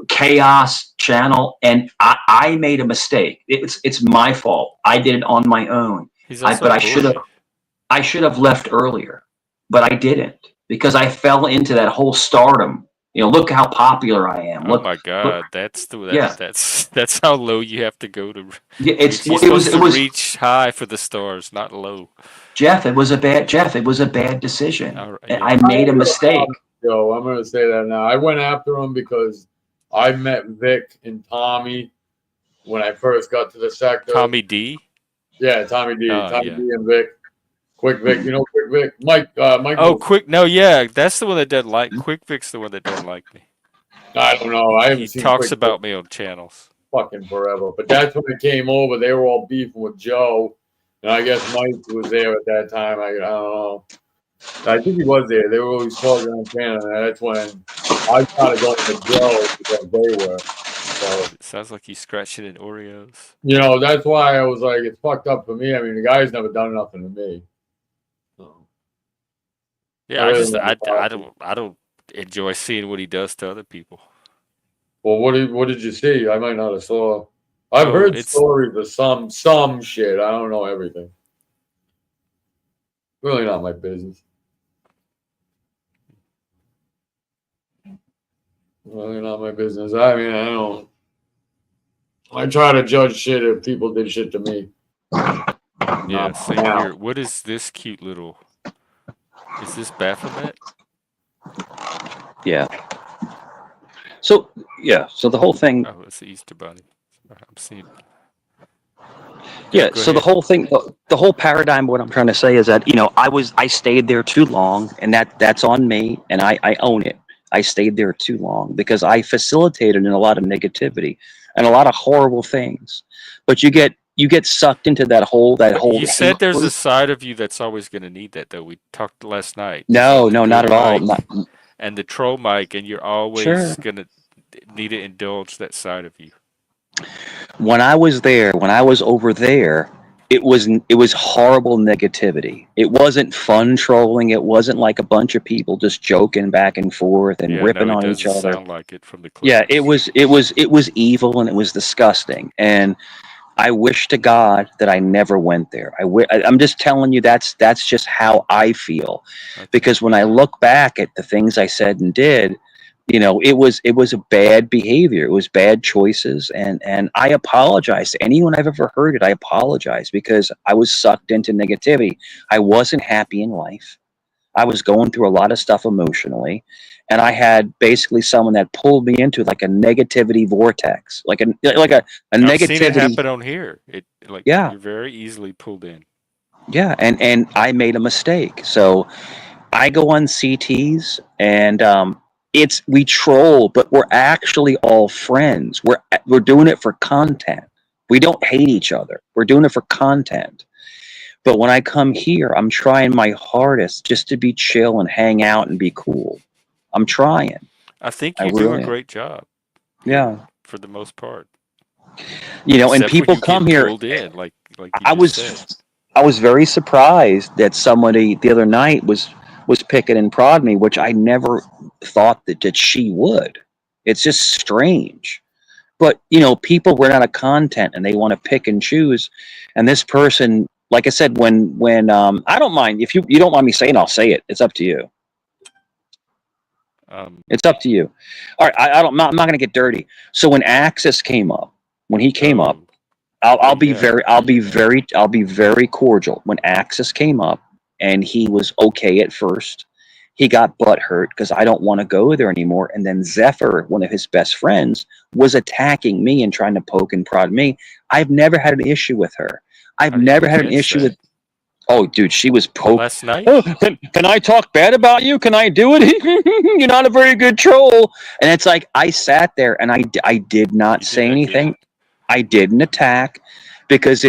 chaos channel, and I made a mistake. It's my fault. I did it on my own. But I should have left earlier, but I didn't, because I fell into that whole stardom. You know, look how popular I am. Oh my God, that's how low you have to go to. Yeah, it was reach high for the stars, not low. Jeff, it was a bad decision. Right, yeah. I made a mistake. Yo, I'm gonna say that now. I went after him because I met Vic and Tommy when I first got to the sector. Tommy D? Yeah, Tommy D. Tommy D and Vic. Quick Vic, you know Quick Vic? Mike. Oh, Quick. No, yeah, that's the one that doesn't like. Quick Vic's the one that doesn't like me. I don't know. He talks about me on channels. Fucking forever. But that's when I came over. They were all beefing with Joe. And I guess Mike was there at that time. I don't know. I think he was there. They were always talking on channel. And that's when I started going to Joe because they were. So, it sounds like he's scratching in Oreos. You know, that's why I was like, it's fucked up for me. I mean, the guy's never done nothing to me. Yeah, I don't enjoy seeing what he does to other people. Well, what did you see? I might not have saw. I've heard stories of some shit. I don't know everything. Really not my business. Really not my business. I mean, I don't. I try to judge shit if people did shit to me. Yeah, same here. What is this cute little? Is this Baphomet? Yeah. So yeah, so the whole thing. Oh, it's the Easter Bunny. I'm seeing. Yeah, Go so the ahead. whole thing, the whole paradigm, what I'm trying to say is that, I stayed there too long, and that's on me, and I own it. I stayed there too long because I facilitated in a lot of negativity and a lot of horrible things. But you get sucked into that But whole you said hate there's a loop. side of you that's always going to need that, though. We talked last night. You got No, the no, good not at all. mic Not, and the troll mic, and you're always sure. going to need to indulge that side of you. When I was there, when I was over there, it was horrible negativity. It wasn't fun trolling. It wasn't like a bunch of people just joking back and forth and Yeah, no, ripping it on each doesn't other. sound like it from the Yeah, it clips. was it was it was evil and it was disgusting. And I wish to God that I never went there. I'm just telling you that's just how I feel, Okay. because when I look back at the things I said and did, it was a bad behavior. It was bad choices, and I apologize to anyone I've ever heard it. I apologize because I was sucked into negativity. I wasn't happy in life. I was going through a lot of stuff emotionally, and I had basically someone that pulled me into like a negativity vortex, like a I've seen it negativity. happen on here. It like Yeah, you're very easily pulled in. yeah, and I made a mistake. So I go on CTs, and it's we troll, but we're actually all friends. We're doing it for content. We don't hate each other. We're doing it for content. But when I come here, I'm trying my hardest just to be chill and hang out and be cool. I'm trying. I think I you do a really am. great job here Yeah. for the most part, And except when people you come get here. pulled in, like you I just said. was I was very surprised that somebody the other night was picking and prodding me, which I never thought that she would. It's just strange. But people run out of content and they want to pick and choose. And this person, like I said, when I don't mind if you don't mind me saying, I'll say it. It's up to you. Um, It's up to you. All right, I'm not going to get dirty. So when Axis came up, when he came up, oh, I'll well, be yeah. very cordial. When Axis came up and he was okay at first, he got butthurt because I don't want to go there anymore. And then Zephyr, one of his best friends, was attacking me and trying to poke and prod me. I've never had an issue with her. I've How do you never had an defend issue that? with. Oh, dude, she was poke. Last night? Oh, can I talk bad about you? Can I do it? You're not a very good troll. And it's like I sat there and I did not You say did. I get anything. it. I didn't attack because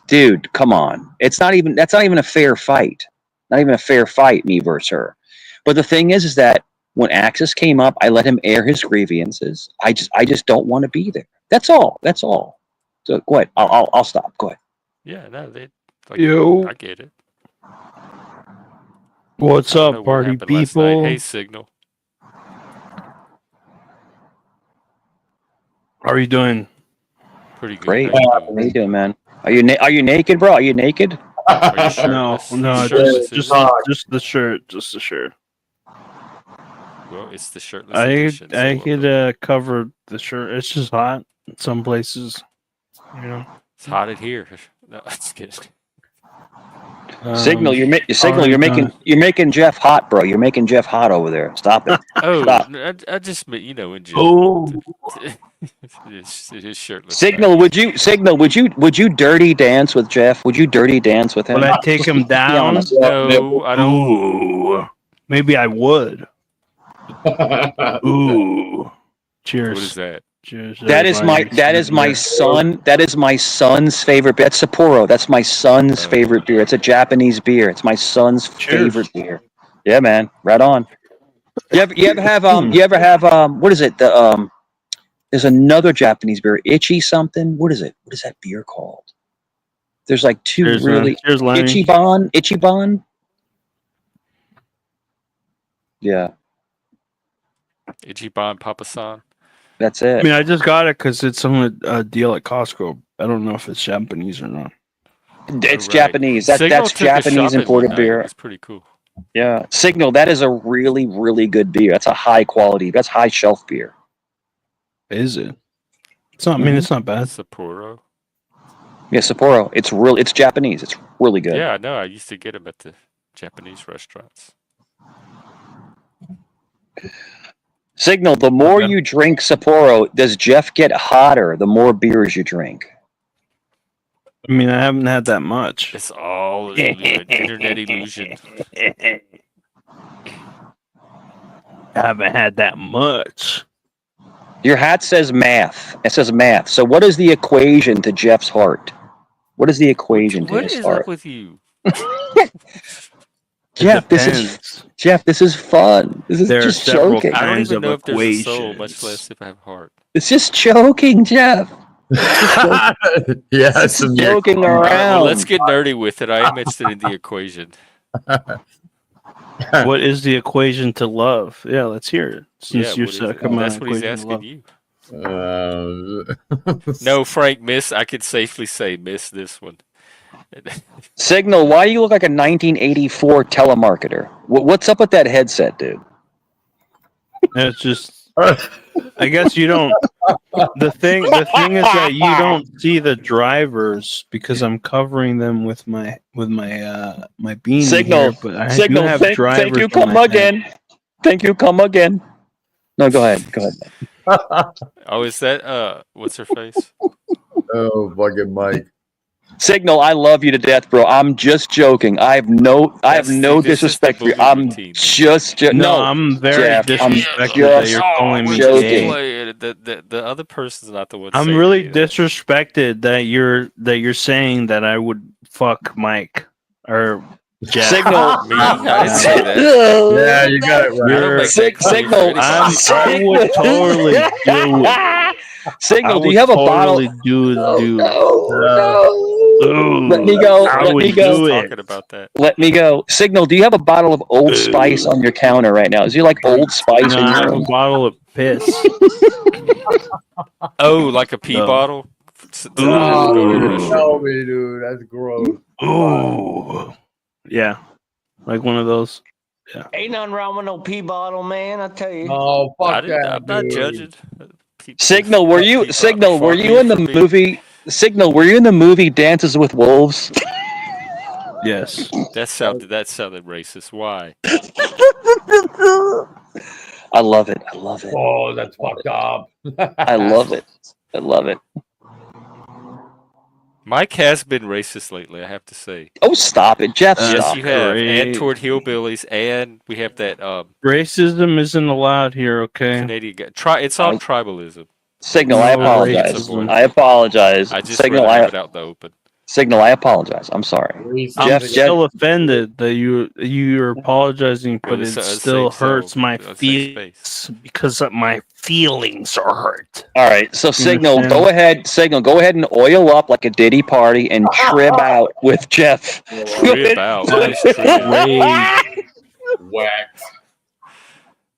dude, come on. That's not even a fair fight. Not even a fair fight, me versus her. But the thing is that when Axis came up, I let him air his grievances. I just don't want to be there. That's all. That's all. So go ahead. I'll stop. Go ahead. Yeah, no, they like Yo, I get it. what's I don't know up, what party happened last night. Hey, people? Signal. How are you doing? Pretty good. How Great. you How doing? you doing, man? Are you naked, bro? Are you naked? Are you No, shirtless? He's no, shirtless, isn't he? just the shirt, just the shirt. Well, it's the shirtless edition, so I welcome. could cover the shirt. It's just hot in some places, you know. It's hot in here. No, that's good. Signal, How are you doing? you're making Jeff hot, bro. You're making Jeff hot over there. Stop it. Oh, Stop. I just meant, in general. Oh, His shirtless back. Signal, would you dirty dance with Jeff? Would you dirty dance with him? will I take him Be down? honest. No, I don't. Ooh, maybe I would. Ooh, cheers. What is that? Cheers, That is my everybody. that is my son. That is my son's favorite beer. That's Sapporo. That's my son's favorite beer. It's a Japanese beer. It's my son's favorite beer. Yeah, man. Right on. You ever have what is it? There's another Japanese beer, Itchy something. What is it? What is that beer called? There's like two Cheers, man. really Cheers, Lenny. Ichiban. Yeah, Ichiban Papa-san? that's I it. mean, I just got it because it's on a deal at Costco. I don't know if it's Japanese or not. It's Right. Japanese. Signal That's took us Japanese shopping one imported night. It beer. was pretty cool. Yeah, Signal. That is a really, really good beer. That's a high quality. That's high shelf beer. Is it? It's not. I mean, it's not bad. Sapporo. Yeah, Sapporo. It's Japanese. It's really good. Yeah, I know. I used to get them at the Japanese restaurants. Signal, the more you drink Sapporo, does Jeff get hotter the more beers you drink? I mean, I haven't had that much. It's all an internet illusion. I haven't had that much. Your hat says math. It says math. So what is the equation to Jeff's heart? What is the equation to What his is heart? up with you? Jeff, this is fun. This is There are just several joking. I don't kinds even of know if there's a soul, much equations. less if I have heart. It's just joking, Jeff. Yes, Just joking All right, around. well, let's get nerdy with it. I am interested in the equation. What is the equation to love? Yeah, let's hear it. Yeah, Since you're what is stuck it? on That's an what he's equation to asking love. you. No, Frank, miss. I could safely say miss this one. Signal, why do you look like a 1984 telemarketer? What's up with that headset, dude? It's just, I guess you don't. The thing is that you don't see the drivers because I'm covering them with my my beanie Signal, here, but I Signal, do have thank drivers. you, on come my head. again. Thank you, come again. No, go ahead. Go ahead. Oh, is that what's her face? Oh, fucking Mike. Signal, I love you to death, bro. I'm just joking. I have no This is disrespect for the you. boomer I'm routine. just No, I'm very Jeff, I'm disrespected just that you're calling me Just gay. play it. The other person's not the one. I'm saying really anything. disrespected that you're saying that I would fuck Mike or Jeff. Signal. Me? I didn't say that. Yeah, you got it right. I don't make that claim for Signal. anybody. I would totally do it. Signal, I do would you have a totally bottle? do No. Let me go. I Let would me go. do it. Talking about that. Let me go. Signal, do you have a bottle of Old Spice on your counter right now? Is there like Old Spice No, in I your have a room? bottle of piss. Oh, like a pee No. bottle? Oh, Go to a dude, restroom. tell me, dude. That's gross. Ooh. Yeah. Like one of those. Yeah. Ain't nothing wrong with no pee bottle, man. I tell you. Oh, fuck I'm that, not dude. judging. Signal, were you Signal? Were Far you be it in the from me. movie? Signal, were you in the movie Dances with Wolves? Yes. That sounded racist. Why? I love it. I love it. Oh, that's fucked up. I love it. I love it. Mike has been racist lately, I have to say. Oh, stop it, Jeff. Yes, Stop. you have. And Great. toward hillbillies, and we have that Racism isn't allowed here, okay? Canadian guy. It's on tribalism. Signal, No I apologize. racism. I apologize. I just Signal, rather have it out in the open. Signal, I apologize. I'm sorry. I'm Jeff, still offended that you're apologizing, but it's it a still safe hurts zone, my a safe feelings because of my feelings are hurt. All right, so Signal, understand? go ahead. Signal, go ahead and oil up like a Diddy party and trib out with Jeff. Trib out. What is trib out? Wax.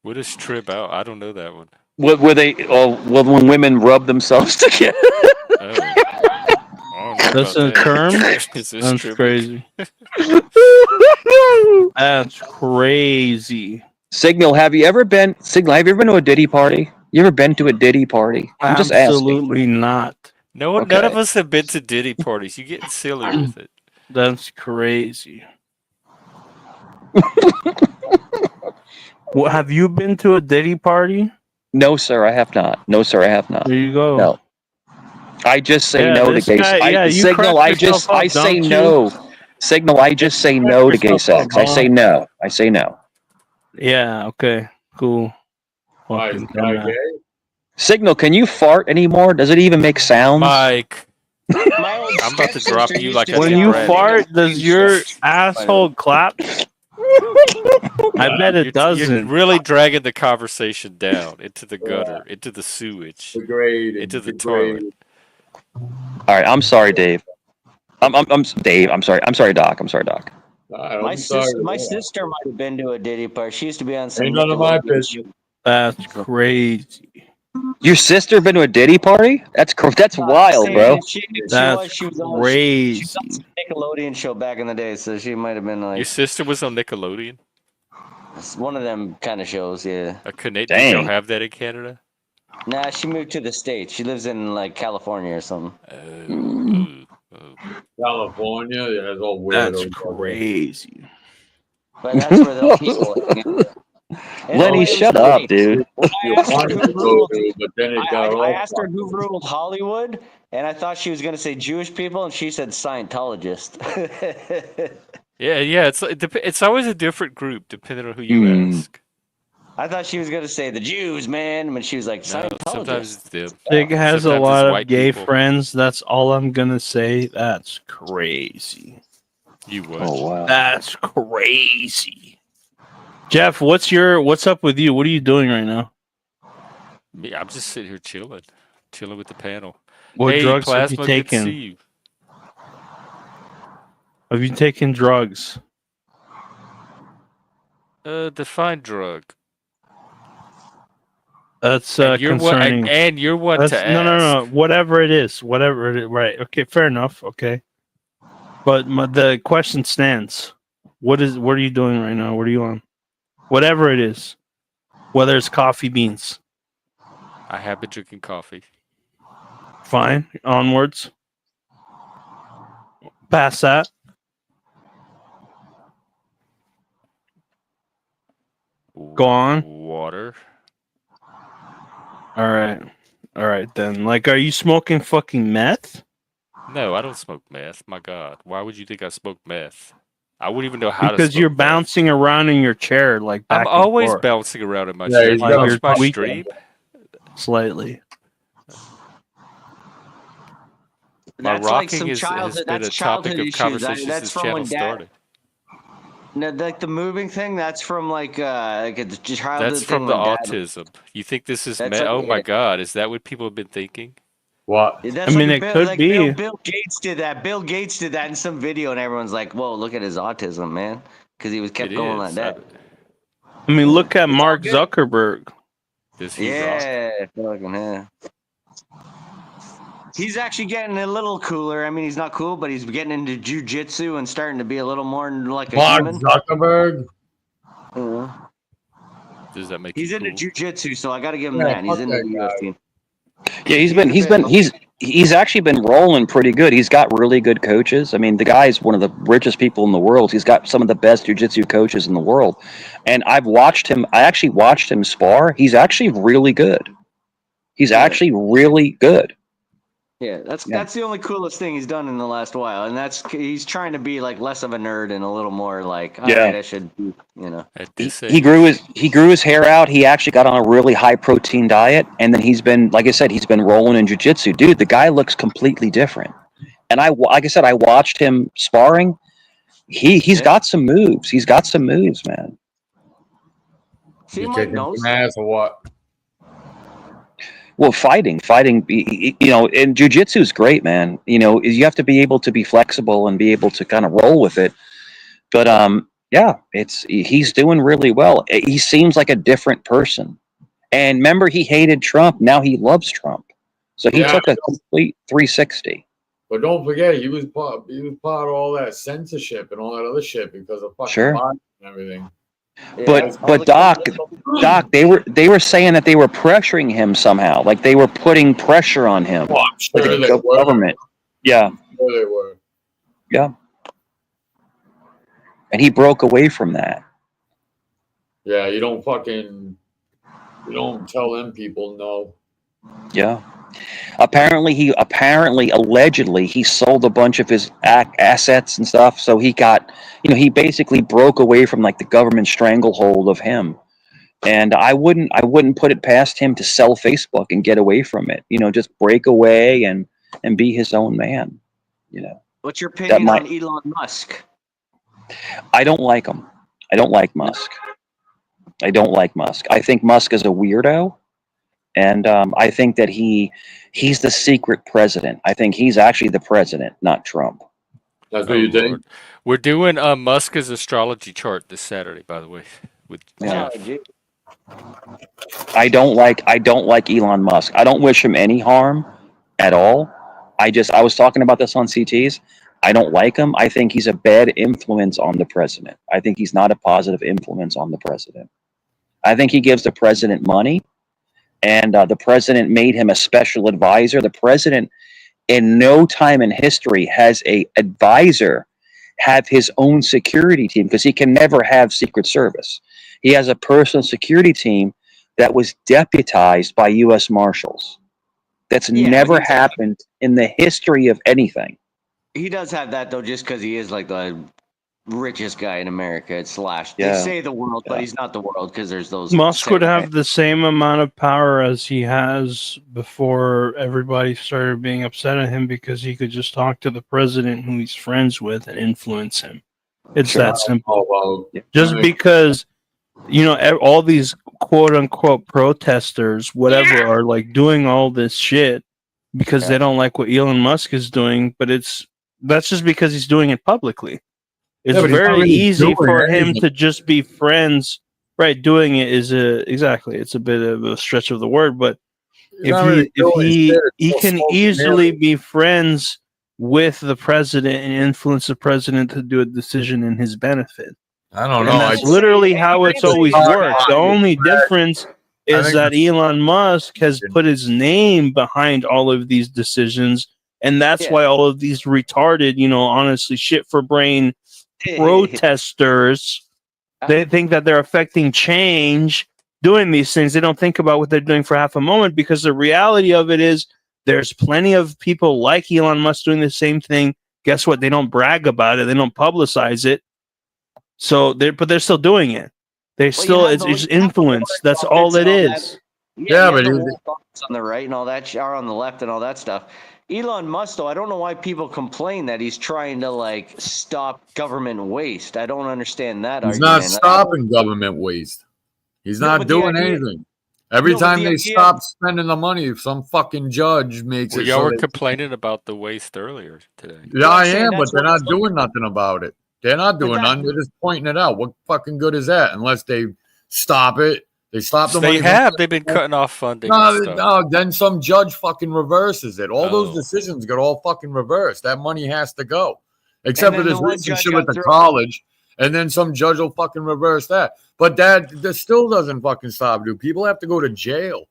What is trib out? I don't know that one. Where they, when women rub themselves together. Oh. That's a term? Is this That's trib? crazy. That's crazy. Signal, have you ever been to a Diddy party? You ever been to a Diddy party? I'm just asking. Absolutely not. No, none of us have been to Diddy parties. You're getting silly with it. That's crazy. Well, have you been to a Diddy party? No, sir, I have not. No, sir, I have not. There you go. No. I just say Yeah, no to this gay guy- sex. yeah, you Signal, crack I just, yourself up, I say don't you? no. Signal, I just say no to gay sex. I say no. I say no. Yeah, okay. Cool. Fucking dumbass. Signal, can you fart anymore? Does it even make sounds? Mike. I'm about to drop you like a When you Brad. fart, does your asshole clap? I bet it You're doesn't. really dragging the conversation down into the gutter, into the sewage, into the toilet. All right, I'm sorry, Dave. I'm Dave. I'm sorry. I'm sorry, Doc. I'm sorry, Doc. My sister might have been to a Diddy party. She used to be on some. Ain't none of my Nickelodeon business. show. That's crazy. Your sister been to a Diddy party? That's wild, bro. She That's was on crazy. some Nickelodeon show back in the day, so she might have been like Your sister was on Nickelodeon? one of them kind of shows. Yeah. A Canadian? Did y'all have that in Canada? Nah, she moved to the States. She lives in like California or something. California, yeah, that's all weird. That's crazy. But that's where those people. Lenny, it was shut up, funny. dude. I asked her wanted who to go ruled. to, but then it got I all asked her fucked. who ruled Hollywood, and I thought she was going to say Jewish people, and she said Scientologist. Yeah. It's always a different group depending on who you Hmm. ask. I thought she was going to say the Jews, man, when she was like No, sometimes Scientologist. it's them. Sig has a Sometimes it's lot of white gay people. friends. That's all I'm gonna say. That's crazy. You would. Oh wow. That's crazy. Jeff, what's up with you? What are you doing right now? Me, I'm just sitting here chilling with the panel. What Hey, drugs have you Plasma, good to see taken? you. Have you taken drugs? Define drug. That's And you're what? concerning. And you're what That's to ask. no. Whatever it is, whatever it is. Right. Okay. Fair enough. Okay. But the question stands. What are you doing right now? What are you on? Whatever it is, whether it's coffee beans. I have been drinking coffee. Fine. Onwards. Past that. Go on. Water. All right then. Like, are you smoking fucking meth? No, I don't smoke meth. My God, why would you think I smoke meth? I wouldn't even know how to Because smoke you're meth. bouncing around in your chair like back I'm and always forth. bouncing around in my Yeah, chair. he's You got Like a watch my you're stream? slightly. My That's like rocking some has childhood. been That's a topic childhood of issues. conversation That's since from channel when Dad. started. No, like the moving thing. That's from like a That's childhood from thing the when Dad. autism. You think this is That's like oh my God, is that what people have been thinking? What? that's I mean, like it Bill, could like be. Bill Gates did that. Bill Gates did that in some video, and everyone's like, "Whoa, look at his autism, man," because he was kept It going like is. that. I mean, look at It's all Mark good. Zuckerberg. Does he rock? Yeah, fucking hell. He's actually getting a little cooler. I mean, he's not cool, but he's getting into jujitsu and starting to be a little more like a Mark human. Zuckerberg. Does that make He's you into cool? jujitsu, so I got to give him Yeah, that. He's fuck into that the guy. UFC. Yeah, He's he's actually been rolling pretty good. He's got really good coaches. I mean, the guy's one of the richest people in the world. He's got some of the best jiu-jitsu coaches in the world. And I actually watched him spar. He's actually really good. He's actually really good. Yeah, that's the only coolest thing he's done in the last while, and he's trying to be like less of a nerd and a little more like, all right, I should, At this He age. grew his hair out. He actually got on a really high protein diet, and then he's been, like I said, he's been rolling in jiu-jitsu. Dude, the guy looks completely different. And like I said, I watched him sparring. He's got some moves. He's got some moves, man. See, You Mike kicking knows. some ass or what? Well, fighting, and jiu-jitsu is great, man. You have to be able to be flexible and be able to kind of roll with it. But yeah, he's doing really well. He seems like a different person. And remember, he hated Trump. Now he loves Trump. So he took a complete 360. But don't forget, he was part of all that censorship and all that other shit because of fucking Biden and everything. But Doc, they were saying that they were pressuring him somehow, like they were putting pressure on him, Well, I'm sure like they the were. government. Yeah, I'm sure they were. yeah. And he broke away from that. Yeah, you don't tell them people no. Yeah. Allegedly, he sold a bunch of his assets and stuff. So he got, he basically broke away from like the government stranglehold of him. And I wouldn't put it past him to sell Facebook and get away from it. Just break away and be his own man. What's your opinion on Elon Musk? I don't like him. I don't like Musk. I don't like Musk. I think Musk is a weirdo. And I think that he's the secret president. I think he's actually the president, not Trump. That's what you think? We're doing Musk's astrology chart this Saturday, by the way, with Jeff. I don't like Elon Musk. I don't wish him any harm at all. I was talking about this on CTs. I don't like him. I think he's a bad influence on the president. I think he's not a positive influence on the president. I think he gives the president money. And the president made him a special advisor. The president, in no time in history, has a advisor have his own security team because he can never have Secret Service. He has a personal security team that was deputized by U.S. Marshals. That's never happened in the history of anything. He does have that though, just because he is like the richest guy in America. They Yeah. say the world, but he's not the world because there's those. Musk would have the same amount of power as he has before everybody started being upset at him because he could just talk to the president who he's friends with and influence him. It's that simple. Just because, you know, all these quote unquote protesters, whatever, are like doing all this shit because they don't like what Elon Musk is doing, but that's just because he's doing it publicly. It's very easy for him to just be friends. Right, doing it is it's a bit of a stretch of the word, but if he can easily be friends with the president and influence the president to do a decision in his benefit. I don't And know. that's literally how it's always worked. The only difference is that Elon Musk has put his name behind all of these decisions, and that's why all of these retarded, you know, honestly shit for brain protesters, they think that they're affecting change doing these things. They don't think about what they're doing for half a moment, because the reality of it is there's plenty of people like Elon Musk doing the same thing. Guess what? They don't brag about it. They don't publicize it. So they're still doing it. It's influence. That's all it is. Yeah, but on the right and all that, or on the left and all that stuff. Elon Musk, though, I don't know why people complain that he's trying to like stop government waste. I don't understand that He's argument. not stopping government waste. He's not doing anything. Every time they stop spending the money, some fucking judge makes it. Y'all were complaining about the waste earlier today. Yeah, I am, but they're not doing nothing about it. They're not doing nothing. They're just pointing it out. What fucking good is that? Unless they stop it. They stop the money. They've been cutting off funding. No, then some judge fucking reverses it. All those decisions got all fucking reversed. That money has to go. Except for this recent shit with the college. And then some judge will fucking reverse that. But that still doesn't fucking stop, dude. People have to go to jail.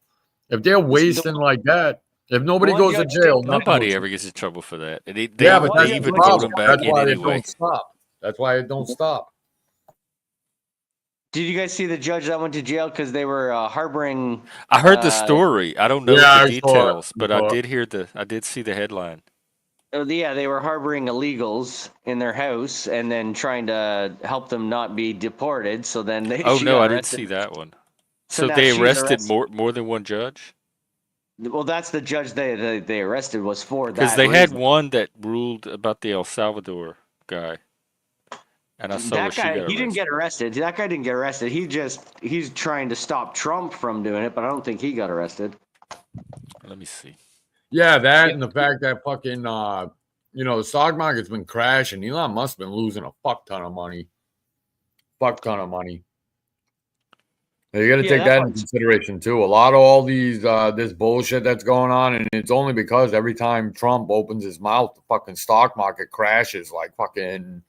If they're wasting like that, if nobody goes to jail, nobody ever gets in trouble for that. And they but even vote them back in anyway. That's why it don't stop. Did you guys see the judge that went to jail because they were harboring? I heard the story. I don't know the details, but I did see the headline. Oh, yeah, they were harboring illegals in their house and then trying to help them not be deported. So then they. Oh no, I didn't see that one. So they arrested more than one judge? Well, that's the judge they arrested was for that. Because they had one that ruled about the El Salvador guy. And I saw that guy, he didn't get arrested. That guy didn't get arrested. He's trying to stop Trump from doing it, but I don't think he got arrested. Let me see. Yeah, that and the fact that fucking the stock market's been crashing. Elon Musk's been losing a fuck ton of money. You got to take that into consideration too. A lot of all these this bullshit that's going on, and it's only because every time Trump opens his mouth, the fucking stock market crashes like fucking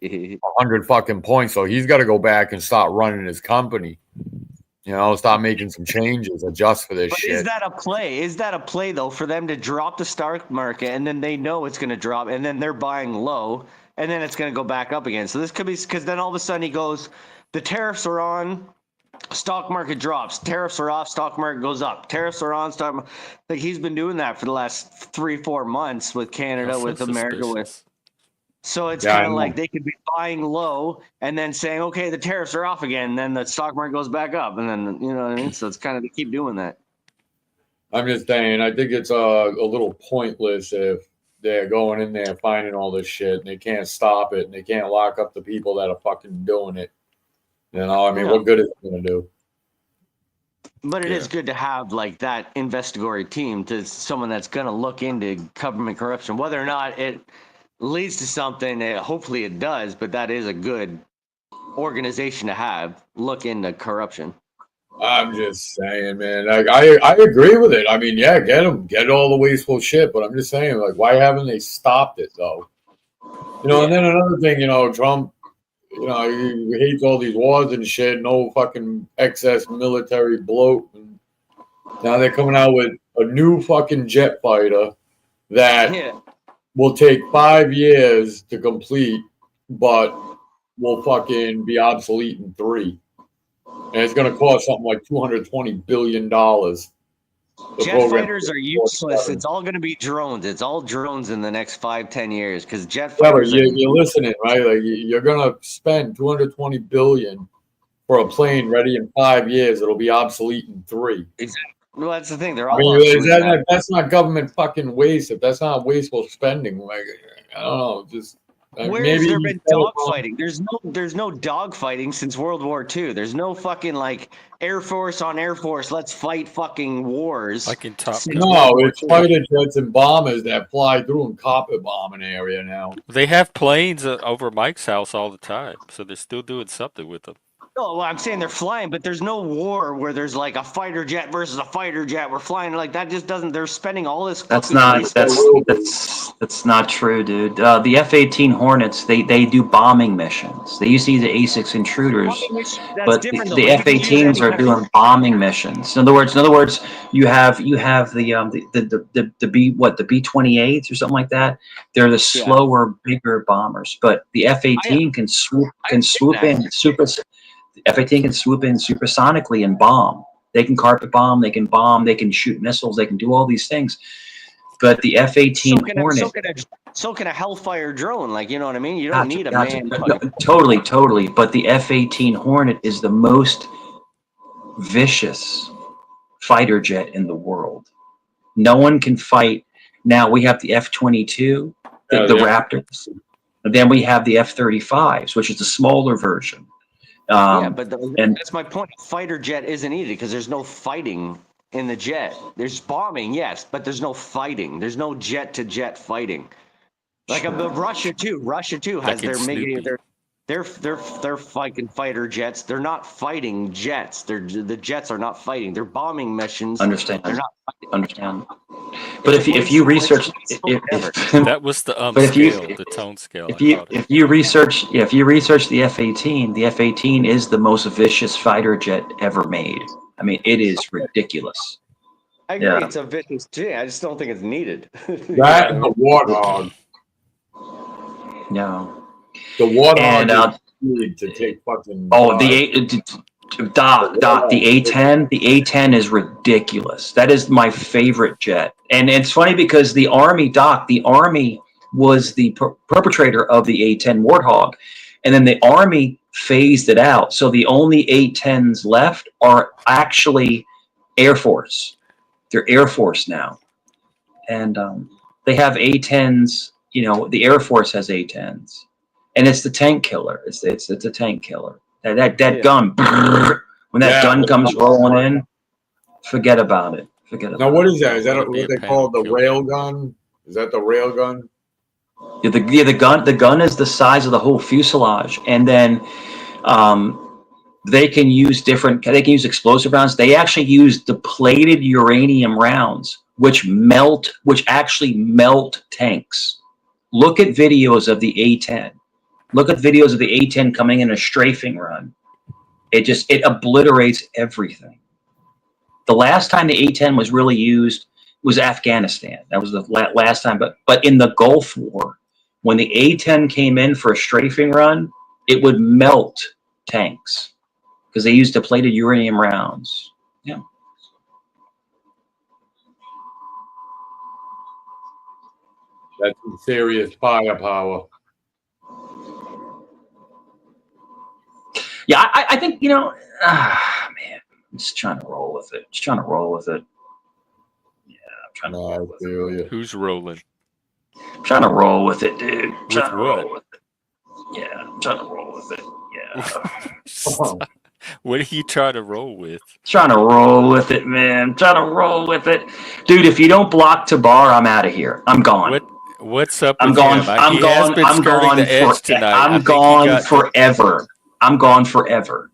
100 fucking points. So he's got to go back and start running his company. Start making some changes, adjust for this shit. Is that a play? Is that a play though for them to drop the stock market and then they know it's going to drop and then they're buying low and then it's going to go back up again? So this could be because then all of a sudden he goes, the tariffs are on, stock market drops, tariffs are off, stock market goes up, tariffs are on, stock market. Like he's been doing that for the last 3-4 months with Canada, with America, with. So it's kind of like they could be buying low and then saying, okay, the tariffs are off again. And then the stock market goes back up. And then, you know what I mean? So it's kind of, they keep doing that. I'm just saying, I think it's a little pointless if they're going in there finding all this shit and they can't stop it and they can't lock up the people that are fucking doing it. What good is it going to do? But it is good to have like that investigatory team, to someone that's going to look into government corruption, whether or not it leads to something. Hopefully it does, but that is a good organization to have look into corruption. I'm just saying, man. Like I agree with it. I mean, yeah, get all the wasteful shit. But I'm just saying, like, why haven't they stopped it though? And then another thing, Trump, he hates all these wars and shit. No fucking excess military bloat. And now they're coming out with a new fucking jet fighter that will take 5 years to complete, but will fucking be obsolete in 3. and it's going to cost something like $220 billion. Jet fighters are useless. It's all going to be drones. It's all drones in the next 5-10 years because jet fighters. You're listening, right? Like you're going to spend $220 billion for a plane ready in 5 years. It'll be obsolete in 3. Exactly. Well, that's the thing. They're all obsolete. That's not government fucking waste. If that's not wasteful spending, like I don't know, just where has there been dogfighting? There's no dogfighting since World War II. There's no fucking like Air Force on Air Force. Let's fight fucking wars. Like in Top Gun. No, it's fighter jets and bombers that fly through and carpet bomb an area now. They have planes over Mike's house all the time, so they're still doing something with them. No, well, I'm saying they're flying, but there's no war where there's like a fighter jet versus a fighter jet. We're flying like that. Just doesn't. They're spending all this. That's not true, dude. The F-18 Hornets, they do bombing missions. They used to use the A6 intruders, but the F-18s are doing bombing missions. In other words, you have the B-28s or something like that. They're the slower, bigger bombers, but the F-18 can swoop in F-18 can swoop in supersonically and bomb. They can bomb, they can shoot missiles, they can do all these things. But the F-18 Hornet... So can a Hellfire drone, like, you know what I mean? You don't need a man. No, totally. But the F-18 Hornet is the most vicious fighter jet in the world. No one can fight. Now we have the F-22, the Raptors. And then we have the F-35s, which is the smaller version. But that's my point. Fighter jet isn't needed because there's no fighting in the jet. There's bombing, yes, but there's no fighting. There's no jet to jet fighting. Like Russia too. Russia too has their fighting fighter jets. They're not fighting jets. The jets are not fighting. They're bombing missions. Understand? But if you research, that was the the tone scale. If you research the F-18, the F-18 is the most vicious fighter jet ever made. I mean, it is ridiculous. I agree, it's a vicious jet. I just don't think it's needed. That and the Warthog. No. The Warthog need to take fucking. The A-10 is ridiculous. That is my favorite jet. And it's funny because the Army was the perpetrator of the A-10 Warthog. And then the Army phased it out. So the only A-10s left are actually Air Force. They're Air Force now. And they have A-10s, the Air Force has A-10s. And it's the tank killer. It's a tank killer. That gun, when that gun comes rolling in, forget about it. Now, what is that? Is that what they call the rail gun? Is that the rail gun? Yeah, the gun is the size of the whole fuselage, and then they can use explosive rounds. They actually use depleted uranium rounds, which actually melt tanks. Look at videos of the A-10. Look at videos of the A-10 coming in a strafing run. It obliterates everything. The last time the A-10 was really used was Afghanistan. That was the last time. But in the Gulf War, when the A-10 came in for a strafing run, it would melt tanks because they used depleted uranium rounds. Yeah. That's some serious firepower. Yeah, I think, man, I'm just trying to roll with it. Yeah, I'm trying to roll with it. Who's rolling? I'm trying to roll with it, dude. With what? Yeah, I'm trying to roll with it. Yeah. What are you trying to roll with? Trying to roll with it, man. Trying to roll with it. Dude, if you don't block Tabar, I'm out of here. I'm gone. What's up with him? I'm gone forever. I'm gone forever.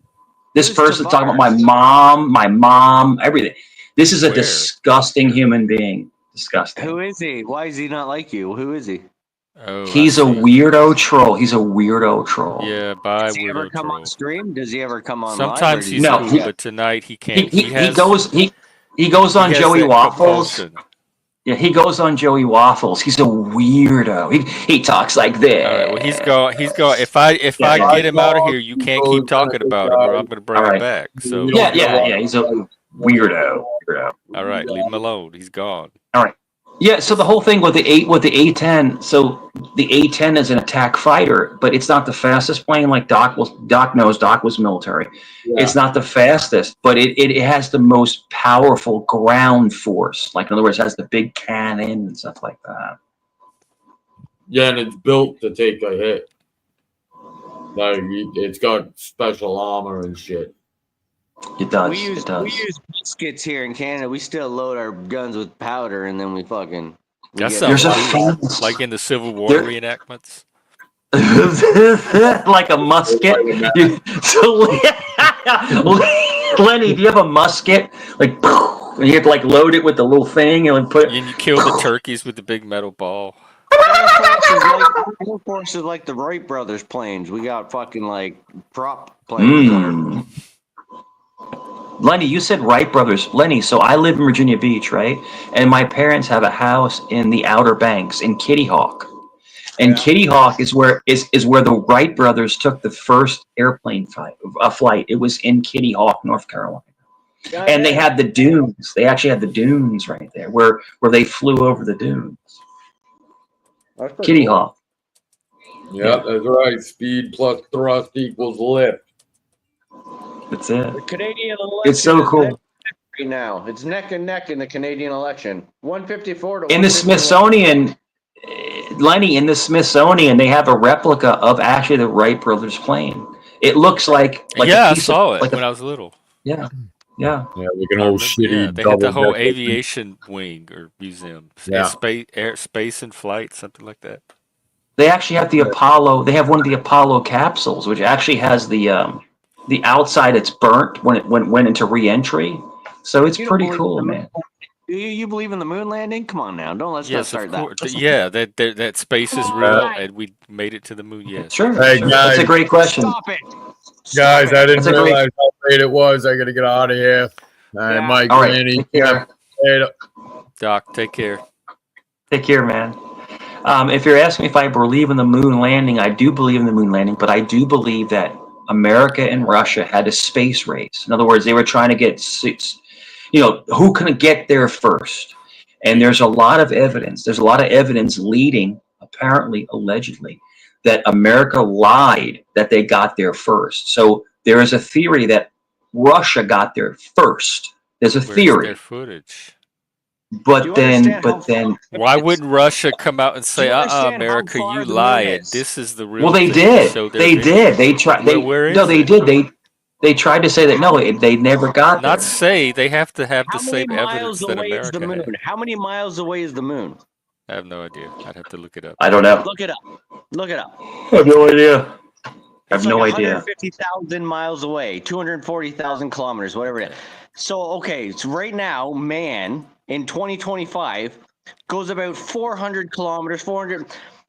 This person's talking about my mom, everything. This is a disgusting human being. Disgusting. Who is he? Why is he not like you? Who is he? Oh, he's a weirdo troll. Yeah, Does he ever come on stream? Does he ever come on Sometimes live? He's cool, but tonight he can't. He goes on Joey Waffles. Yeah, he goes on Joey Waffles. He's a weirdo. He talks like this. All right. Well, he's gone. He's gone. If I Yeah, yeah. get him out of here, you can't keep talking about him, or I'm going to bring All him right. back. So Yeah. He's a weirdo. all right, leave him alone. He's gone. All right. Yeah. So the whole thing with the A10. So the A10 is an attack fighter, but it's not the fastest plane. Like Doc knows. Doc was military. Yeah. It's not the fastest, but it has the most powerful ground force. Like in other words, it has the big cannon and stuff like that. Yeah, and it's built to take a hit. Like it's got special armor and shit. It does. We use It does. we use muskets here in Canada. We still load our guns with powder, and then we fucking. That There's sounds a cool. famous- Like in the Civil War There- reenactments. Like a musket. So Lenny, do you have a musket? Like, and you have to like load it with the little thing and like put. And you kill the turkeys with the big metal ball. Air Force is like the Wright brothers planes. We got fucking like prop planes. Lenny, you said Wright brothers. Lenny, so I live in Virginia Beach, right? And my parents have a house in the Outer Banks in Kitty Hawk. And Kitty Hawk is where the Wright brothers took the first airplane flight. It was in Kitty Hawk, North Carolina. And they had the dunes. They actually had the dunes right there where they flew over the dunes. Kitty Hawk. Yeah, that's right. Speed plus thrust equals lift. That's it. The Canadian election. It's so cool. Right now, it's neck and neck in the Canadian election. 154 to In the 151. Smithsonian, Lenny, in the Smithsonian, they have a replica of actually the Wright brothers plane. It looks like yeah, a I piece saw of, it when I was little. Yeah. Yeah, like an old shitty. Yeah, they had the whole double-decker thing. aviation wing or museum. Yeah. Space and flight, something like that. They actually have the Apollo. They have one of the Apollo capsules, which actually has the outside. It's burnt when it went into reentry. So it's pretty cool, man. Do you believe in the moon landing? Come on now, don't let's not Yes, start of that. course. Yeah, that space is real, and we made it to the moon. Yes. Sure. Hey, sure. guys. That's a great question. Stop it. Guys, I didn't That's a great- realize how late it was. I got to get out of here. Mike, All right. Randy, Take care. later. Doc, take care. Take care, man. If you're asking me if I believe in the moon landing, I do believe in the moon landing, but I do believe that America and Russia had a space race. In other words, they were trying to get, who can get there first? And there's a lot of evidence. There's a lot of evidence leading, apparently, allegedly, that America lied that they got there first. So there is a theory that Russia got there first. There's a Where's theory. their footage? But then, Why wouldn't Russia come out and say, understand how America, far you the moon lied. is? This is the real well, they thing." did. Show their They video. did. They tried. Where No, is they it? did. They tried to say that no, they never got Not there. say, they have to have the How many same evidence miles that away is the America moon? had. How many miles away is the moon? I have no idea. I'd have to look it up. I don't know. Look it up. Look it up. I have no idea. I have It's no like idea. 150,000 miles away, 240,000 kilometers, whatever it is. So, okay, so right now, man in 2025 goes about 400 kilometers, 400,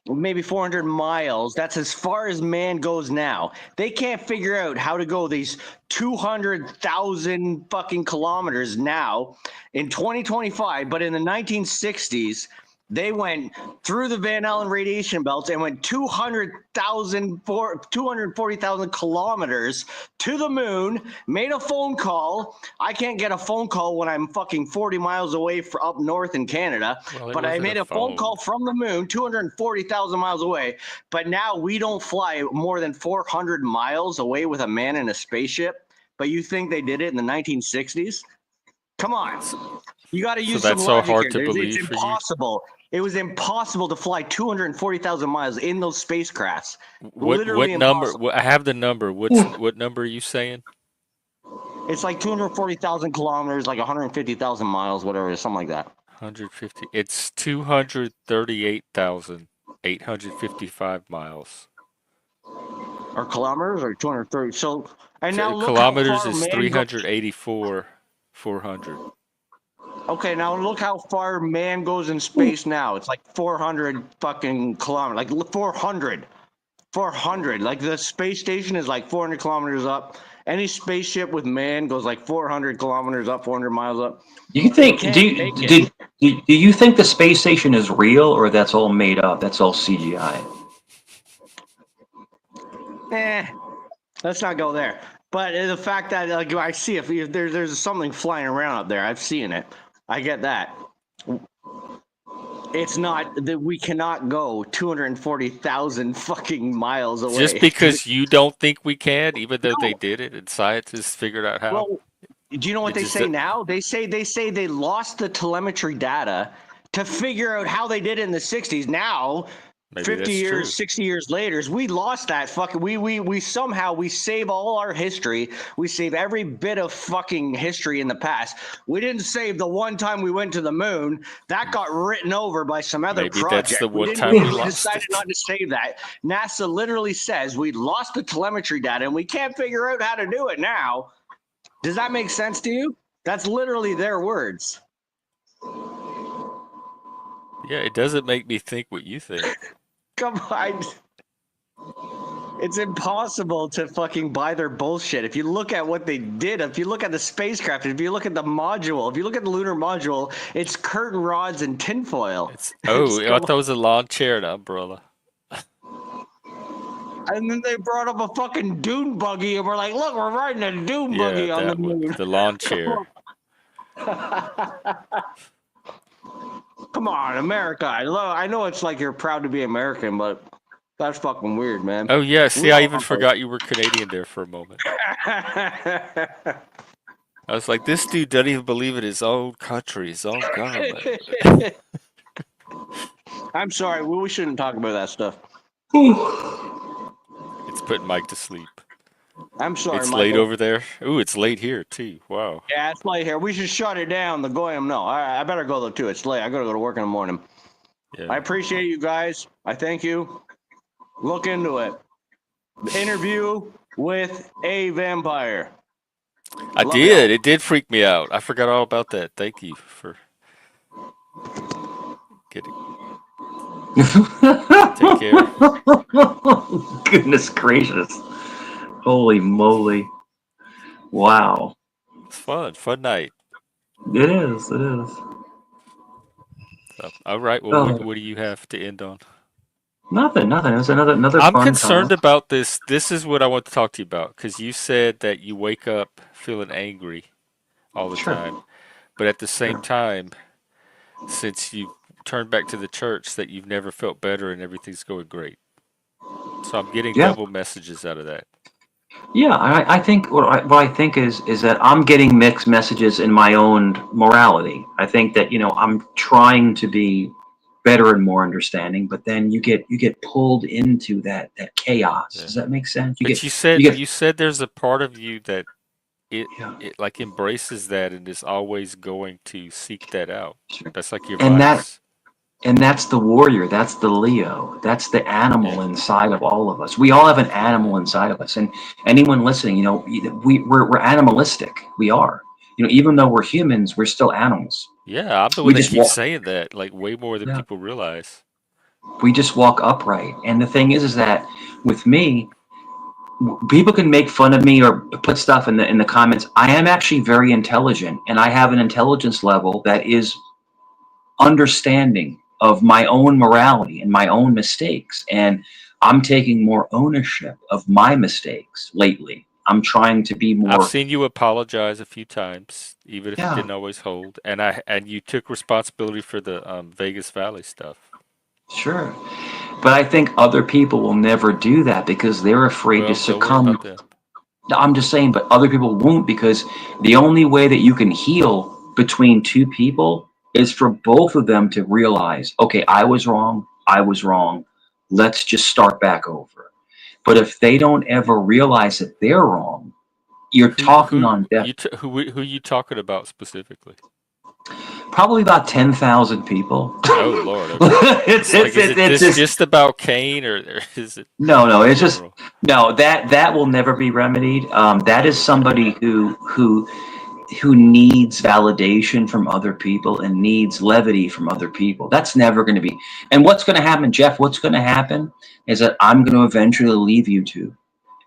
maybe 400 miles. That's as far as man goes now. They can't figure out how to go these 200,000 fucking kilometers now in 2025, but in the 1960s, they went through the Van Allen radiation belts and went 240,000 kilometers to the moon, made a phone call. I can't get a phone call when I'm fucking 40 miles away up north in Canada, Well, it but I wasn't made a phone call from the moon, 240,000 miles away. But now we don't fly more than 400 miles away with a man in a spaceship. But you think they did it in the 1960s? Come on. You got to use that's some so logic hard here. to believe It's for you? impossible. It was impossible to fly 240,000 miles in those spacecrafts. What Literally number? impossible. I have the number. What number are you saying? It's like 240,000 kilometers, like 150,000 miles, whatever it is, something like that. 150. It's 238,855 miles. Or kilometers, or 230. So, and now look Kilometers how far is man 384,400. Okay, now look how far man goes in space now. It's like 400 fucking kilometers, like 400. 400. Like the space station is like 400 kilometers up. Any spaceship with man goes like 400 kilometers up, 400 miles up. Do you think? Do you think the space station is real, or that's all made up? That's all CGI? Let's not go there. But the fact that like I see if there's something flying around up there, I've seen it. I get that. It's not that we cannot go 240,000 fucking miles away. Just because you don't think we can, even though they did it and scientists figured out how. Well, do you know what they say now? They say they lost the telemetry data to figure out how they did it in the 60s. Now, Maybe 50 years, true. 60 years later, we lost that fucking we somehow we save all our history. We save every bit of fucking history in the past. We didn't save the one time we went to the moon. That got written over by some other Maybe project. that's the one didn't- time we we lost decided it. not to save that. NASA literally says we lost the telemetry data and we can't figure out how to do it now. Does that make sense to you? That's literally their words. Yeah, it doesn't make me think what you think. Come on. It's impossible to fucking buy their bullshit. If you look at what they did, if you look at the spacecraft, if you look at the module, if you look at the lunar module, it's curtain rods and tinfoil. Oh, I thought it was a lawn chair and an umbrella. And then they brought up a fucking dune buggy, and we're like, look, we're riding a dune buggy on the that one, moon. the lawn chair. Come on, America. I know it's like you're proud to be American, but that's fucking weird, man. Oh yeah, see, We I all even have forgot you were Canadian there for a moment. I was like, this dude doesn't even believe in his own country, his own government. I'm sorry, we shouldn't talk about that stuff. It's putting Mike to sleep. I'm sorry, It's Michael. late over there. Ooh, it's late here too. Wow. Yeah, it's late here. We should shut it down. The goyim, no. I better go though too. It's late. I gotta go to work in the morning. Yeah. I appreciate you guys. I thank you. Look into it. Interview with a vampire. I Love did. y'all. It did freak me out. I forgot all about that. Thank you for getting. Take care. Goodness gracious. Holy moly. Wow. It's fun. Fun night. It is. It is. So, all right. Well, Oh. what do you have to end on? Nothing. It was another I'm fun concerned time. about this. This is what I want to talk to you about because you said that you wake up feeling angry all the Sure. time, but at the same Sure. time, since you turned back to the church, that you've never felt better and everything's going great. So I'm getting Yeah. double messages out of that. Yeah, I think what I think is that I'm getting mixed messages in my own morality. I think that I'm trying to be better and more understanding, but then you get pulled into that chaos. Yeah. Does that make sense? But you said there's a part of you that it like embraces that and is always going to seek that out. That's like your and vice. that's the warrior. That's the Leo. That's the animal inside of all of us. We all have an animal inside of us, and anyone listening, we're animalistic. We are. Even though we're humans, we're still animals. Yeah, I'm the We one that just keeps walk. saying that, like way more than Yeah. people realize. We just walk upright. And the thing is that with me, people can make fun of me or put stuff in the comments. I am actually very intelligent, and I have an intelligence level that is understanding of my own morality and my own mistakes. And I'm taking more ownership of my mistakes lately. I'm trying to be more. I've seen you apologize a few times, even if Yeah. you didn't always hold, and you took responsibility for the Vegas Valley stuff. Sure. But I think other people will never do that because they're afraid to Well, don't worry succumb. about them. I'm just saying, but other people won't, because the only way that you can heal between two people is for both of them to realize, okay, I was wrong. Let's just start back over. But if they don't ever realize that they're wrong, you're talking on death. Who you talking about specifically? Probably about 10,000 people. Oh Lord! Okay. Is this just about Cain, or is it? No. It's just that will never be remedied. That is somebody who needs validation from other people and needs levity from other people. That's never going to be. And what's going to happen, Jeff? What's going to happen is that I'm going to eventually leave YouTube,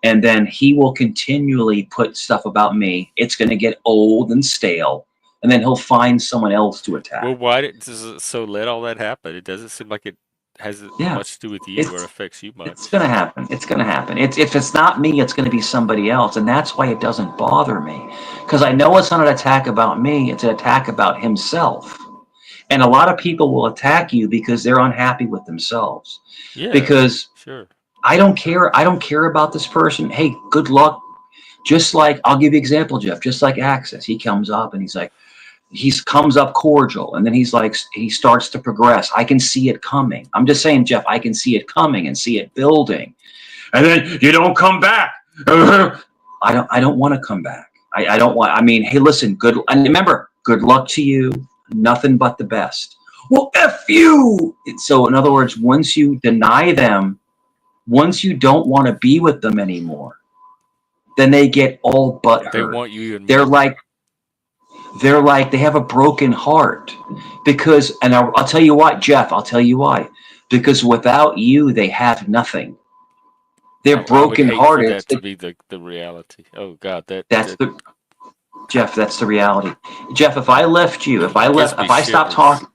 and then he will continually put stuff about me. It's going to get old and stale. and then he'll find someone else to attack. Well, why does it so let all that happen? It doesn't seem like it has Yeah. much to do with you or affects you much. It's gonna happen. It's gonna happen. If it's not me, it's gonna be somebody else, and that's why it doesn't bother me, because I know it's not an attack about me. It's an attack about himself. And a lot of people will attack you because they're unhappy with themselves. Yeah. Because Sure. I don't care. I don't care about this person. Hey, good luck. Just like, I'll give you an example, Jeff. Just like Access, he comes up and he's like, comes up cordial, and then he's like, he starts to progress. I can see it coming. I'm just saying, Jeff, I can see it coming and see it building. And then you don't come back. I don't want to come back. I don't want. I mean, hey, listen, good. And remember, good luck to you. Nothing but the best. Well, F you. So in other words, once you deny them, once you don't want to be with them anymore, then they get all butthurt. They want you. They're like, they have a broken heart because, and I'll tell you why, Jeff, I'll tell you why. Because without you, they have nothing. They're broken hearted. That to be the reality. Oh God, Jeff, that's the reality. Jeff, if I left you, if I stopped talking,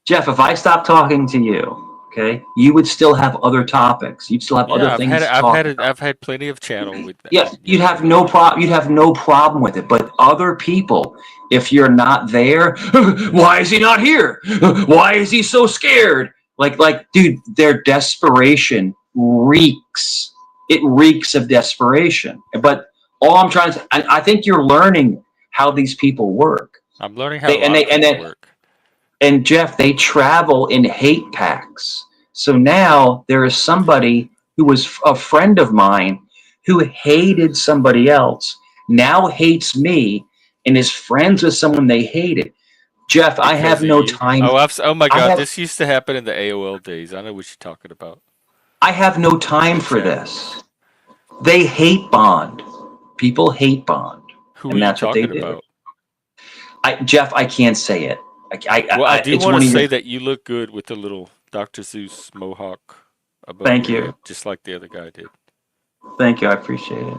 Jeff, if I stopped talking to you, okay, you would still have other topics. You'd still have other things to talk about. I've had plenty of channel with that. Yes, you'd have no problem with it. But other people, if you're not there, why is he not here? Why is he so scared? Like, dude, their desperation reeks. It reeks of desperation. But all I'm trying to, I think you're learning how these people work. I'm learning how they work. And Jeff, they travel in hate packs. So now there is somebody who was a friend of mine who hated somebody else, now hates me, and is friends with someone they hated. Jeff, I have no time. Oh my God, this used to happen in the AOL days. I know what you're talking about. I have no time for this. They hate bond. People hate bond. Who are you talking about? Jeff, I can't say it. I do want to say that you look good with the little Dr. Zeus mohawk above your head, just like the other guy did. Thank you, I appreciate it.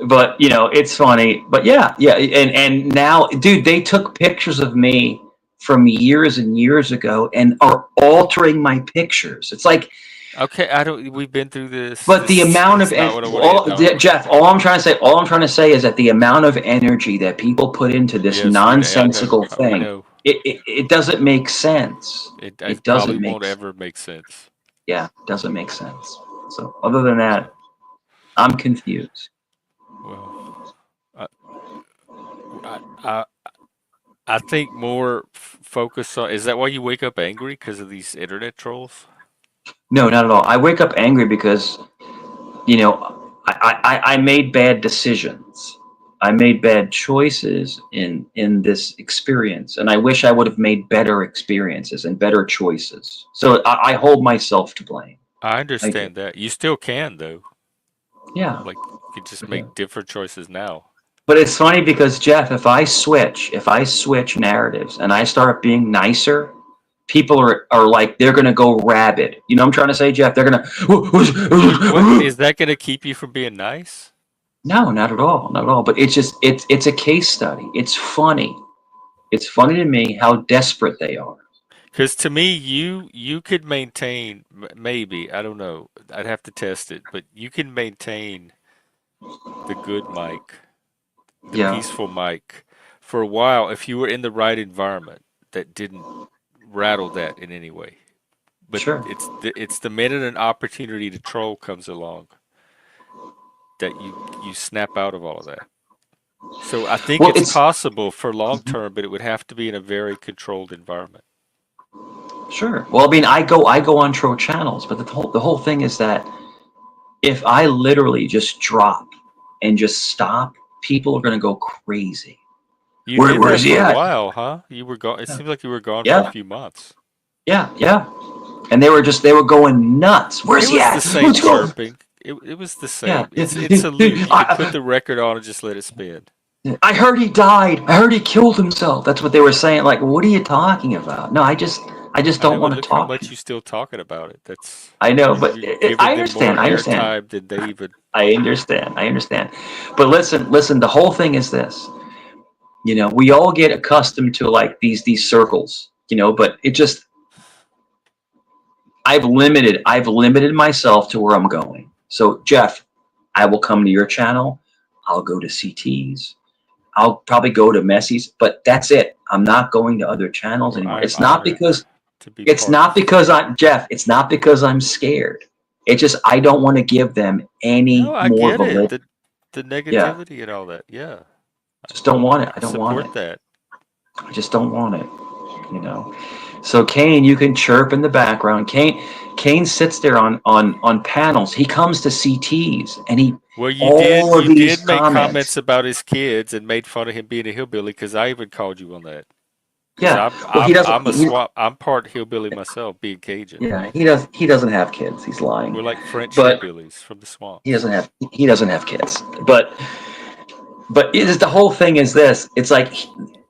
But it's funny. But yeah, and now, dude, they took pictures of me from years and years ago and are altering my pictures. It's like, okay, we've been through this. But the amount of Jeff, all I'm trying to say is that the amount of energy that people put into this nonsensical thing, it doesn't make sense. It doesn't won't ever make sense. Yeah, it doesn't make sense. So other than that, I'm confused. Well, I think more focus on. Is that why you wake up angry because of these internet trolls? No, not at all. I wake up angry because, I made bad decisions. I made bad choices in this experience, and I wish I would have made better experiences and better choices. So I hold myself to blame. I understand that. You still can, though. Yeah. Like, you can just make different choices now. But it's funny because, Jeff, if I switch narratives and I start being nicer, people are like, they're going to go rabid. You know what I'm trying to say, Jeff? They're going to... Is that going to keep you from being nice? No, not at all. Not at all. But it's just, it's a case study. It's funny. It's funny to me how desperate they are. Because to me, you could maintain, maybe, I don't know, I'd have to test it, but you can maintain the good mic, the peaceful mic, for a while if you were in the right environment that didn't rattle that in any way. But it's the minute an opportunity to troll comes along that you snap out of all of that. So I think it's possible for long term, but it would have to be in a very controlled environment. Sure. Well, I mean, I go on troll channels, but the whole thing is that if I literally just drop and just stop, people are going to go crazy. You did that for a while, huh? You were gone. It seems like you were gone for a few months. Yeah. And they were going nuts. Where's he at? It was the same chirping. It was the same. Yeah. It's a loop. You could put the record on and just let it spin. I heard he died. I heard he killed himself. That's what they were saying. Like, what are you talking about? No, I just don't want to talk. How much you still talking about it? That's. I know, but I understand. I understand. Did they even? I understand. But listen. The whole thing is this: You know, we all get accustomed to like these circles, you know, but it just I've limited myself to where I'm going. So Jeff, I will come to your channel. I'll go to CT's. I'll probably go to Messi's, but that's it. I'm not going to other channels Well, anymore. I'm It's not honored because to be it's part not of. because I'm Jeff. It's not because I'm scared. It's just I don't want to give them any No, I more get it. validity. The Yeah, negativity and all that. Yeah, just don't want it. I I don't want support it. that. I just don't want it. You know. So Kane, you can chirp in the background. Kane sits there on panels. He comes to CTs and he Well, all of you these did make comments. comments about his kids and made fun of him being a hillbilly because I even called you on that. Because Yeah. Well, he doesn't. I'm a swap. I'm part hillbilly myself, being Cajun. Yeah, he doesn't have kids. He's lying. We're like French But hillbillies from the he swamps. doesn't have kids. But it is the whole thing is this. It's like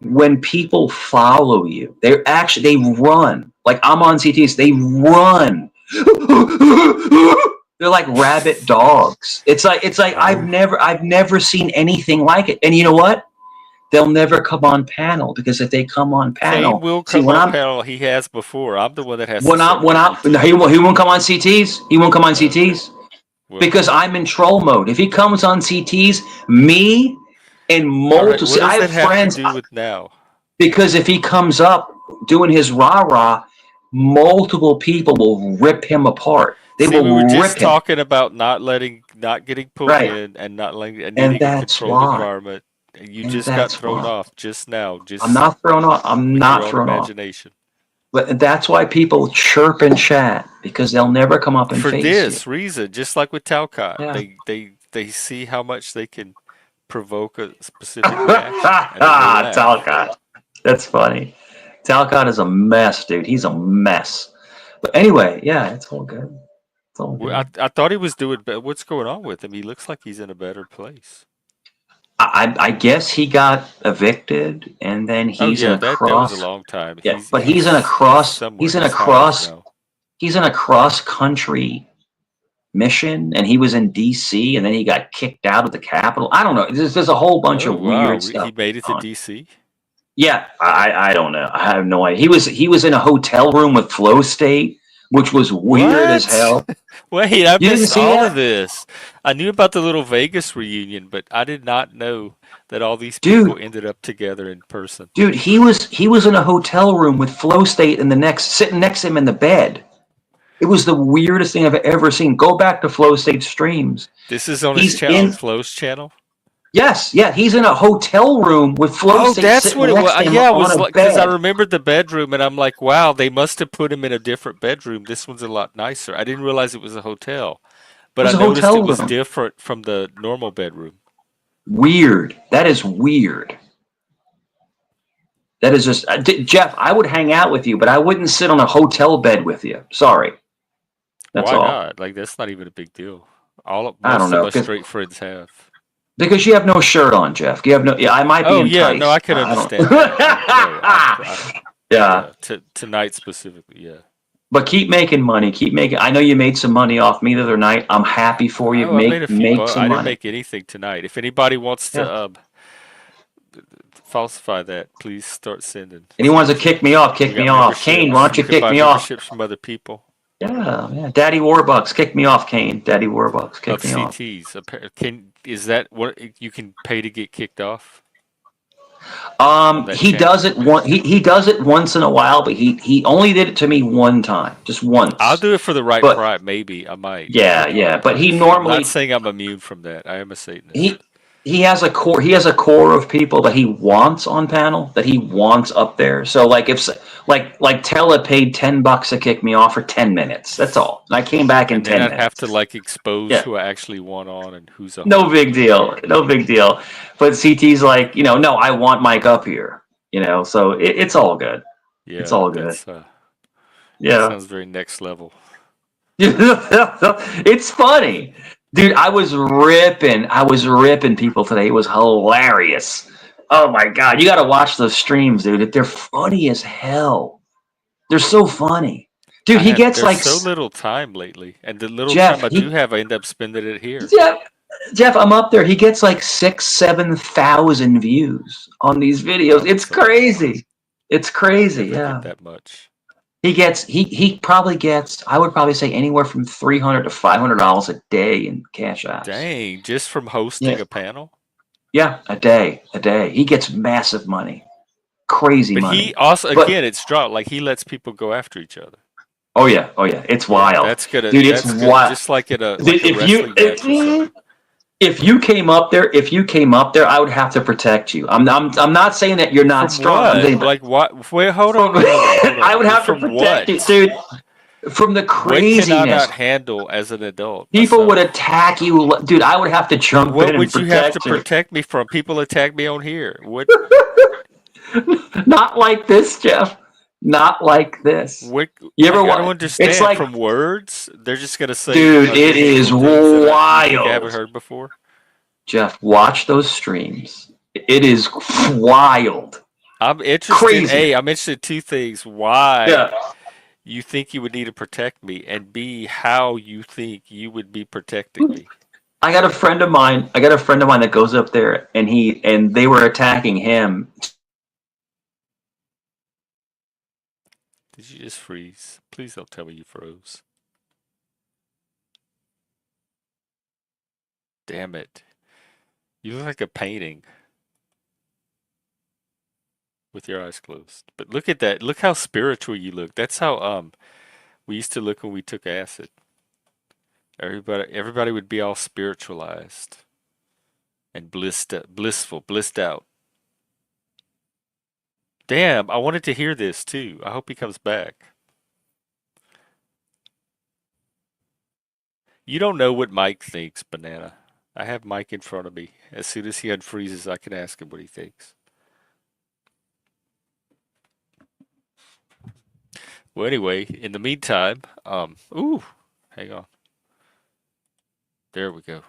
when people follow you, they run. Like I'm on CTs, they run. They're like rabid dogs. It's like Oh, I've never seen anything like it. And you know what? They'll never come on panel because if they come on Kane panel, will see come on panel. He has before. I'm the one that has to set when the I routine. he won't come on CTs. He won't come on Okay. CTs. Well, Because I'm in troll mode. If he comes on CTs, me and all right. multiple, What see, I does have that have to friends. do with now? Because if he comes up doing his rah rah, multiple people will rip him apart. They See, we were will rip just him. talking about not getting pulled Right. in and not letting and And needing a that's controlled why. environment. And you And just got that's thrown why. off just now, I'm just not thrown off. I'm with your not own thrown off. imagination. But that's why people chirp and chat because they'll never come up and For face you. this reason, just like with Talcott, Yeah. they see how much they can provoke a specific reaction, and then they laugh. Talcott. That's funny. Talcott is a mess, dude. He's a mess. But anyway, yeah, it's all good. It's all Well, good. I thought he was doing better. What's going on with him? He looks like he's in a better place. I guess he got evicted and then Oh he's in yeah, a that was a cross. long time. Yeah, but he's in a He's cross. somewhere. He's housed now. He's in a cross country mission and he was in DC and then he got kicked out of the Capitol. I don't know. There's a whole bunch Oh of weird wow, stuff he made it to going on. DC. Yeah, I don't know. I have no idea. He was in a hotel room with Flow State, which was weird as What? hell. Wait, I You didn't missed see all of that? this. I knew about the little Vegas reunion, but I did not know that all these people Dude, ended up together in person. dude, he was in a hotel room with Flow State in the next sitting next to him in the bed. It was the weirdest thing I've ever seen. Go back to Flow State streams. This is on his He's channel, on in Flo's channel. Yes, yeah, he's in a hotel room with Flow Oh, State that's sitting what it next to was. him Yeah, it on was a like because I bed. remembered the bedroom, and I'm like, wow, they must have put him in a different bedroom. This one's a lot nicer. I didn't realize it was a hotel, It but I was a noticed hotel it was room. different from the normal bedroom. Weird. That is weird. That is just Jeff. I would hang out with you, but I wouldn't sit on a hotel bed with you. Sorry, that's Why all. not? Like that's not even a big deal. I don't Most of know us straight friends have. because you have no shirt on, Jeff. You have no. Yeah, I might be Oh yeah, no, I enticed. could I don't. understand that. Yeah, Yeah, tonight specifically, yeah. but keep making money. Keep making. I know you made some money off me the other night. I'm happy for you. Oh, I made a few Make bucks. some I didn't money. make anything tonight. If anybody wants Yeah. to falsify that, please start sending. Anyone wants to kick me off? We Kick me got off. Kane, why memberships. don't You you can kick buy me off? memberships from other people Yeah. Daddy Warbucks, kick me off, Kane. Daddy Warbucks, of kick me off. CTs. Is that what you can pay to get kicked off? That He channel? does it he does it once in a while, but he only did it to me one time, just once. I'll do it for the right But price. Maybe I might. yeah. But he I'm not normally saying I'm immune from that. I am a Satanist. he has a core of people that he wants on panel, that he wants up there. So like if like Tella paid $10 to kick me off for 10 minutes. That's all. And I came back in And then 10 I'd have minutes. to like expose Yeah. who I actually want on and who's a No host. big deal. No big deal. But CT's like, no, I want Mike up here. So it's all good. Yeah, It's all good. that's Yeah. sounds very next level. It's funny. Dude, I was ripping people today. It was hilarious. Oh my god, you got to watch those streams, dude. They're funny as hell. They're so funny. Dude, he gets There's like so little time lately, and the little Jeff, time I do have, I end up spending it here. Jeff, I'm up there. He gets like 7,000 views on these videos. It's That's a lot. crazy. It's crazy. Never Yeah. get that much. He probably gets, I would probably say, anywhere from $300 to $500 a day in cash apps. Dang, just from hosting Yeah. a panel? Yeah, a day. He gets massive money. Crazy But money. he also, But again, it's dropped. Like, he lets people go after each other. oh yeah. It's Yeah, wild. that's good. Dude, it's That's good. wild. Just like at a Dude, wrestling match or something. if you came up there, I would have to protect you. I'm not saying that you're not From strong. I'm what? saying, Like what? Wait, hold on. I would have to From protect you, what? dude. From the What can I craziness. not handle as an adult People would myself? attack you, dude. I would have to jump What in and would you have to protect you. protect me from? People attack me on here. What? Not like this, Jeff. Not like this. What? You ever Like, I don't want? It's understand. like, From words, they're just gonna say dude, it ugly, is hateful things that you think I haven't wild. heard before. Jeff, watch those streams. It is wild. I'm interested. Crazy. I'm interested in two things: why Yeah. you think you would need to protect me, and B, how you think you would be protecting me. I got a friend of mine that goes up there and they were attacking him. Did you just freeze? Please don't tell me you froze. Damn it. You look like a painting with your eyes closed. But look at that. Look how spiritual you look. That's how we used to look when we took acid. Everybody would be all spiritualized and blissed out. Damn, I wanted to hear this too. I hope he comes back. You don't know what Mike thinks, Banana. I have Mike in front of me. As soon as he unfreezes, I can ask him what he thinks. Well, anyway, in the meantime, ooh, hang on. There we go.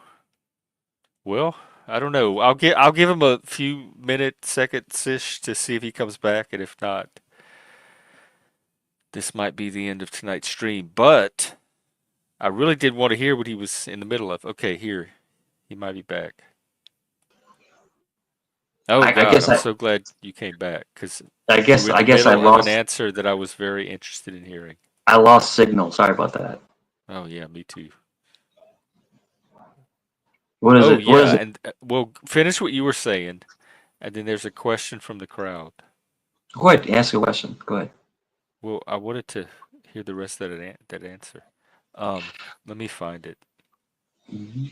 Well, I don't know. I'll give him a few seconds ish to see if he comes back, and if not, this might be the end of tonight's stream. But I really did want to hear what he was in the middle of. Okay, here. He might be back. Oh I God, guess I'm so glad you came back because I you guess were in I the guess I middle of an lost answer that I was very interested in hearing. I lost signal. Sorry about that. Oh yeah, me too. What is Oh it? What is yeah, it? and well, finish what you were saying, and then there's a question from the crowd. Go ahead. Ask a question. Go ahead. Well, I wanted to hear the rest of that answer. Let me find it. Mm-hmm.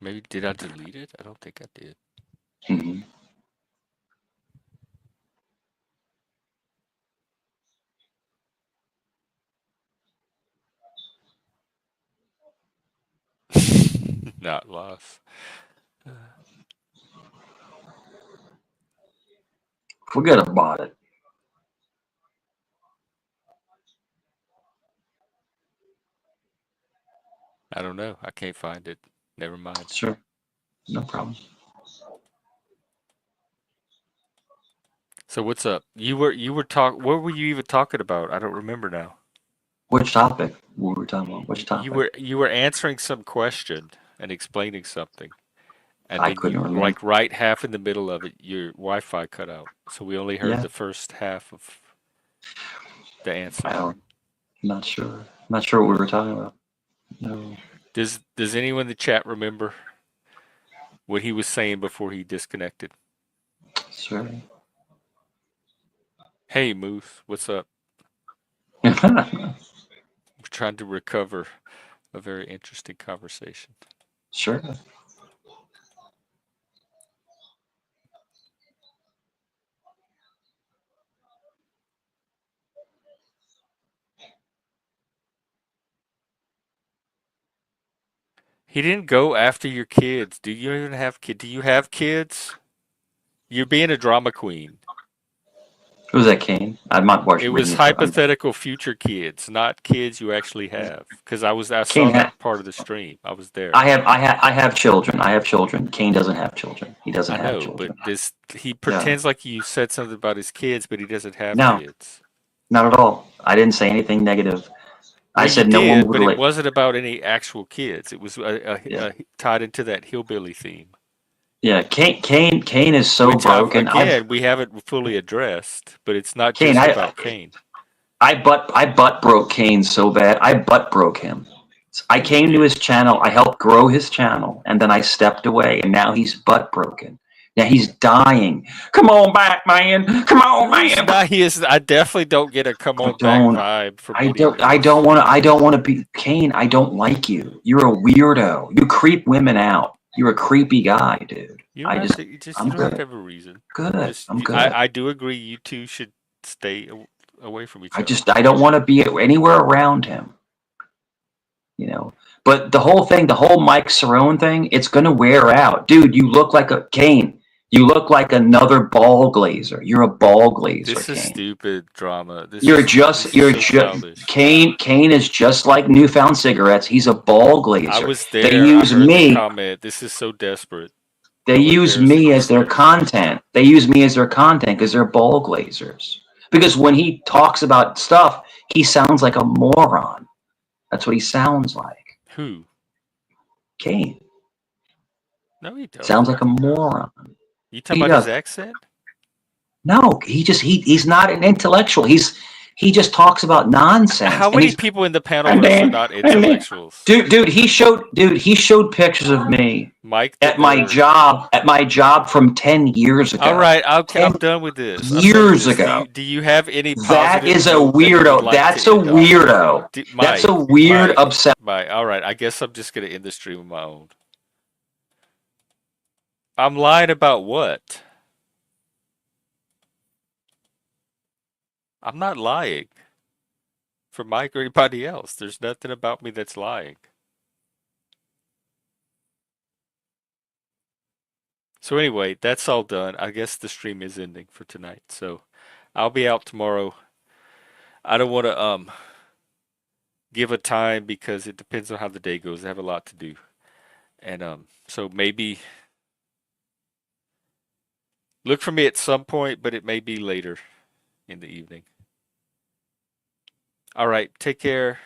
Maybe did I delete it? I don't think I did. Mm-hmm. Not lost. Forget about it. I don't know. I can't find it. Never mind. Sure. No problem. So what's up? What were you even talking about? I don't remember now. Which topic? What were we talking about? Which topic? You were answering some question and explaining something, and I then couldn't you remember. like right half in the middle of it, your Wi-Fi cut out, so we only heard Yeah. the first half of the answer. I'm not sure. Not sure what we were talking about. No. Does anyone in the chat remember what he was saying before he disconnected? Sure. Hey Moose, what's up? We're trying to recover a very interesting conversation. Sure. He didn't go after your kids. Do you even have kids? Do you have kids? You're being a drama queen. Who's that, Kane? I'm not It watching was reading it. hypothetical future kids, not kids you actually have. Because I saw Kane, that part of the stream. I was there. I have children. I have children. Kane doesn't have children. He doesn't I have know, but children. he Yeah. pretends like you said something about his kids, but he doesn't have No, kids. not at all. I didn't say anything negative. I Well, you said no one did, would but it relate. wasn't about any actual kids. It was Yeah. tied into that hillbilly theme, Yeah. Kane is so which broken. we haven't fully addressed. But it's not Kane, just about Kane. I butt broke Kane so bad. I butt broke him. I No, you came to didn't. his channel. I helped grow his channel, and then I stepped away, and now he's butt broken. Now he's dying. Come on back, man. Come on, No, he's man. not. He is. I definitely don't get a come I on back don't. vibe from I any of don't. I his don't want to. I don't videos. want to be Kane. I don't like you. You're a weirdo. You creep women out. You're a creepy guy, dude. You don't have to. You I'm don't have to good. have a reason. Good. Just I'm good. I do agree. You two should stay away from each other. I don't want to be anywhere around him. You know. But the whole thing, the whole Mike Cerrone thing, it's gonna wear out, dude. You look like a Kane. You look like another ball glazer. You're a ball glazer, This is Kane. stupid drama. This You're is so childish. Kane is just like Newfound Cigarettes. He's a ball glazer. I was They there. I use heard the me. comment. This is so desperate. They How use embarrassing me as this their is. content. They use me as their content because they're ball glazers. Because when he talks about stuff, he sounds like a moron. That's what he sounds like. Who? Kane No, he doesn't. sounds like a moron. You talking He about his does. accent? No, he's not an intellectual. He just talks about nonsense. How And many he's people in the and panelverse are then not and then intellectuals? dude he showed pictures of me Mike the at my nerd. job from 10 years ago. All right, I'm 10 done with this. I'm done with years this. ago. Do you have any That positive is a note that you would weirdo. like That's to a end on? weirdo. That's a weird upset. Mike. All right, I guess I'm just gonna end the stream on my own. I'm lying about what? I'm not lying. For Mike or anybody else, there's nothing about me that's lying. So anyway, that's all done. I guess the stream is ending for tonight. So I'll be out tomorrow. I don't want to give a time because it depends on how the day goes. I have a lot to do. And so maybe look for me at some point, but it may be later in the evening. All right, take care.